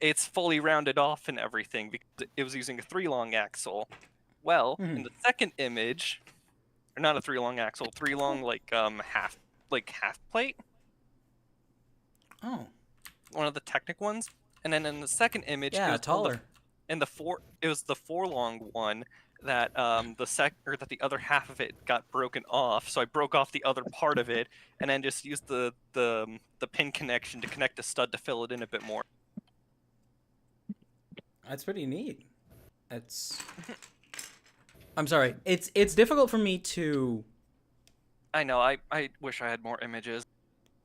it's fully rounded off and everything because it was using a 3-long axle. Well, in the second image, or not a 3-long axle, 3-long like half plate. Oh. One of the Technic ones, and then in the second image, Yeah, it was taller. it was the 4-long one that that the other half of it got broken off. So I broke off the other part of it, and then just used the pin connection to connect the stud to fill it in a bit more. That's pretty neat. It's. I'm sorry. It's difficult for me to. I know. I wish I had more images.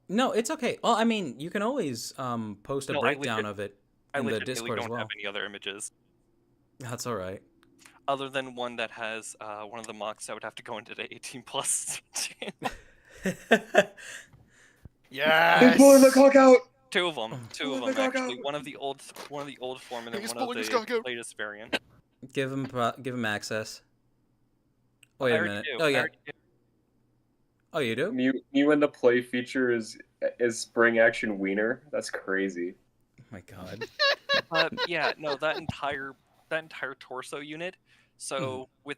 No, it's okay. Well, I mean, you can always post a No, breakdown of it I in the legitimately Discord as don't well. have any other images That's all right. other than one that has one of the MOCs that would have to go into the 18+. Yes. Pulling the cock out. Two of them Pulling the cock actually. out. One of the old form, and then He's one of pulling his the cock out. latest variant. Give him access. I Wait a already minute. do. Oh I yeah. already do. Oh, you do? Mew in the play feature is spring action wiener. That's crazy. Oh my god. Yeah, no, that entire torso unit. So with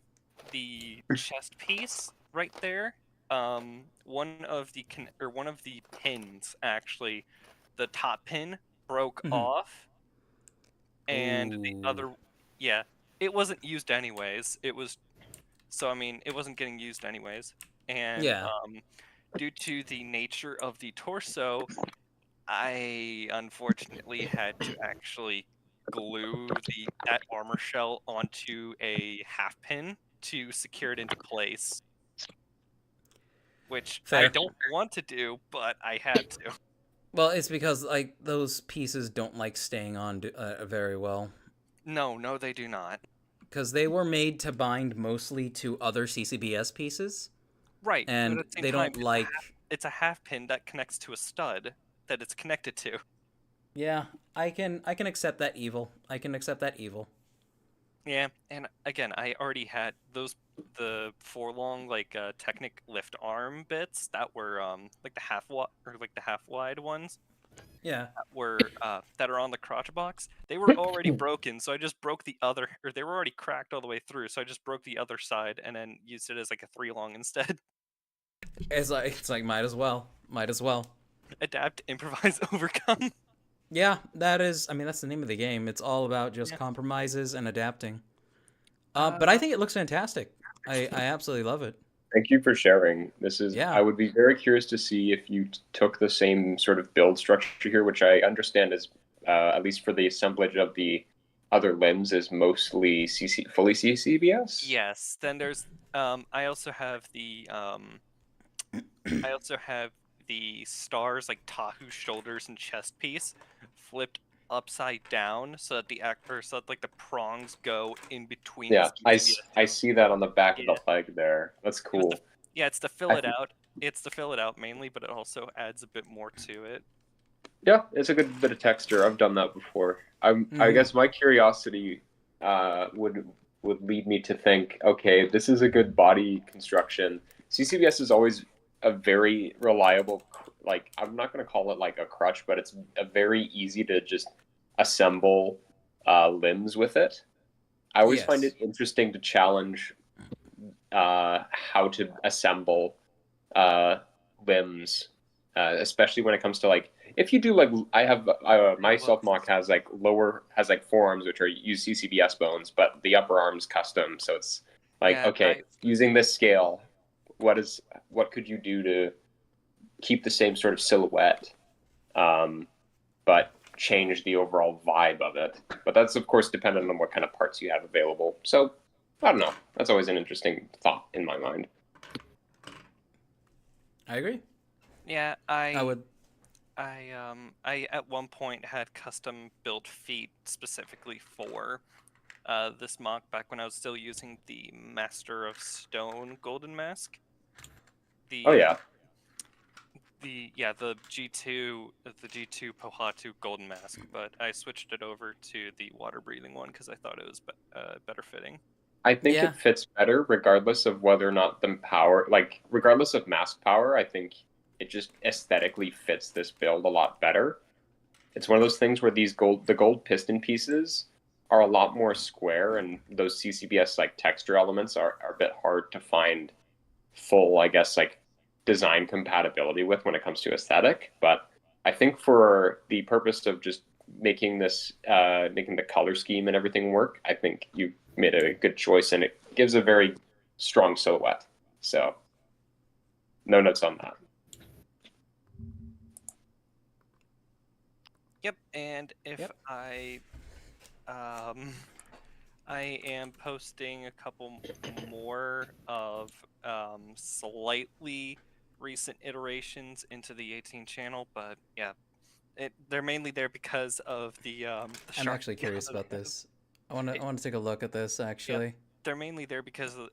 the chest piece right there, one of the pins actually, the top pin broke off, and the other, yeah, it wasn't used anyways. It was, so I mean, it wasn't getting used anyways, and Yeah. due to the nature of the torso, I unfortunately had to actually glue that armor shell onto a half pin to secure it into place, which I Fair. don't want to do, but I had to. Well, it's because like those pieces don't like staying on very well. No, they do not. Because they were made to bind mostly to other CCBS pieces. Right, And but at the same they time, don't like. it's a half pin that connects to a stud that it's connected to. Yeah, I can accept that evil. I can accept that evil. Yeah, and again, I already had the 4-long like Technic lift arm bits that were like the half wide ones. Yeah. That are on the crotch box. They were already broken, so I just broke the other, or they were already cracked all the way through, so I just broke the other side and then used it as like a 3-long instead. It's like might as well. Adapt, improvise, overcome. Yeah, that's the name of the game. It's all about just compromises and adapting. But I think it looks fantastic. I absolutely love it. Thank you for sharing. I would be very curious to see if you took the same sort of build structure here, which I understand is, at least for the assemblage of the other limbs, is mostly fully CCBS. Yes. Then there's I also have the stars, like Tahu shoulders and chest piece flipped upside down so that like the prongs go in between. Yeah, I see that on the back of the leg there. That's cool. It's to fill it out. it's to fill it out mainly, but it also adds a bit more to it. Yeah, it's a good bit of texture. I've done that before. I Mhm. guess my curiosity would lead me to think, okay, this is a good body construction. CCBS is always a very reliable, like I'm not going to call it like a crutch, but it's a very easy to just assemble limbs with it. I always find Yes. it interesting to challenge how to assemble limbs, especially when it comes to like if you do like I have my self mock has like forearms which are use CCBS bones, but the upper arm's custom. So it's like Yeah, okay, using this scale, what could you do to keep the same sort of silhouette, but change the overall vibe of it? But that's of course dependent on what kind of parts you have available. So I don't know. That's always an interesting thought in my mind. I agree. Yeah, I would. I at one point had custom built feet specifically for this mock back when I was still using the Master of Stone Golden Mask. The Oh yeah. the G2 Pohatu Golden Mask, but I switched it over to the water breathing one because I thought it was better fitting. I think Yeah. it fits better regardless of whether or not the power, like regardless of mask power. I think it just aesthetically fits this build a lot better. It's one of those things where the gold piston pieces are a lot more square, and those CCBS like texture elements are a bit hard to find full, I guess, like design compatibility with when it comes to aesthetic. But I think for the purpose of just making making the color scheme and everything work, I think you made a good choice, and it gives a very strong silhouette. So no notes on that. Yep, and if Yep. I am posting a couple more of slightly recent iterations into the 18 channel, but yeah, they're mainly there because of the I'm shark actually scale curious that I about have. this. I want to take a look at this actually. They're mainly there because of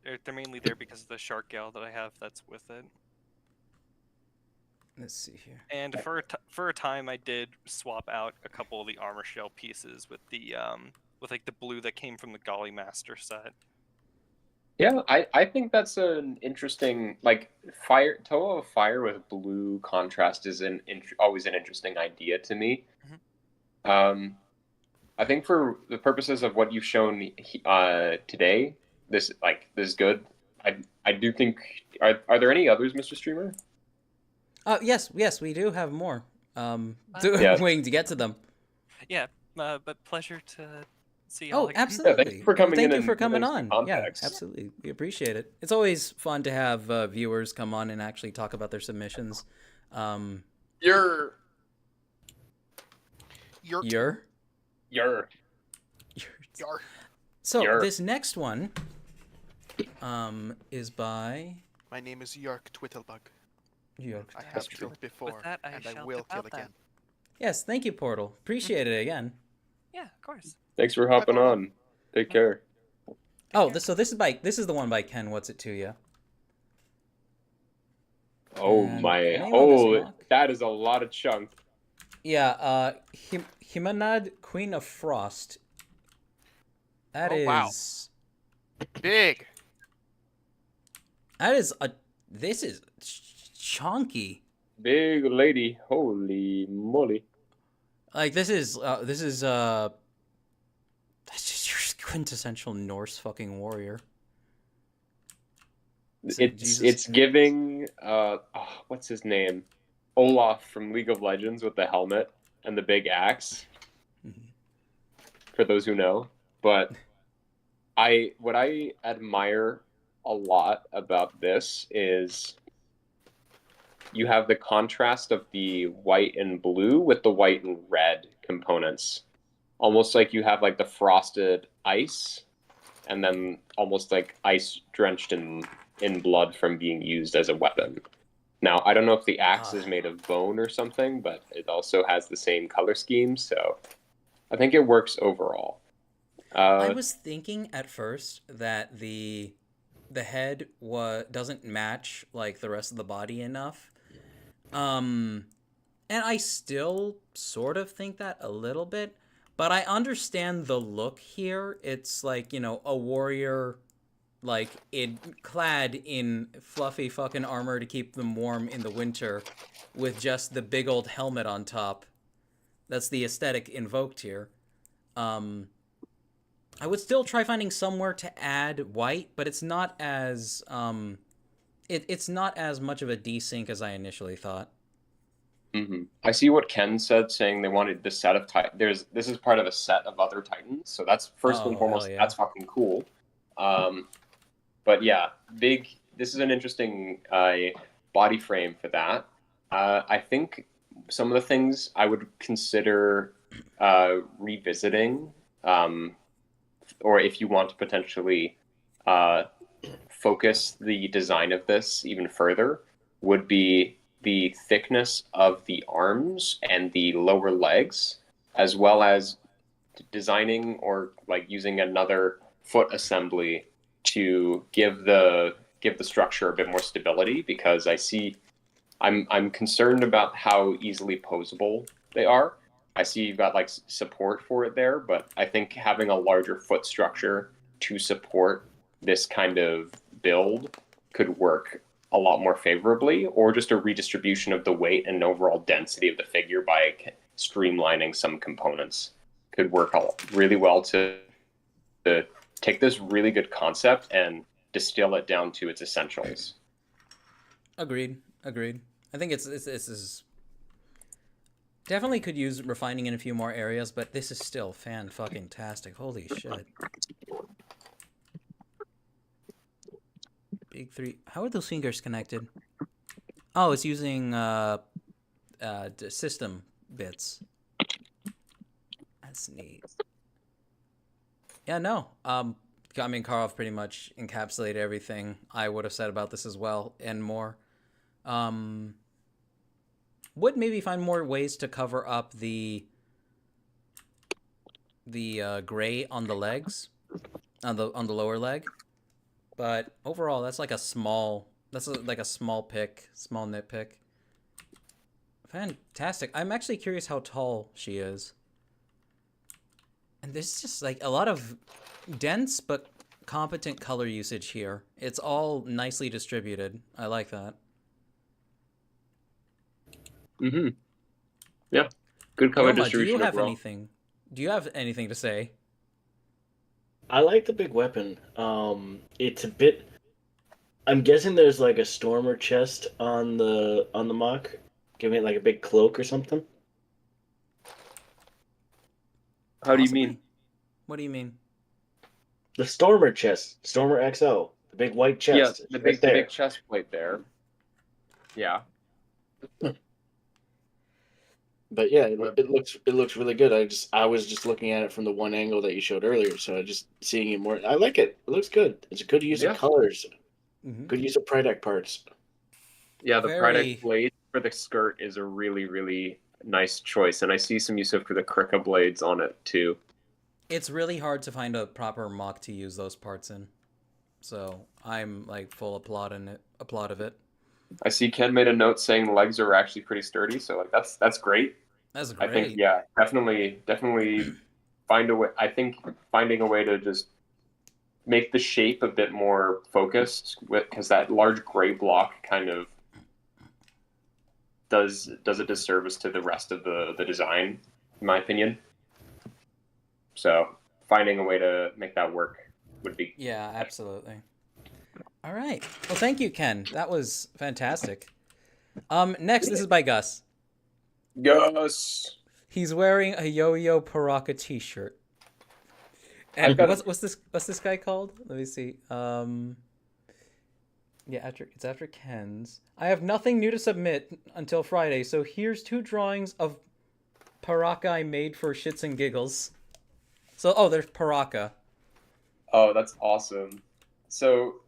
the shark gal that I have that's with it. Let's see here. And for a time, I did swap out a couple of the armor shell pieces with the with like the blue that came from the Golly Master set. Yeah, I think that's an interesting like Toa of Fire with blue contrast is always an interesting idea to me. Mhm. I think for the purposes of what you've shown today, this is good. I do think are there any others, Mr. Streamer? Yes, we do have more. Yeah. Waiting to get to them. Yeah, but pleasure to see Oh, y'all again. Yeah, absolutely. thank you for coming in Thank you and for coming giving some on. Yeah, context. absolutely. We appreciate it. It's always fun to have viewers come on and actually talk about their submissions. You're You're? So Yer. this next one is by My name is Yerk Twittlebug. York. I have killed before, that, I and I shall will kill devout that. again. Yes, thank you, Portal. Appreciate it again. Yeah, of course. Thanks for hopping Portal. on. Take care. Oh, this is the one by Ken. What's it to you? Oh And my! name of this Oh, mock? that is a lot of chunk. Yeah, Himanad, Queen of Frost. That is. Oh, wow. Big. That is a. This is chunky. Big lady. Holy moly! Like this is that's just your quintessential Norse fucking warrior. It's giving what's his name? Olaf from League of Legends with the helmet and the big axe. For those who know, but what I admire a lot about this is you have the contrast of the white and blue with the white and red components. Almost like you have like the frosted ice and then almost like ice drenched in blood from being used as a weapon. Now, I don't know if the axe is made of bone or something, but it also has the same color scheme, so I think it works overall. I was thinking at first that the the head doesn't match like the rest of the body enough. And I still sort of think that a little bit, but I understand the look here. It's like, a warrior like clad in fluffy fucking armor to keep them warm in the winter with just the big old helmet on top. That's the aesthetic invoked here. I would still try finding somewhere to add white, but it's not as it's not as much of a desync as I initially thought. I see what Ken said, saying they wanted this set of This is part of a set of other Titans, so that's first and foremost. Yeah. That's fucking cool. But yeah, this is an interesting body frame for that. I think some of the things I would consider revisiting, or if you want to potentially focus the design of this even further, would be the thickness of the arms and the lower legs, as well as designing or like using another foot assembly to give the structure a bit more stability, because I'm concerned about how easily posable they are. I see you've got like support for it there, but I think having a larger foot structure to support this kind of build could work a lot more favorably, or just a redistribution of the weight and overall density of the figure by streamlining some components could work really well to take this really good concept and distill it down to its essentials. Agreed. I think it's is definitely could use refining in a few more areas, but this is still fan-fucking-tastic. Holy shit. Big three. How are those fingers connected? Oh, it's using system bits. That's neat. Yeah, no. I mean, Karov pretty much encapsulated everything I would have said about this as well, and more. Would maybe find more ways to cover up the gray on the legs, on the lower leg. But overall, that's like a small nitpick. Fantastic. I'm actually curious how tall she is. And there's just like a lot of dense but competent color usage here. It's all nicely distributed. I like that. Yeah. Good color Roma, distribution. do you have anything to say? I like the big weapon. It's a bit. I'm guessing there's like a stormer chest on the MOC, giving it like a big cloak or something. How do you mean? What do you mean? The stormer chest, Stormer XL, the big white chest. Yeah, the big chest plate there. Yeah. But yeah, it looks really good. I was just looking at it from the one angle that you showed earlier, so just seeing it more. I like it. It looks good. It's a good use of colors. Good use of Prydeck parts. Yeah, the Prydeck blade for the skirt is a really, really nice choice, and I see some use of the Krika blades on it too. It's really hard to find a proper MOC to use those parts in, so I'm like full applaud of it. I see Ken made a note saying the legs are actually pretty sturdy, so like that's great. That's great. I think definitely find a way. I think finding a way to just make the shape a bit more focused, because that large gray block kind of does a disservice to the rest of the design, in my opinion. So finding a way to make that work would be... Yeah, absolutely. All right. Well, thank you, Ken. That was fantastic. Next, this is by Gus. Gus! He's wearing a Yo-Yo Paraka t-shirt. And what's this guy called? Let me see. Yeah, it's after Ken's. I have nothing new to submit until Friday, so here's 2 drawings of Paraka I made for shits and giggles. So, there's Paraka. Oh, that's awesome. So,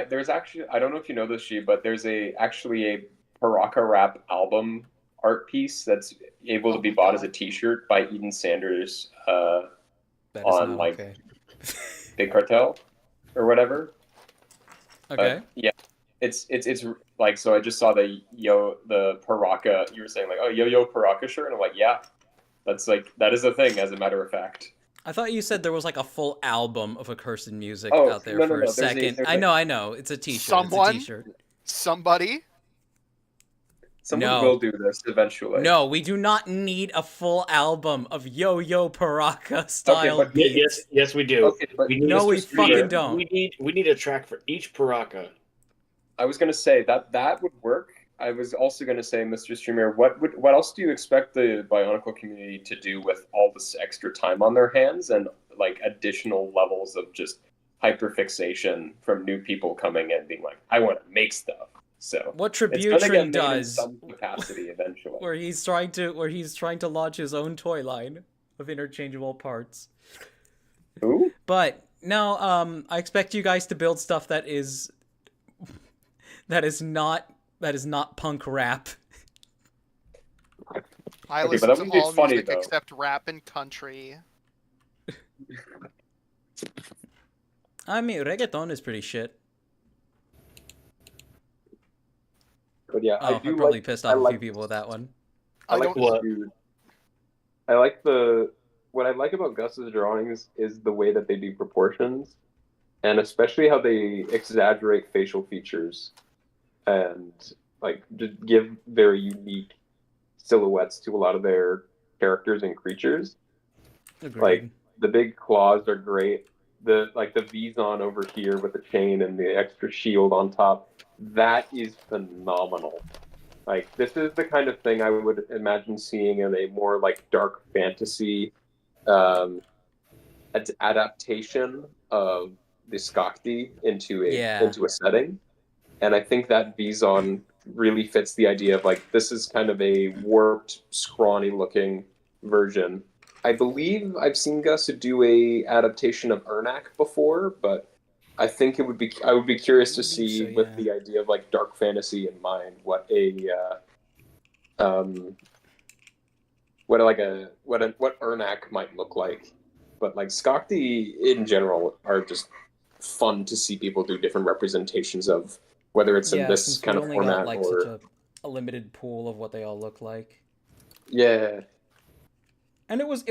there's actually, I don't know if you know this, She, but there's actually a Paraka Rap album art piece that's able to be bought as a t-shirt by Eden Sanders on, like, Big Cartel or whatever. Okay. Yeah, it's like, so I just saw the Paraka. You were saying like, oh, yo Paraka shirt, and I'm like, yeah, that is a thing, as a matter of fact. I thought you said there was like a full album of accursed music Oh, out there no, for a there's second. I know. It's a t-shirt. Someone? It's a t-shirt. Somebody? Someone No. will do this eventually. No, we do not need a full album of Yo-Yo Paraka style but beats. Yes, we do. Okay, but No, we fucking need, don't. We need a track for each Paraka. I was gonna say that would work. I was also gonna say, Mr. Streamer, what else do you expect the Bionicle community to do with all this extra time on their hands and like additional levels of just hyperfixation from new people coming in, being like, I want to make stuff. So What it's gonna Tributary get made in does, some capacity eventually. where he's trying to launch his own toy line of interchangeable parts. Who? But no, I expect you guys to build stuff that is not punk rap. I Okay, listen but that to would be all funny, music though. except rap and country. I mean, reggaeton is pretty shit. But yeah, Oh, I probably pissed off a few people with that one. I like don't- the dude. I like what I like about Gus's drawings is the way that they do proportions, and especially how they exaggerate facial features, and like just give very unique silhouettes to a lot of their characters and creatures. Agreed. Like the big claws are great. The V's on over here with the chain and the extra shield on top. That is phenomenal. Like, this is the kind of thing I would imagine seeing in a more like dark fantasy adaptation of the Skakti into a setting. And I think that Vizon really fits the idea of like, this is kind of a warped, scrawny looking version. I believe I've seen Gus do a adaptation of Ernak before, but I think I would be curious to see, so, with yeah. the idea of like dark fantasy in mind, what Ernak might look like. But like Skakti in general are just fun to see people do different representations of, whether it's in this since kind we of only format got like or such a limited pool of what they all look like. yeah. And it was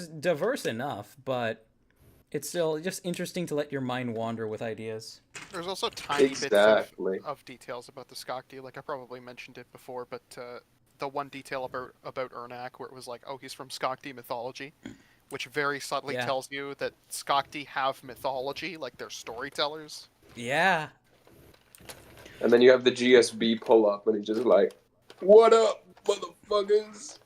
diverse enough, but it's still just interesting to let your mind wander with ideas. There's also tiny Exactly. bits of details about the Skakti. Like, I probably mentioned it before, but the one detail about Ernak, where it was like, oh, he's from Skakti mythology, which very subtly tells you that Skakti have mythology, like they're storytellers. Yeah. And then you have the GSB pull up, and he's just like, "What up, motherfuckers?"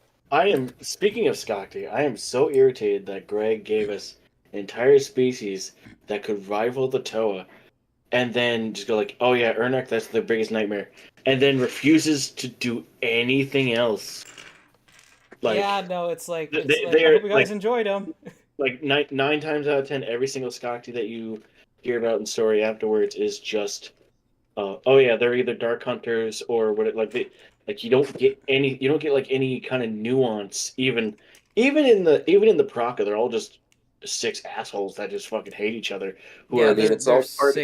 Speaking of Skakti, I am so irritated that Greg gave us an entire species that could rival the Toa, and then just go like, oh yeah, Ernak, that's the biggest nightmare, and then refuses to do anything else. Like, yeah, no, it's like, I they're, hope you guys enjoyed them. Like nine times out of 10, every single Skakti that you hear about in story afterwards is just, oh yeah, they're either dark hunters or what. You don't get any kind of nuance. Even in the Praka, they're all just six assholes that just fucking hate each other. It's all part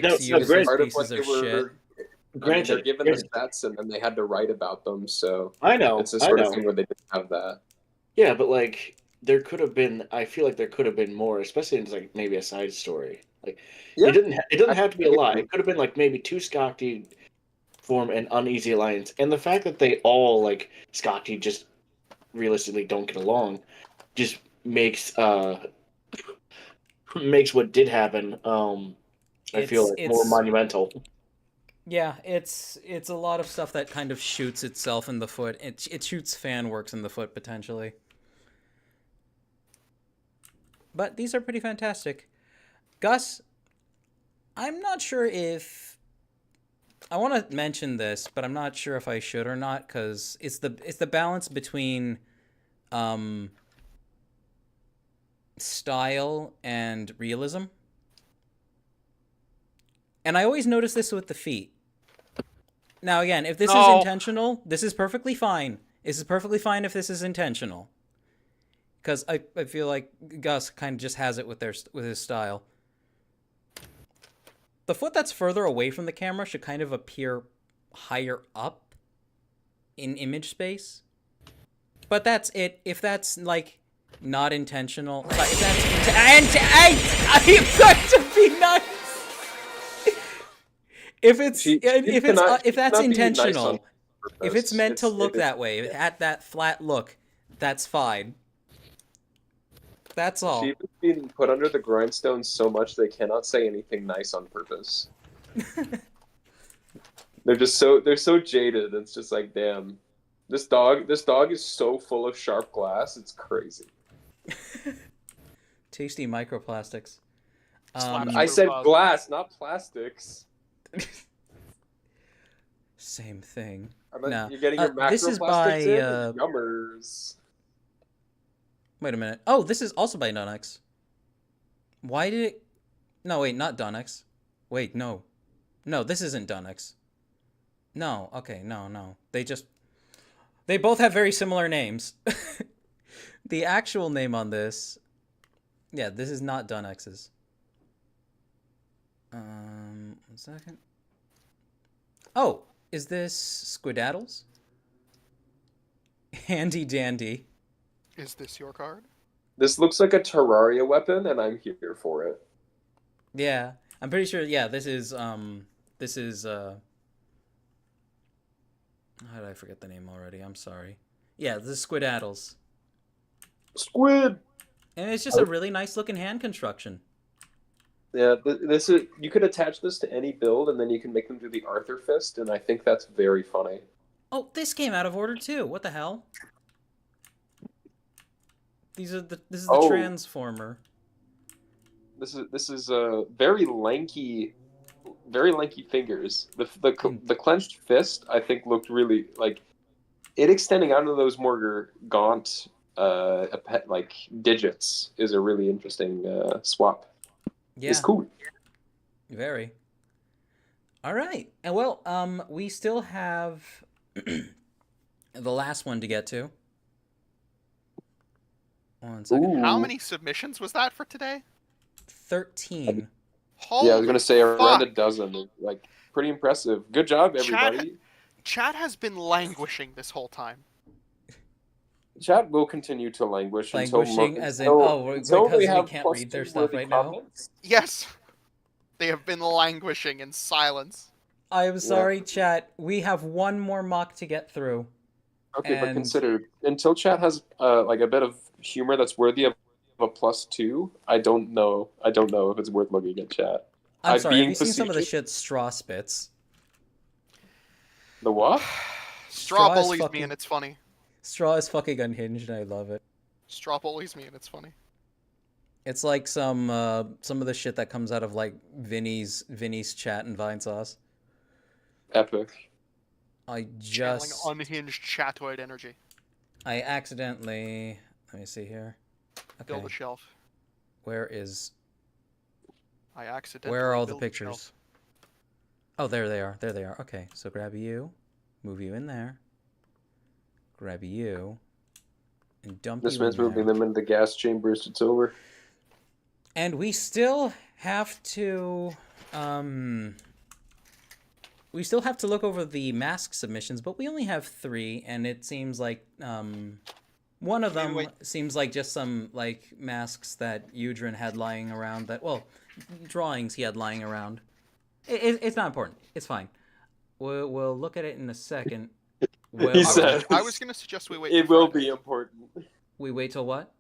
of what they were. Granted, they're given the stats and then they had to write about them. So I know it's a sort of thing where they didn't have that. Yeah, but like there could have been. I feel like there could have been more, especially in like maybe a side story. Like it doesn't have to be a lot. It could have been like maybe two Skakti form an uneasy alliance, and the fact that they all like Skakti just realistically don't get along just makes what did happen. I feel like more monumental. Yeah, it's a lot of stuff that kind of shoots itself in the foot. It shoots fan works in the foot potentially. But these are pretty fantastic. Gus, I'm not sure if I want to mention this, but I'm not sure if I should or not, because it's the balance between style and realism. And I always notice this with the feet. Now, again, if this is intentional, this is perfectly fine. This is perfectly fine if this is intentional. Because I feel like Gus kind of just has it with his style. the foot that's further away from the camera should kind of appear higher up in image space. But that's it. If that's like not intentional, but if that's I'm going to be nice. If that's intentional, if it's meant to look that way, at that flat look, that's fine. That's all. Sheep is being put under the grindstone so much they cannot say anything nice on purpose. They're so jaded. It's just like, damn, this dog is so full of sharp glass. It's crazy. Tasty microplastics. I said glass, not plastics. Same thing. No. You're getting your macroplastics this is by yummers. Wait a minute. Oh, this is also by Donex. Why did it... No, wait, not Donex. Wait, no. No, this isn't Donex. No, okay, no. They both have very similar names. The actual name on this... Yeah, this is not Donex's. 1 second. Oh, is this Squidaddles? Handy dandy. Is this your card? This looks like a Terraria weapon, and I'm here for it. Yeah, I'm pretty sure. Yeah, this is how did I forget the name already? I'm sorry. Yeah, this is Squidaddles. Squid. And it's just a really nice looking hand construction. Yeah, this is. You could attach this to any build, and then you can make them do the Arthur Fist, and I think that's very funny. Oh, this came out of order too. What the hell? This is the transformer. This is very lanky fingers. The clenched fist, I think, looked really like it extending out into those more gaunt digits is a really interesting swap. Yeah. It's cool. Very. All right. And well, we still have the last one to get to. 1 second. How many submissions was that for today? 13. Holy yeah, I was gonna say around fuck. a dozen. Like, pretty impressive. Good job, everybody. Chat has been languishing this whole time. Chat will continue to languish Languishing until as in, until because we have can't plus read their two stuff worthy right now. comments. Yes, they have been languishing in silence. I am sorry, chat. We have one more mock to get through. Okay, but consider until chat has like a bit of humor that's worthy of a +2. I don't know if it's worth looking at chat. I'm sorry. Have you seen some of the shit Straw spits? The what? Straw bullies me and it's funny. Straw is fucking unhinged and I love it. Straw bullies me and it's funny. It's like some of the shit that comes out of like Vinny's chat and Vine Sauce. Epic. I just channeling unhinged chatoid energy. I accidentally let me see here. Okay. Build a shelf. Where is I accidentally Where are all the built a pictures? shelf. Oh, there they are. There they are. Okay, so grab you, move you in there. Grab you, and dump This you man's in there. moving them into gas chambers. It's over. And we still have to look over the mask submissions, but we only have 3, and it seems like one of them seems like just some like masks that Udrin had lying around. Drawings he had lying around. It's not important. It's fine. We'll look at it in a second. I was going to suggest we wait. It will be important. We wait till what?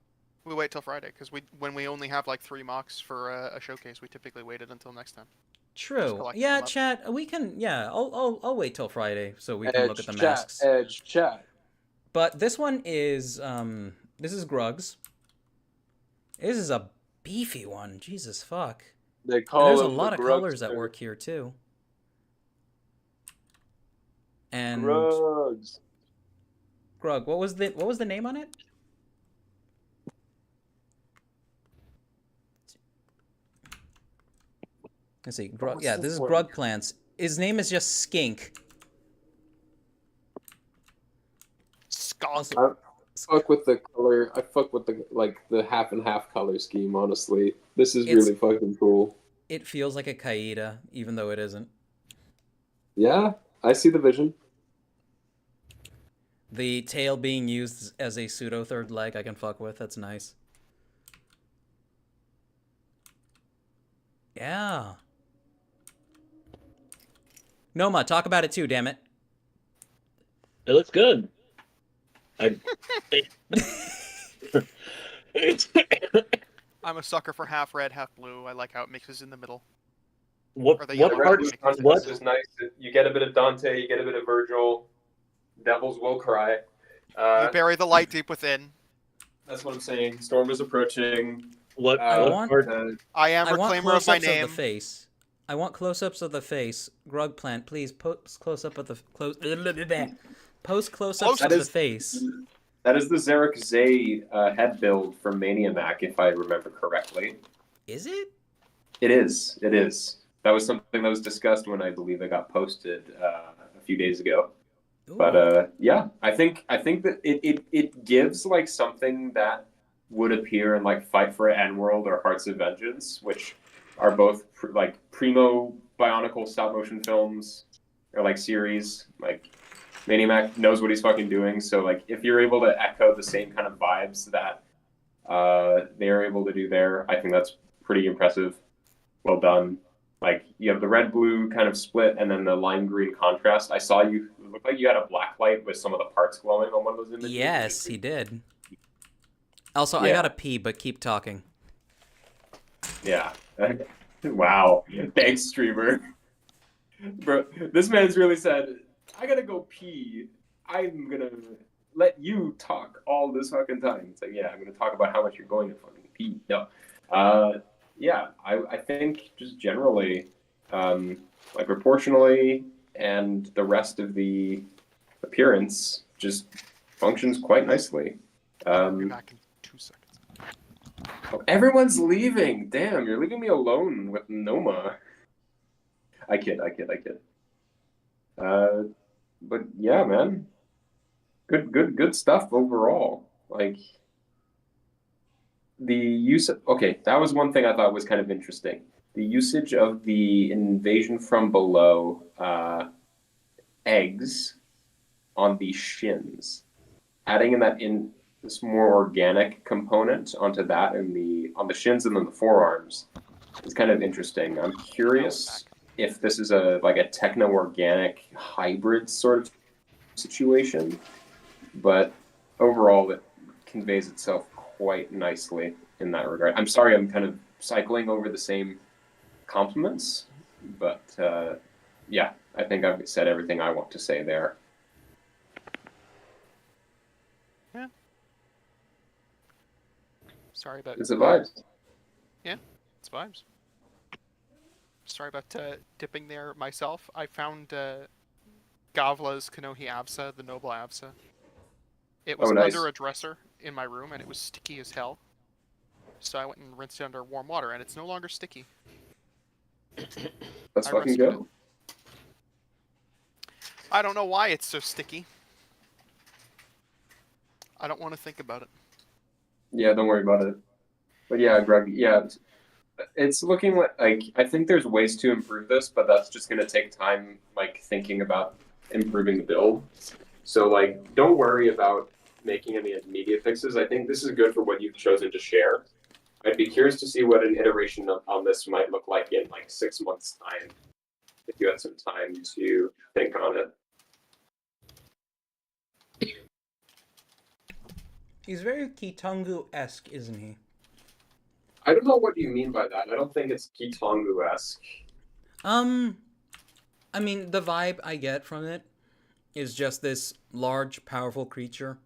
We wait till Friday because when we only have like 3 mocks for a showcase, we typically wait it until next time. True. Yeah, chat. We can. Yeah, I'll wait till Friday so we can look at the chat, masks. Edge chat. But this one is this is Grug's. This is a beefy one. Jesus fuck. They call there's a him lot of the colors Grugster. at work here too. And Grugs. Grug, what was the name on it? Let's see. Yeah, this is Grug Plants. His name is just Skink. Skunk. I fuck with the color. I fuck with the half and half color scheme. Honestly, this is really fucking cool. it feels like a Kaida, even though it isn't. Yeah, I see the vision. The tail being used as a pseudo third leg I can fuck with. That's nice. Yeah. Noma, talk about it too, damn it. It looks good. I. I'm a sucker for half red, half blue. I like how it mixes in the middle. What Or the what yellow Red part? Blue mixes in the contrast What is middle. nice. You get a bit of Dante, you get a bit of Virgil. Devils will cry. You bury the light deep within. That's what I'm saying. Storm is approaching. what I what want- part? I am I want reclaimer of my close-ups of the name. face. I want close-ups of the face. Grug plant, please post close-up of the post close-ups That of the is- face. That is the Zarek Zay head build from Maniamac, if I remember correctly. Is it? It is. It is. That was something that was discussed when I believe it got posted a few days ago. Ooh. But yeah, I think that it gives like something that would appear in like Fight for N-World or Hearts of Vengeance, which are both like primo Bionicle stop motion films or like series. Like Maniac knows what he's fucking doing, so like if you're able to echo the same kind of vibes that they are able to do there, I think that's pretty impressive. Well done. Like you have the red blue kind of split and then the lime green contrast. I saw you it looked like you had a black light with some of the parts glowing on one of those images. Yes, he did. Also, I Yeah. gotta pee, but keep talking. Yeah. Wow. Thanks, streamer. Bro, this man's really said, I gotta go pee. I'm gonna let you talk all this fucking time. It's like, yeah, I'm gonna talk about how much you're going to fucking pee. No. Yeah, I think just generally, like proportionally and the rest of the appearance just functions quite nicely. I'll be back in 2 seconds. Everyone's leaving. Damn, you're leaving me alone with Noma. I kid. But yeah, man, good stuff overall. Like the use of, okay, that was one thing I thought was kind of interesting. The usage of the invasion from below eggs on the shins, adding in this more organic component onto that on the shins and then the forearms is kind of interesting. I'm curious if this is a techno-organic hybrid sort of situation, but overall it conveys itself quite nicely in that regard. I'm sorry I'm kind of cycling over the same compliments, but yeah, I think I've said everything I want to say there. Yeah. Sorry about It's the vibes. It's vibes. Sorry about dipping there myself. I found Gavla's Kanohi Avsa, the Noble Avsa. It was nice. under a dresser in my room, and it was sticky as hell. So I went and rinsed it under warm water, and it's no longer sticky. Let's I fucking rescued go. I don't know why it's so sticky. I don't want to think about it. Yeah, don't worry about it. But yeah, Greg, yeah, it's looking like I think there's ways to improve this, but that's just gonna take time, like thinking about improving the build. So like, don't worry about making any immediate fixes. I think this is good for what you've chosen to share. I'd be curious to see what an iteration on this might look like in like 6 months' time, if you had some time to think on it. He's very Kitangu-esque, isn't he? I don't know what you mean by that. I don't think it's Kitongu-esque. I mean, the vibe I get from it is just this large, powerful creature.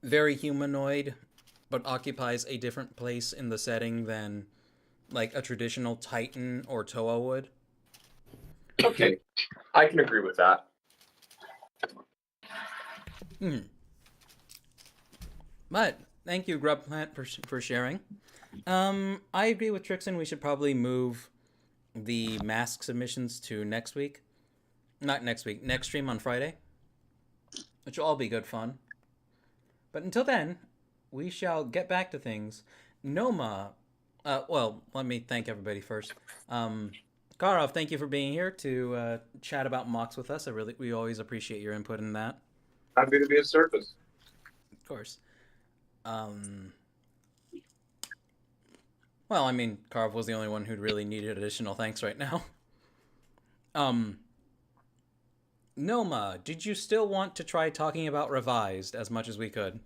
Very humanoid, but occupies a different place in the setting than, like, a traditional Titan or Toa would. Okay, I can agree with that. But thank you, Grubplant, for sharing. I agree with Trixon. We should probably move the mask submissions to next week. Not next week. Next stream on Friday. Which will all be good fun. But until then, we shall get back to things. Noma, Well, let me thank everybody first. Karov, thank you for being here to chat about MOCs with us. We always appreciate your input in that. Happy to be of service. Of course. Well, I mean, Karov was the only one who'd really needed additional thanks right now. Noma, did you still want to try talking about Revised as much as we could?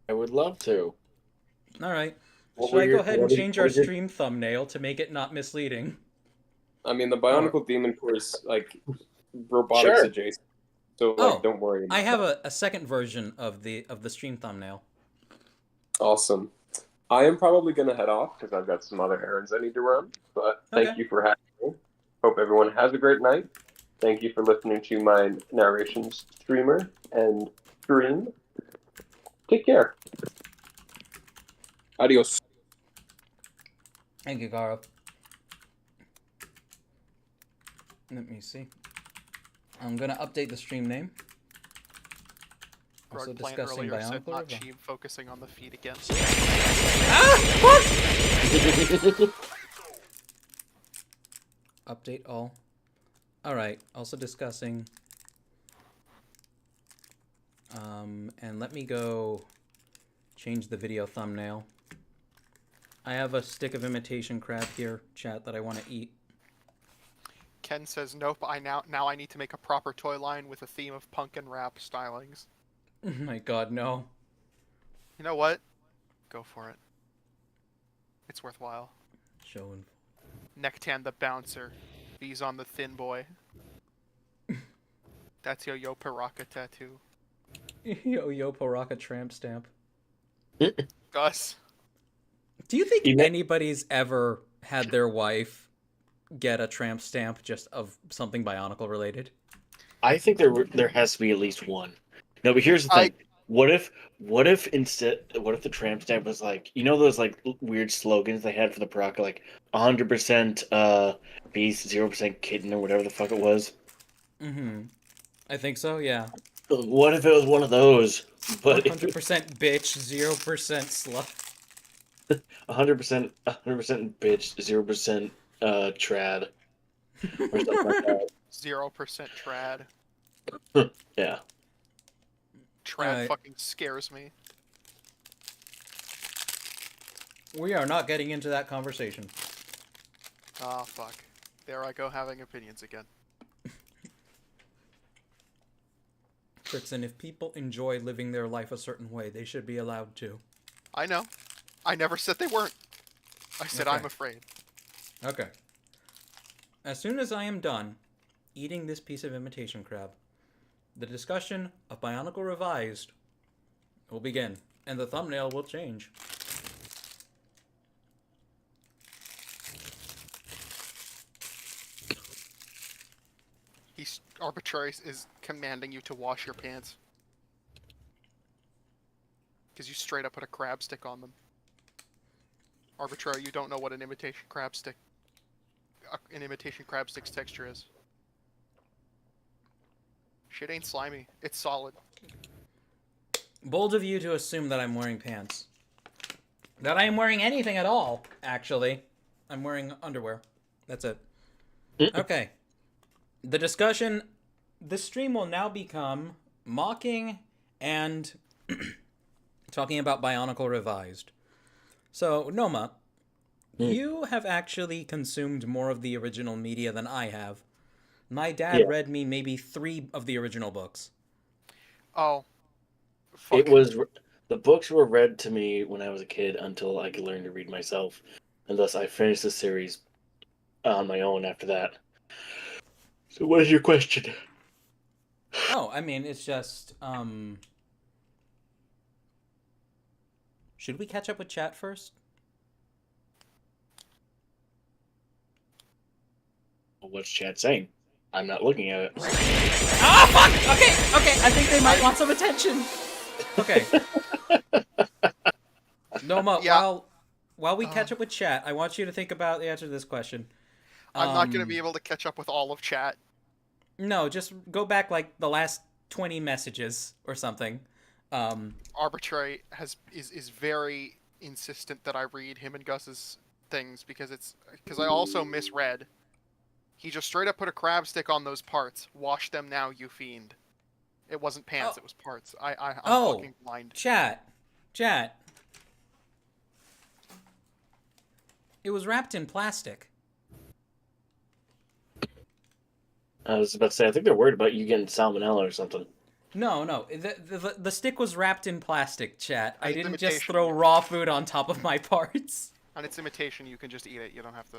I would love to. All right. What Should were I your- go ahead what and is- change what our is your- stream thumbnail to make it not misleading? I mean, the Bionicle Demon Course, like, robotics Sure. adjacent. So, like, Oh, don't worry. I have a second version of the stream thumbnail. Awesome. I am probably going to head off because I've got some other errands I need to run. But thank Okay. you for having me. Hope everyone has a great night. Thank you for listening to my narration streamer and stream. Take care. Adios. Thank you, Karov. Let me see. I'm gonna update the stream name. Also Grog Plant discussing earlier said Bionicle. not Revive. cheap, focusing on the feet again. Update all. Alright, also discussing. And let me go change the video thumbnail. I have a stick of imitation crab here, chat, that I want to eat. Ken says nope. Now I need to make a proper toy line with a theme of punk and rap stylings. Oh my god, no. You know what? Go for it. It's worthwhile. Showing. Nektan the bouncer. V's on the thin boy. That's Yo Paraka tattoo. Yo Paraka tramp stamp. Gus. Do you think You know- anybody's ever had their wife get a tramp stamp just of something Bionicle related? I think there has to be at least one. No, but here's the thing. What if the tramp stamp was like, you know those like weird slogans they had for the Baraka, like 100% beast, 0% kitten, or whatever the fuck it was? Mm-hmm. I think so, yeah. What if it was one of those, but 100% bitch, 0% slut. 100% bitch, 0% trad, or something like that? 0% trad. Yeah. Trad Alright. fucking scares me. We are not getting into that conversation. Ah, fuck. There I go having opinions again. Fritzen, if people enjoy living their life a certain way, they should be allowed to. I know. I never said they weren't. I said Okay. I'm afraid. Okay. As soon as I am done eating this piece of imitation crab, the discussion of Bionicle Revised will begin, and the thumbnail will change. He's arbitrary is commanding you to wash your pants. Because you straight up put a crab stick on them. Arbitrary, you don't know what an imitation crab stick's texture is. Shit ain't slimy. It's solid. Bold of you to assume that I'm wearing pants. That I am wearing anything at all, actually. I'm wearing underwear. That's it. Okay. The discussion, the stream will now become mocking and talking about Bionicle Revised. So, Noma, you have actually consumed more of the original media than I have. My dad read me maybe 3 of the original books. Oh. It was the books were read to me when I was a kid until I could learn to read myself, and thus I finished the series on my own after that. So, what is your question? Oh, I mean, it's just, should we catch up with chat first? What's chat saying? I'm not looking at it. Ah, fuck! Okay, I think they might want some attention. Okay. Noma, Yeah. while we catch up with chat, I want you to think about the answer to this question. I'm not going to be able to catch up with all of chat. No, just go back like the last 20 messages or something. Arbitrary is very insistent that I read him and Gus's things because I also misread. He just straight up put a crab stick on those parts. Wash them now, you fiend. It wasn't pants, Oh. it was parts. I'm Oh. fucking blind. Chat. It was wrapped in plastic. I was about to say, I think they're worried about you getting salmonella or something. No. The stick was wrapped in plastic, chat. I It's didn't just imitation. throw raw food on top of my parts. And it's imitation, you can just eat it. You don't have to.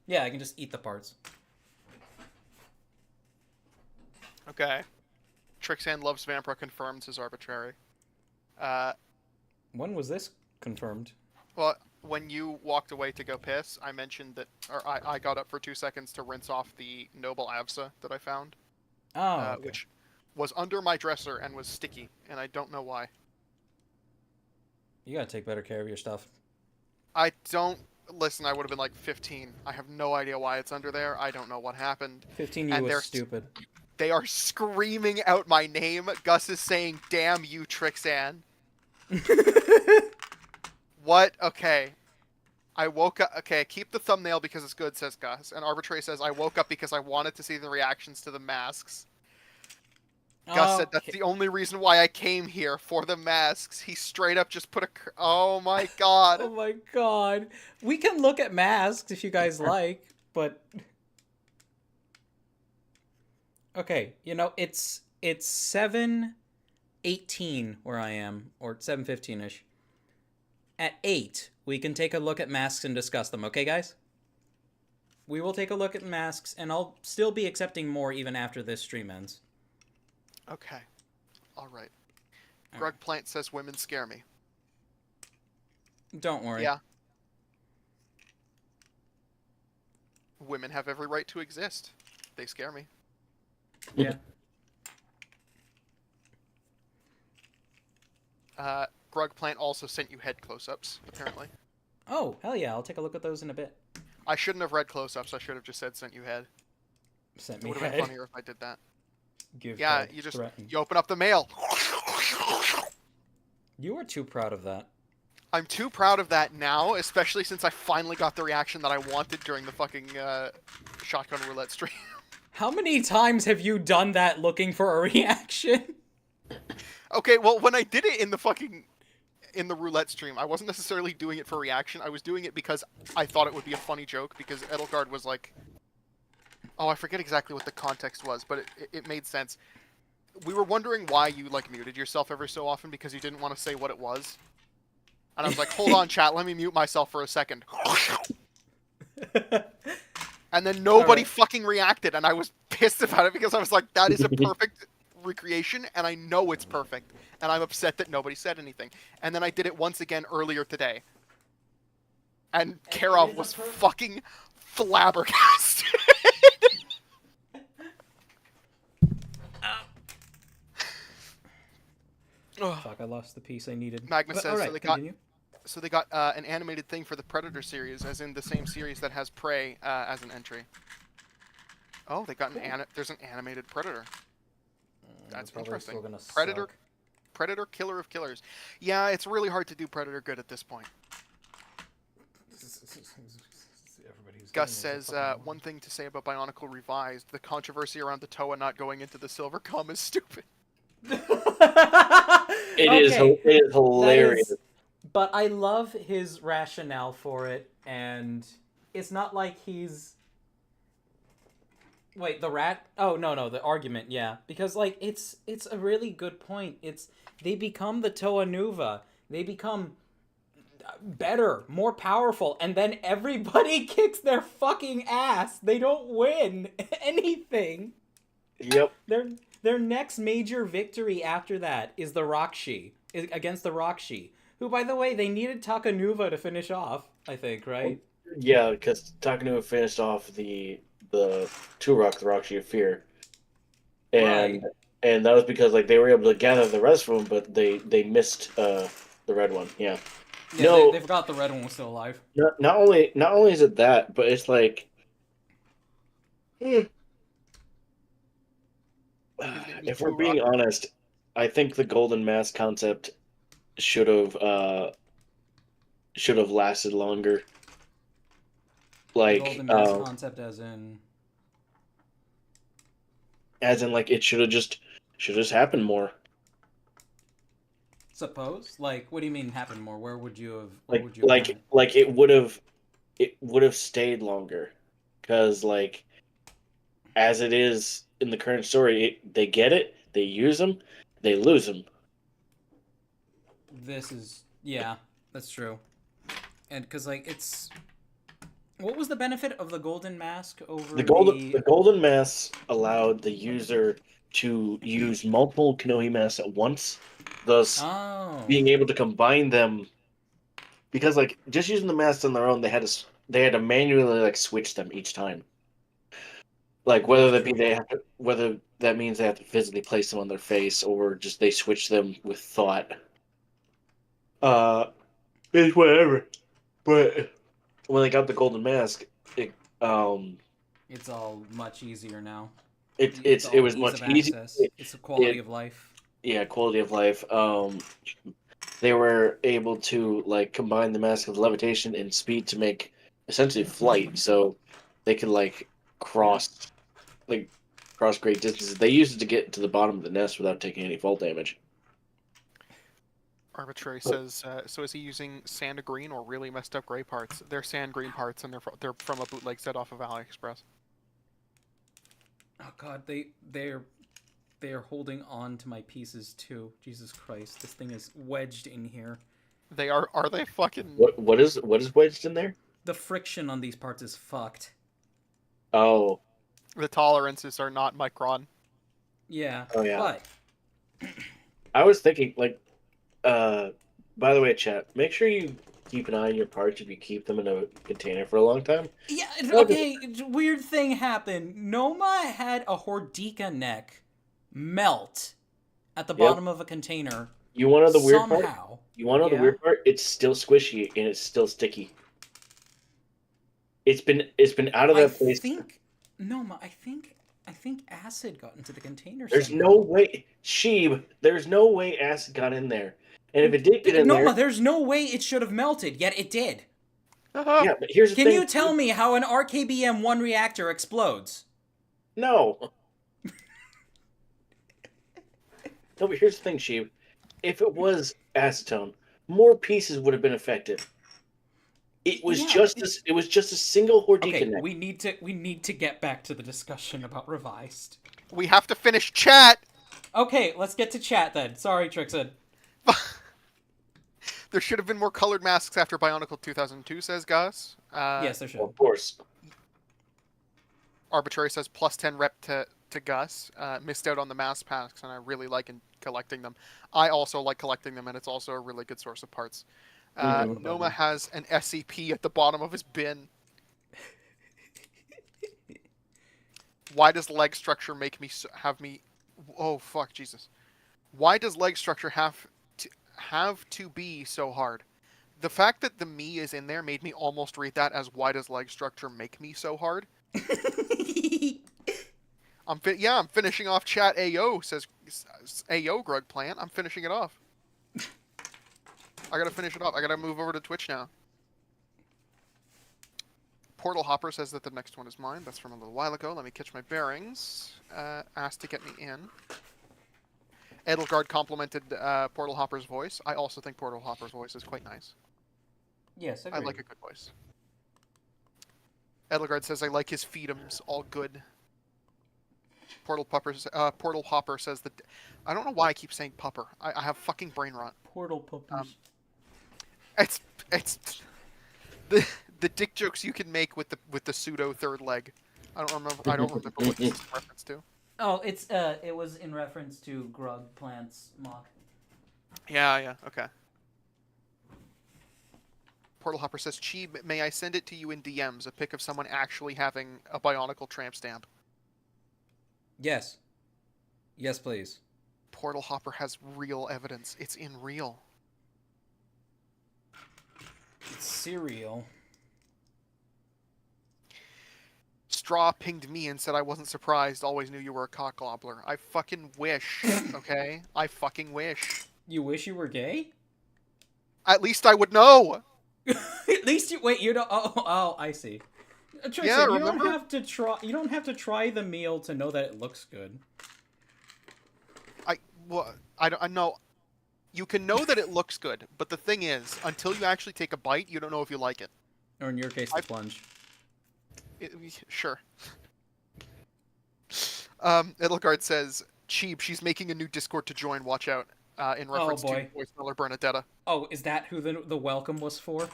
Yeah, I can just eat the parts. Okay. Trixan loves Vampra confirms is arbitrary. When was this confirmed? Well, when you walked away to go piss, I mentioned that, or I got up for 2 seconds to rinse off the Noble Avsa that I found, Oh, okay. which was under my dresser and was sticky, and I don't know why. You gotta take better care of your stuff. I don't... Listen, I would have been like 15. I have no idea why it's under there. I don't know what happened. 15 you And was they're stupid. They are screaming out my name. Gus is saying, "Damn you, Trixan." What? Okay. I woke up... Okay, keep the thumbnail because it's good, says Gus. And Arbitrary says, I woke up because I wanted to see the reactions to the masks. Gus said, that's the only reason why I came here, for the masks. He straight up just put a... Oh my god. Oh my god. We can look at masks if you guys like, but... Okay, you know, it's 7:18 where I am, or 7:15-ish. At 8, we can take a look at masks and discuss them, okay, guys? We will take a look at masks, and I'll still be accepting more even after this stream ends. Okay. Alright. Greg Plant says women scare me. Don't worry. Yeah. Women have every right to exist. They scare me. Yeah. Greg Plant also sent you head close-ups, apparently. Oh, hell yeah, I'll take a look at those in a bit. I shouldn't have read close-ups. I should have just said sent you head. Sent It me would have head. been funnier if I did that. Give Yeah, head. you just Threaten. you open up the mail. You are too proud of that. I'm too proud of that now, especially since I finally got the reaction that I wanted during the fucking shotgun roulette stream. How many times have you done that looking for a reaction? Okay, well, when I did it in the roulette stream, I wasn't necessarily doing it for reaction. I was doing it because I thought it would be a funny joke, because Edelgard was like... Oh, I forget exactly what the context was, but it made sense. We were wondering why you, like, muted yourself every so often, because you didn't want to say what it was. And I was like, hold on, chat, let me mute myself for a second. And then nobody fucking reacted, and I was pissed about it, because I was like, that is a perfect recreation, and I know it's perfect. And I'm upset that nobody said anything. And then I did it once again earlier today. And Karov was fucking flabbergasted. Fuck, I lost the piece I needed. Magnus But, says, alright, continue. so they got an animated thing for the Predator series, as in the same series that has Prey as an entry. Oh, they got there's an animated Predator. That's They're probably interesting. still gonna Predator, suck. Predator, killer of killers. Yeah, it's really hard to do Predator good at this point. Gus says, one thing to say about Bionicle Revised, the controversy around the Toa not going into the silver com is stupid. It is hilarious. But I love his rationale for it, and it's not like he's... Wait, the rat? Oh, no, the argument, yeah. Because, like, it's a really good point. They become the Toa Nuva. They become better, more powerful, and then everybody kicks their fucking ass. They don't win anything. Yep. Their next major victory after that is the Roxy, against the Roxy, who, by the way, they needed Takanuva to finish off, I think, right? Yeah, because Takanuva finished off the Turok, the Roxy of Fear. And that was because like they were able to gather the rest of them, but they missed the red one. Yeah. Yeah, no, they forgot the red one was still alive. Not only is it that, but it's like if we're being honest, I think the golden mask concept should have lasted longer. The golden Like, mask concept, as in, like, it should have just happened more. suppose. Like, what do you mean happen more? Where would you have? Where Like, would you have done it? it would have stayed longer, because like, as it is in the current story, they get it, they use them, they lose them. Yeah, that's true. And because like it's, what was the benefit of the golden mask over The golden mask allowed the user to use multiple Kanohi masks at once, thus Oh, being able to combine them. Because like, just using the masks on their own, they had to manually like switch them each time. Like, whether that be whether that means they have to physically place them on their face, or just they switch them with thought. It's whatever. But when they got the golden mask, it's all much easier now. it all was ease much of easier. access. It's a quality of life. Yeah, quality of life. They were able to like combine the mask of levitation and speed to make essentially flight, so they could like cross cross great distances. They used it to get to the bottom of the nest without taking any fall damage. Arbitrary says, so is he using sand green or really messed up gray parts? They're sand green parts, and they're from a bootleg set off of AliExpress. Oh God, they're holding on to my pieces too. Jesus Christ, this thing is wedged in here. They are they fucking... What is wedged in there? The friction on these parts is fucked. Oh. The tolerances are not micron. Yeah. Oh yeah. But I was thinking, like, by the way, chat, make sure you keep an eye on your parts if you keep them in a container for a long time. yeah, okay, weird thing happened. Noma had a Hordika neck melt at the bottom of a container. You want to know the weird part? Somehow. You want to know the weird part? It's still squishy and it's still sticky. It's been out of that place. I think acid got into the container. There's somehow. no way, Sheeb. There's no way acid got in there. And if it did get in there, there's no way it should have melted. Yet it did. Yeah, but here's the thing. Can you tell me how an RKBM-1 reactor explodes? No. No, but here's the thing, Sheeb. If it was acetone, more pieces would have been affected. It was just a single Hordika neck. We need to get back to the discussion about revised. We have to finish chat. Okay, let's get to chat then. Sorry, Trixon. There should have been more colored masks after Bionicle 2002, says Gus. Yes, there should. Of course. Arbitrary says plus 10 rep to Gus. Missed out on the mask packs, and I really like collecting them. I also like collecting them, and it's also a really good source of parts. Noma has an SCP at the bottom of his bin. Why does leg structure make me have me? Oh fuck, Jesus! Why does leg structure have to be so hard? The fact that the me is in there made me almost read that as why does leg structure make me so hard? I'm finishing off chat. AO says AO Grug Plant. I'm finishing it off. I gotta finish it off. I gotta move over to Twitch now. Portal Hopper says that the next one is mine. That's from a little while ago. Let me catch my bearings. Asked to get me in. Edelgard complimented Portal Hopper's voice. I also think Portal Hopper's voice is quite nice. Yes, I like a good voice. Edelgard says I like his feedums. All good. Portal Hopper says that... I don't know why I keep saying pupper. I have fucking brain rot. Portal puppers. It's the dick jokes you can make with the pseudo third leg. I don't remember what this is in reference to. Oh, it was in reference to Grug Plant's MOC. Yeah, okay. Portal Hopper says, Cheeb, may I send it to you in DMs, a pic of someone actually having a Bionicle tramp stamp? Yes. Yes, please. Portal Hopper has real evidence. It's in real. It's cereal. Straw pinged me and said I wasn't surprised, always knew you were a cock gobbler. I fucking wish, okay? I fucking wish. You wish you were gay? At least I would know! At least you... Wait, you don't... Oh, I see. Tracy, Yeah, you remember? don't have to try. You don't have to try the meal to know that it looks good. I know. You can know that it looks good, but the thing is, until you actually take a bite, you don't know if you like it. Or in your case, the plunge. Sure. Edelgard says, "Cheap, she's making a new Discord to join. Watch out." In reference to voicemail Bernadetta. Oh, is that who the welcome was for?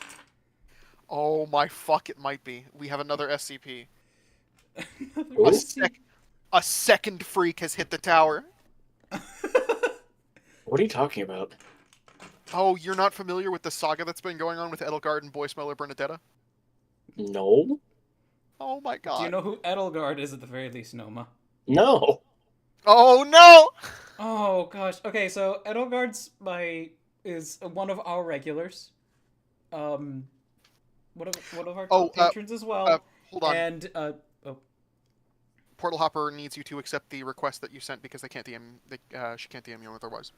Oh my fuck! It might be. We have another SCP. A second freak has hit the tower. What are you talking about? Oh, you're not familiar with the saga that's been going on with Edelgard and Voicemailer Bernadetta? No. Oh my god. Do you know who Edelgard is at the very least, Noma? No. Oh no! Oh gosh. Okay, so Edelgard's is one of our regulars. One of our patrons as well. Hold on. And Portal Hopper needs you to accept the request that you sent because they can't DM. She can't DM you otherwise.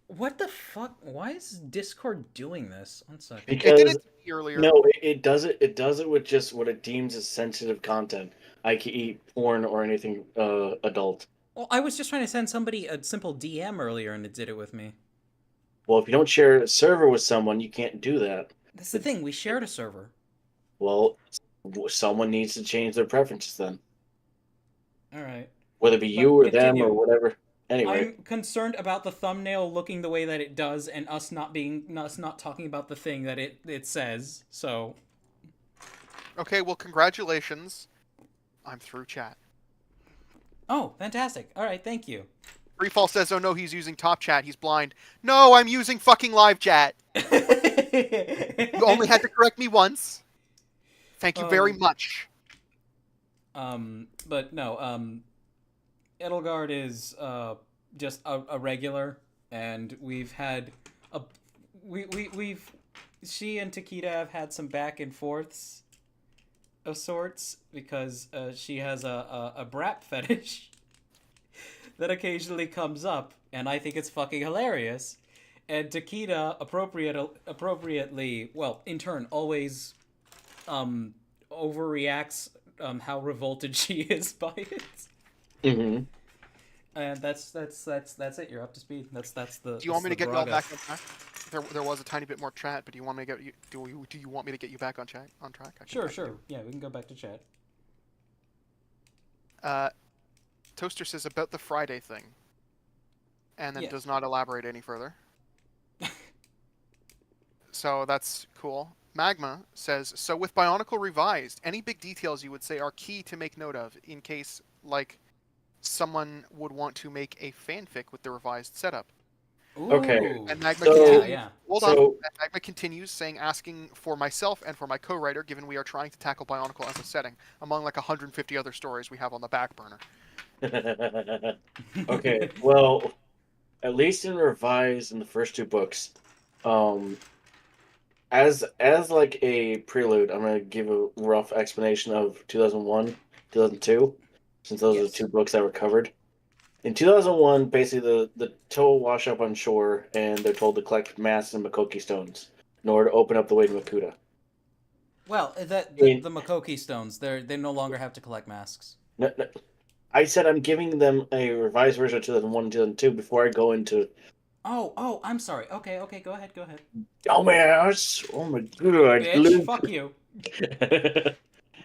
What the fuck? Why is Discord doing this? One second. Because it did it to me earlier. No, it does it. It does it with just what it deems as sensitive content, i.e., porn or anything adult. Well, I was just trying to send somebody a simple DM earlier, and it did it with me. Well, if you don't share a server with someone, you can't do that. That's the thing. We shared a server. Well, someone needs to change their preferences then. All right. Whether it be you or them or whatever. Anyway, I'm concerned about the thumbnail looking the way that it does, and us not talking about the thing that it says. So. Okay, well, congratulations. I'm through chat. Oh, fantastic! All right, thank you. Freefall says, "Oh no, he's using Top Chat. He's blind." No, I'm using fucking Live Chat. You only had to correct me once. Thank you very much. But no, Edelgard is just a regular, and we've had she and Takeda have had some back and forths of sorts because she has a brat fetish that occasionally comes up, and I think it's fucking hilarious. And Takeda appropriately, well, in turn, always overreacts how revolted she is by it. Mm-hmm. And that's it. You're up to speed. That's the. Do you want me to get you all back on track? There was a tiny bit more chat, but do you want me to get you? Do you want me to get you back on track? Sure. Yeah, we can go back to chat. Toaster says about the Friday thing, and then does not elaborate any further. So that's cool. Magma says, so with Bionicle revised, any big details you would say are key to make note of in case, like, someone would want to make a fanfic with the revised setup? Ooh. Okay. And Magma Magma continues saying, asking for myself and for my co-writer, given we are trying to tackle Bionicle as a setting, among like 150 other stories we have on the back burner. Okay, well, at least in revised in the first two books, as like a prelude, I'm gonna give a rough explanation of 2001, 2002, since those are the two books that were covered. In 2001, basically the tow wash up on shore, and they're told to collect masks and Makoki stones in order to open up the way to Makuta. Well, the Makoki stones, they no longer have to collect masks. No, I said I'm giving them a revised version of 2001 and 2002 before I go into. Oh, I'm sorry. Okay, go ahead. Oh my gosh! Oh my god! Bitch, Luke. fuck you.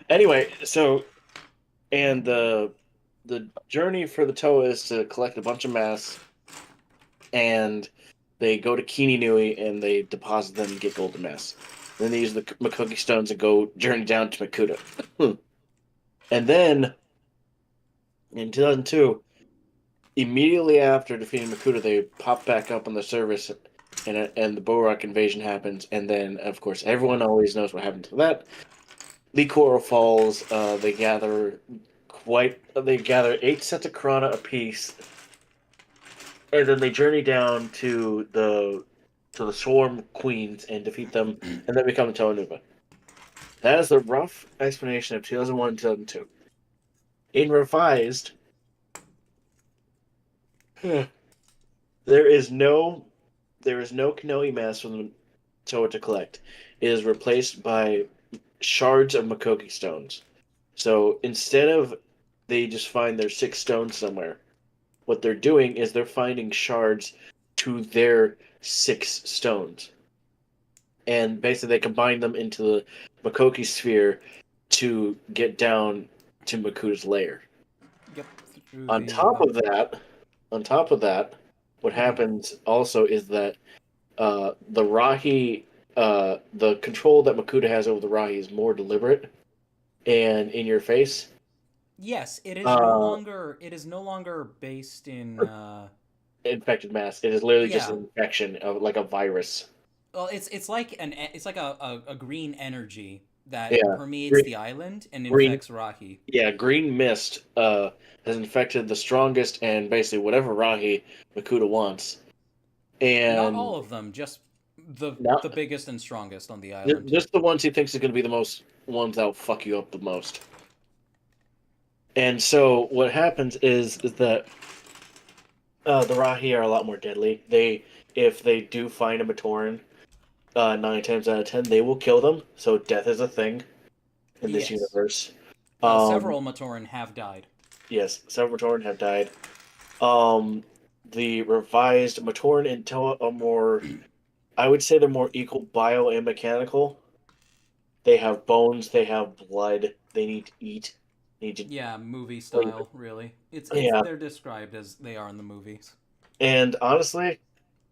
Anyway, so, and the journey for the Toa is to collect a bunch of masks, and they go to Kini Nui and they deposit them and get golden masks. Then they use the Makoki stones and go journey down to Makuta. And then, in 2002, immediately after defeating Makuta, they pop back up on the surface, and the Borak invasion happens. And then, of course, everyone always knows what happened to that. Lee Coral Falls. They gather 8 sets of Karana apiece, and then they journey down to the Swarm Queens and defeat them, and then become the Toa Nuva. That is the rough explanation of 2001 and 2002. In revised, there is no Kanohi mask from the Toa to collect. It is replaced by shards of Makoki stones. So instead of they just find their 6 stones somewhere, what they're doing is they're finding shards to their 6 stones. And basically they combine them into the Makoki sphere to get down to Makuda's lair. Yep. Through On the, top of that, what happens also is that the Rahi, the control that Makuta has over the Rahi is more deliberate and in your face. yes, it is no Uh, longer. It is no longer based in. Infected mass. It is literally just Yeah. an infection of like a virus. Well, it's like it's like a green energy that Yeah. permeates the island and Green. infects Rahi. Yeah, green mist has infected the strongest and basically whatever Rahi Makuta wants. And Not all of them, just the Not- the biggest and strongest on the island. just the ones he thinks is going to be the most ones that'll fuck you up the most. And so what happens is that the Rahi are a lot more deadly. If they do find a Matoran, 9 times out of 10 they will kill them. So death is a thing in this Yes. universe. Several Matoran have died. Yes, several Matoran have died. The revised Matoran and Toa are more, I would say they're more equal bio and mechanical. They have bones, they have blood, they need to eat. Need to, Yeah, movie style, really. It's Yeah. They're described as they are in the movies. And honestly,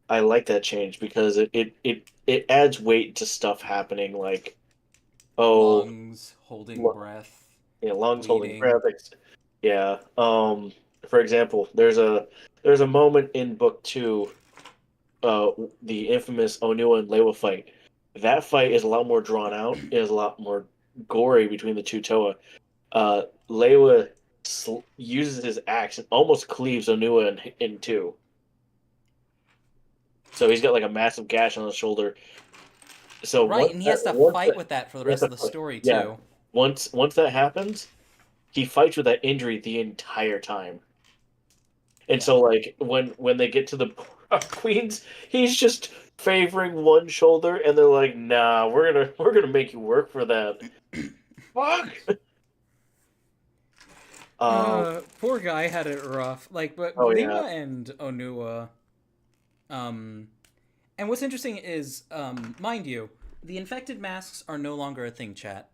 I like that change because it adds weight to stuff happening like Lungs holding Lu- breath. lungs holding bleeding. breath. Yeah. For example, there's a moment in book 2, the infamous Onua and Lewa fight. That fight is a lot more drawn out. It is a lot more gory between the two Toa. Lewa uses his axe and almost cleaves Onua in two. So he's got like a massive gash on his shoulder. So Right, and he has to fight with that for the rest of the story too. Yeah. Once that happens, he fights with that injury the entire time. And so like when they get to the queens, he's just favoring one shoulder, and they're like, "Nah, we're gonna make you work for that." Fuck. Poor guy had it rough. Like, but Oh, Lewa yeah. and Onua, and what's interesting is, mind you, the infected masks are no longer a thing, chat.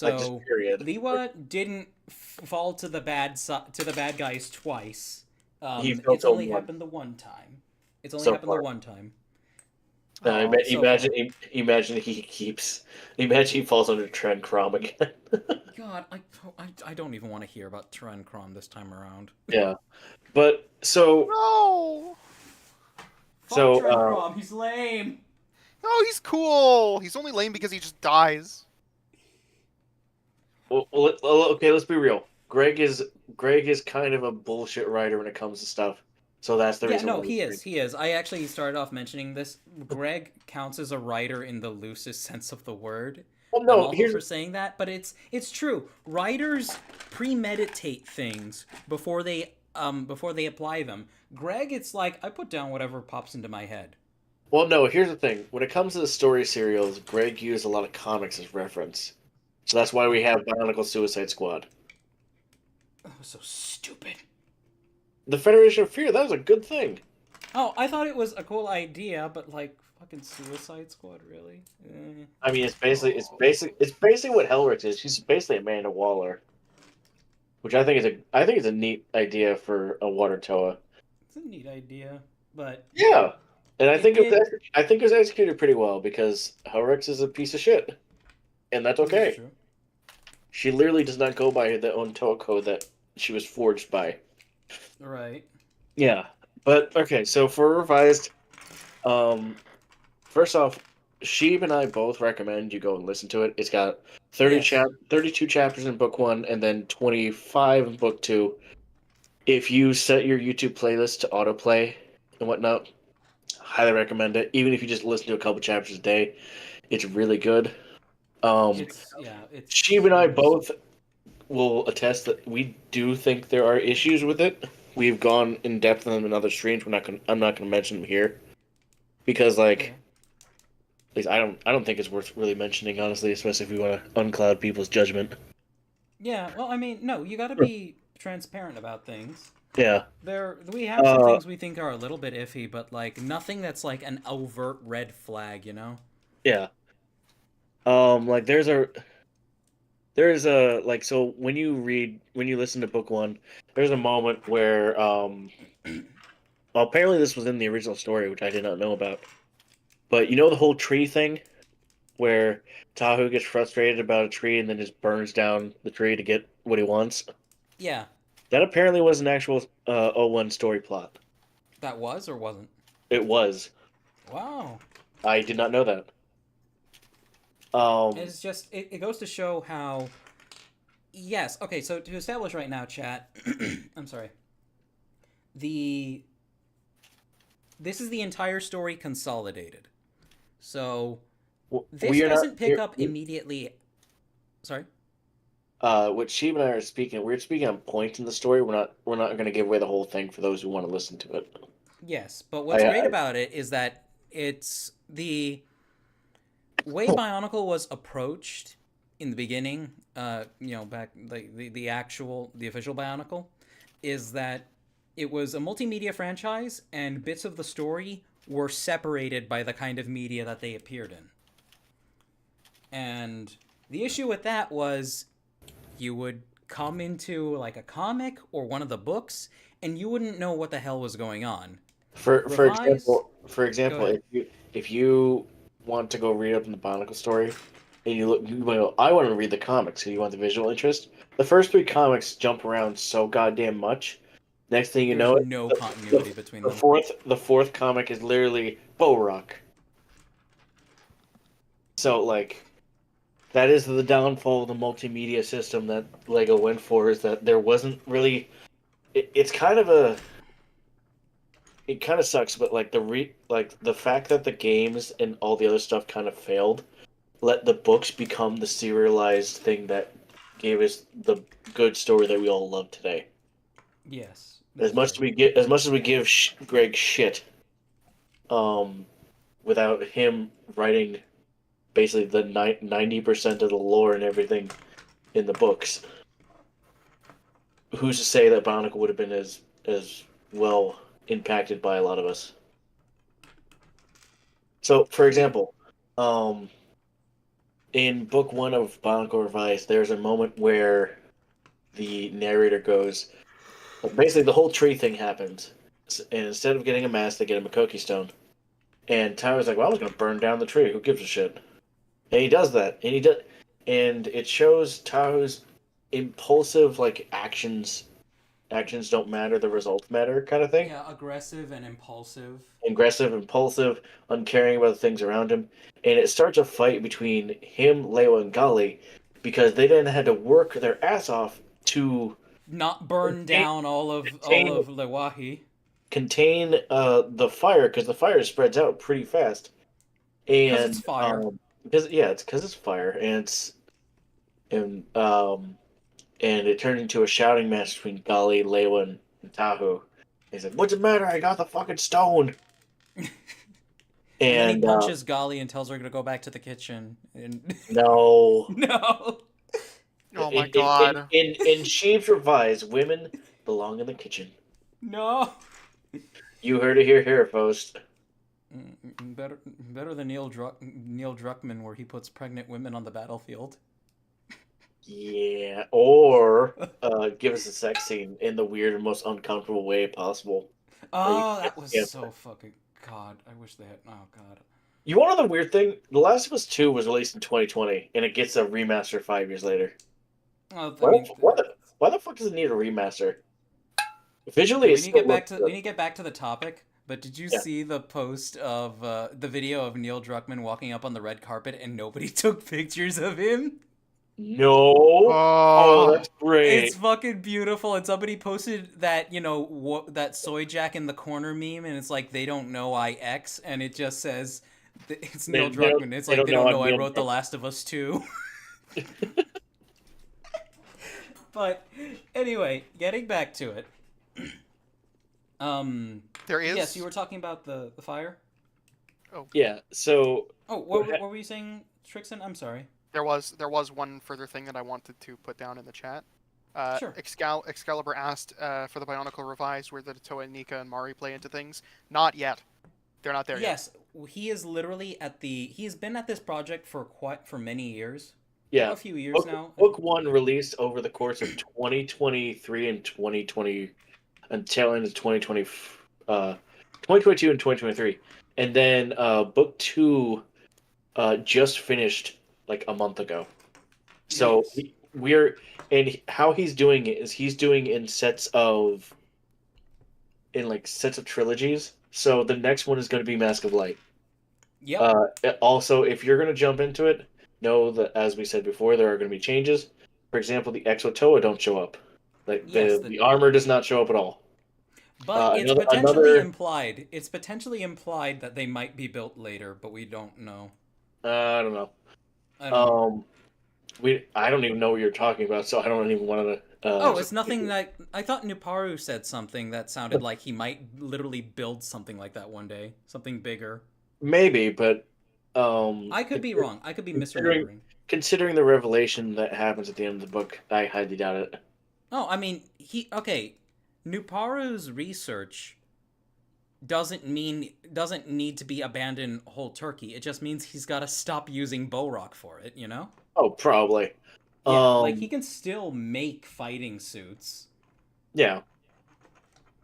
Like, just So period. Lewa didn't fall to the bad guys twice. He fell It's to only one. happened the one time. It's only So happened far. the one time. Imagine he falls under Trend Crom again. God, I don't even want to hear about Tren Krom this time around. Yeah, but so No. Fuck So, Tren Krom, he's lame. Oh, he's cool. He's only lame because he just dies. okay, let's be real. Greg is kind of a bullshit writer when it comes to stuff. So that's the Yeah, reason. no, why he is. I actually started off mentioning this. Greg counts as a writer in the loosest sense of the word. Well, no, I'm awful here's for saying that, but it's true. Writers premeditate things before they apply them. Greg, it's like I put down whatever pops into my head. well, no. Here's the thing. When it comes to the story serials, Greg used a lot of comics as reference. So that's why we have Bionicle Suicide Squad. That was so stupid. The Federation of Fear. That was a good thing. Oh, I thought it was a cool idea, but like fucking Suicide Squad, really? I mean, it's basically what Hellrix is. She's basically Amanda Waller, which I think is a neat idea for a water Toa. It's a neat idea, but Yeah, and I think It- it was executed pretty well because Hellrix is a piece of shit, and that's okay. That's true. She literally does not go by the own Toa code that she was forged by. Right. Yeah, but okay. So for revised, first off, Sheeb and I both recommend you go and listen to it. It's got 32 chapters in book 1 and then 25 in book 2. If you set your YouTube playlist to autoplay and whatnot, highly recommend it. Even if you just listen to a couple chapters a day, it's really good. It's Sheeb and I both will attest that we do think there are issues with it. We've gone in depth on them in other streams. I'm not gonna mention them here because at least I don't think it's worth really mentioning, honestly, especially if we want to uncloud people's judgment. Yeah, well, I mean, no, you gotta be transparent about things. Yeah. We have some things we think are a little bit iffy, but like nothing that's like an overt red flag, you know? Yeah. Like there's a like so when you listen to book one, there's a moment where well, apparently this was in the original story, which I did not know about. But you know the whole tree thing where Tahu gets frustrated about a tree and then just burns down the tree to get what he wants? Yeah, That apparently was an actual O1 story plot. that was or wasn't. It was. Wow. I did not know that. It's just it goes to show how. Yes. Okay. So to establish right now, chat. I'm sorry. This is the entire story consolidated. So this doesn't pick up immediately. Sorry. What Sheeb and I are speaking, we're speaking on point in the story. We're not going to give away the whole thing for those who want to listen to it. Yes, but what's great about it is that it's the way Bionicle was approached in the beginning. Back the official Bionicle, is that it was a multimedia franchise, and bits of the story were separated by the kind of media that they appeared in. And the issue with that was you would come into like a comic or one of the books, and you wouldn't know what the hell was going on. For example, if you want to go read up in the Bionicle story, and you go, I want to read the comics, so you want the visual interest. The first 3 comics jump around so goddamn much. Next thing you know, no continuity between them. The fourth comic is literally Bo-Rock. So like, that is the downfall of the multimedia system that Lego went for. Is that there wasn't really. It's kind of a. It kind of sucks, but like the fact that the games and all the other stuff kind of failed, let the books become the serialized thing that gave us the good story that we all love today. Yes. As much as we give Greg shit, without him writing basically the 90% of the lore and everything in the books, who's to say that Bionicle would have been as well impacted by a lot of us? So, for example, in book 1 of Bionicle Revised, there's a moment where the narrator goes, basically the whole tree thing happens, and instead of getting a mask, they get him a Koki stone. And Tyler's like, well, I was going to burn down the tree. Who gives a shit? And he does that. And it shows Tahoe's impulsive, like, actions don't matter, the results matter kind of thing. Yeah, aggressive and impulsive. Uncaring about the things around him. And it starts a fight between him, Lewa, and Gali because they then had to work their ass off to not burn down all of Lewahi. Contain the fire, because the fire spreads out pretty fast. And it's fire. It's because it's fire, and it turned into a shouting match between Gali, Lewa, and Tahu. He's like, "What's the matter? I got the fucking stone." and then he punches Gali and tells her to go back to the kitchen. And no. Oh my god. In Sheep's Revised, women belong in the kitchen. No. You heard it here first. Better than Neil Druckmann, where he puts pregnant women on the battlefield. Yeah, or give us a sex scene in the weird and most uncomfortable way possible. Oh, that was so fucking... God, I wish they had... Oh, God. You want to know the weird thing? The Last of Us 2 was released in 2020, and it gets a remaster 5 years later. Oh, why the fuck does it need a remaster? Visually, we need to get back to the topic. But did you see the post of the video of Neil Druckmann walking up on the red carpet and nobody took pictures of him? No. Oh, that's great. It's fucking beautiful. And somebody posted that, that soy jack in the corner meme, and it's like, they don't know I X, and it just says, it's Neil Druckmann. It's like, they don't know I wrote The Last of Us 2. But anyway, getting back to it. There is. Yes, you were talking about the fire. Oh yeah. So. Oh, what were you saying, Trixon? I'm sorry. There was one further thing that I wanted to put down in the chat. Sure. Excalibur asked for the Bionicle Revised, where the Toa, Nika, and Mari play into things. Not yet. They're not there yet. Yes, he is literally he has been at this project for many years. Yeah, Well, a few years now. Book 1 released over the course of 2023 and 2020 until into 2022 and 2023, and then Book 2 just finished like a month ago. So Yes. we're and how he's doing it is he's doing in sets of trilogies. So the next one is going to be Mask of Light. Yep. Also, if you're going to jump into it, know that, as we said before, there are going to be changes. For example, the Exotoa don't show up. Like Yes, the armor does not show up at all. But it's potentially implied. It's potentially implied that they might be built later, but we don't know. I don't know. I don't know. I don't even know what you're talking about, so I don't even want to. It's nothing that I thought Nuparu said something that sounded like he might literally build something like that one day, something bigger. Maybe, but I could be wrong. I could be misremembering. Considering the revelation that happens at the end of the book, I highly doubt it. No, I mean Nuparu's research doesn't need to be abandoned whole turkey. It just means he's got to stop using Bowrock for it, you know? Oh, probably. Yeah, like he can still make fighting suits. Yeah.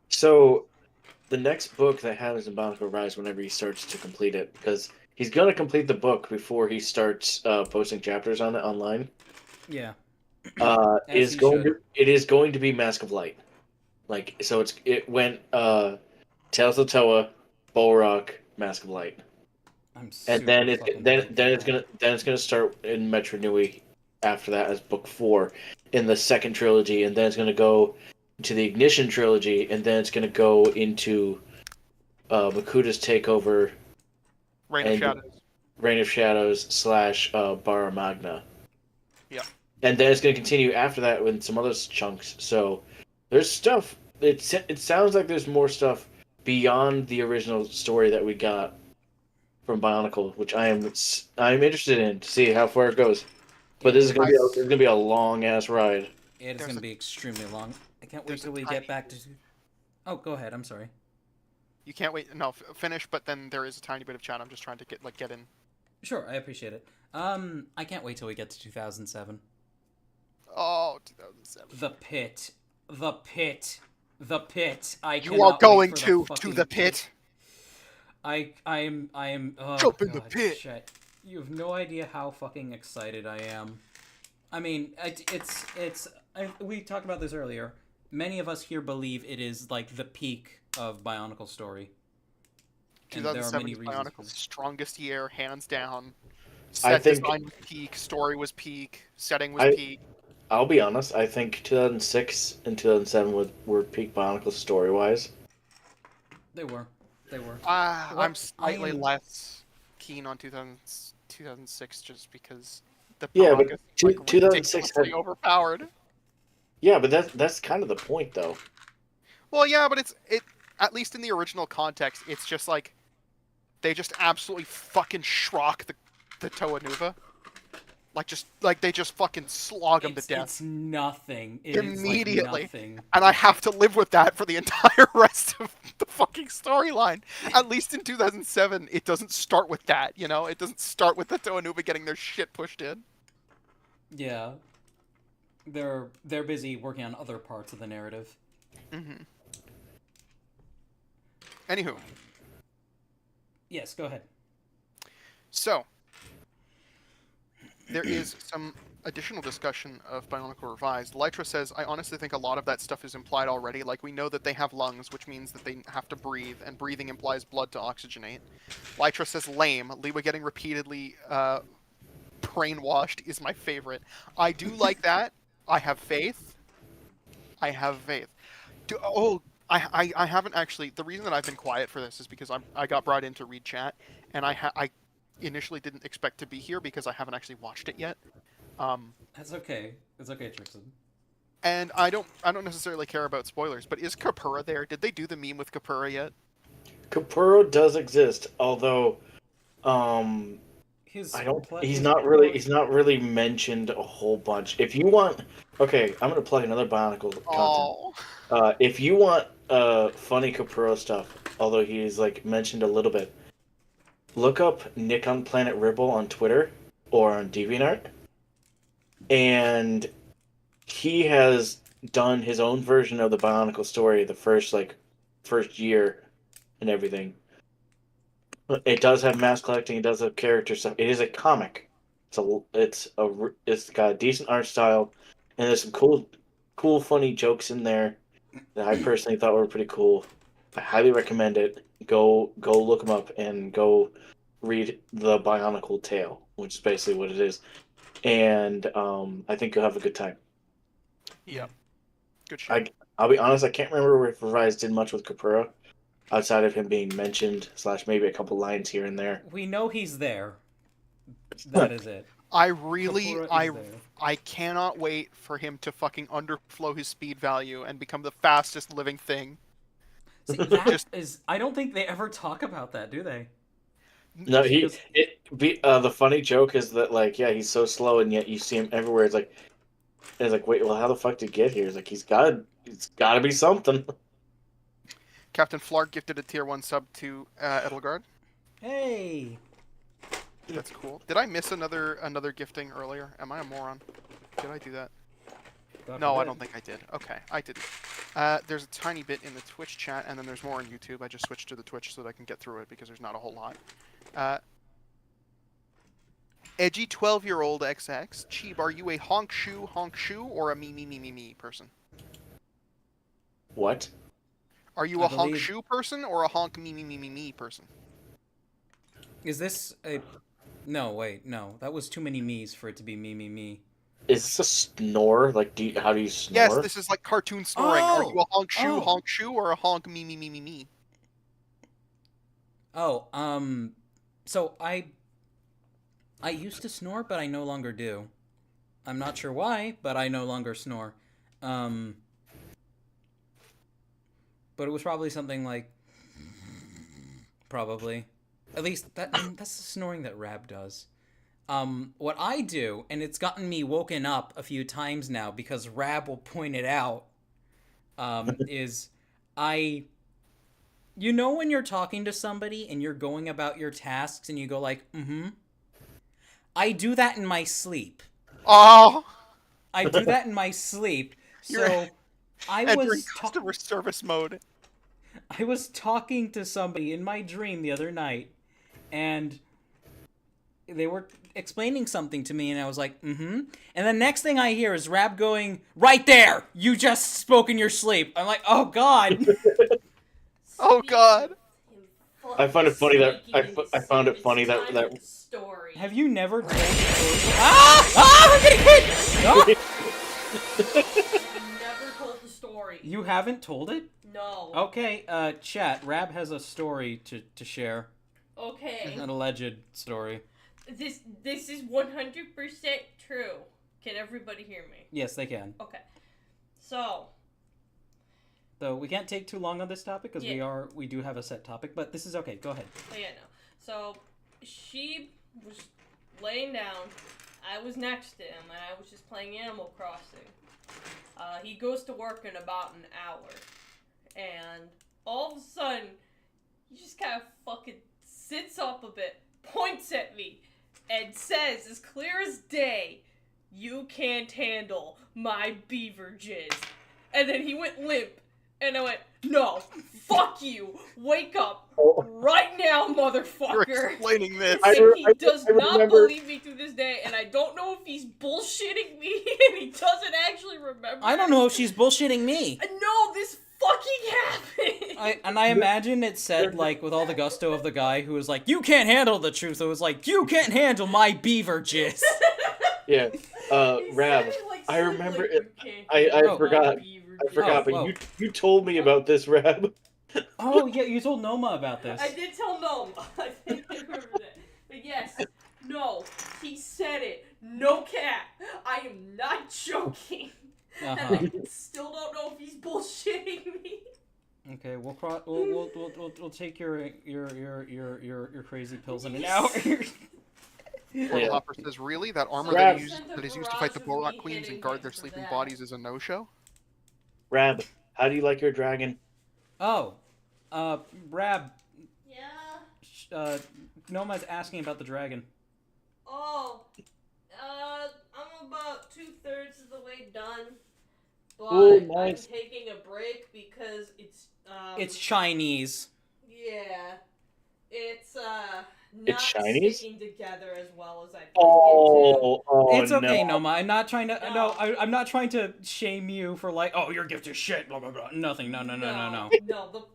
So, the next book that happens in Bionicle Rise, whenever he starts to complete it, because he's gonna complete the book before he starts posting chapters on it online. Yeah. It is going to be Mask of Light. Like, so it went Tales of Toa, Bowrock, Mask of Light. And then it's gonna start in Metro Nui after that as book 4 in the second trilogy, and then it's gonna go to the Ignition trilogy, and then it's gonna go into Makuda's takeover, Reign of Shadows / Bara Magna. Yeah. And then it's gonna continue after that with some other chunks. So there's stuff. It sounds like there's more stuff beyond the original story that we got from Bionicle, which I'm interested in to see how far it goes. But this is gonna be a long ass ride. It is gonna be extremely long. I can't wait till we get back to. Oh, go ahead. I'm sorry. You can't wait. No, finish. But then there is a tiny bit of chat. I'm just trying to get in. Sure, I appreciate it. I can't wait till we get to 2007. Oh, 2007. The pit. The pit. The pit. You are going to the pit. I am. Oh, jump in the pit. Shit. You have no idea how fucking excited I am. I mean, we talked about this earlier. Many of us here believe it is like the peak of Bionicle story. 2007 was Bionicle's strongest year, hands down. I think design was peak, story was peak, setting was peak. I'll be honest. I think 2006 and 2007 were peak Bionicle story wise. They were. I'm slightly less keen on 2006 just because the but 2006 had overpowered. Yeah, but that's kind of the point, though. Well, yeah, but it at least in the original context, it's just like they just absolutely fucking shrock the Toa Nuva. Like they just fucking slog him to death. It's nothing. Immediately. It's like nothing. And I have to live with that for the entire rest of the fucking storyline. At least in 2007, it doesn't start with that, you know? It doesn't start with the Toa Nuva getting their shit pushed in. Yeah. They're busy working on other parts of the narrative. Mm-hmm. Anywho. Yes, go ahead. So, there is some additional discussion of Bionicle Revised. Lytra says, I honestly think a lot of that stuff is implied already. Like, we know that they have lungs, which means that they have to breathe, and breathing implies blood to oxygenate. Lytra says, lame. Lewa getting repeatedly brainwashed is my favorite. I do like that. I have faith. I haven't actually... The reason that I've been quiet for this is because I got brought in to read chat, and I initially didn't expect to be here because I haven't actually watched it yet. That's okay. It's okay, Tristan. And I don't necessarily care about spoilers, but is Kapura there? Did they do the meme with Kapura yet? Kapura does exist, although his I don't. pla- He's his not really. plot- He's not really mentioned a whole bunch. If you want, okay, I'm gonna plug another Bionicle content. Oh, If you want funny Capuro stuff, although he's like mentioned a little bit, look up Nick on Planet Ribble on Twitter or on DeviantArt, and he has done his own version of the Bionicle story, the first year and everything. It does have mass collecting. It does have character stuff. It is a comic. It's got a decent art style, and there's some cool, funny jokes in there that I personally thought were pretty cool. I highly recommend it. Go look them up and go read the Bionicle Tale, which is basically what it is. And I think you'll have a good time. yeah. Good shit. I'll be honest. I can't remember if Revise did much with Capura, outside of him being mentioned / maybe a couple lines here and there. We know he's there. That is it. I Kapura is there. I cannot wait for him to fucking underflow his speed value and become the fastest living thing. See, that is. I don't think they ever talk about that, do they? No, the funny joke is that like he's so slow and yet you see him everywhere. It's like wait, well how the fuck did he get here? It's like it's gotta be something. Captain Flark gifted a tier 1 sub to Edelgard. Hey. That's cool. Did I miss another gifting earlier? Am I a moron? Did I do that? No, I don't think I did. Okay, I didn't. There's a tiny bit in the Twitch chat, and then there's more on YouTube. I just switched to the Twitch so that I can get through it because there's not a whole lot. Edgy 12-year-old XX. Cheeb, are you a honk shoe, or a me person? What? Are you a honk shoe person or a honk me person? Is this a... No, wait, no. That was too many me's for it to be me. Is this a snore? Like, how do you snore? Yes, this is like cartoon snoring. Are you a honk shoe, or a honk me? Oh, so I used to snore, but I no longer do. I'm not sure why, but I no longer snore. But it was probably something like... Probably. At least, that's the snoring that Rab does. What I do, and it's gotten me woken up a few times now because Rab will point it out, is you know when you're talking to somebody and you're going about your tasks and you go like, I do that in my sleep. Oh! I do that in my sleep. So I was customer service mode. I was talking to somebody in my dream the other night, and they were explaining something to me, and I was like, And the next thing I hear is Rab going, right there! You just spoke in your sleep. I'm like, oh god! Oh god! I find it funny that I found it funny that story. Have you never told the story? I'm getting hit! Never told the story. You haven't told it? No. Okay, chat. Rab has a story to share. Okay. An alleged story. This is 100% true. Can everybody hear me? Yes, they can. Okay. So we can't take too long on this topic because we do have a set topic, but this is okay. Go ahead. Oh, yeah, no. So she was laying down. I was next to him, and I was just playing Animal Crossing. He goes to work in about an hour, and all of a sudden, he just kind of fucking sits up a bit, points at me, and says, as clear as day, "You can't handle my beaver jizz." And then he went limp, and I went, "No, fuck you, wake up right now, motherfucker." You're explaining this. And he does not remember- believe me to this day, and I don't know if he's bullshitting me, and he doesn't actually remember. I don't know if she's bullshitting me. No, this fucking happened. I imagine it said, like, with all the gusto of the guy who was like, you can't handle the truth. It was like, you can't handle my beaver jizz. Yeah. He Rab, said it, like, I something remember like, it. "You can't I handle my forgot. beaver I jizz." forgot, whoa. but you told me about this, Rab. Oh, yeah, you told Noma about this. I did tell Noma. I think I remember that. But yes, no, he said it. No cap. I am not joking. And I still don't know if he's bullshitting me. Okay, we'll take your crazy pills in an hour. Yeah. Hopper says, "Really? That armor Rab. that is used to fight the Borak Queens and guard their sleeping bodies is a no-show?" Rab, how do you like your dragon? Oh, Rab, Yeah. Noma's asking about the dragon. Oh. I'm about 2/3 of the way done. But Ooh, nice. I'm taking a break because It's Chinese. Yeah. It's not It's Chinese? sticking together as well as I think Oh, It's okay, no. Noma. I'm not trying to. No. No, I'm not trying to shame you for like, oh, your gift is shit. Blah blah blah. Nothing. No. No,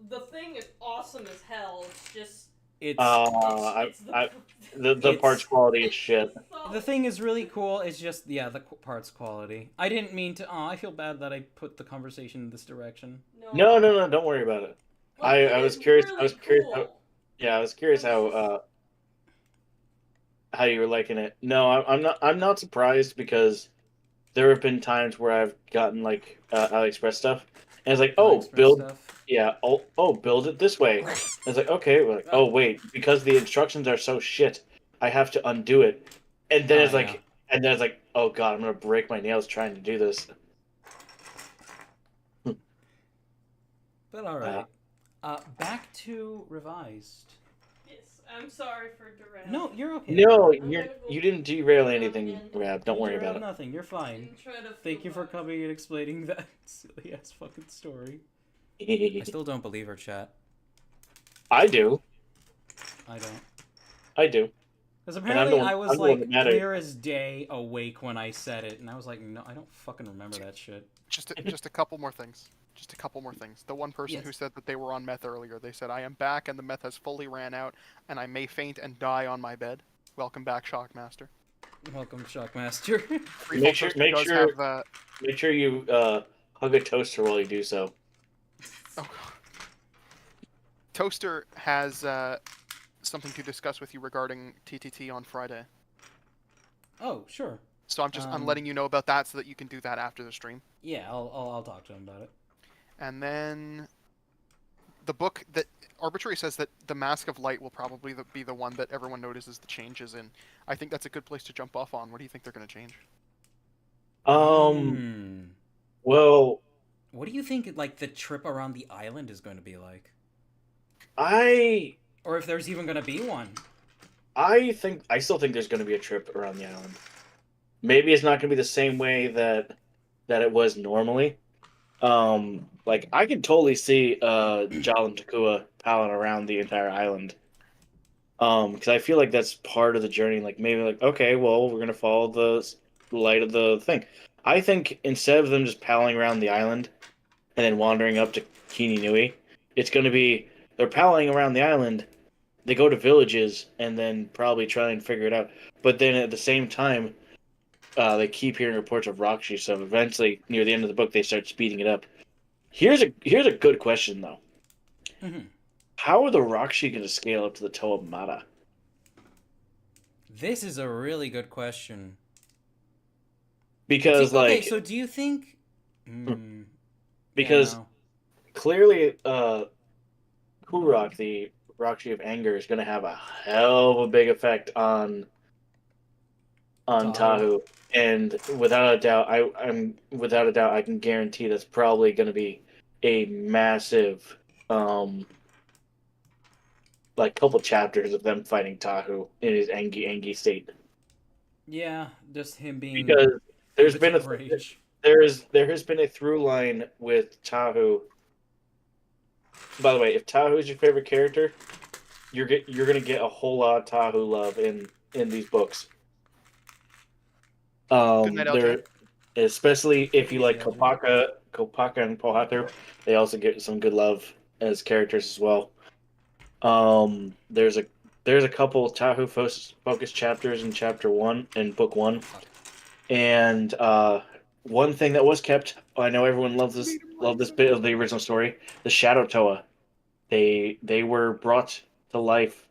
the thing is awesome as hell. It's just It's The parts quality is shit. the thing is really cool. It's just the parts quality. I didn't mean to. Oh, I feel bad that I put the conversation in this direction. No, don't worry about it. I was curious. Really I was curious. cool. I was curious how you were liking it. No, I'm not surprised because there have been times where I've gotten like AliExpress stuff, and it's like, oh, AliExpress build, stuff. yeah, build it this way. And it's like, okay, we're like, oh wait, because the instructions are so shit, I have to undo it, and then it's like, oh god, I'm gonna break my nails trying to do this. But all right. Back to revised. Yes, I'm sorry for derailing. No, you're okay. No, you didn't derail anything, Rab. Don't worry about it. Nothing. You're fine. Thank you for coming and explaining that silly ass fucking story. I still don't believe her, chat. I do. I don't. I do. Because apparently I was like matter. clear as day awake when I said it, and I was like, no, I don't fucking remember that shit. Just a couple more things. The one person who said that they were on meth earlier, they said, "I am back and the meth has fully ran out, and I may faint and die on my bed." Welcome back, Shockmaster. Welcome, Shockmaster. Make sure you hug a toaster while you do so. Oh. Toaster has something to discuss with you regarding TTT on Friday. Oh, sure. So I'm letting you know about that so that you can do that after the stream. Yeah, I'll talk to him about it. And then the book that Arbitrary says that the Mask of Light will probably be the one that everyone notices the changes in. I think that's a good place to jump off on. What do you think they're going to change? Well, what do you think like the trip around the island is going to be like? Or if there's even going to be one. I still think there's going to be a trip around the island. Maybe it's not going to be the same way that it was normally. Like I can totally see Jal and Takua palling around the entire island. Because I feel like that's part of the journey. Like maybe like, okay, well, we're gonna follow the light of the thing. I think instead of them just palling around the island and then wandering up to Kini Nui, it's gonna be they're palling around the island. They go to villages and then probably try and figure it out. But then at the same time, they keep hearing reports of Roxy, so eventually, near the end of the book, they start speeding it up. Here's a good question, though. Mm-hmm. How are the Roxy going to scale up to the Toa Mata? This is a really good question. Because, okay, so do you think... because clearly, Kurok, the Roxy of Anger, is going to have a hell of a big effect on Tahu. And without a doubt, I can guarantee that's probably going to be a massive, like couple chapters of them fighting Tahu in his Angie state. Yeah, just him being because there has been a through line with Tahu. By the way, if Tahu is your favorite character, you're gonna get a whole lot of Tahu love in these books. Especially if you like Kopaka and Pohatu, they also get some good love as characters as well. There's a couple Tahu focused chapters in chapter 1 in book 1, and one thing that was kept. I know everyone loves this bit of the original story. The Shadow Toa, they were brought to life,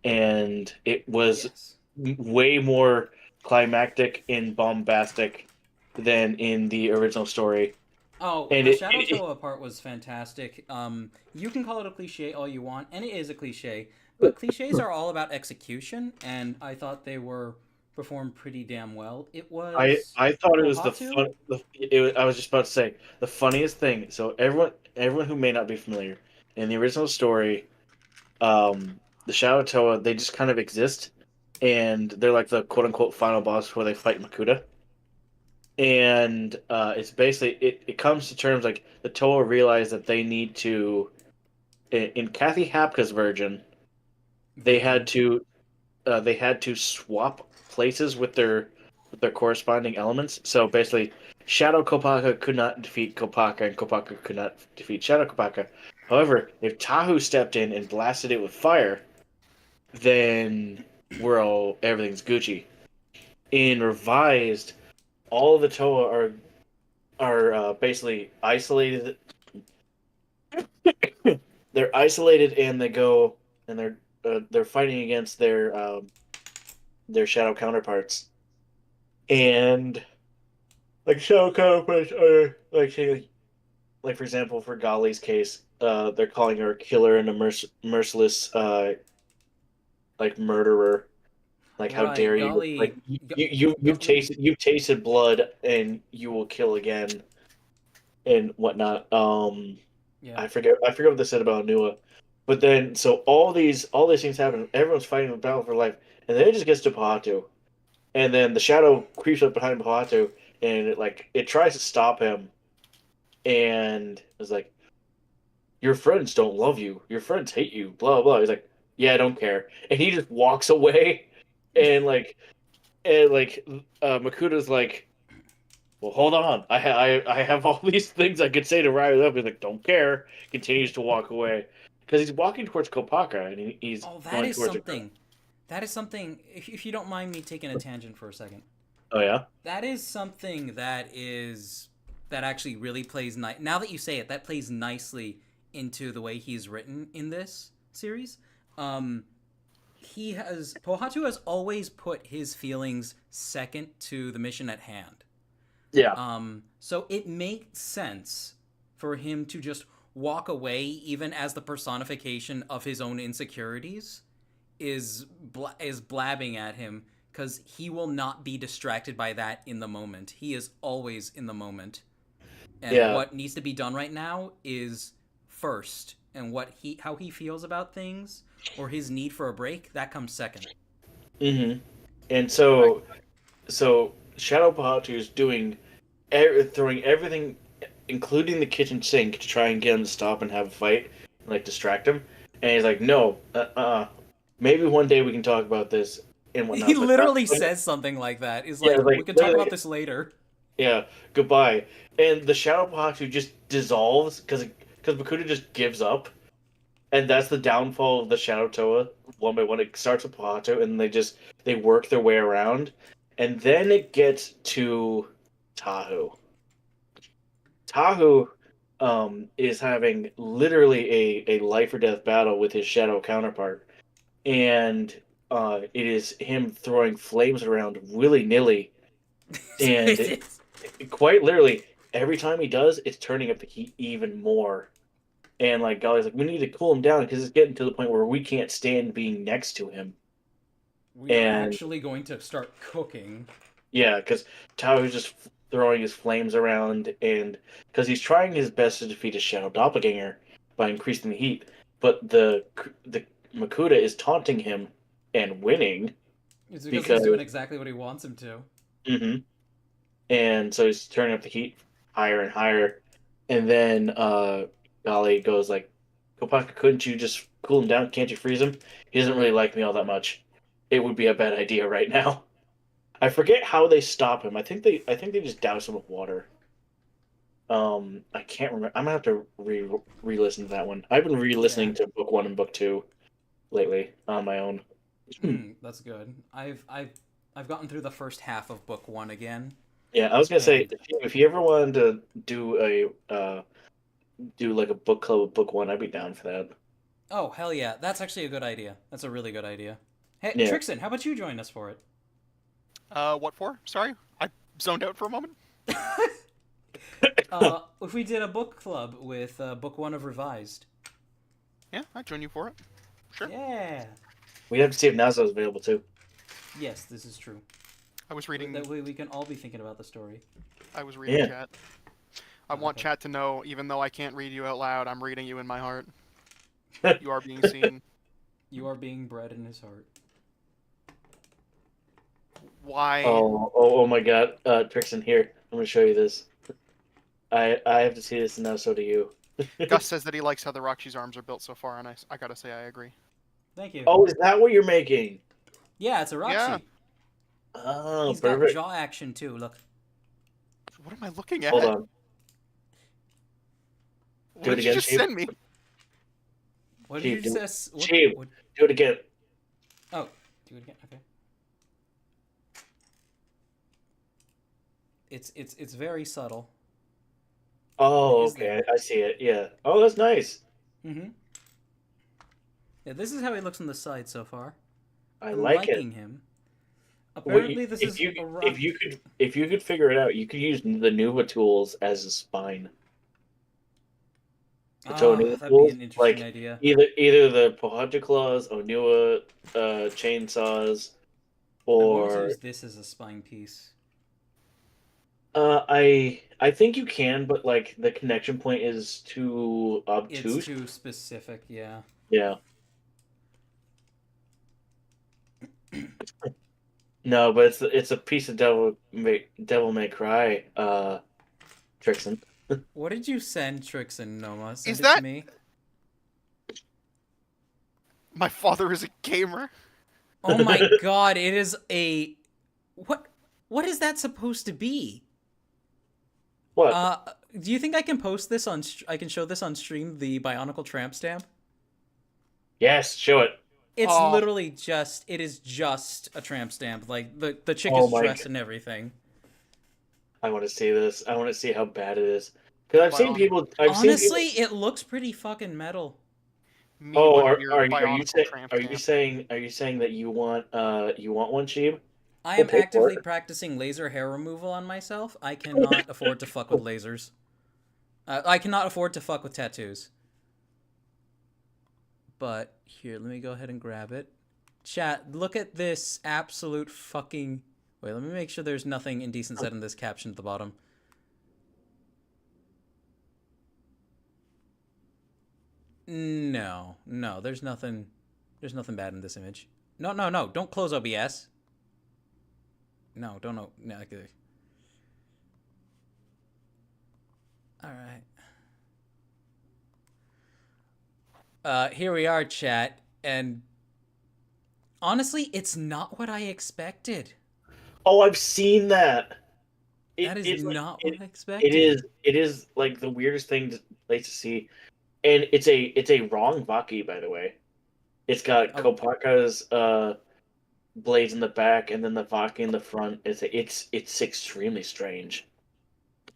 and it was way more climactic and bombastic than in the original story. Oh, And the Shadow Toa part was fantastic. You can call it a cliche all you want, and it is a cliche, but cliches are all about execution, and I thought they were performed pretty damn well. It was I thought it was Pohatu? I was just about to say the funniest thing. So everyone who may not be familiar, in the original story, the Shadow Toa, they just kind of exist, and they're like the quote unquote final boss before they fight Makuta. And it's basically it comes to terms like the Toa realize that they need to in Kathy Hapka's version they had to swap places with their corresponding elements. So basically, Shadow Kopaka could not defeat Kopaka, and Kopaka could not defeat Shadow Kopaka. However, if Tahu stepped in and blasted it with fire, then everything's Gucci. In revised, all the Toa are basically isolated. They're isolated, and they go and they're fighting against their shadow counterparts. And like shadow counterparts are like say like for example for Golly's case, they're calling her a killer and a merciless like murderer. Like how Right, dare you? Like golly. you've tasted blood and you will kill again and whatnot. Yeah. I forget what they said about Nua. But then so all these things happen, everyone's fighting the battle for life, and then it just gets to Pahatu. And then the shadow creeps up behind Pahatu and it tries to stop him and it's like, your friends don't love you. Your friends hate you. Blah blah. He's like, yeah, I don't care. And he just walks away and Makuta's like, well, hold on. I have all these things I could say to rile up. He's like, don't care. Continues to walk away because he's walking towards Kopaka and he's Oh, that going is towards something. That is something. If you don't mind me taking a tangent for a second, Oh yeah. that is something that actually really plays nice. Now that you say it, that plays nicely into the way he's written in this series. Pohatu has always put his feelings second to the mission at hand. Yeah. So it makes sense for him to just walk away, even as the personification of his own insecurities is blabbing at him, because he will not be distracted by that in the moment. He is always in the moment, and what needs to be done right now is first, and how he feels about things or his need for a break, that comes second. Mm-hmm. And so Shadow Pahatu is throwing everything, including the kitchen sink, to try and get him to stop and have a fight, and, like distract him. And he's like, "No, maybe one day we can talk about this and whatnot." He But literally says something like that. He's Yeah, like, like, we can talk literally- about this later. yeah, goodbye. And the Shadow Pahatu just dissolves because Makuta just gives up, and that's the downfall of the Shadow Toa. One by one, it starts with Pahatu, and they work their way around, and then it gets to Tahu. Tahu is having literally a life or death battle with his shadow counterpart, and it is him throwing flames around willy nilly, and quite literally every time he does, it's turning up the heat even more. And like Golly's like, we need to cool him down because it's getting to the point where we can't stand being next to him. We are actually going to start cooking. Yeah, because Tao's just throwing his flames around, and because he's trying his best to defeat his shadow doppelganger by increasing the heat, but the Makuta is taunting him and winning. It's because he's doing exactly what he wants him to. Mm-hmm. And so he's turning up the heat higher and higher, and then Golly goes like, "Kopaka, couldn't you just cool him down? Can't you freeze him? He doesn't really like me all that much. It would be a bad idea right now." I forget how they stop him. I think they just douse him with water. I can't remember. I'm gonna have to re-listen to that one. I've been re-listening to book 1 and book 2 lately on my own. That's good. I've gotten through the first half of book 1 again. Yeah, I was gonna say if you ever wanted to do like a book club with book 1, I'd be down for that. Oh hell yeah, that's actually a good idea. That's a really good idea. Hey, Yeah. Trixon, how about you join us for it? What for? Sorry, I zoned out for a moment. if we did a book club with book 1 of Revised. Yeah, I'd join you for it. Sure. Yeah. We have to see if Nazo's available too. Yes, this is true. I was reading. That way we can all be thinking about the story. I was reading Yeah. chat. I want chat to know, even though I can't read you out loud, I'm reading you in my heart. You are being seen. You are being bred in his heart. Why? Oh my God, Trixon, here. I'm gonna show you this. I have to see this, and now so do you. Gus says that he likes how the Roxy's arms are built so far, and I gotta say I agree. Thank you. Oh, is that what you're making? Yeah, it's a Roxy. Yeah. Oh, He's perfect. got jaw action too. Look. What am I looking at? Hold on. What Do it did you again, just Chief. send me? What Chief, did you say? Chief, do it again. Oh, do it again. Okay. It's very subtle. Oh, It is okay, there. I see it. Yeah. Oh, that's nice. Mm-hmm. Yeah, this is how he looks on the side so far. I I'm like liking it. him. Well, Apparently, this is a rock. if you could figure it out, you could use the Nuva tools as a spine. The toenail that'd tools, be an interesting like idea. either the Pohanja claws or Nuva chainsaws, I want or to use this as a spine piece. I think you can, but like the connection point is too obtuse. It's too specific, yeah. Yeah. No, but it's a piece of Devil May Cry, Trixon. What did you send, Trixon, Noma? Send Is it that- to me. My father is a gamer. Oh my god, it is a... What is that supposed to be? What? Do you think I can post this on... I can show this on stream, the Bionicle tramp stamp? Yes, show it. It's Oh. literally just... It is just a tramp stamp. Like, the chick Oh is my dressed God. and everything. I want to see this. I want to see how bad it is. Because I've seen Wow. people. Honestly, it looks pretty fucking metal. Me Oh, one year are you Bionicle tramp stamp. saying that you want one, Sheeb? I We'll am pay for actively it. practicing laser hair removal on myself. I cannot afford to fuck with lasers. I cannot afford to fuck with tattoos. But here, let me go ahead and grab it. Chat, look at this absolute fucking... Wait, let me make sure there's nothing indecent said in this caption at the bottom. No, there's nothing bad in this image. No, don't close OBS. No, don't know. No, okay. All right. Here we are, chat, and honestly, it's not what I expected. Oh, I've seen that. That is not what I expected. It is like the weirdest thing to see, and it's a wrong Vaki, by the way. It's got Kopaka's blades in the back, and then the Vaki in the front. It's extremely strange.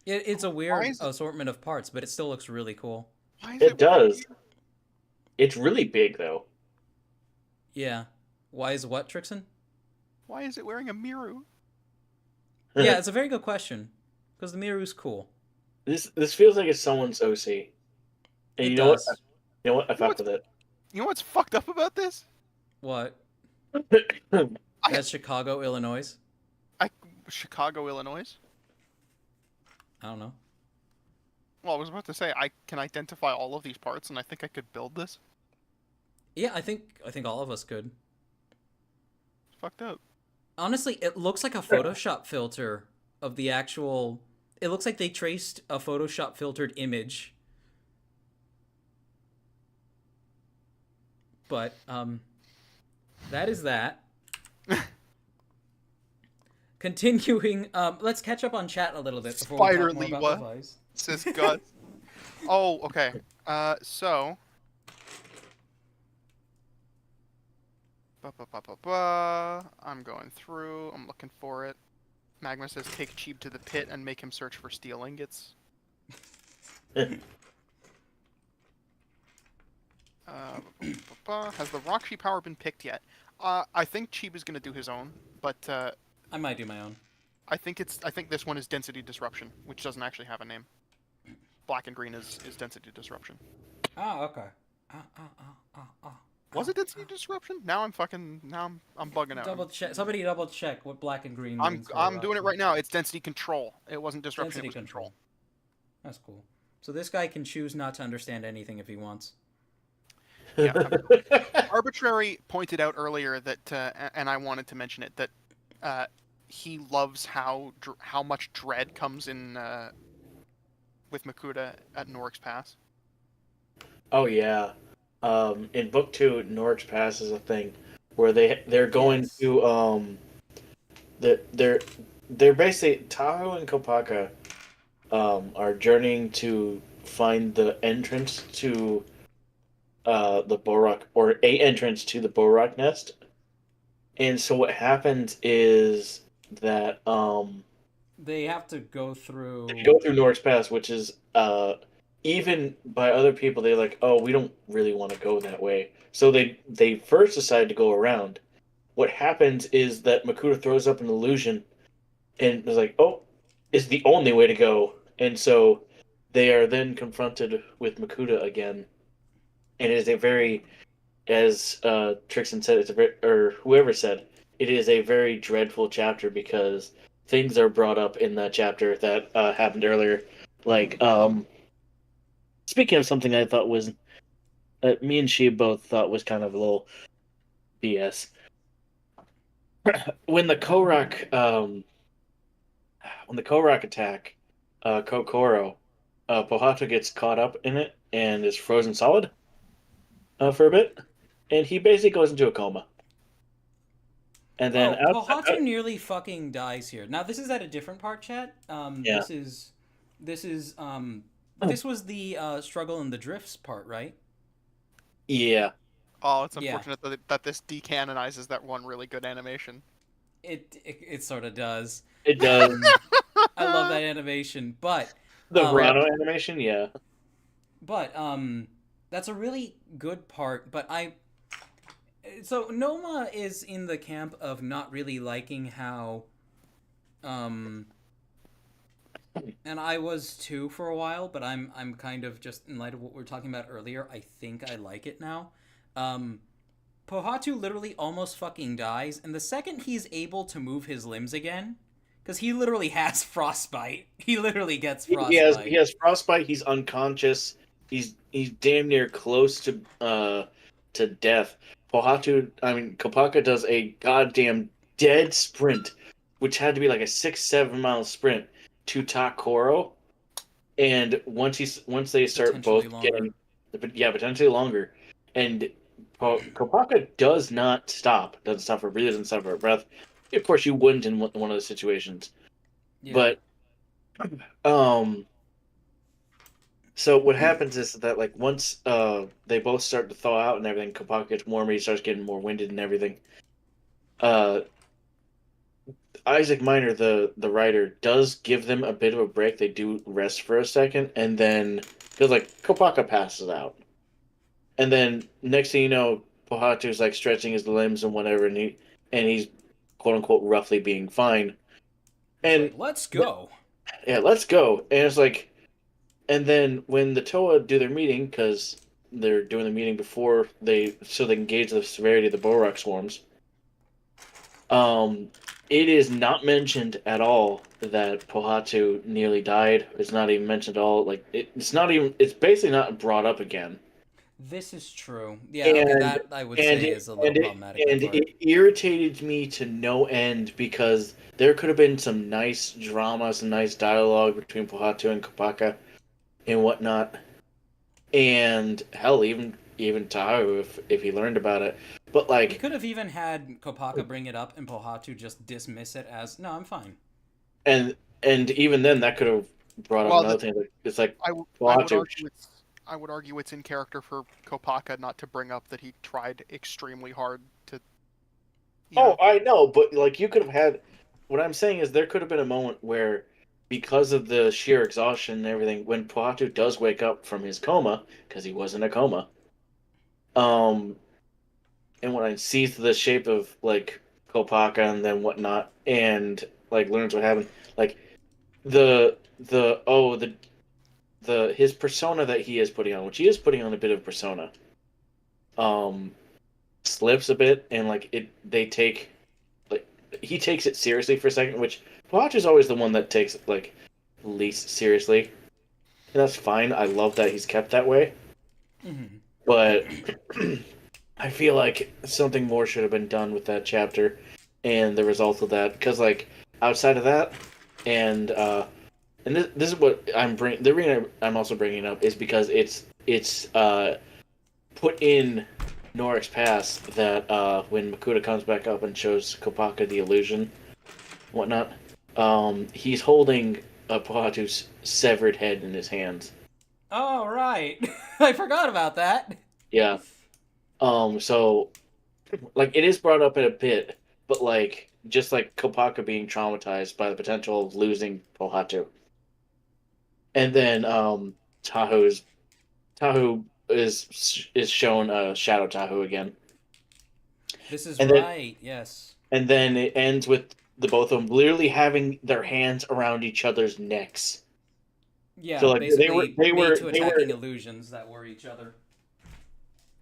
It's a weird assortment of parts, but it still looks really cool. It does. It's really big, though. Yeah. Why is what, Trixon? Why is it wearing a Miru? Yeah, it's a very good question. Because the Miru's cool. This feels like it's someone's OC. And you know what? You know what? I fuck with it. You know what's fucked up about this? What? That's Chicago, Illinois. Chicago, Illinois? I don't know. Well, I was about to say I can identify all of these parts, and I think I could build this. Yeah, I think all of us could. It's fucked up. Honestly, it looks like a Photoshop filter of the actual... It looks like they traced a Photoshop filtered image. But, that is that. Continuing, let's catch up on chat a little bit before we talk more about Levi's. Says Gus. Oh, okay. So... I'm going through. I'm looking for it. Magma says take Cheap to the pit and make him search for steel ingots. Has the Roxy power been picked yet? I think Cheap is going to do his own, but I might do my own. I think this one is density disruption, which doesn't actually have a name. black and green is density disruption. Oh, okay. Was it density disruption? Now I'm bugging out. Double check. Somebody double check what black and green I'm means. for I'm doing it Roxy. right now. It's density control. It wasn't disruption. Density It was control. That's cool. So this guy can choose not to understand anything if he wants. Yeah. Arbitrary pointed out earlier that, and I wanted to mention it, that he loves how much dread comes in with Makuta at Norix Pass. Oh yeah. In book 2, Norwich Pass is a thing where they're going Yes. to they're basically Tahoe and Kopaka are journeying to find the entrance to the Borak, or a entrance to the Borak nest. And so what happens is that They have to go through. if you go through Norwich Pass, which is even by other people, they're like, oh, we don't really want to go that way. So they first decide to go around. What happens is that Makuta throws up an illusion and is like, oh, it's the only way to go. And so they are then confronted with Makuta again. And it is a very, as Trixon said, it's a very, or whoever said, it is a very dreadful chapter because things are brought up in that chapter that happened earlier. Like, speaking of something I thought was, me and she both thought was kind of a little BS. When the Korok attack, Kokoro, Pohata gets caught up in it and is frozen solid for a bit, and he basically goes into a coma. And then Pohatu nearly fucking dies here. Now this is at a different part, chat. Yeah. This was the struggle in the drifts part, right? Yeah. Oh, it's unfortunate that this decanonizes that one really good animation. It sort of does. It does. I love that animation, but the Rano animation, yeah. But that's a really good part. But so Noma is in the camp of not really liking how, and I was too for a while. But I'm kind of just in light of what we were talking about earlier. I think I like it now. Pohatu literally almost fucking dies, and the second he's able to move his limbs again, because he literally has frostbite. He literally gets frostbite. He has frostbite. He's unconscious. He's damn near close to death. Kopaka does a goddamn dead sprint, which had to be like a 6-7 mile sprint to Takoro, and once they start both getting, potentially longer, and Kopaka doesn't stop for breathing, doesn't stop for breath. Of course, you wouldn't in one of those situations. Yeah. But, so what happens is that, like, once they both start to thaw out and everything, Kopaka gets warmer, he starts getting more winded and everything. Isaac Miner, the writer, does give them a bit of a break. They do rest for a second, and then, because, like, Kopaka passes out. And then, next thing you know, Pohatu's, like, stretching his limbs and whatever, and he's quote-unquote roughly being fine. And like, let's go. Yeah, let's go. And it's like, and then when the Toa do their meeting, because they're doing the meeting before so they can gauge the severity of the Borak swarms, it is not mentioned at all that Pohatu nearly died. It's not even mentioned at all. Like, it's basically not brought up again. This is true. Yeah, that I would say is a little problematic. And it irritated me to no end because there could have been some nice drama, some nice dialogue between Pohatu and Kopaka and whatnot. And hell, even Tahu if he learned about it. But like, we could have even had Kopaka bring it up and Pohatu just dismiss it as, no, I'm fine. And even then, that could have brought up another thing. It's like, I would argue it's in character for Kopaka not to bring up that he tried extremely hard to. I know, but like, you could have had. What I'm saying is, there could have been a moment where, because of the sheer exhaustion and everything, when Pohatu does wake up from his coma, because he was in a coma, and when I sees the shape of like Kopaka and then whatnot, and like learns what happened, like the his persona that he is putting on, which he is putting on a bit of persona, slips a bit, and like he takes it seriously for a second, which Watch is always the one that takes it like least seriously, and that's fine. I love that he's kept that way, but I feel like something more should have been done with that chapter and the result of that, because like outside of that, and this is what the reason I'm also bringing it up is because it's put in Norix Pass that when Makuta comes back up and shows Kopaka the illusion, whatnot, he's holding Pohatu's severed head in his hands. Oh, right. I forgot about that. Yeah. So, like, it is brought up in a bit, but, like, just like Kopaka being traumatized by the potential of losing Pohatu. And then, Tahu is shown Shadow Tahu again. This is And right, yes. And then it ends with the both of them literally having their hands around each other's necks. Yeah, so, like, basically they were attacking illusions that were each other.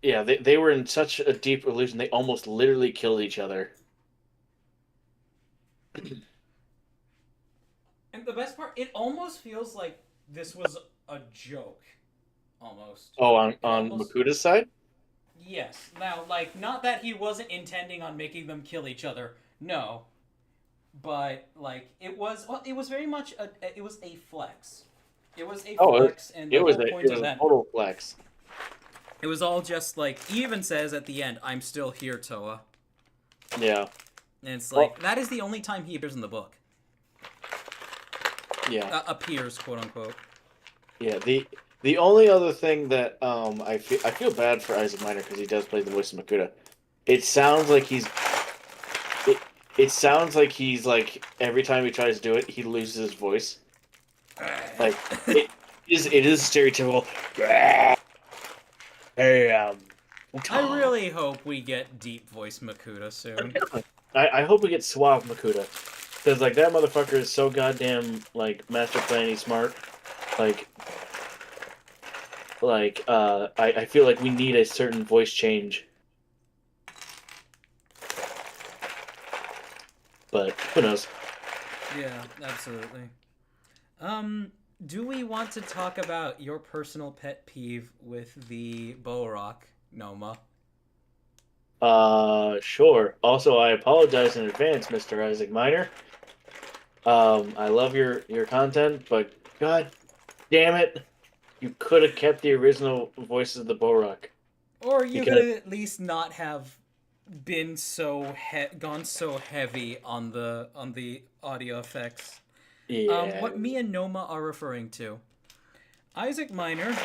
Yeah, they were in such a deep illusion, they almost literally killed each other. And the best part, it almost feels like this was a joke. Almost. Oh, on Makuta's side? Yes. Now, like, not that he wasn't intending on making them kill each other. No. But, like, it was very much it was a flex. It was a flex, and the whole point of that... a total flex. It was all just, like, he even says at the end, "I'm still here, Toa." Yeah. And it's like, that is the only time he appears in the book. Yeah. Appears, quote unquote. Yeah, the only other thing that I feel bad for Isaac Miner because he does play the voice of Makuta. It sounds like like every time he tries to do it, he loses his voice. Like it is stereotypical. Hey, I really hope we get deep voice Makuta soon. I hope we get suave Makuta, because like that motherfucker is so goddamn like master planning smart. I feel like we need a certain voice change. But who knows? Yeah, absolutely. Do we want to talk about your personal pet peeve with the Borok, Noma? Sure. Also, I apologize in advance, Mr. Isaac Miner. I love your content, but god damn it, you could have kept the original voices of the Borok. Or you could at least not have been gone so heavy on the audio effects. Yeah. What me and Noma are referring to. Isaac Miner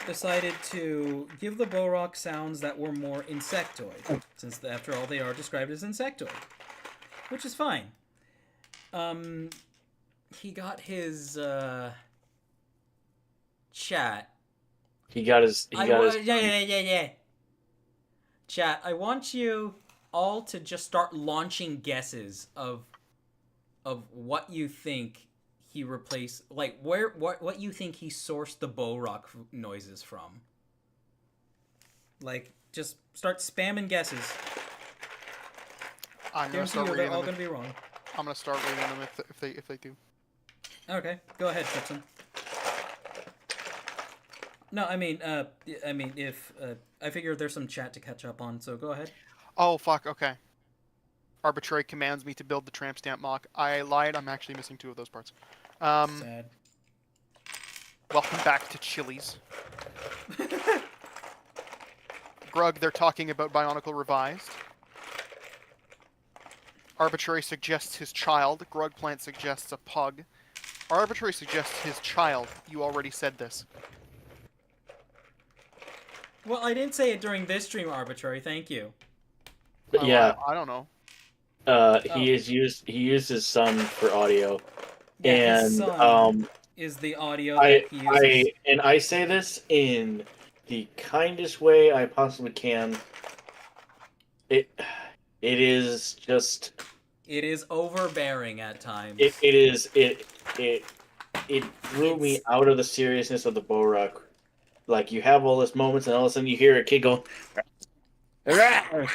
decided to give the Borok sounds that were more insectoid, since after all they are described as insectoid, which is fine. He got his chat. Yeah. Chat, I want you all to just start launching guesses of what you think he replaced, like what you think he sourced the Borok noises from. Like, just start spamming guesses. I'm gonna start reading they're them. all gonna be wrong. I'm gonna start reading them if they do. Okay, go ahead, Tripson. No, I mean if I figure there's some chat to catch up on, so go ahead. Oh fuck. Okay. Arbitrary commands me to build the tramp stamp mock. I lied. I'm actually missing 2 of those parts. Sad. Welcome back to Chili's. Grug, they're talking about Bionicle Revised. Arbitrary suggests his child. Grug Plant suggests a pug. Arbitrary suggests his child. You already said this. Well, I didn't say it during this stream, Arbitrary. Thank you. But yeah, I don't know. he used his son for audio, Yeah, and his son is the audio that he uses. I say this in the kindest way I possibly can. It is just. It is overbearing at times. It it threw me out of the seriousness of the Borak. Like you have all these moments, and all of a sudden you hear a kid go, and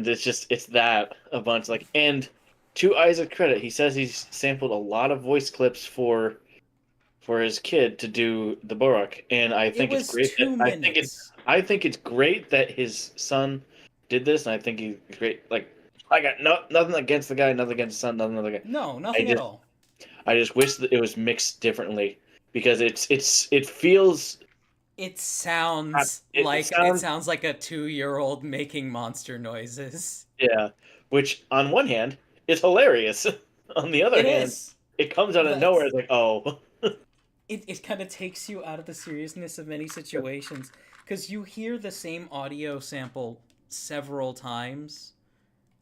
it's that a bunch. Like, and to Isaac's credit, he says he's sampled a lot of voice clips for his kid to do the Borak, and I think it's great. I think it's great that his son did this, and I think he's great. Like, I got nothing against the guy, nothing against the son, nothing against. No, nothing at all. I just wish that it was mixed differently because it feels. It sounds it sounds like a 2-year-old making monster noises. Yeah, which on one hand is hilarious. On the other hand, it comes out of nowhere. It's like, oh. It kind of takes you out of the seriousness of many situations because you hear the same audio sample several times.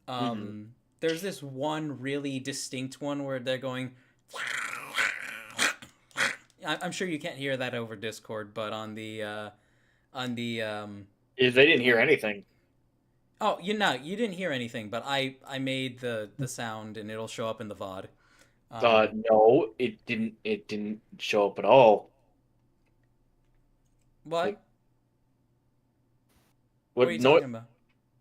There's this one really distinct one where they're going. I'm sure you can't hear that over Discord, but on the they didn't hear anything. Oh, you didn't hear anything, but I made the sound and it'll show up in the VOD. No, it didn't. It didn't show up at all. What? What are you talking about?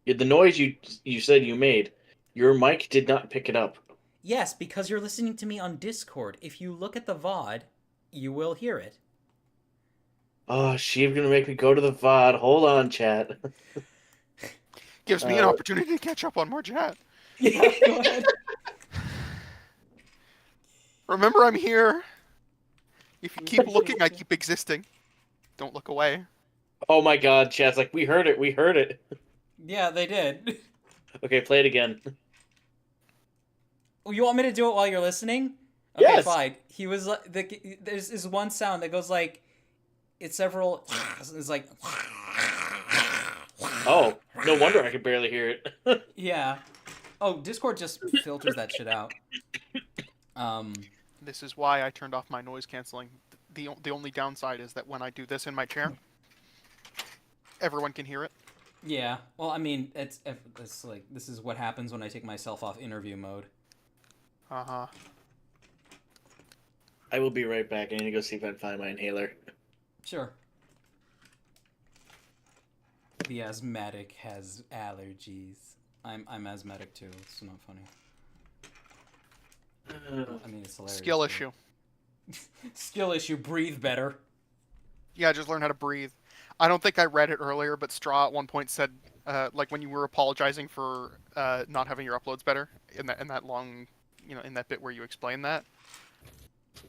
The noise you said you made, your mic did not pick it up. Yes, because you're listening to me on Discord. If you look at the VOD, you will hear it. Oh, she's gonna make me go to the VOD. Hold on, chat. Gives me an opportunity to catch up on more chat. Yeah, go ahead. Remember, I'm here. If you keep looking, I keep existing. Don't look away. Oh my god, chat's like, we heard it, we heard it. Yeah, they did. Okay, play it again. You want me to do it while you're listening? Okay, yes. Fine. He was like, there's this one sound that goes like, it's several, it's like. Oh, no wonder I could barely hear it. Yeah. Oh, Discord just filters that shit out. This is why I turned off my noise canceling. The only downside is that when I do this in my chair, everyone can hear it. Yeah. Well, I mean, it's like this is what happens when I take myself off interview mode. Uh-huh. I will be right back. I need to go see if I can find my inhaler. Sure. The asthmatic has allergies. I'm asthmatic too. It's not funny. I mean, it's hilarious. Skill issue. Skill issue. Breathe better. Yeah, just learn how to breathe. I don't think I read it earlier, but Straw at one point said, like when you were apologizing for not having your uploads better in that long, in that bit where you explain that.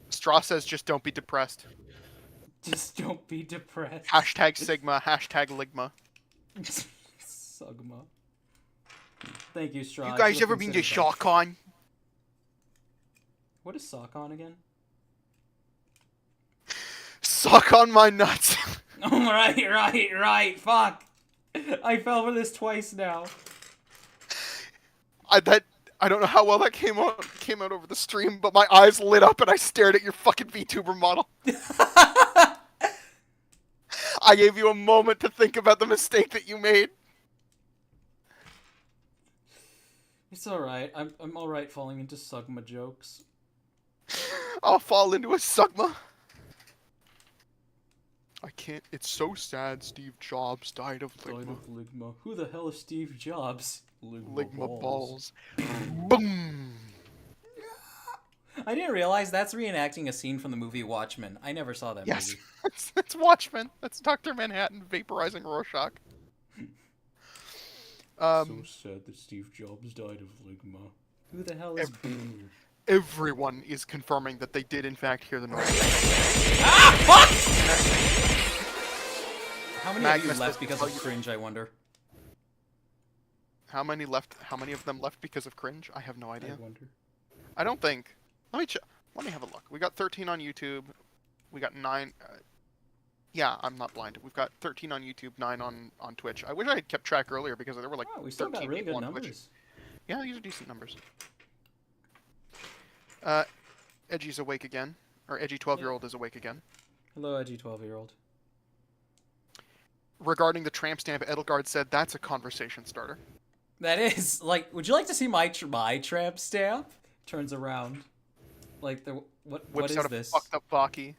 Straw says, just don't be depressed. Just don't be depressed. Hashtag Sigma. Hashtag Ligma. Sugma. Thank you, Straw. You guys ever been to ShawCon? What is SockOn again? Suck on my nuts. Oh, right. Fuck. I fell for this twice now. I don't know how well that came out over the stream, but my eyes lit up and I stared at your fucking VTuber model. I gave you a moment to think about the mistake that you made. It's alright. I'm alright falling into Sugma jokes. I'll fall into a Sugma. I can't. It's so sad Steve Jobs died of Ligma. Who the hell is Steve Jobs? Ligma balls. Boom! I didn't realize that's reenacting a scene from the movie Watchmen. I never saw that movie. Yes, that's Watchmen. That's Dr. Manhattan vaporizing Rorschach. So sad that Steve Jobs died of Ligma. Who the hell is Boo? Everyone is confirming that they did in fact hear the noise. Ah! Fuck! How many of you left because of cringe, I wonder? How many left? How many of them left because of cringe? I have no idea. I wonder. I don't think. Let me have a look. We got 13 on YouTube. We got 9. Yeah, I'm not blind. We've got 13 on YouTube, 9 on Twitch. I wish I had kept track earlier because there were like we still 13 got really people good on Twitch. numbers. Yeah, these are decent numbers. Edgy's awake again. Or Edgy 12-year-old is awake again. Hello, Edgy 12-year-old. Regarding the tramp stamp, Edelgard said that's a conversation starter. That is like. Would you like to see my tramp stamp? Turns around, like the what Whips is out a this? fucked up Baki.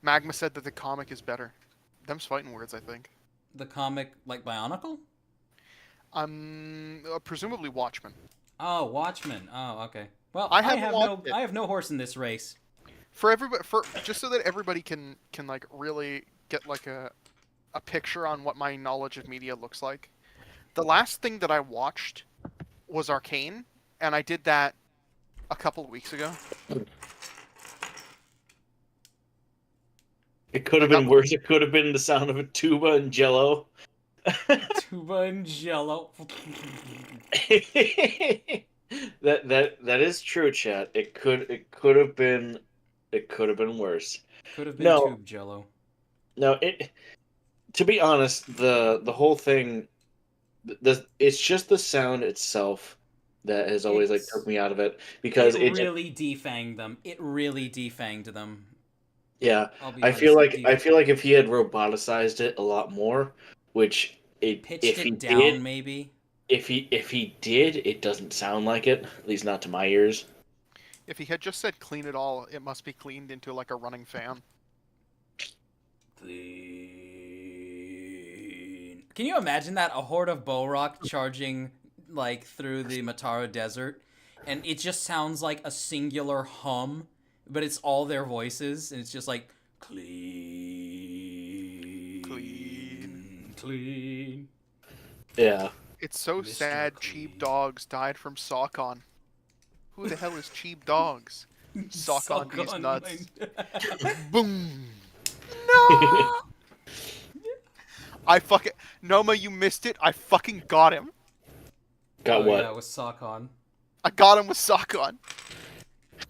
Magma said that the comic is better. Them's fighting words, I think. The comic like Bionicle? Presumably Watchmen. Oh, Watchmen. Oh, okay. Well, I I haven't have watched it. I have no horse in this race. For everybody, just so that everybody can like really get like a picture on what my knowledge of media looks like. The last thing that I watched was Arcane, and I did that a couple of weeks ago. It could have been worse. It could have been the sound of a tuba and Jello. Tuba and Jello. that is true, chat. It could have been worse. Could have been No. Tube Jello. No, to be honest, the whole thing, it's just the sound itself that has always like took me out of it, because it really defanged them. It really defanged them. Yeah, I feel like if he had roboticized it a lot more, which pitched if it he down did, maybe. If he did, it doesn't sound like it, at least not to my ears. If he had just said clean it all, it must be cleaned into like a running fan. Clean. Can you imagine that? A horde of Borok charging like through the Mataro Desert, and it just sounds like a singular hum, but it's all their voices, and it's just like clean. Yeah. It's so sad Cheap Dogs died from Sokon. Who the hell is Cheap Dogs? Sokon these nuts. Boom. No! I fucking... Noma, you missed it. I fucking got him. Got what? Yeah, with Sokon. I got him with Sokon.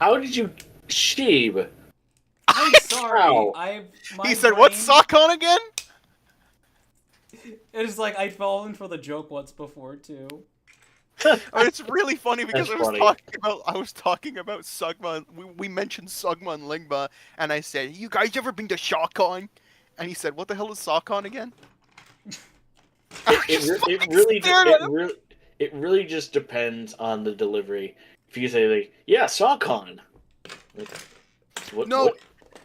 How did you... Sheeb. I'm sorry. He said, what's Sokon again? It's like I'd fallen for the joke once before too. It's really funny because That's I was talking about Sugma. We mentioned Sugma and Lingba, and I said, "You guys ever been to Shawcon?" And he said, "What the hell is Sawcon again?" It really just depends on the delivery. If you say like, "Yeah, Sawcon," what?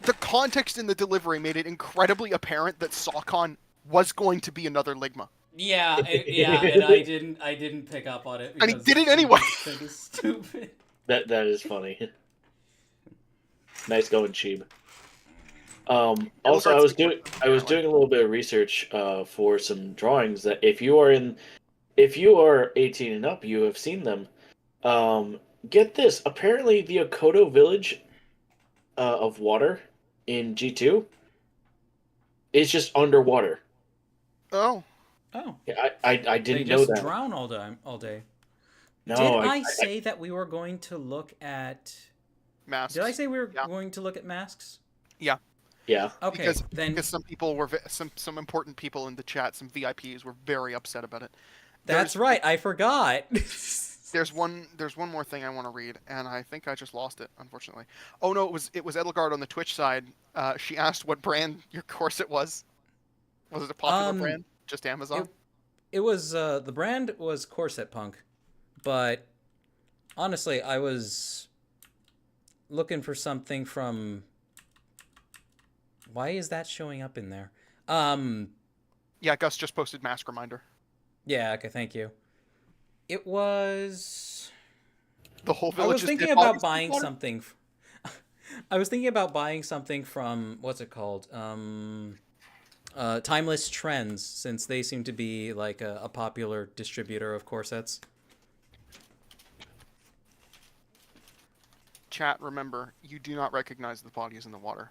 The context in the delivery made it incredibly apparent that Sawcon was going to be another Ligma. Yeah, and I didn't pick up on it. And he did it anyway. Stupid. That is funny. Nice going, Cheeb. Also, I was doing a little bit of research for some drawings that if you are 18 and up, you have seen them. Get this. Apparently, the Okoto village of water in G2 is just underwater. Oh. Yeah, I didn't know they that. just drown all day. No, Did I say that we were going to look at masks? Did I say we were going to look at masks? Yeah. Yeah. Okay. Because some people were some important people in the chat, some VIPs were very upset about it. That's right. I forgot. There's one more thing I want to read, and I think I just lost it, unfortunately. Oh no, it was Edelgard on the Twitch side. She asked what brand your corset was. Was it a popular brand? Just Amazon? It was the brand was Corset Punk, but honestly, I was looking for something from. Why is that showing up in there? Yeah, Gus just posted mask reminder. Yeah. Okay. Thank you. It was. The whole village. I was thinking about buying something. I was thinking about buying something from what's it called? Timeless Trends, since they seem to be like a popular distributor of corsets. Chat, remember, you do not recognize the bodies in the water.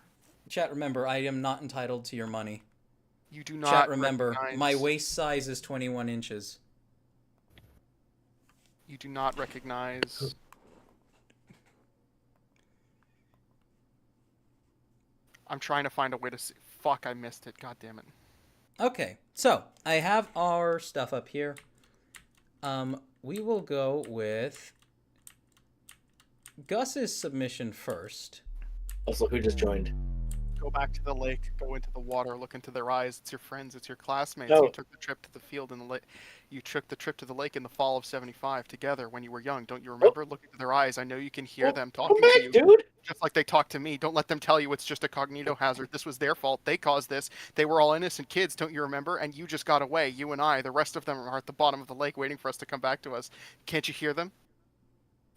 Chat, remember, I am not entitled to your money. You do not. Chat, remember, recognize... my waist size is 21 inches. You do not recognize. I'm trying to find a way to see. Fuck, I missed it. God damn it. Okay, so I have our stuff up here. We will go with Gus's submission first. Also, who just joined? Go back to the lake, go into the water, look into their eyes. It's your friends, it's your classmates. No. You took the trip to the field in the lake. You took the trip to the lake in the fall of '75 together when you were young. Don't you remember? Look into their eyes. I know you can hear them Go talking back, to you, dude. just like they talk to me. Don't let them tell you it's just a cognito hazard. This was their fault. They caused this. They were all innocent kids. Don't you remember? And you just got away. You and I. The rest of them are at the bottom of the lake waiting for us to come back to us. Can't you hear them?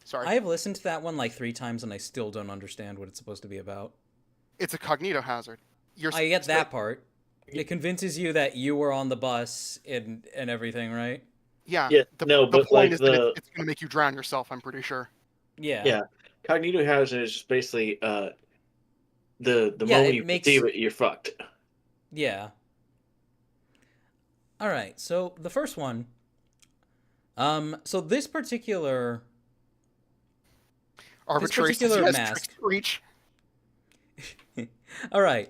Sorry. I have listened to that one like 3 times and I still don't understand what it's supposed to be about. It's a cognito hazard. I get that part. It convinces you that you were on the bus and everything, right? Yeah. Yeah, The no, but point like is that it's going to make you drown yourself. I'm pretty sure. Yeah. Yeah, cognito hazard is just basically the Yeah, moment it you makes- perceive it, you're fucked. Yeah. All right. So the first one. So this particular Arbitrary says particular yes, mask. Tricks preach. All right.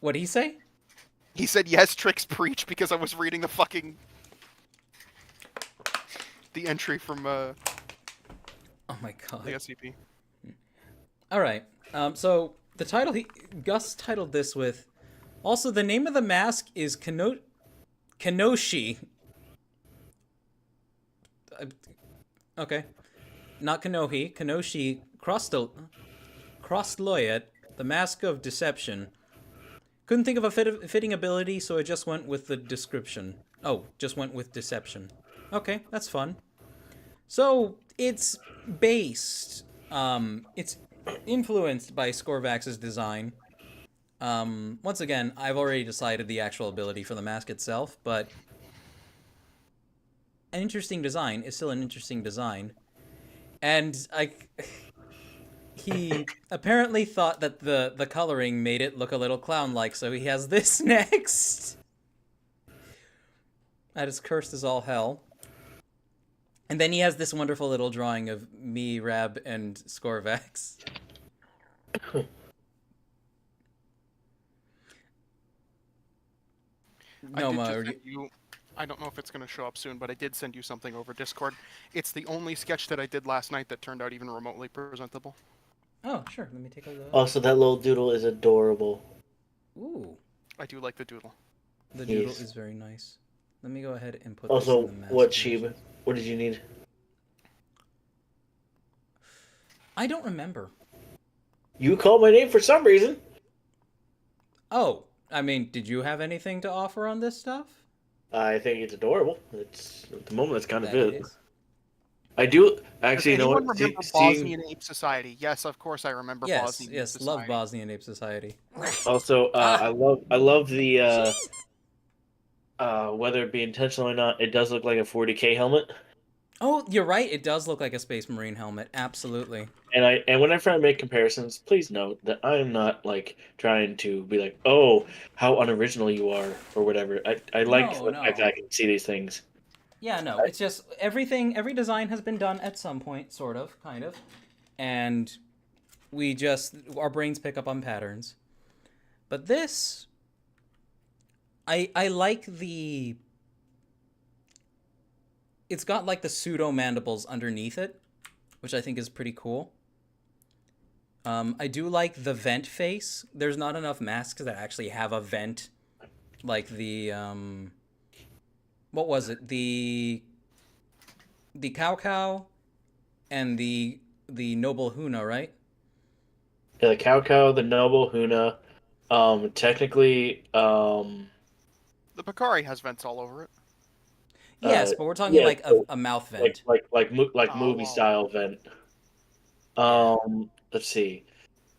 What'd he say? He said yes, Tricks preach, because I was reading the entry from Oh my god. the SCP. All right. So the title Gus titled this with. Also, the name of the mask is Kenoshi. Okay. Not Kanohi. Kenoshi Crossloyet, the Mask of Deception. Couldn't think of a fitting ability, so I just went with the description. Oh, just went with deception. Okay, that's fun. So, it's based, it's influenced by Skorvax's design. Once again, I've already decided the actual ability for the mask itself, but an interesting design is still an interesting design. And he apparently thought that the coloring made it look a little clown-like, so he has this next. That is cursed as all hell. And then he has this wonderful little drawing of me, Rab, and Skorvax. I don't know if it's going to show up soon, but I did send you something over Discord. It's the only sketch that I did last night that turned out even remotely presentable. Oh, sure. Let me take a look. Also, that little doodle is adorable. Ooh. I do like the doodle. The doodle is very nice. Let me go ahead and put Also, this in the mask. what, Sheeb? What did you need? I don't remember. You called my name for some reason. Oh, I mean, did you have anything to offer on this stuff? I think it's adorable. It's at the moment, it's kind of That it. is. I do actually. You Does know anyone what? remember Bosnian Ape Society? Yes, of course I remember Yes, Bosnian Ape yes, Society. love Bosnian Ape Society. Also, I love the whether it be intentional or not, it does look like a 40K helmet. Oh, you're right. It does look like a Space Marine helmet. Absolutely. And whenever I make comparisons, please note that I am not like trying to be like, oh, how unoriginal you are or whatever. I like the fact that I can see these things. Yeah, no, it's just every design has been done at some point, sort of, kind of, and our brains pick up on patterns. But this, I like it's got like the pseudo mandibles underneath it, which I think is pretty cool. I do like the vent face. There's not enough masks that actually have a vent, like the what was it? The cow and the noble Huna, right? Yeah, the cow, the noble Huna. Technically, the Bakari has vents all over it. Yes, but we're talking like a mouth vent, like movie style vent. Let's see.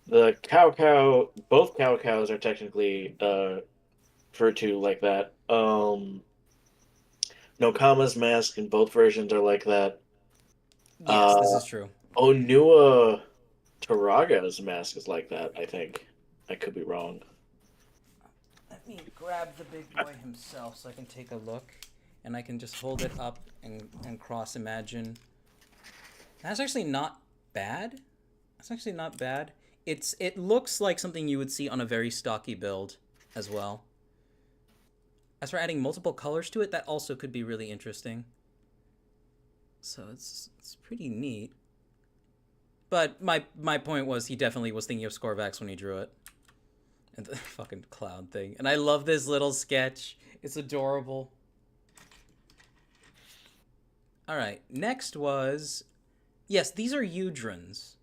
The cow, both cows are technically referred to like that. Nokama's mask in both versions are like that. Yes, this is true. Onua Taraga's mask is like that, I think. I could be wrong. Let me grab the big boy himself so I can take a look. And I can just hold it up and cross-imagine. That's actually not bad. It looks like something you would see on a very stocky build as well. As for adding multiple colors to it, that also could be really interesting. So it's pretty neat. But my point was he definitely was thinking of Skorvax when he drew it. And the fucking cloud thing. And I love this little sketch. It's adorable. Alright, next was... Yes, these are Udrons.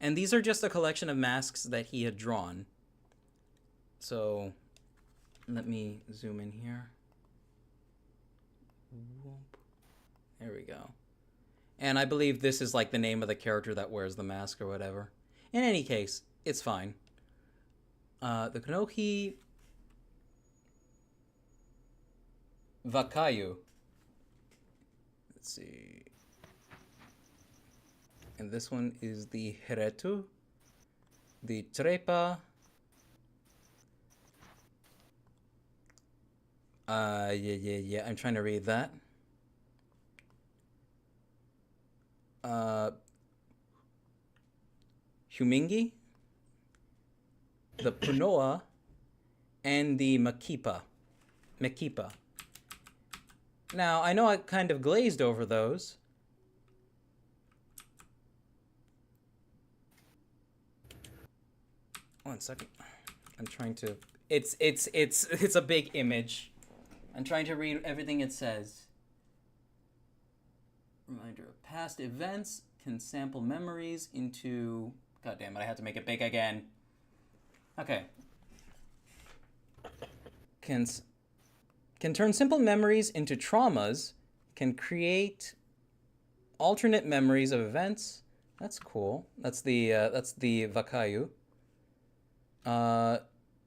And these are just a collection of masks that he had drawn. So, let me zoom in here. There we go. And I believe this is like the name of the character that wears the mask or whatever. In any case, it's fine. The Konohi Vakayu. Let's see. And this one is the Heretu, the Trepa. Yeah. I'm trying to read that. Humingi, the Punoa, and the Makipa. Now, I know I kind of glazed over those. One second. I'm trying to... It's a big image. I'm trying to read everything it says. Reminder of past events can sample memories into... God damn it, I have to make it big again. Okay. Can turn simple memories into traumas. Can create alternate memories of events. That's cool. That's the Vakayu.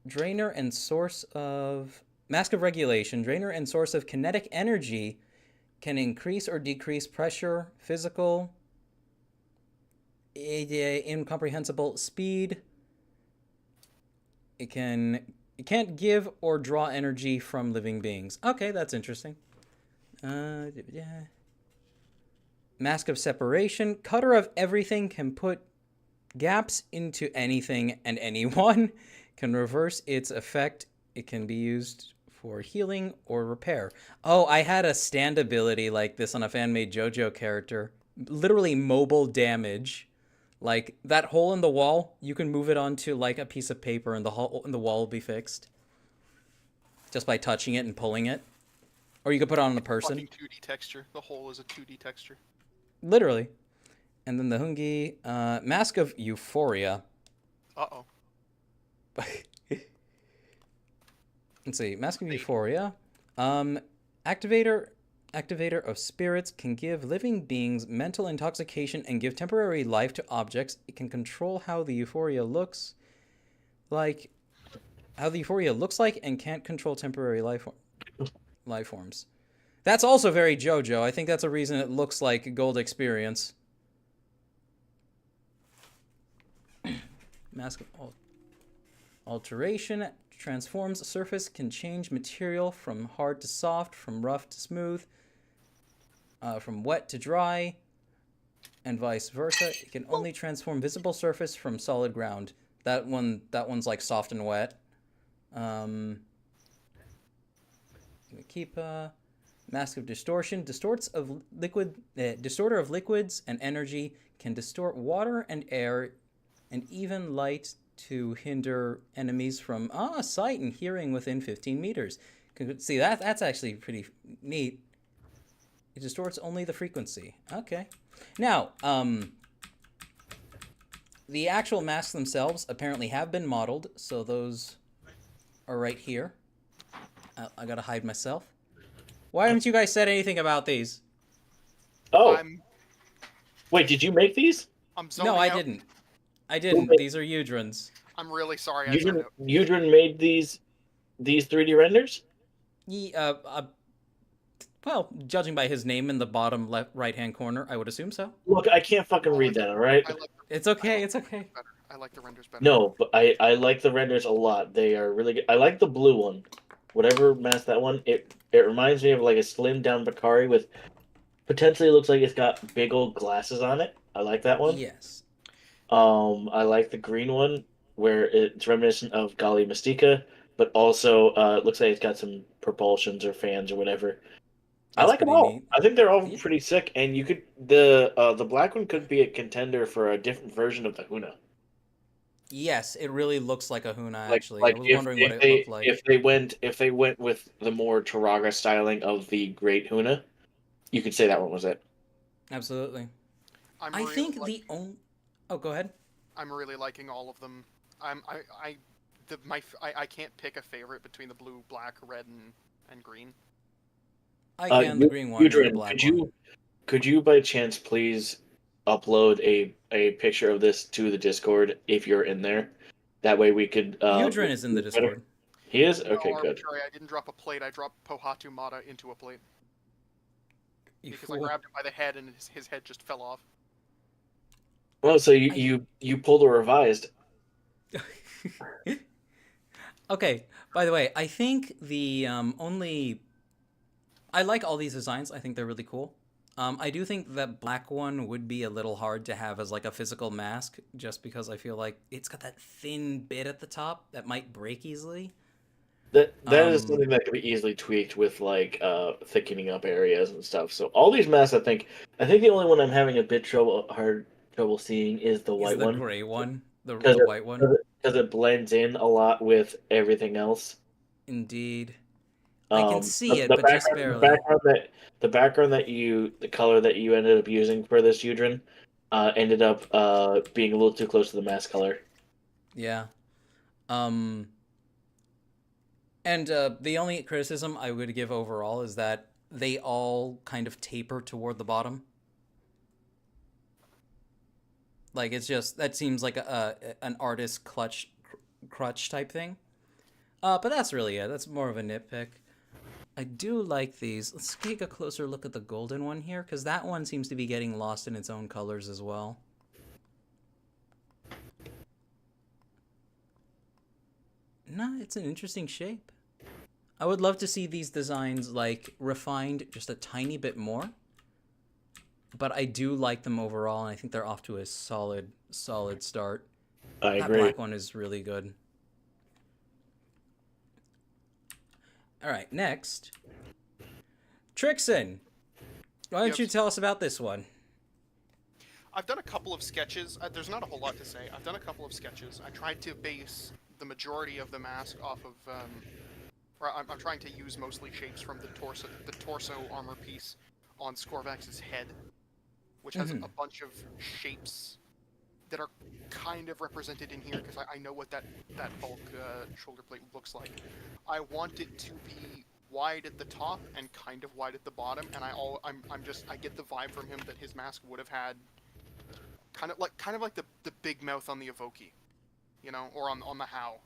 Drainer and source of... Mask of regulation. Drainer and source of kinetic energy. Can increase or decrease pressure, physical, incomprehensible speed. It can't give or draw energy from living beings. Okay, that's interesting. Mask of separation. Cutter of everything, can put gaps into anything and anyone. Can reverse its effect. It can be used for healing or repair. Oh, I had a stand ability like this on a fan-made JoJo character. Literally mobile damage. Like, that hole in the wall, you can move it onto, like, a piece of paper and the hole in the wall will be fixed. Just by touching it and pulling it. Or you could put it on a person. Fucking 2D texture. The hole is a 2D texture. Literally. And then the Hungi, Mask of Euphoria. Uh-oh. Let's see, Mask of Euphoria. Activator of spirits can give living beings mental intoxication and give temporary life to objects. It can control how the euphoria looks like, and can't control temporary life forms. That's also very JoJo. I think that's a reason it looks like Gold Experience. Mask of Alteration. Transforms surface, can change material from hard to soft, from rough to smooth, from wet to dry, and vice versa. It can only transform visible surface from solid ground. That one's like soft and wet. Keep Mask of Distortion. Distorter of liquids and energy, can distort water and air and even light to hinder enemies from sight and hearing within 15 meters. See, that's actually pretty neat. It distorts only the frequency. Okay. Now, the actual masks themselves apparently have been modeled, so those are right here. I gotta hide myself. Why haven't you guys said anything about these? Oh. Wait, did you make these? No, I didn't. I didn't. These are Udrons. I'm really sorry. Udron made these 3D renders? Well, judging by his name in the bottom left right-hand corner, I would assume so. Look, I can't fucking read that, all right? It's okay. It's okay. I like the renders better. No, but I like the renders a lot. They are really good. I like the blue one. Whatever mask that one, it reminds me of like a slimmed down Bakari with potentially looks like it's got big old glasses on it. I like that one. Yes. I like the green one where it's reminiscent of Gali Mystica, but also it looks like it's got some propulsions or fans or whatever. I like them all. Neat. I think they're all pretty sick, and you could the black one could be a contender for a different version of the Huna. Yes, it really looks like a Huna. Like Actually, I like was if wondering what if it they looked like. if they went with the more Taraga styling of the Great Huna, you could say that one was it. Absolutely. I'm I really think the only. Oh, go ahead. I'm really liking all of them. I can't pick a favorite between the blue, black, red, and green. I can the green one and the Udrin, black one. could you by chance please upload a picture of this to the Discord if you're in there? That way we could Udrin is in the better. Discord. He is? No, Okay, good. arbitrary. I didn't drop a plate. I dropped Pohatu Mata into a plate You because I fool. grabbed him by the head and his head just fell off. Well, so I- you pulled a revised. Okay. By the way, I think the only. I like all these designs. I think they're really cool. I do think that black one would be a little hard to have as like a physical mask, just because I feel like it's got that thin bit at the top that might break easily. That is Um, something that can be easily tweaked with like thickening up areas and stuff. So all these masks, I think the only one I'm having a bit hard trouble seeing is the is white the one gray one, because the white one? it blends in a lot with everything else. Indeed. I can see it, The but just background, barely. the color that you ended up using for this Udrin, ended up being a little too close to the mask color. Yeah. Um, and the only criticism I would give overall is that they all kind of taper toward the bottom. Like it's just that seems like an artist crutch type thing. But that's really it. That's more of a nitpick. I do like these. Let's take a closer look at the golden one here, because that one seems to be getting lost in its own colors as well. No, it's an interesting shape. I would love to see these designs like refined just a tiny bit more. But I do like them overall, and I think they're off to a solid start. I That agree. black one is really good. All right, next. Trixon, why don't Yep. you tell us about this one? I've done a couple of sketches. There's not a whole lot to say. I've done a couple of sketches. I tried to base the majority of the mask off of. Or I'm trying to use mostly shapes from the torso armor piece on Skorvax's head, which has a bunch of shapes that are kind of represented in here because I know what that bulk shoulder plate looks like. I want it to be wide at the top and kind of wide at the bottom, and I get the vibe from him that his mask would have had kind of like the big mouth on the Evoki, you know, or on the How,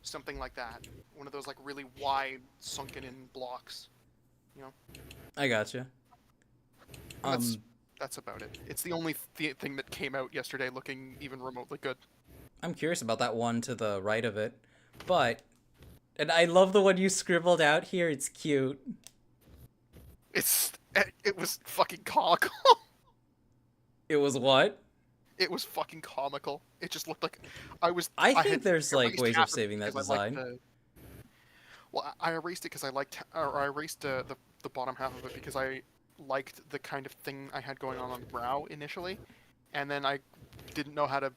something like that. One of those like really wide, sunken in blocks, you know. I gotcha. That's about it. It's the only thing that came out yesterday looking even remotely good. I'm curious about that one to the right of it, and I love the one you scribbled out here. It's cute. It was fucking comical. It was what? It was fucking comical. It just looked like I think had there's like erased ways half of saving that because I liked design. I erased it because I erased the bottom half of it because I liked the kind of thing I had going on brow initially, and then I didn't know how to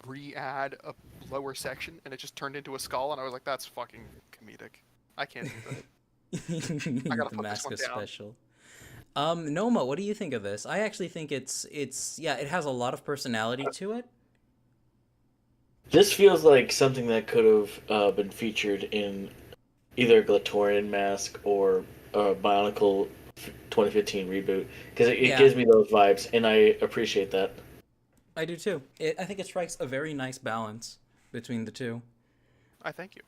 re-add a lower section, and it just turned into a skull, and I was like, that's fucking comedic. I can't do that. I gotta The put this one Maska down. special. Noma, what do you think of this? I actually think it's yeah, it has a lot of personality to it. This feels like something that could have been featured in either a Glatorian mask or a Bionicle 2015 reboot because it Yeah. gives me those vibes, and I appreciate that. I do too. I think it strikes a very nice balance between the two. I thank you.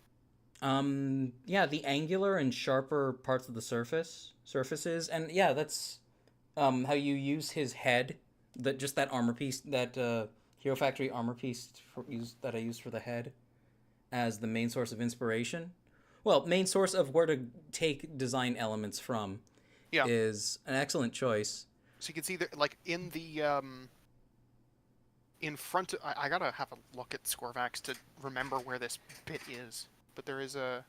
Yeah, the angular and sharper parts of the surfaces, and yeah, that's how you use his head. That armor piece, that Hero Factory armor piece that I used for the head, as the main source of inspiration. Well, main source of where to take design elements from. Yeah. Is an excellent choice. So you can see that, like in the in front. I gotta have a look at Skorvax to remember where this bit is. But there is a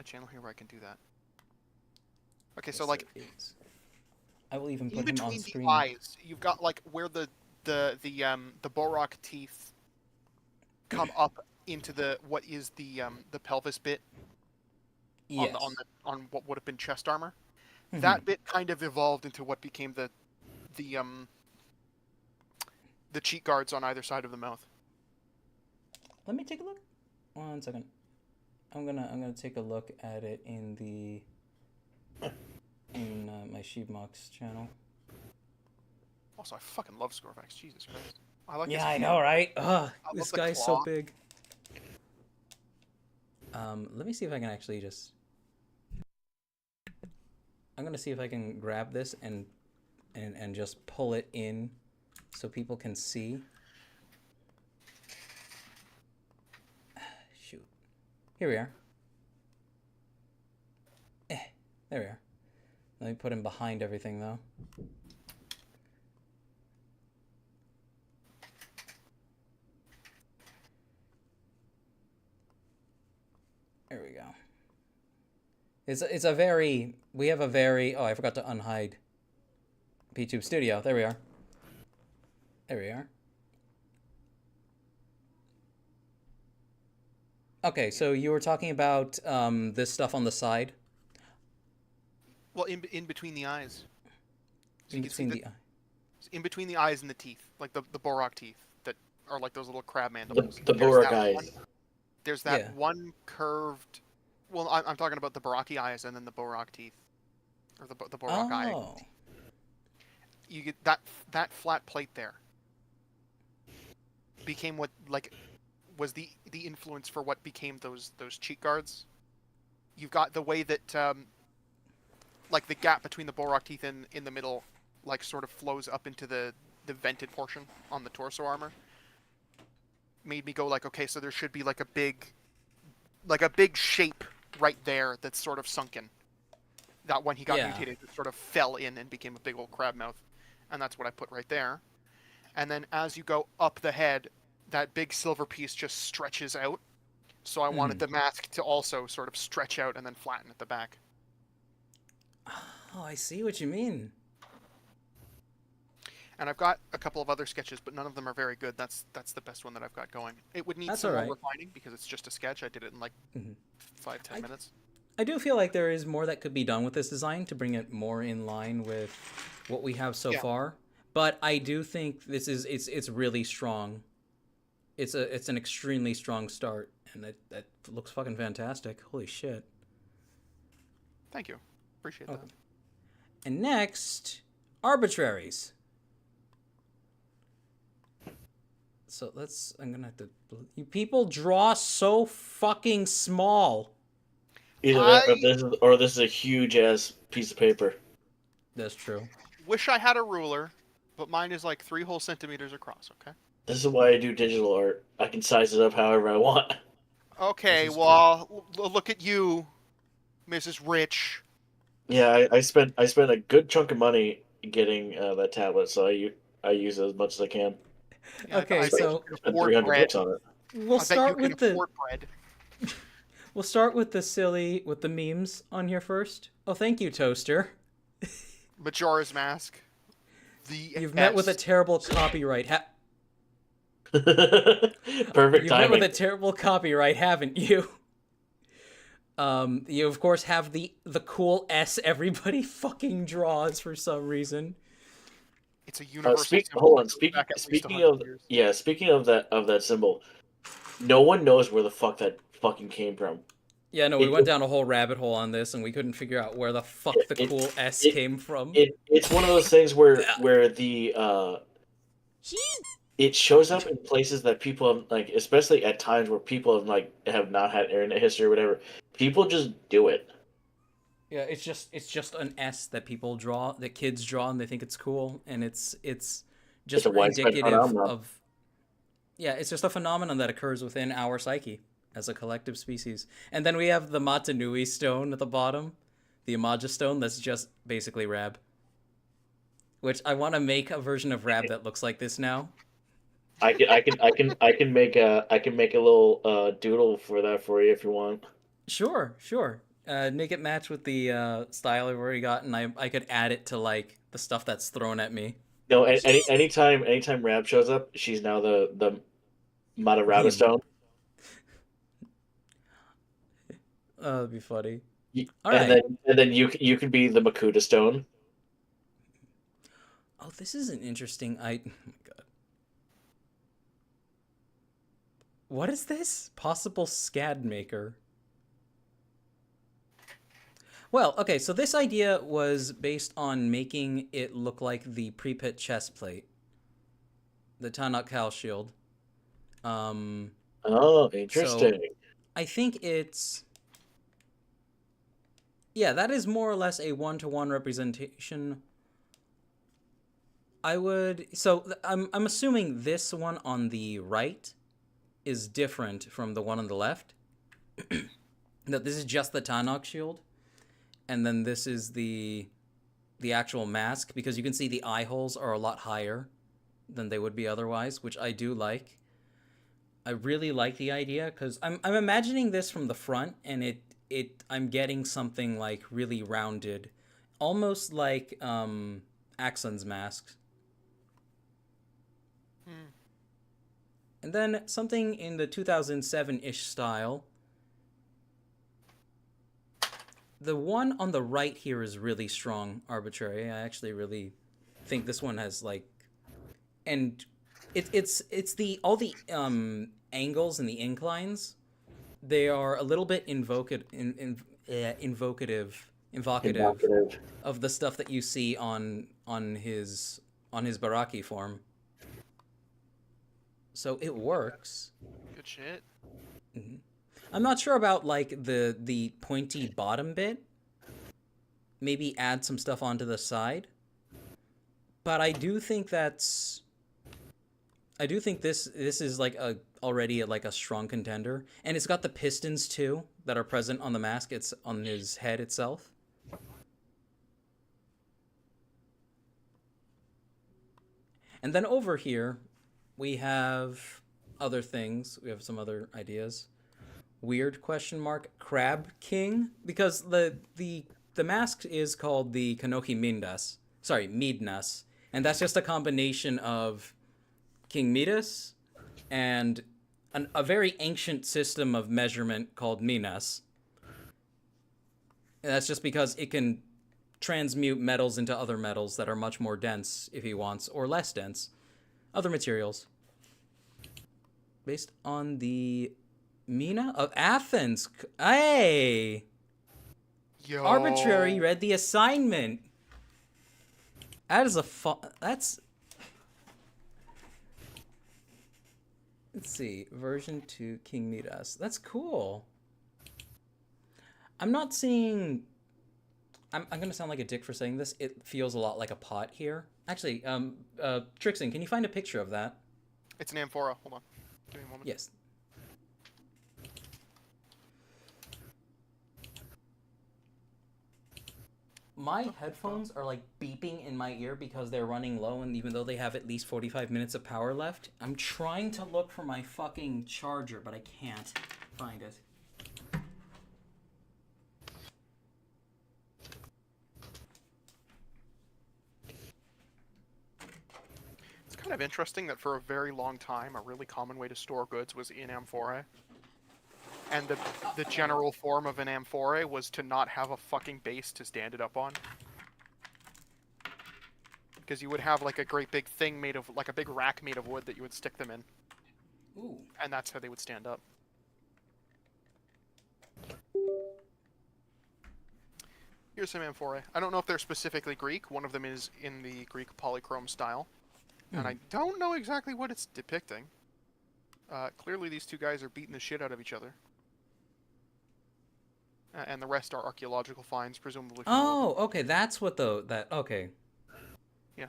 channel here where I can do that. Okay, so like I will even in put him on between screen. the eyes, you've got like where the Borok teeth come up into what is the pelvis bit Yes. on what would have been chest armor. Mhm. That bit kind of evolved into what became the cheek guards on either side of the mouth. Let me take a look. 1 second. I'm gonna take a look at it in my Sheepmox channel. Also, I fucking love Scorvax. Jesus Christ. I like. Yeah, I know, right? Ugh, I this love the guy's claw. so big. Let me see if I can actually just. I'm gonna see if I can grab this and just pull it in, so people can see. Shoot. Here we are. There we are. Let me put him behind everything, though. There we go. It's a very... We have a very... Oh, I forgot to unhide PTube Studio. There we are. There we are. Okay, so you were talking about this stuff on the side? Well, in between the eyes. So In you can see between the... in between the eyes and the teeth, like the Borok teeth that are like those little crab mandibles. The There's Borak that eyes. there's that Yeah. one curved. Well, I'm talking about the Boraki eyes and then the Borok teeth, or the Borok eye. Oh. You get that flat plate there. Became what was the influence for what became those cheek guards. You've got the way that like the gap between the Borok teeth in the middle, like sort of flows up into the vented portion on the torso armor. Made me go like, okay, so there should be like a big shape right there that's sort of sunken. That when he got Yeah. mutated, it sort of fell in and became a big old crab mouth, and that's what I put right there. And then as you go up the head, that big silver piece just stretches out. So I wanted the mask to also sort of stretch out and then flatten at the back. Oh, I see what you mean. And I've got a couple of other sketches, but none of them are very good. That's the best one that I've got going. It would need That's some more alright. refining because it's just a sketch. I did it in like 5-10 minutes. I do feel like there is more that could be done with this design to bring it more in line with what we have so Yeah. far. But I do think this is it's really strong. It's an extremely strong start, and that looks fucking fantastic. Holy shit. Thank you. Appreciate Okay. that. And next, arbitraries. So I'm gonna have to. You people draw so fucking small. Either that, or this is a huge ass piece of paper. That's true. Wish I had a ruler, but mine is like 3 whole centimeters across, okay? This is why I do digital art. I can size it up however I want. Okay, This is well, look at you, Mrs. Rich. Yeah, I spent a good chunk of money getting that tablet, so I use it as much as I can. Yeah, Okay, I so- can Spent afford 300 bread. bucks on it. We'll I bet you start can with the afford bread. we'll start with the memes on here first. Oh, thank you, Toaster. Majora's Mask. You've met with a terrible copyright. Perfect You've met with timing. a terrible copyright, haven't you? You of course have the cool S everybody fucking draws for some reason. It's a universal symbol. Hold on. that goes back at least Speaking 100 of years. speaking of that symbol, no one knows where the fuck that fucking came from. Yeah, no, we It- went down a whole rabbit hole on this, and we couldn't figure out where the fuck the It- cool S it- came from. It's one of those things where the it shows up in places that people have, like, especially at times where people have not had internet history or whatever. People just do it. Yeah, it's just an S that people draw, that kids draw, and they think it's cool, and it's just a widespread indicative phenomenon. of. Yeah, it's just a phenomenon that occurs within our psyche as a collective species. And then we have the Matanui stone at the bottom, the Imaja stone that's just basically Rab. Which I want to make a version of Rab that looks like this now. I can make a little doodle for that for you if you want. Sure. Make it match with the style I've already got, and I could add it to like the stuff that's thrown at me. No, anytime Rab shows up, she's now the Madarata Stone. That'd be funny. All And right. then you could be the Makuta Stone. Oh, this is an interesting. Oh my god. What is this? Possible SCAD maker. Well, okay, so this idea was based on making it look like the pre-pit chest plate. The Tanakh Cal shield. Oh, interesting. So I think it's... Yeah, that is more or less a one-to-one representation. I would... So I'm assuming this one on the right is different from the one on the left. That this is just the Tanakh shield. And then this is the actual mask, because you can see the eye holes are a lot higher than they would be otherwise, which I do like. I really like the idea, because I'm imagining this from the front, and I'm getting something like really rounded, almost like Axon's masks. And then something in the 2007-ish style. The one on the right here is really strong, Arbitrary. I actually really think this one has like, and it's all the angles and the inclines. They are a little bit evocative of the stuff that you see on his Baraki form. So it works. Good shit. Mm-hmm. I'm not sure about like the pointy bottom bit. Maybe add some stuff onto the side. But I do think this is like already like a strong contender, and it's got the pistons too that are present on the mask. It's on his head itself. And then over here we have other things. We have some other ideas. Weird question mark Crab King, because the mask is called the Kanohi Midnas, and that's just a combination of King Midas and a very ancient system of measurement called Minas. And that's just because it can transmute metals into other metals that are much more dense if he wants, or less dense, other materials. Based on the Mina of Athens. Hey! Yo. Arbitrary read the assignment. That is that's... Let's see. Version 2 King Midas. That's cool. I'm not seeing... I'm going to sound like a dick for saying this. It feels a lot like a pot here. Actually, Trixon, can you find a picture of that? It's an amphora. Hold on. Give me a moment. Yes. My headphones are like beeping in my ear because they're running low, and even though they have at least 45 minutes of power left, I'm trying to look for my fucking charger, but I can't find it. It's kind of interesting that for a very long time, a really common way to store goods was in amphorae. And the general form of an amphora was to not have a fucking base to stand it up on. Because you would have like a great big thing made of, like a big rack made of wood that you would stick them in. Ooh. And that's how they would stand up. Here's some amphorae. I don't know if they're specifically Greek. One of them is in the Greek polychrome style. And I don't know exactly what it's depicting. Clearly these two guys are beating the shit out of each other. And the rest are archaeological finds, presumably. Oh, okay, that's what okay. Yeah.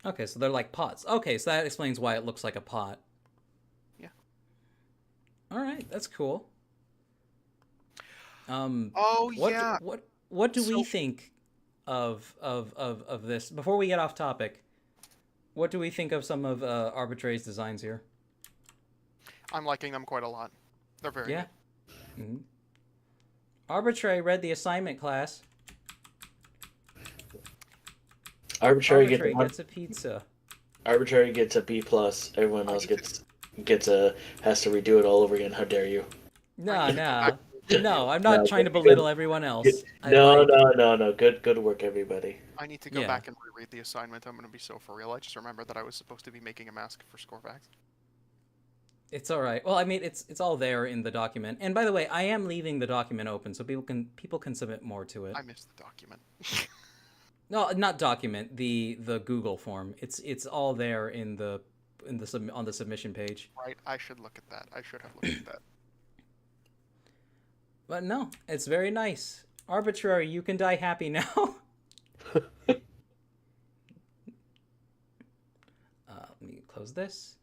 Okay, so they're like pots. Okay, so that explains why it looks like a pot. Yeah. Alright, that's cool. Yeah. What do we think of this? Before we get off topic, what do we think of some of Arbitrary's designs here? I'm liking them quite a lot. They're very good. Mm-hmm. Arbitrary read the assignment class. Arbitrary gets a pizza. Arbitrary gets a B+. Everyone else gets has to redo it all over again. How dare you? Nah, nah. No, I'm not No, trying to good- belittle everyone else. No, no. Good work, everybody. I need to go Yeah. back and reread the assignment. I'm gonna be so for real. I just remembered that I was supposed to be making a mask for Scorvax. It's all right. Well, I mean, it's all there in the document. And by the way, I am leaving the document open so people can submit more to it. I missed the document. No, not document. The Google form. It's all there in on the submission page. Right, I should look at that. I should have looked at that. But no, it's very nice. Arbitrary, you can die happy now. Let me close this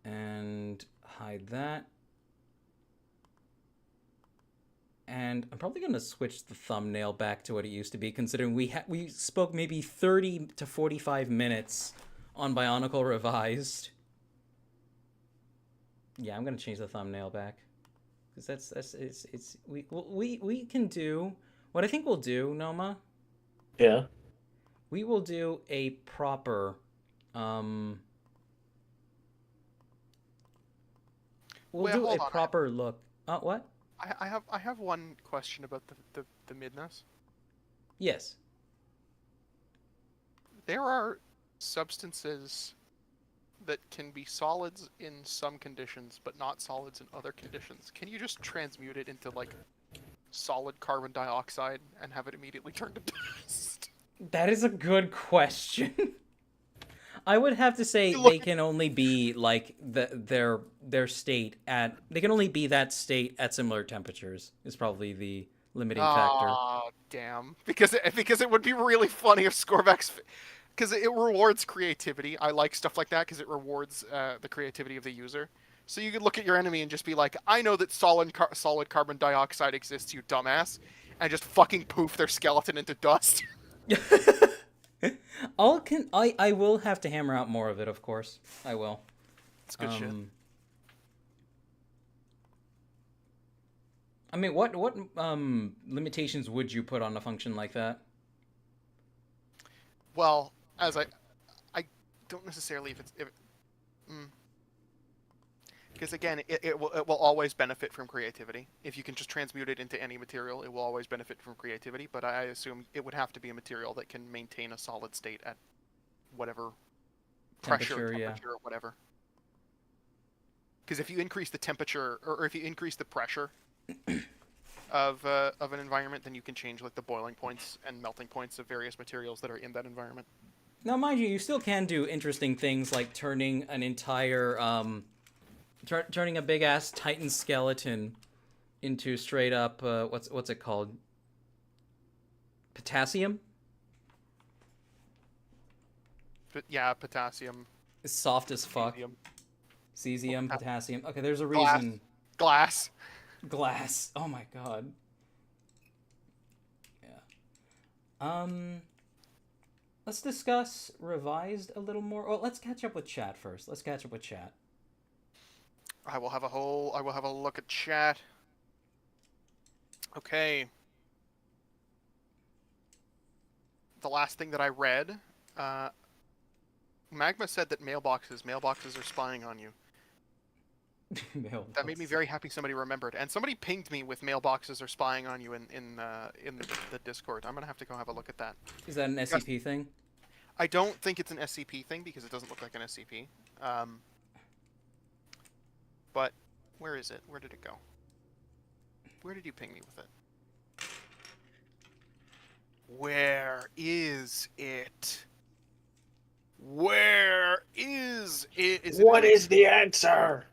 and hide that. And I'm probably gonna switch the thumbnail back to what it used to be, considering we spoke maybe 30 to 45 minutes on Bionicle Revised. Yeah, I'm gonna change the thumbnail back, because we can do what I think we'll do, Noma. Yeah. We will do a proper we'll Wait, do a hold on. proper look. What? I have one question about the midness. Yes. There are substances that can be solids in some conditions, but not solids in other conditions. Can you just transmute it into like solid carbon dioxide and have it immediately turn to dust? That is a good question. I would have to say they can only be like their state at. They can only be that state at similar temperatures. Is probably the limiting factor. Oh damn! Because it would be really funny if Scorvax, because it rewards creativity. I like stuff like that because it rewards the creativity of the user. So you could look at your enemy and just be like, "I know that solid carbon dioxide exists, you dumbass," and just fucking poof their skeleton into dust. I will have to hammer out more of it, of course. I will. It's good shit. I mean, what limitations would you put on a function like that? Well, as I don't necessarily because again, it will always benefit from creativity. If you can just transmute it into any material, it will always benefit from creativity. But I assume it would have to be a material that can maintain a solid state at whatever temperature or whatever. Because if you increase the temperature or if you increase the pressure of an environment, then you can change like the boiling points and melting points of various materials that are in that environment. Now, mind you, you still can do interesting things like turning an entire turning a big ass Titan skeleton into straight up what's it called? Potassium? But yeah, potassium. It's soft as fuck. Cesium, potassium. Okay, there's a Glass. reason. Glass. Oh my god. Yeah. Let's discuss Revised a little more. Oh, let's catch up with chat first. I will have a look at chat. Okay. The last thing that I read, Magma said that mailboxes are spying on you. That made me very happy somebody remembered. And somebody pinged me with mailboxes are spying on you in the Discord. I'm gonna have to go have a look at that. Is that an SCP thing? I don't think it's an SCP thing because it doesn't look like an SCP. But where is it? Where did it go? Where did you ping me with it? Where is it? Where is it? What is the answer?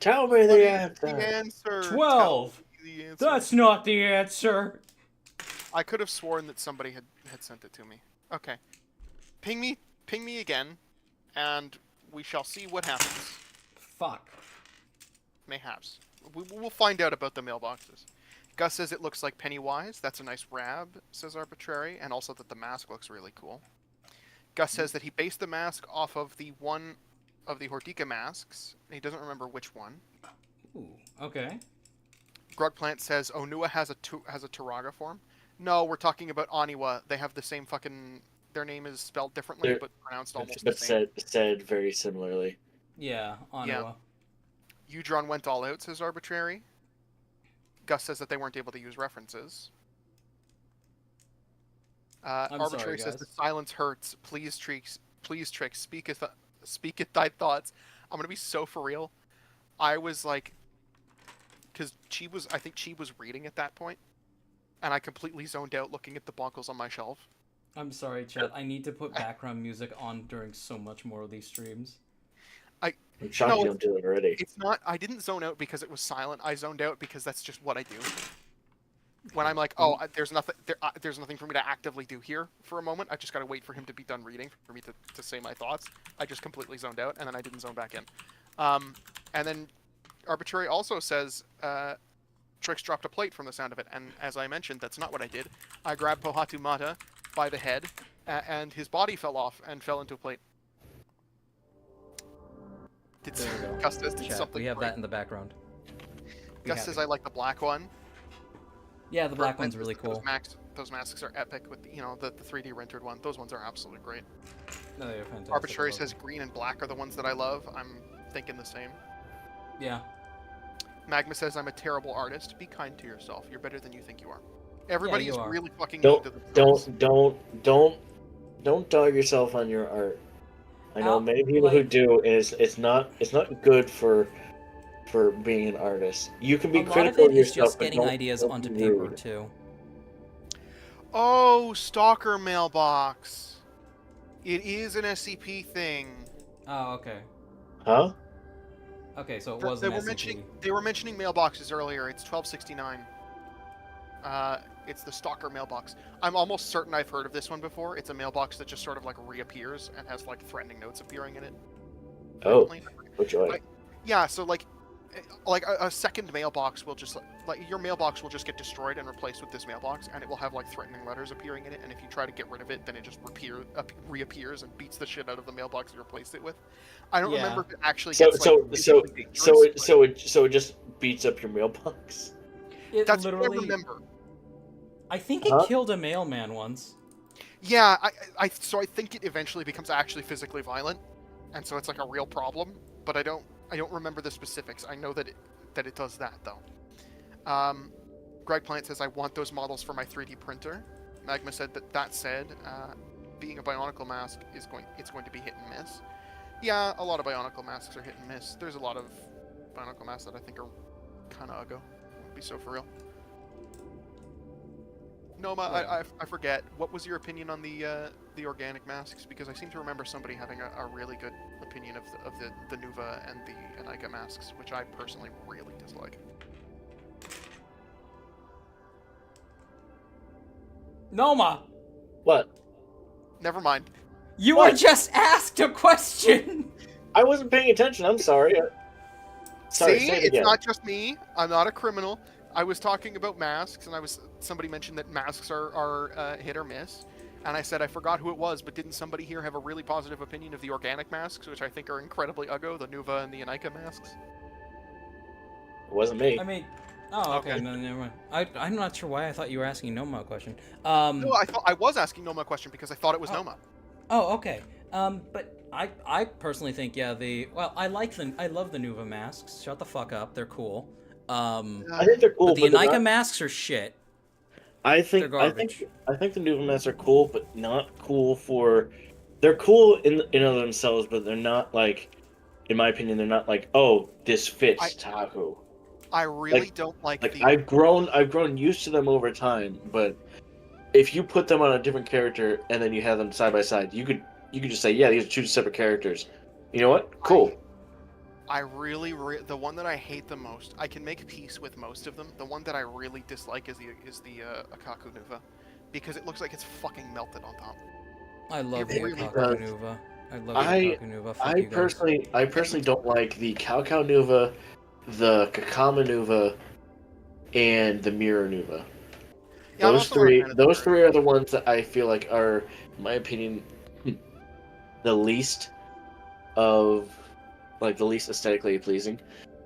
Tell me the answer. The answer. 12. The answer. That's not the answer. I could have sworn that somebody had sent it to me. Okay. Ping me again, and we shall see what happens. Fuck. Mayhaps. We'll find out about the mailboxes. Gus says it looks like Pennywise. That's a nice rab, says Arbitrary, and also that the mask looks really cool. Gus says that he based the mask off of the one of the Hortica masks. He doesn't remember which one. Ooh, okay. Grugplant says Onua has a Turaga form. No, we're talking about Aniwa. They have the same fucking... Their name is spelled differently, but pronounced almost the same. Said very similarly. Yeah, Aniwa. Yeah. Udron went all out, says Arbitrary. Gus says that they weren't able to use references. I'm Arbitrary sorry, says the guys. silence hurts. Please, Trick, speaketh thy thoughts. I'm gonna be so for real. I was like, because I think Chi was reading at that point, and I completely zoned out looking at the bonkles on my shelf. I'm sorry, chat. I need to put background music on during so much more of these streams. I'm shocked you don't do it already. It's not. I didn't zone out because it was silent. I zoned out because that's just what I do. When I'm like, oh, there's nothing for me to actively do here for a moment. I just gotta wait for him to be done reading for me to say my thoughts. I just completely zoned out, and then I didn't zone back in. And then Arbitrary also says, Trix dropped a plate from the sound of it, and as I mentioned, that's not what I did. I grabbed Pohatu Mata by the head, and his body fell off and fell into a plate. Gus says did Chat, something. we have great. that in the background. Gus says I like the black one. Yeah, the black one's really cool. Those masks are epic with the 3D rendered one. Those ones are absolutely great. No, they're fantastic. Arbitrary says green and black are the ones that I love. I'm thinking the same. Yeah. Magma says I'm a terrible artist. Be kind to yourself. You're better than you think you are. Everybody you is are. really fucking mean to themselves. Don't dog yourself on your art. I know many people who like- do, and it's not good for being an artist. You can be A lot of critical it of is yourself, just but getting don't ideas be onto paper rude. too. Oh, Stalker mailbox. It is an SCP thing. Oh, okay. Huh? Okay, so it was They an were SCP. mentioning mailboxes earlier. It's 1269. It's the Stalker mailbox. I'm almost certain I've heard of this one before. It's a mailbox that just sort of like reappears and has like threatening notes appearing in it. Oh, Frequently. what joy. Yeah, so like a second mailbox will just like your mailbox will just get destroyed and replaced with this mailbox, and it will have like threatening letters appearing in it. And if you try to get rid of it, then it just reappears and beats the shit out of the mailbox you replaced it with. I don't remember if it actually gets So it just beats up your mailbox. It That's literally. what I remember. I think it killed a mailman once. Yeah, I think it eventually becomes actually physically violent, and so it's like a real problem. But I don't remember the specifics. I know that it does that though. Greg Plant says I want those models for my 3D printer. Magma said that said, being a Bionicle mask it's going to be hit and miss. Yeah, a lot of Bionicle masks are hit and miss. There's a lot of Bionicle masks that I think are kind of uggo. Be so for real. Noma, I forget. What was your opinion on the organic masks? Because I seem to remember somebody having a really good opinion of the Nuva and the Anika masks, which I personally really dislike. Noma! What? Never mind. You What? were just asked a question! I wasn't paying attention. I'm sorry. Sorry, See, say it it's again. not just me. I'm not a criminal. I was talking about masks, and somebody mentioned that masks are hit or miss, and I said I forgot who it was, but didn't somebody here have a really positive opinion of the organic masks, which I think are incredibly uggo, the Nuva and the Anika masks? It wasn't me. I mean, oh, okay, Okay. no, never mind. I'm not sure why I thought you were asking Noma a question. No, I thought I was asking Noma a question because I thought it was Noma. Oh, okay. But I personally think, yeah, I love the Nuva masks. Shut the fuck up, they're cool. I think they're cool, but the they're Anika not- masks are shit. I think They're garbage. I think the Nuva masks are cool, but not cool for. They're cool in and of themselves, but they're not like, in my opinion, they're not like, oh, this fits Tahu. I really don't like the. I've grown used to them over time, but if you put them on a different character and then you have them side by side, you could just say, yeah, these are two separate characters. You know what? Cool. I really the one that I hate the most. I can make peace with most of them. The one that I really dislike is the Akaku Nuva, because it looks like it's fucking melted on top. I love the It really Akaku does. Nuva. I love the Akaku Nuva. Fuck you guys. I personally don't like the Cow Nuva, the Kakama Nuva, and the Mirror Nuva. Yeah, I'm Those also not a three, fan of the those Mirror. three are the ones that I feel like are, in my opinion, the least aesthetically pleasing.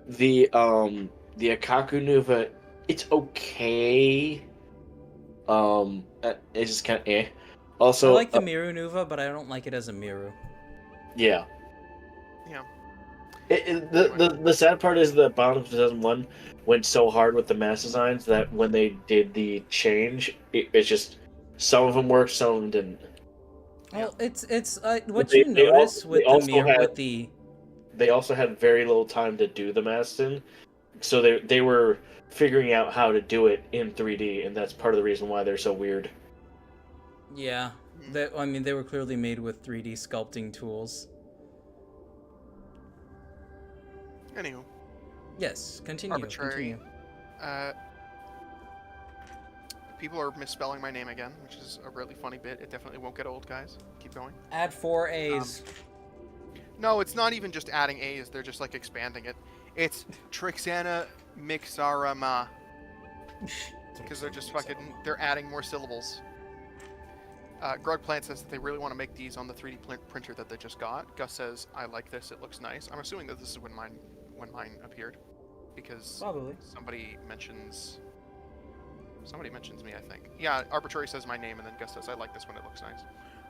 The Akaku Nuva, it's okay. It's just kind of eh. Also, I like the Miru Nuva, but I don't like it as a Miru. yeah. Yeah. The sad part is that Bionicle 2001 went so hard with the mask designs that when they did the change, it's just some of them worked, some of them didn't. Well, it's what They- you they notice al- with they the also mirror had- with the They also had very little time to do the masks in, so they were figuring out how to do it in 3D, and that's part of the reason why they're so weird. yeah. I mean, they were clearly made with 3D sculpting tools. Anywho, Yes, continue. Arbitrary. Continue. People are misspelling my name again, which is a really funny bit. It definitely won't get old, guys. Keep going. Add 4 A's. No, it's not even just adding A's. They're just like expanding it. It's Trixana Mixarama. Because they're just fucking, they're adding more syllables. Grug Plant says that they really want to make these on the 3D printer that they just got. Gus says, I like this, it looks nice. I'm assuming that this is when mine appeared. Because Probably. somebody mentions me, I think. Yeah, Arbitrary says my name, and then Gus says, I like this one, it looks nice.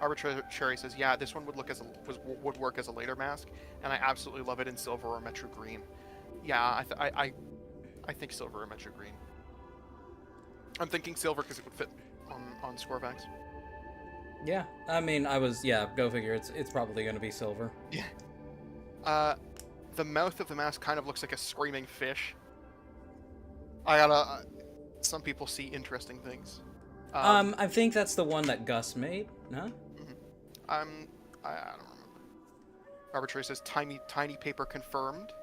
Arbitrary says, yeah, this one would would work as a later mask, and I absolutely love it in silver or metro green. Yeah, I think silver or metro green. I'm thinking silver because it would fit on Scorvax. Yeah, I mean, go figure. It's probably going to be silver. Yeah. The mouth of the mask kind of looks like a screaming fish. Some people see interesting things. I think that's the one that Gus made, no? I don't remember. Arbitrary says tiny paper confirmed.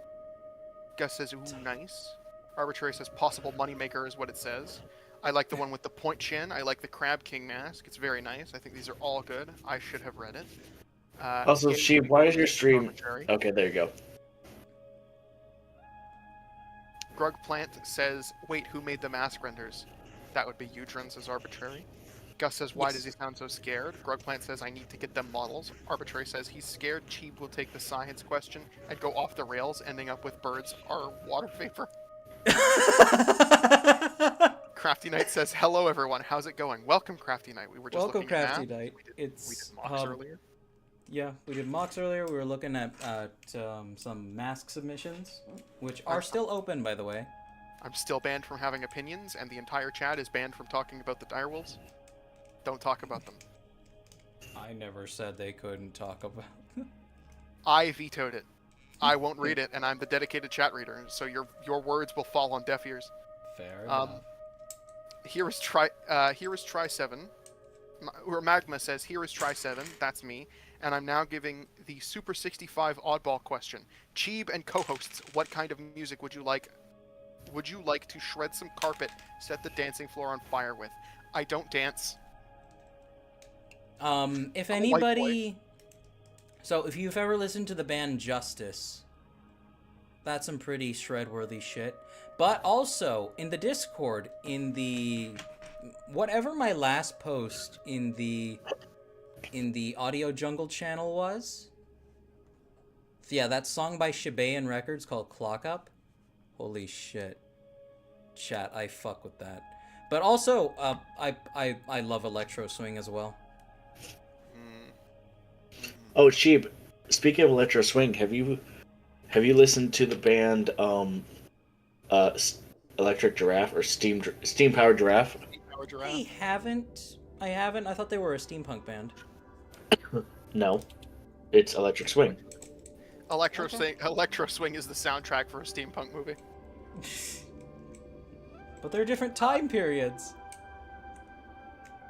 Gus says ooh nice. Arbitrary says possible moneymaker is what it says. I like the one with the point chin. I like the Crab King mask. It's very nice. I think these are all good. I should have read it. Also, Sheep, why is your stream... Arbitrary. Okay, there you go. Grug Plant says, wait, who made the mask renders? That would be Udrin, says Arbitrary. Gus says, why does he sound so scared? Grug Plant says, I need to get them models. Arbitrary says, he's scared Cheap will take the science question and go off the rails, ending up with birds or water vapor. Crafty Knight says, hello everyone, how's it going? Welcome, Crafty Knight. We were just Welcome, looking at Crafty that. Knight. We did MOCs earlier. Yeah, we did mocks earlier. We were looking at some mask submissions, which are still open, by the way. I'm still banned from having opinions, and the entire chat is banned from talking about the direwolves. Don't talk about them. I never said they couldn't talk about. I vetoed it. I won't read it, and I'm the dedicated chat reader, so your words will fall on deaf ears. Fair enough. Here is try 7. Or Magma says, here is try 7. That's me. And I'm now giving the Super 65 oddball question. Cheeb and co-hosts, what kind of music would you like? Would you like to shred some carpet, set the dancing floor on fire with? I don't dance. If anybody... So, if you've ever listened to the band Justice, that's some pretty shred-worthy shit. But also, in the Discord, in the... Whatever my last post in the Audio Jungle channel was... Yeah, that song by Shibayan Records called Clock Up. Holy shit. Chat, I fuck with that. But also, I love electro swing as well. Oh, Sheep, speaking of electro swing, have you listened to the band Electric Giraffe or Steam Powered Giraffe? I haven't. I thought they were a steampunk band. No, it's Electric Swing. Electro Swing is the soundtrack for a steampunk movie. But they're different time periods.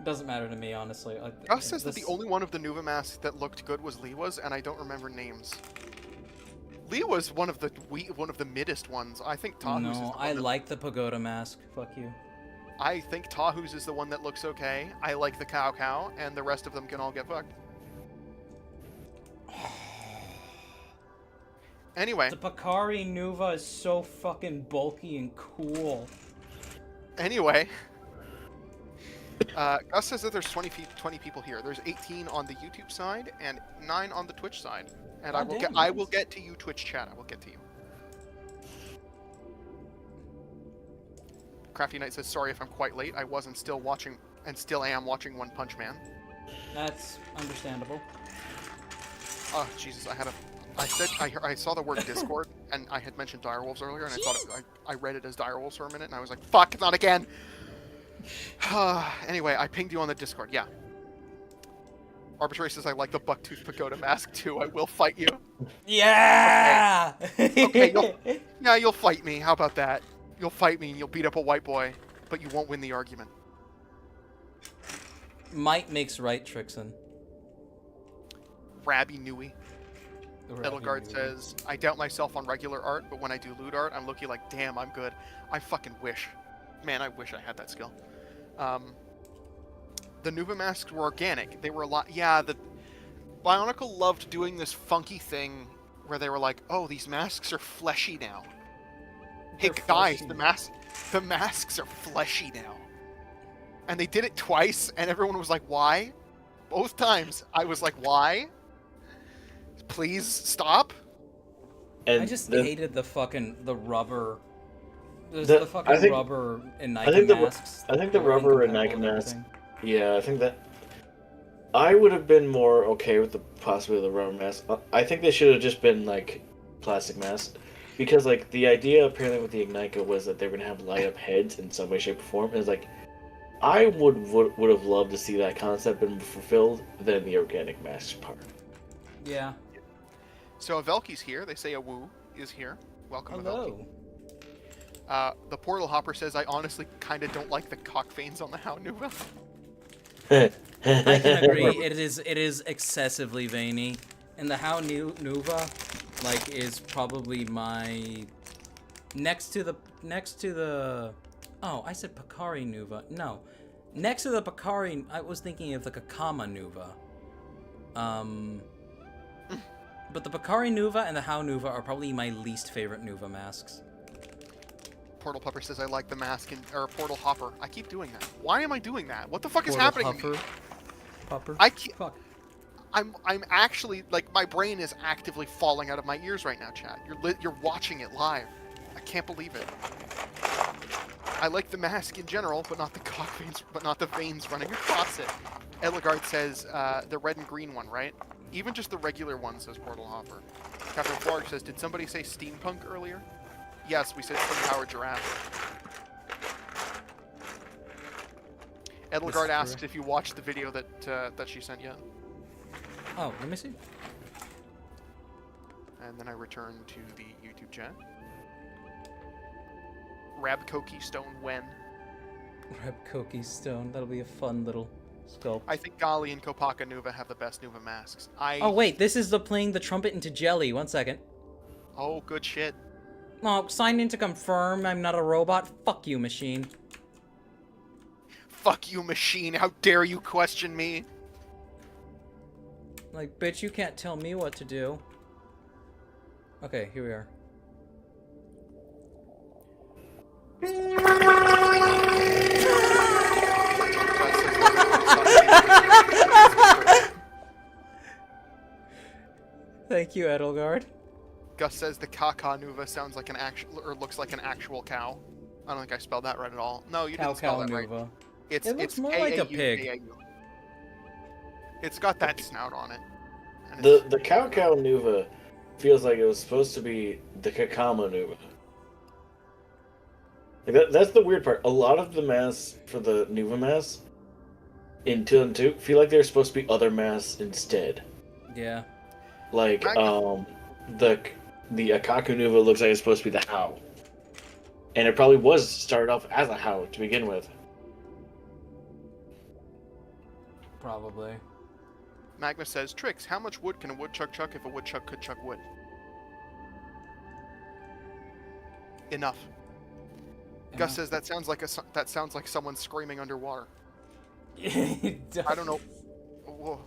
Doesn't matter to me, honestly. Gus says that the only one of the Nuva masks that looked good was Liwa's, and I don't remember names. Liwa's one of the middest ones. I think Tahu's is the one I like the pagoda mask. Fuck you. I think Tahu's is the one that looks okay. I like the cow, and the rest of them can all get fucked. Anyway. The Picari Nuva is so fucking bulky and cool. Anyway. Gus says that there's 20 people here. There's 18 on the YouTube side and 9 on the Twitch side. And I will get to you, Twitch chat. I will get to you. Crafty Knight says, sorry if I'm quite late. I was and still watching, and still am watching One Punch Man. That's understandable. Oh, Jesus, I had a I saw the word Discord, and I had mentioned direwolves earlier, and I thought I read it as direwolves for a minute, and I was like, fuck, not again. Anyway, I pinged you on the Discord. Yeah. Arbitrary says I like the bucktooth pagoda mask too. I will fight you. Yeah. Okay, you'll fight me. How about that? You'll fight me and you'll beat up a white boy, but you won't win the argument. Might makes right, Trixon. Rabby Nui. Edelgard says, I doubt myself on regular art, but when I do loot art, I'm looking like, damn, I'm good. I fucking wish. Man, I wish I had that skill. The Nuva masks were organic. They were a lot... Yeah, the Bionicle loved doing this funky thing where they were like, oh, these masks are fleshy now. Hey, guys, the masks are fleshy now. And they did it twice, and everyone was like, why? Both times, I was like, why? Please stop. And I just hated the rubber. The fucking rubber and Nike masks. I think the rubber and Nike masks. Yeah, I think that. I would have been more okay with the possibility of the rubber mask. I think they should have just been like plastic masks, because like the idea apparently with the Ignite was that they were gonna have light up heads in some way, shape, or form. And it's like, I would have loved to see that concept been fulfilled than the organic masks part. Yeah. So Avelki's here. They say a woo is here. Welcome, Hello. Avelki. The Portal Hopper says, I honestly kind of don't like the cock veins on the How Nuva. I can agree. It is excessively veiny, and the How Nuva, like, is probably my next to the. Oh, I said Picari Nuva. No, next to the Picari, I was thinking of the Kakama Nuva. But the Picari Nuva and the How Nuva are probably my least favorite Nuva masks. Portal Pupper says I like the mask or Portal Hopper. I keep doing that. Why am I doing that? What the fuck is happening to me? Pupper. Fuck. I'm actually like, my brain is actively falling out of my ears right now, chat. You're watching it live. I can't believe it. I like the mask in general, but not the cock veins, but not the veins running across it. Edelgard says the red and green one, right? Even just the regular one, says Portal Hopper. Captain Flarg says, did somebody say steampunk earlier? Yes, we said steam-powered giraffe. Edelgard asked if you watched the video that she sent you. Oh, let me see. And then I return to the YouTube chat. Rabkoki Stone when? Rabkoki Stone. That'll be a fun little sculpt. I think Gali and Kopaka Nuva have the best Nuva masks. Oh wait, this is the playing the trumpet into jelly. 1 second. Oh, good shit. Oh, sign in to confirm I'm not a robot. Fuck you, machine. Fuck you, machine. How dare you question me? Like, bitch, you can't tell me what to do. Okay, here we are. Thank you, Edelgard. Gus says the Kaka Nuva sounds like an actual, or looks like an actual cow. I don't think I spelled that right at all. No, you didn't spell that right. It looks more like a pig. K-A-U. It's got that snout on it. The Cow Nuva feels like it was supposed to be the Kakama Nuva. Like that's the weird part. A lot of the masks for the Nuva masks in 2 and 2 feel like they're supposed to be other masks instead. Yeah. Like the Akaku Nuva looks like it's supposed to be the How. And it probably was started off as a How to begin with. Probably. Magma says, Trix, how much wood can a woodchuck chuck if a woodchuck could chuck wood? Enough. Gus says that sounds like someone screaming underwater. I don't know. Whoa.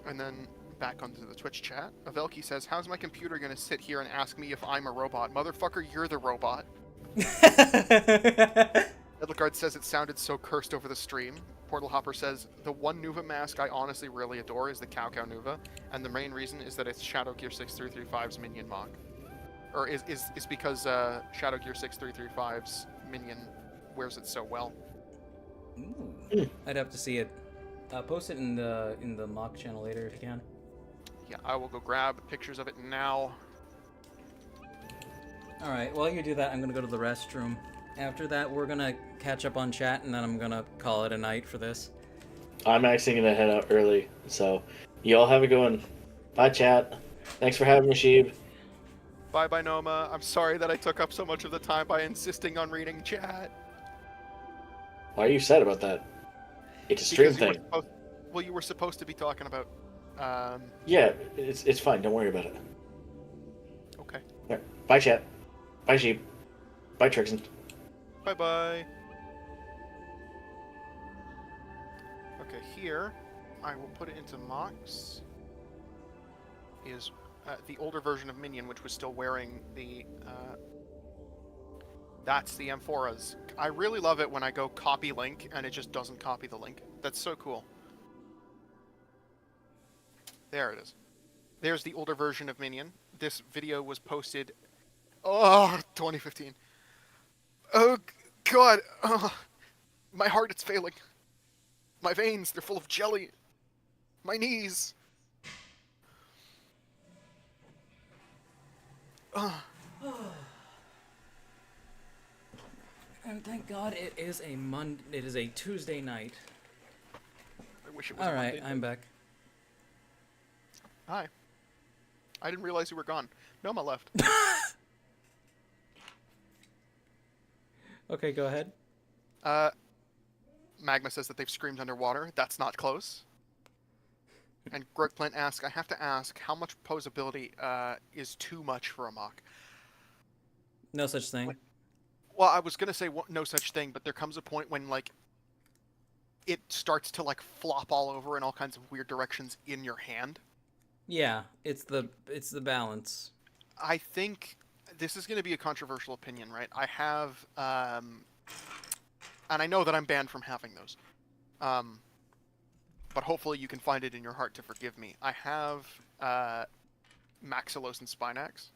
And then back onto the Twitch chat. Avelki says, how's my computer gonna sit here and ask me if I'm a robot? Motherfucker, you're the robot. Edlicard says it sounded so cursed over the stream. Portal Hopper says, the one Nuva mask I honestly really adore is the Cow Nuva, and the main reason is that it's Shadow Gear 6335's minion MOC. Or is because Shadow Gear 6335's minion wears it so well. Ooh. I'd have to see it. Post it in the mock channel later if you can. Yeah, I will go grab pictures of it now. All right. While you do that, I'm gonna go to the restroom. After that, we're gonna catch up on chat, and then I'm gonna call it a night for this. I'm actually gonna head out early, so y'all have a good one. Bye, chat. Thanks for having me, Sheeb. Bye, Noma. I'm sorry that I took up so much of the time by insisting on reading chat. Why are you sad about that? It's a stream thing. You were supposed to be talking about. Yeah, it's fine. Don't worry about it. Okay. All right. Bye, chat. Bye, Sheep. Bye, Trixon. Bye. Okay, here I will put it into MOCs. Is the older version of Minion, which was still wearing the. That's the Amphoras. I really love it when I go copy link and it just doesn't copy the link. That's so cool. There it is. There's the older version of Minion. This video was posted. 2015. Oh, God. My heart, it's failing. My veins, they're full of jelly. My knees. And thank God it is a Tuesday night. I wish it was All a right, Monday. I'm back. Hi. I didn't realize you were gone. Noma left. Okay, go ahead. Magma says that they've screamed underwater. That's not close. And Grogplant asks, I have to ask, how much posability is too much for a mock? No such thing. Well, I was gonna say no such thing, but there comes a point when like it starts to like flop all over in all kinds of weird directions in your hand. Yeah, it's the balance. I think this is going to be a controversial opinion, right? I have, and I know that I'm banned from having those, but hopefully you can find it in your heart to forgive me. I have Maxilos and Spinax,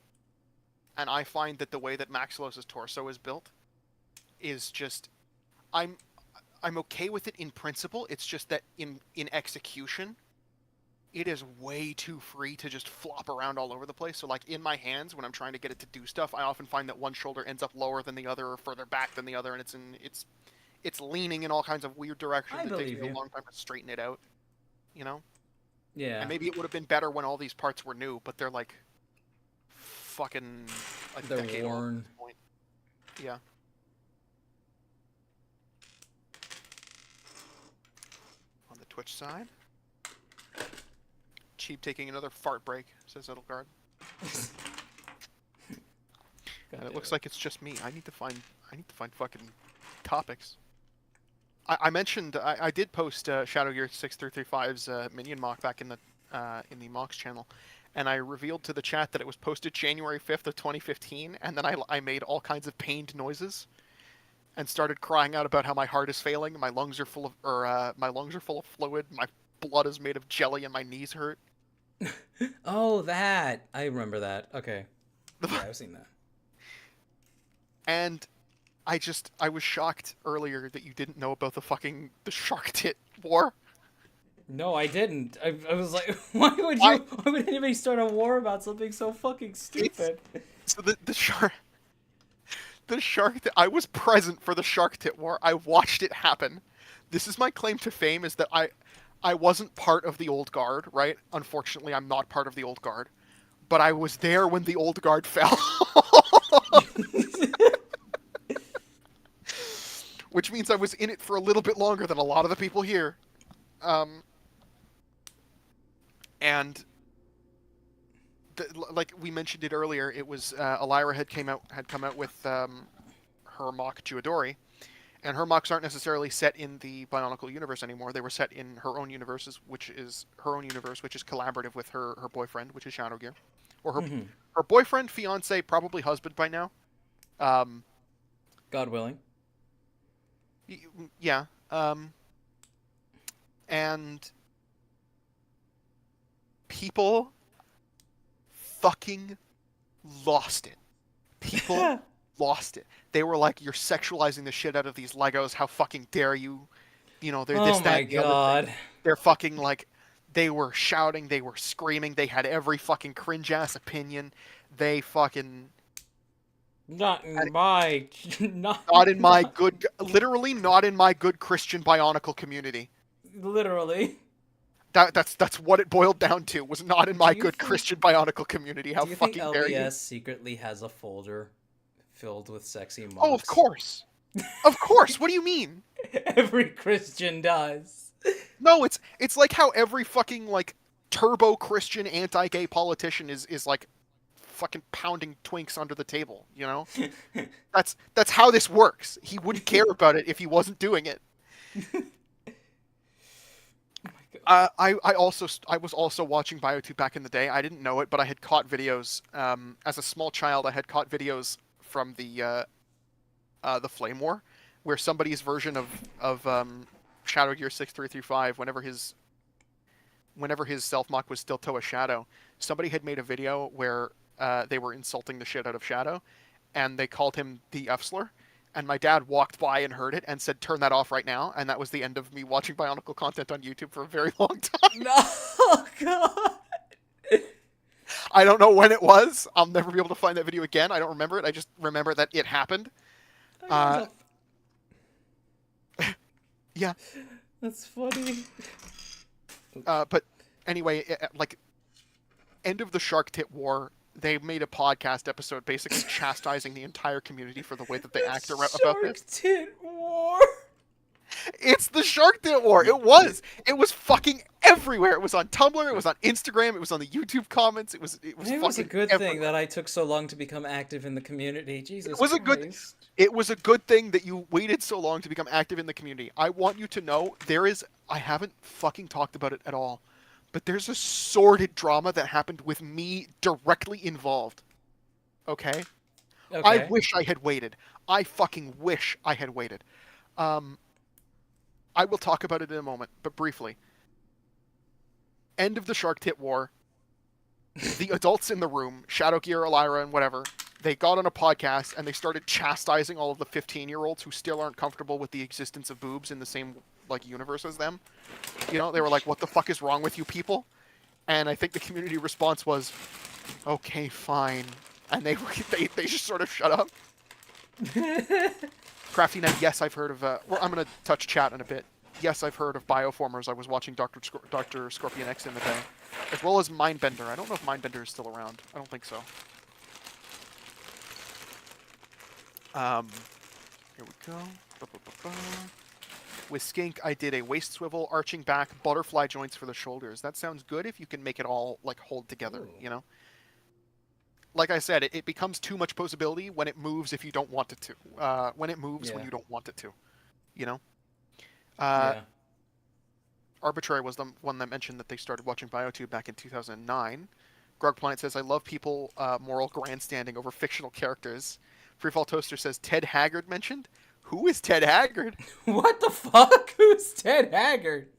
and I find that the way that Maxilos's torso is built is just, I'm okay with it in principle. It's just that in execution, it is way too free to just flop around all over the place. So like in my hands, when I'm trying to get it to do stuff, I often find that one shoulder ends up lower than the other or further back than the other, and it's leaning in all kinds of weird directions. It takes me a long time to straighten it out, you know? Yeah. And maybe it would have been better when all these parts were new, but they're like fucking like they're decade old at worn. this point. Yeah. On the Twitch side. Cheap taking another fart break, says Edelgard. And it looks like it's just me. I need to find fucking topics. I mentioned I did post Shadowgear 6335's minion mock back in the mocks channel, and I revealed to the chat that it was posted January 5th of 2015, and then I made all kinds of pained noises and started crying out about how my heart is failing, my lungs are full of fluid, my blood is made of jelly, and my knees hurt. Oh, that! I remember that. Okay. Yeah, I've seen that. And I was shocked earlier that you didn't know about the shark tit war. No, I didn't. I was like, why would anybody start a war about something so fucking stupid? So the shark tit, I was present for the shark tit war. I watched it happen. This is my claim to fame, is that I wasn't part of the old guard, right? Unfortunately, I'm not part of the old guard. But I was there when the old guard fell. Which means I was in it for a little bit longer than a lot of the people here. And like we mentioned it earlier, it was Elira had come out with her mock Juadori. And her mocks aren't necessarily set in the Bionicle universe anymore. They were set in her own universe, which is collaborative with her boyfriend, which is Shadowgear, or her boyfriend, fiance, probably husband by now. God willing. Yeah. And people fucking lost it. People lost it. They were like, you're sexualizing the shit out of these Legos. How fucking dare you? you know, they're Oh this, that, my and the other god. thing. They're fucking like, they were shouting, they were screaming, they had every fucking cringe ass opinion. They fucking Not in my... not in my good, literally not in my good Christian Bionicle community. Literally. That's what it boiled down to. Was not in my you good think- Christian Bionicle community. How Do you think fucking dare you? LBS secretly has a folder filled with sexy mocks? Oh, of course. Of course. What do you mean? Every Christian does. No, it's like how every fucking like turbo Christian anti-gay politician is like fucking pounding twinks under the table, you know? That's how this works. He wouldn't care about it if he wasn't doing it. I was also watching BioTube back in the day. I didn't know it, but I had caught videos as a small child. I had caught videos from the Flame War, where somebody's version of Shadow Gear 6335, whenever his self-mock was still Toa Shadow, somebody had made a video where they were insulting the shit out of Shadow, and they called him the F-slur. And my dad walked by and heard it and said, "Turn that off right now." And that was the end of me watching Bionicle content on YouTube for a very long time. No, God. I don't know when it was. I'll never be able to find that video again. I don't remember it. I just remember that it happened. Yeah. That's funny. But anyway, like, end of the Shark Tit War, they made a podcast episode basically chastising the entire community for the way that they act about this. Shark Tit War. It's the Shark Tit War. It was. It was fucking everywhere. It was on Tumblr. It was on Instagram. It was on the YouTube comments. It was. Maybe it was a good thing that I took so long to become active in the community. Jesus It was a good. Christ. It was a good thing that you waited so long to become active in the community. I want you to know there is. I haven't fucking talked about it at all, but there's a sordid drama that happened with me directly involved. Okay? I wish I had waited. I fucking wish I had waited. I will talk about it in a moment, but briefly. End of the Shark Tit War. The adults in the room, Shadow Gear, Elira, and whatever, they got on a podcast and they started chastising all of the 15-year-olds who still aren't comfortable with the existence of boobs in the same like universe as them. You know, they were like, "What the fuck is wrong with you people?" And I think the community response was, "Okay, fine," and they just sort of shut up. Crafty Knight, yes, I've heard of. Well, I'm gonna touch chat in a bit. Yes, I've heard of Bioformers. I was watching Dr. Scorpion X in the day, as well as Mindbender. I don't know if Mindbender is still around. I don't think so. Here we go. With Skink, I did a waist swivel, arching back, butterfly joints for the shoulders. That sounds good if you can make it all like hold together. Ooh. You know. Like I said, it becomes too much posability when it moves if you don't want it to. When it moves when you don't want it to. You know? Arbitrary was the one that mentioned that they started watching BioTube back in 2009. Grog Planet says, "I love people moral grandstanding over fictional characters." Freefall Toaster says, "Ted Haggard mentioned?" Who is Ted Haggard? What the fuck? Who's Ted Haggard?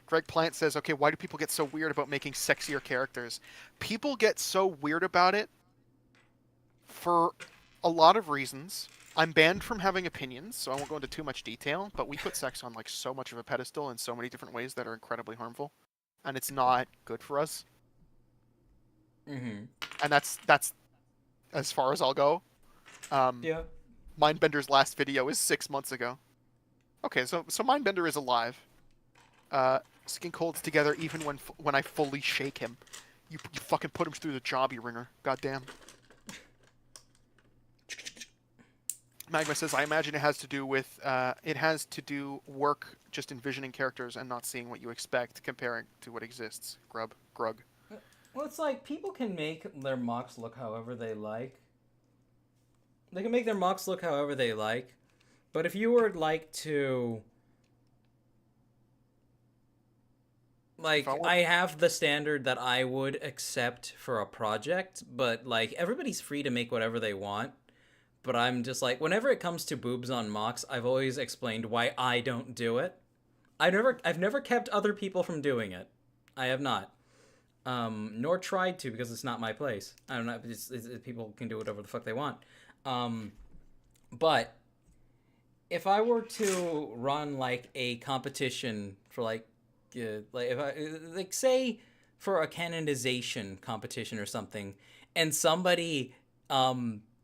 Greg Plant says, "Okay, why do people get so weird about making sexier characters?" People get so weird about it for a lot of reasons. I'm banned from having opinions, so I won't go into too much detail, but we put sex on like so much of a pedestal in so many different ways that are incredibly harmful, and it's not good for us. Mm-hmm. And that's as far as I'll go. Yeah. Mindbender's last video is 6 months ago. Okay, so Mindbender is alive. Skink holds together even when I fully shake him. You fucking put him through the jobby ringer. Goddamn. Magma says, "I imagine it has to do with work just envisioning characters and not seeing what you expect, comparing to what exists." Grug. Well, it's like people can make their mocks look however they like. They can make their mocks look however they like, but if you were like to like, I have the standard that I would accept for a project, but like everybody's free to make whatever they want. But I'm just like, whenever it comes to boobs on mocks, I've always explained why I don't do it. I've never kept other people from doing it. I have not. Nor tried to, because it's not my place. I don't know. People can do whatever the fuck they want. But if I were to run like a competition for like if I like say for a canonization competition or something, and somebody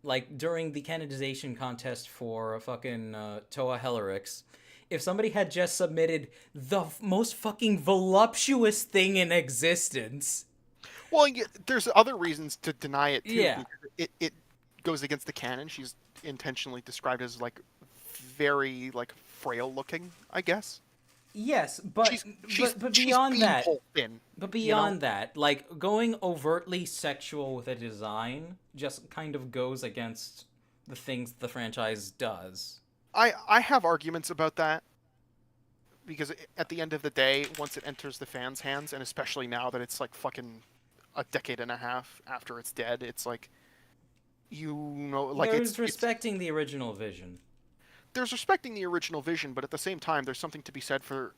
like during the canonization contest for a fucking Toa Hellerix, if somebody had just submitted the most fucking voluptuous thing in existence. Well, there's other reasons to deny it too. Yeah. Because it goes against the canon. She's intentionally described as like very like frail looking, I guess. Yes, but she's beyond that, being thin, but beyond that, like going overtly sexual with a design just kind of goes against the things the franchise does. I have arguments about that because at the end of the day, once it enters the fans' hands, and especially now that it's like fucking a decade and a half after it's dead, it's like like There's respecting the original vision. There's respecting the original vision, but at the same time, there's something to be said for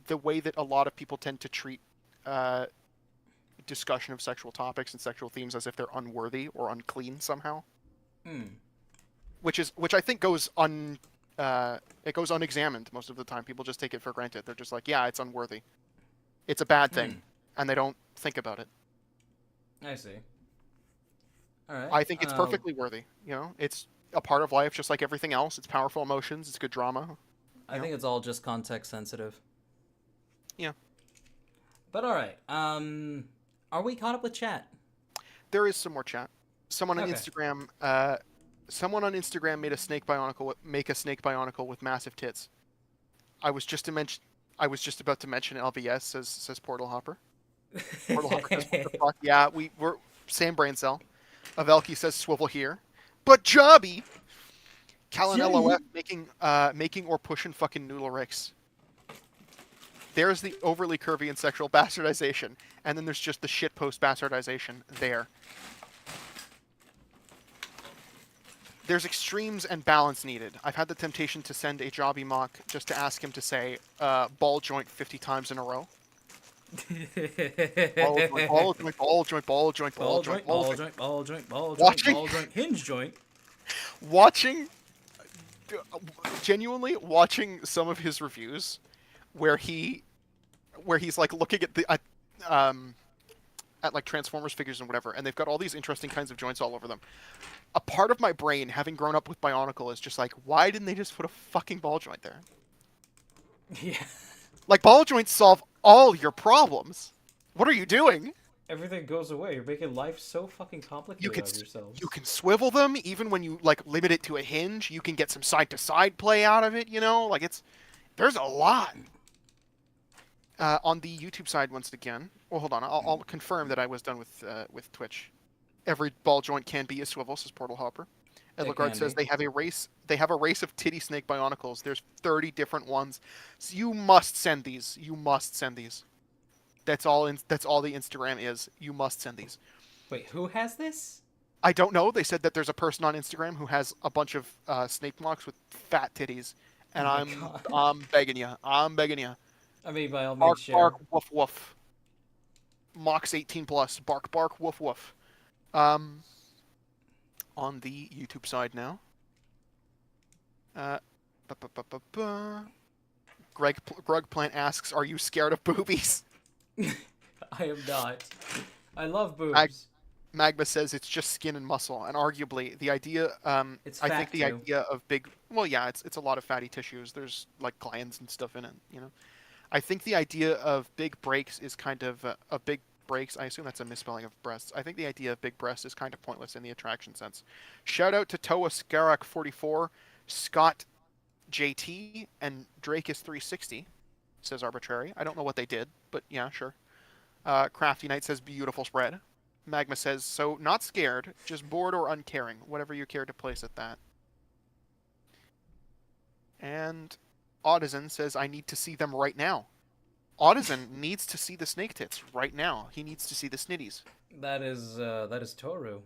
the way that a lot of people tend to treat discussion of sexual topics and sexual themes as if they're unworthy or unclean somehow. Which I think goes unexamined most of the time. People just take it for granted. They're just like, yeah, it's unworthy. It's a bad thing, and they don't think about it. I see. All right. I think it's perfectly worthy. It's a part of life, just like everything else. It's powerful emotions. It's good drama. I think it's all just context sensitive. Yeah. But all right. Are we caught up with chat? There is some more chat. Someone on Okay. Instagram. Someone on Instagram made a snake bionicle with massive tits. I was just about to mention LVS, says Portal Hopper. Portal Hopper says, what the fuck? Yeah, we're same brain cell. Avelki says swivel here. But Jobby! Callan LOF making or pushing fucking noodle ricks. There's the overly curvy and sexual bastardization. And then there's just the shitpost bastardization there. There's extremes and balance needed. I've had the temptation to send a Jobby mock just to ask him to say ball joint 50 times in a row. Ball joint, hinge joint. Genuinely watching some of his reviews where he's like looking at at like Transformers figures and whatever, and they've got all these interesting kinds of joints all over them. A part of my brain, having grown up with Bionicle, is just like, why didn't they just put a fucking ball joint there? Yeah. Like, ball joints solve all your problems. What are you doing? Everything goes away. You're making life so fucking complicated on yourselves. You can swivel them, even when you like limit it to a hinge. You can get some side-to-side play out of it, Like, there's a lot. On the YouTube side, once again. Well, hold on. I'll confirm that I was done with Twitch. Every ball joint can be a swivel, says Portal Hopper. Edlegard says they have a race. They have a race of titty snake Bionicles. There's 30 different ones. So you must send these. You must send these. That's all. That's all the Instagram is. You must send these. Wait, who has this? I don't know. They said that there's a person on Instagram who has a bunch of snake mocks with fat titties, and I'm begging you. I'm begging you. I mean, by all means, share. Bark, woof, woof. Mox 18 plus. Bark, bark, woof, woof. On the YouTube side now. Greg Plant asks, "Are you scared of boobies?" I am not. I love boobs. Magma says it's just skin and muscle, and arguably the idea. It's I think the fat, too. idea of big. Well, yeah, it's a lot of fatty tissues. There's like glands and stuff in it. I think the idea of big breaks is kind of big breaks. I assume that's a misspelling of breasts. I think the idea of big breasts is kind of pointless in the attraction sense. Shout out to Toa Skarak 44, Scott JT, and Drake is 360. Says Arbitrary. I don't know what they did, but yeah, sure. Crafty Knight says beautiful spread. Magma says, so not scared, just bored or uncaring, whatever you care to place at that. And Audizen says, I need to see them right now. Audizen needs to see the snake tits right now. He needs to see the snitties. That is Toru.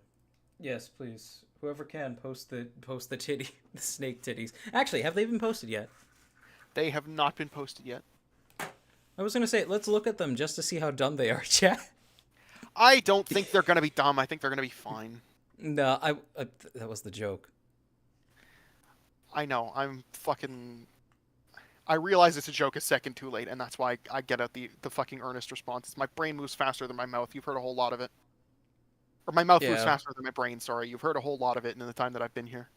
Yes, please. Whoever can post the titty, the snake titties. Actually, have they been posted yet? They have not been posted yet. I was gonna say, let's look at them just to see how dumb they are, chat. I don't think they're gonna be dumb. I think they're gonna be fine. No, that was the joke. I know. I'm fucking. I realize it's a joke a second too late, and that's why I get out the fucking earnest responses. My brain moves faster than my mouth. You've heard a whole lot of it. Or my mouth moves Yeah. faster than my brain, sorry. You've heard a whole lot of it in the time that I've been here.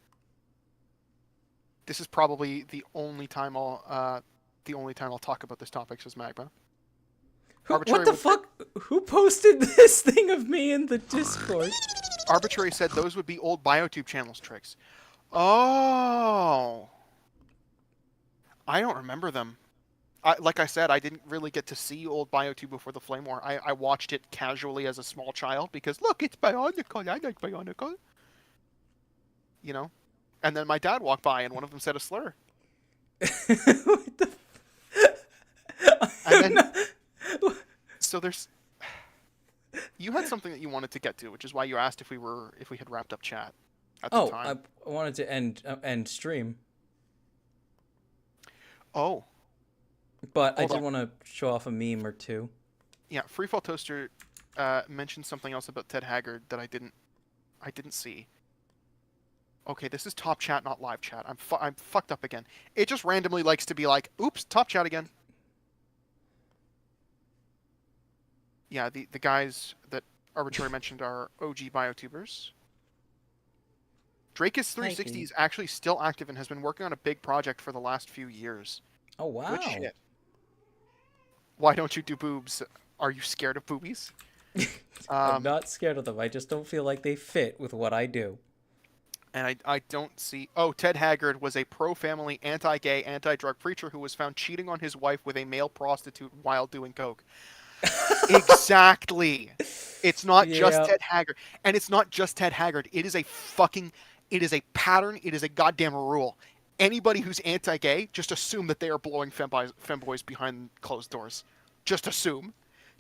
This is probably the only time I'll talk about this topic, says Magma. What the fuck? Who posted this thing of me in the Discord? Arbitrary said those would be old BioTube channels tricks. Oh. I don't remember them. Like I said, I didn't really get to see old BioTube before the Flame War. I watched it casually as a small child because, look, it's Bionicle. I like Bionicle. You know? And then my dad walked by and one of them said a slur. What the And then, so there's... You had something that you wanted to get to, which is why you asked if we had wrapped up chat at the time. I wanted to end stream. Oh. But I did want to show off a meme or two. Yeah, Freefall Toaster mentioned something else about Ted Haggard that I didn't see. Okay, this is top chat, not live chat. I'm fucked up again. It just randomly likes to be like, oops, top chat again. Yeah, the guys that Arbitrary mentioned are OG biotubers. Drakus360 is actually still active and has been working on a big project for the last few years. Oh, wow. Good shit. Why don't you do boobs? Are you scared of boobies? I'm not scared of them. I just don't feel like they fit with what I do. And I don't see... Oh, Ted Haggard was a pro-family, anti-gay, anti-drug preacher who was found cheating on his wife with a male prostitute while doing coke. Exactly. It's not just Ted Haggard. And it's not just Ted Haggard. It is a fucking... It is a pattern. It is a goddamn rule. Anybody who's anti-gay, just assume that they are blowing femboys behind closed doors. Just assume.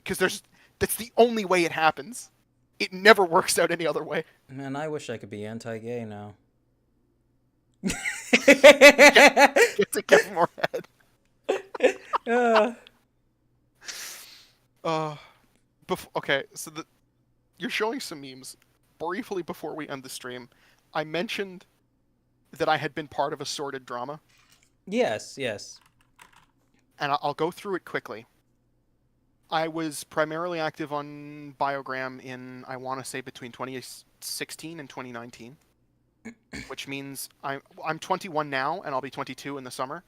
Because that's the only way it happens. It never works out any other way. Man, I wish I could be anti-gay now. Get to get more head. Okay, so you're showing some memes. Briefly before we end the stream, I mentioned that I had been part of a sordid drama. Yes. And I'll go through it quickly. I was primarily active on Biogram in, I want to say, between 2016 and 2019. Which means I'm 21 now, and I'll be 22 in the summer.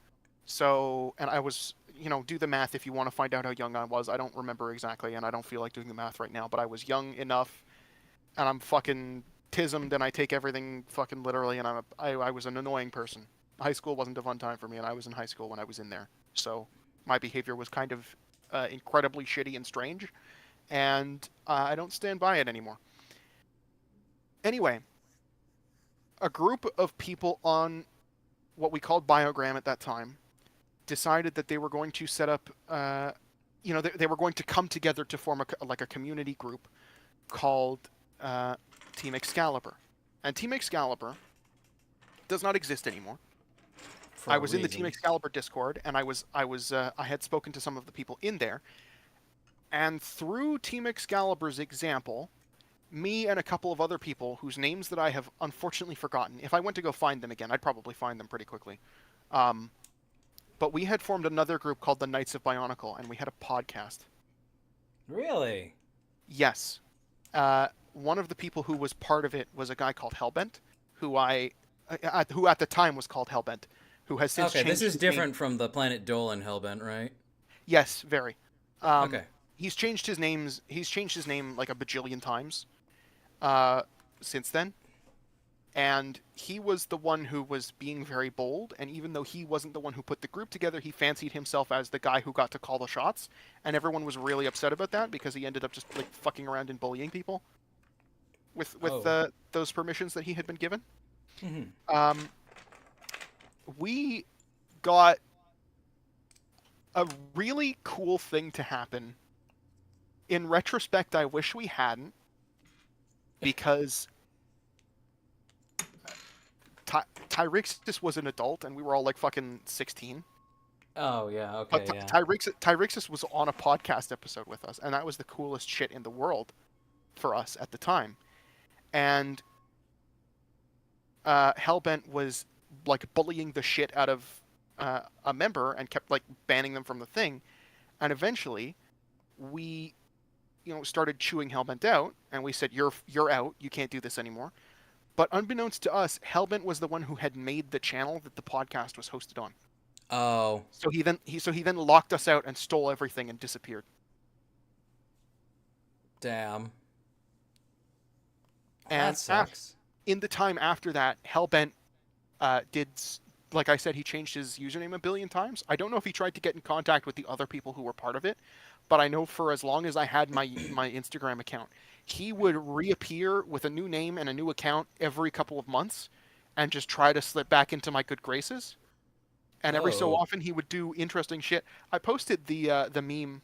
So, and I was, do the math if you want to find out how young I was. I don't remember exactly, and I don't feel like doing the math right now, but I was young enough, and I'm fucking tismed, and I take everything fucking literally, and I was an annoying person. High school wasn't a fun time for me, and I was in high school when I was in there. So my behavior was kind of incredibly shitty and strange, and I don't stand by it anymore. Anyway, a group of people on what we called Biogram at that time decided that they were going to set up, they were going to come together to form a community group called Team Excalibur. And Team Excalibur does not exist anymore. I was in the Team Excalibur Discord, and I had spoken to some of the people in there. And through Team Excalibur's example, me and a couple of other people whose names that I have unfortunately forgotten. If I went to go find them again, I'd probably find them pretty quickly. But we had formed another group called the Knights of Bionicle, and we had a podcast. Really? Yes. One of the people who was part of it was a guy called Hellbent, who at the time was called Hellbent, who has since changed this is his different name. from the Planet Dolan Hellbent, right? Yes, very. Okay. He's changed his name like a bajillion times since then. And he was the one who was being very bold, and even though he wasn't the one who put the group together, he fancied himself as the guy who got to call the shots, and everyone was really upset about that because he ended up just like fucking around and bullying people with those permissions that he had been given. Mm-hmm. We got a really cool thing to happen. In retrospect, I wish we hadn't, because Tyrixus was an adult, and we were all like fucking 16. Oh, yeah, okay, But yeah. Tyrixus was on a podcast episode with us, and that was the coolest shit in the world for us at the time. And Hellbent was like bullying the shit out of a member and kept like banning them from the thing, and eventually we started chewing Hellbent out, and we said, you're out, you can't do this anymore. But unbeknownst to us, Hellbent was the one who had made the channel that the podcast was hosted on. Oh. So he then locked us out and stole everything and disappeared. Damn. And That sucks. in the time after that, Hellbent did, like I said, he changed his username a billion times. I don't know if he tried to get in contact with the other people who were part of it, but I know for as long as I had my Instagram account, he would reappear with a new name and a new account every couple of months and just try to slip back into my good graces. And every so often he would do interesting shit. I posted the meme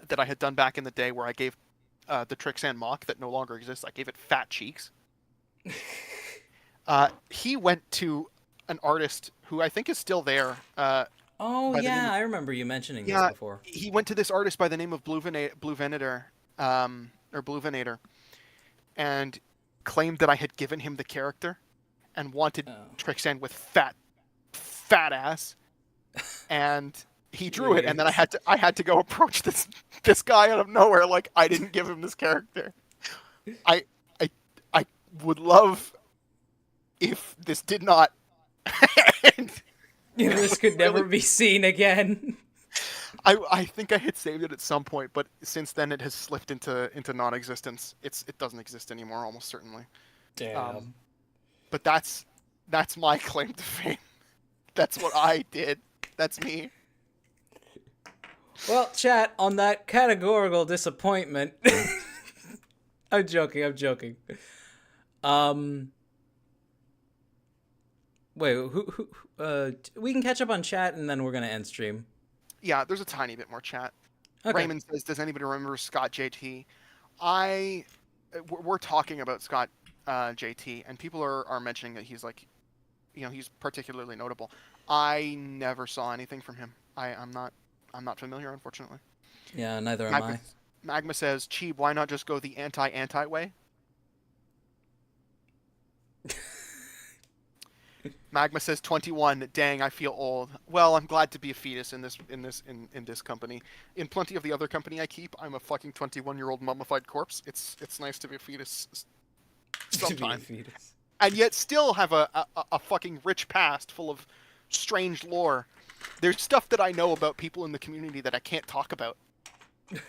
that I had done back in the day where I gave the Trixan MOC that no longer exists. I gave it fat cheeks. He went to an artist who I think is still there. Oh yeah, I remember you mentioning this before. He went to this artist by the name of Blue Venator, or Blue Venator, and claimed that I had given him the character, and wanted Trixan with fat ass, and he drew it, and then I had to go approach this guy out of nowhere, like I didn't give him this character. I would love if this did not end. This could never be seen again. I think I had saved it at some point, but since then it has slipped into non-existence. It doesn't exist anymore, almost certainly. Damn. But that's my claim to fame. That's what I did. That's me. Well, chat, on that categorical disappointment. I'm joking. Wait, who we can catch up on chat and then we're gonna end stream. Yeah, there's a tiny bit more chat. Okay. Raymond says, does anybody remember Scott JT? We're talking about Scott JT, and people are mentioning that he's like, he's particularly notable. I never saw anything from him. I'm not familiar, unfortunately. Yeah, neither am I. Magma says, Cheeb, why not just go the anti way? Magma says 21. Dang, I feel old. Well, I'm glad to be a fetus in this company. In plenty of the other company I keep, I'm a fucking 21-year-old mummified corpse. It's nice to be a fetus sometimes. To be a fetus. And yet still have a fucking rich past full of strange lore. There's stuff that I know about people in the community that I can't talk about. I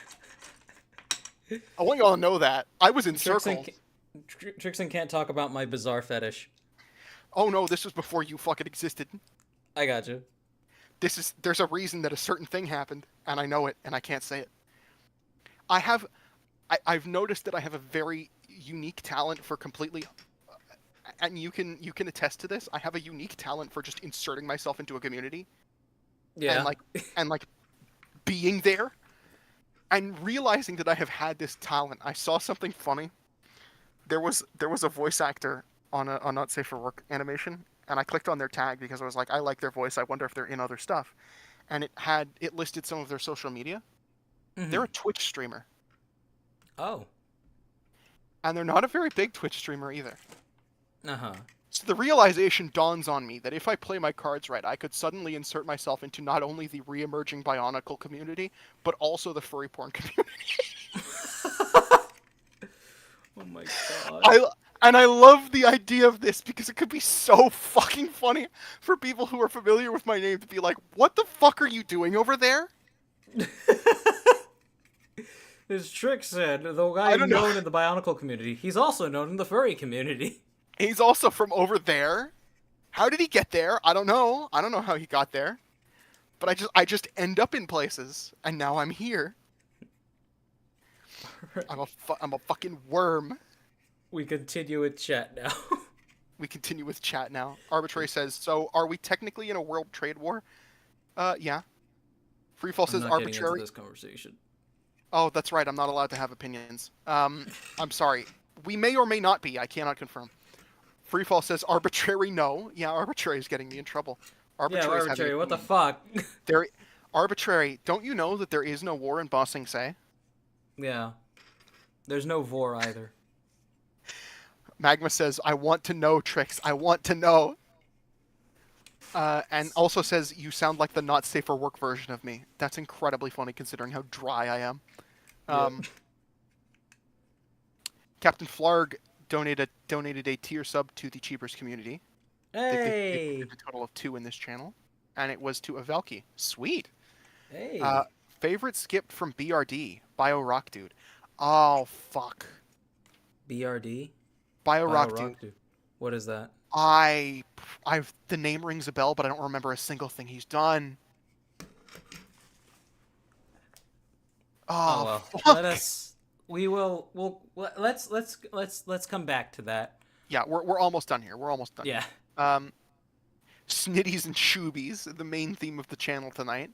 want you all to know that. I was in circles. Trixon can't talk about my bizarre fetish. Oh no, this was before you fucking existed. I got you. There's a reason that a certain thing happened, and I know it, and I can't say it. I've noticed that I have a very unique talent for completely, and you can attest to this. I have a unique talent for just inserting myself into a community. Yeah. And like being there, and realizing that I have had this talent. I saw something funny. There was a voice actor on a Not Safe for Work animation, and I clicked on their tag because I was like, I like their voice. I wonder if they're in other stuff, and it listed some of their social media. Mm-hmm. They're a Twitch streamer. Oh. And they're not a very big Twitch streamer either. Uh-huh. So the realization dawns on me that if I play my cards right, I could suddenly insert myself into not only the re-emerging Bionicle community, but also the furry porn community. Oh my god. I love the idea of this because it could be so fucking funny for people who are familiar with my name to be like, what the fuck are you doing over there? This Trixon, the guy known in the Bionicle community, he's also known in the furry community. He's also from over there. How did he get there? I don't know. I don't know how he got there. But I just end up in places, and now I'm here. I'm a fucking worm. We continue with chat now. Arbitrary says, so are we technically in a world trade war? Yeah. Freefall says arbitrary. Getting into this conversation. Oh, that's right. I'm not allowed to have opinions. I'm sorry. We may or may not be. I cannot confirm. Freefall says arbitrary. No. Yeah, arbitrary is getting me in trouble. Arbitrary. What the fuck? Arbitrary. Don't you know that there is no war in Ba Sing Se? Yeah. There's no vor either. Magma says, I want to know, Trix. I want to know. And also says, you sound like the not safe for work version of me. That's incredibly funny considering how dry I am. Captain Flarg donated a tier sub to the Cheapers community. Hey! They a total of 2 in this channel. And it was to Avelki. Sweet! Hey! Favorite skipped from BRD. Bio Rock Dude. Oh, fuck. BRD? Bio Rock Dude. What is that? The name rings a bell, but I don't remember a single thing he's done. Oh well. Fuck. Let's come back to that. Yeah, we're almost done here. Yeah. Snitties and Shoobies, the main theme of the channel tonight.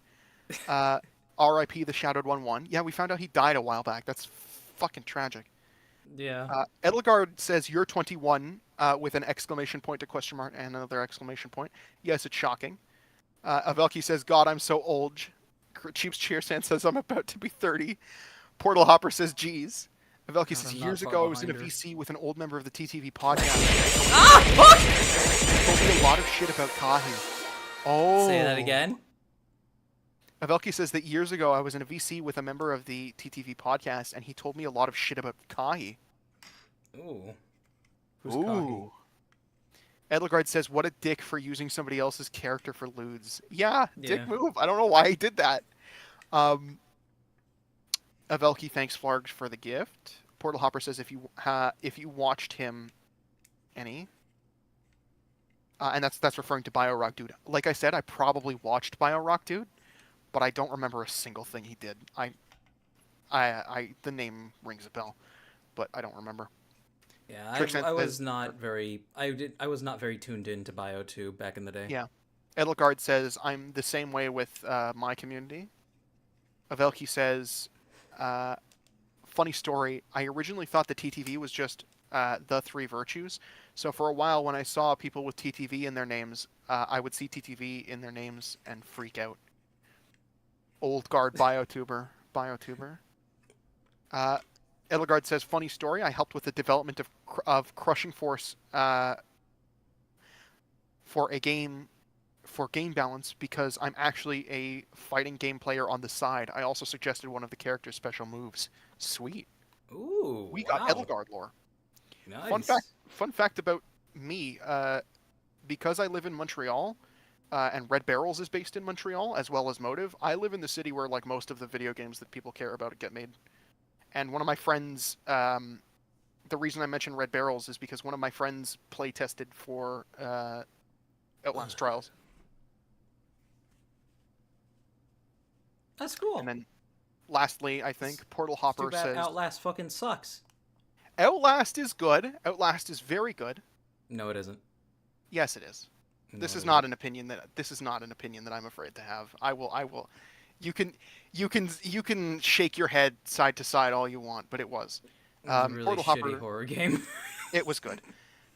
R.I.P. the Shadowed 1-1. Yeah, we found out he died a while back. That's fucking tragic. Yeah. Edelgard says, you're 21, with an exclamation point, a question mark, and another exclamation point. Yes, it's shocking. Avelki says, God, I'm so old. Cheap's Cheerstand says, I'm about to be 30. Portal Hopper says, geez. Avelki says, years ago, I was in a VC with an old member of the TTV podcast. Fuck! He told me a lot of shit about Kahi. Oh. Say that again? Avelki says that years ago, I was in a VC with a member of the TTV podcast, and he told me a lot of shit about Kahi. Ooh. Who's Kahi? Edelgard says, what a dick for using somebody else's character for lewds. Yeah, dick move. I don't know why he did that. Avelki thanks Flarg for the gift. Portal Hopper says, if you watched him, any. And that's referring to Bio Rock Dude. Like I said, I probably watched Bio Rock Dude, but I don't remember a single thing he did. The name rings a bell, but I don't remember. Yeah, I was not very tuned into BioTube back in the day. Yeah. Edelgard says, I'm the same way with my community. Avelki says, funny story, I originally thought the TTV was just the 3 virtues. So for a while when I saw people with TTV in their names, I would see TTV in their names and freak out. Old guard biotuber. Edelgard says, funny story, I helped with the development of Crushing Force for game balance because I'm actually a fighting game player on the side. I also suggested one of the character's special moves. Sweet. Ooh, we got Edelgard lore. Nice. Fun fact about me, because I live in Montreal, and Red Barrels is based in Montreal, as well as Motive, I live in the city where like most of the video games that people care about get made. And one of my friends, the reason I mentioned Red Barrels is because one of my friends play tested for Outlast Trials. That's cool. And then, lastly, I think Portal Hopper says Outlast fucking sucks. Outlast is good. Outlast is very good. No, it isn't. Yes, it is. No, this is not an opinion that I'm afraid to have. I will. You can shake your head side to side all you want, but it was. It was a really Portal shitty Hopper, horror game. It was good.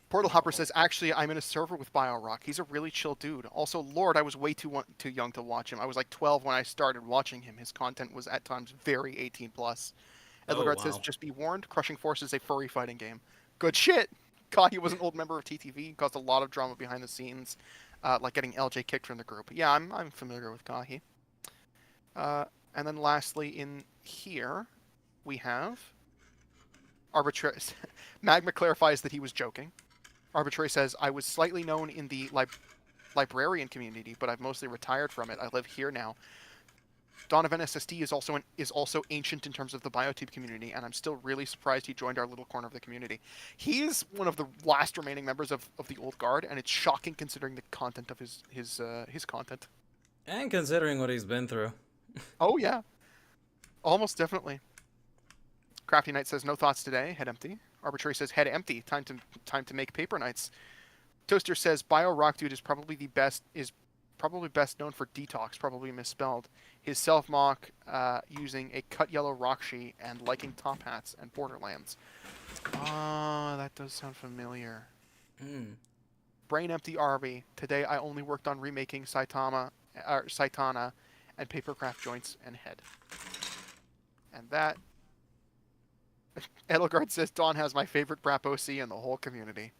Portal Hopper says, actually, I'm in a server with BioRock. He's a really chill dude. Also, Lord, I was way too young to watch him. I was like 12 when I started watching him. His content was at times very 18+. Edelgard says, just be warned, Crushing Force is a furry fighting game. Good shit! God, he was an old member of TTV. Caused a lot of drama behind the scenes, like getting LJ kicked from the group. Yeah, I'm familiar with Kahi. And then lastly in here, we have Arbitrary. Magma clarifies that he was joking. Arbitrary says, I was slightly known in the librarian community, but I've mostly retired from it. I live here now. Donovan SSD is also ancient in terms of the BioTube community, and I'm still really surprised he joined our little corner of the community. He is one of the last remaining members of the old guard, and it's shocking considering the content of his content. And considering what he's been through. Oh yeah, almost definitely. Crafty Knight says, no thoughts today, head empty. Arbitrary says, head empty, time to make paper nights. Toaster says, Bio Rock Dude is probably best known for Detox, probably misspelled. His self-mock using a cut yellow Roxy and liking top hats and Borderlands. Ah, that does sound familiar. Brain empty Arby. Today I only worked on remaking Saitana and papercraft joints and head. And that... Edelgard says, Dawn has my favorite Brap OC in the whole community.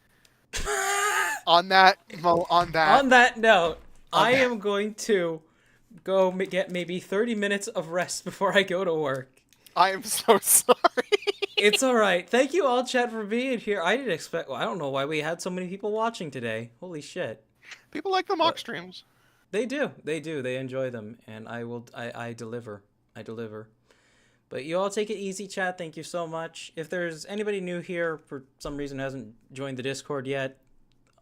On that, On that note, I am going to go get maybe 30 minutes of rest before I go to work. I am so sorry. It's all right. Thank you all, chat, for being here. I didn't expect. Well, I don't know why we had so many people watching today. Holy shit. People like the mock streams. They do. They do. They enjoy them, and I will. I deliver. I deliver. But you all take it easy, chat. Thank you so much. If there's anybody new here for some reason hasn't joined the Discord yet,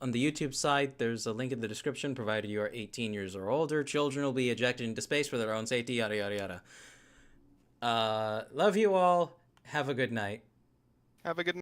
on the YouTube side, there's a link in the description. Provided you are 18 years or older, children will be ejected into space for their own safety. Yada yada yada. Love you all. Have a good night. Have a good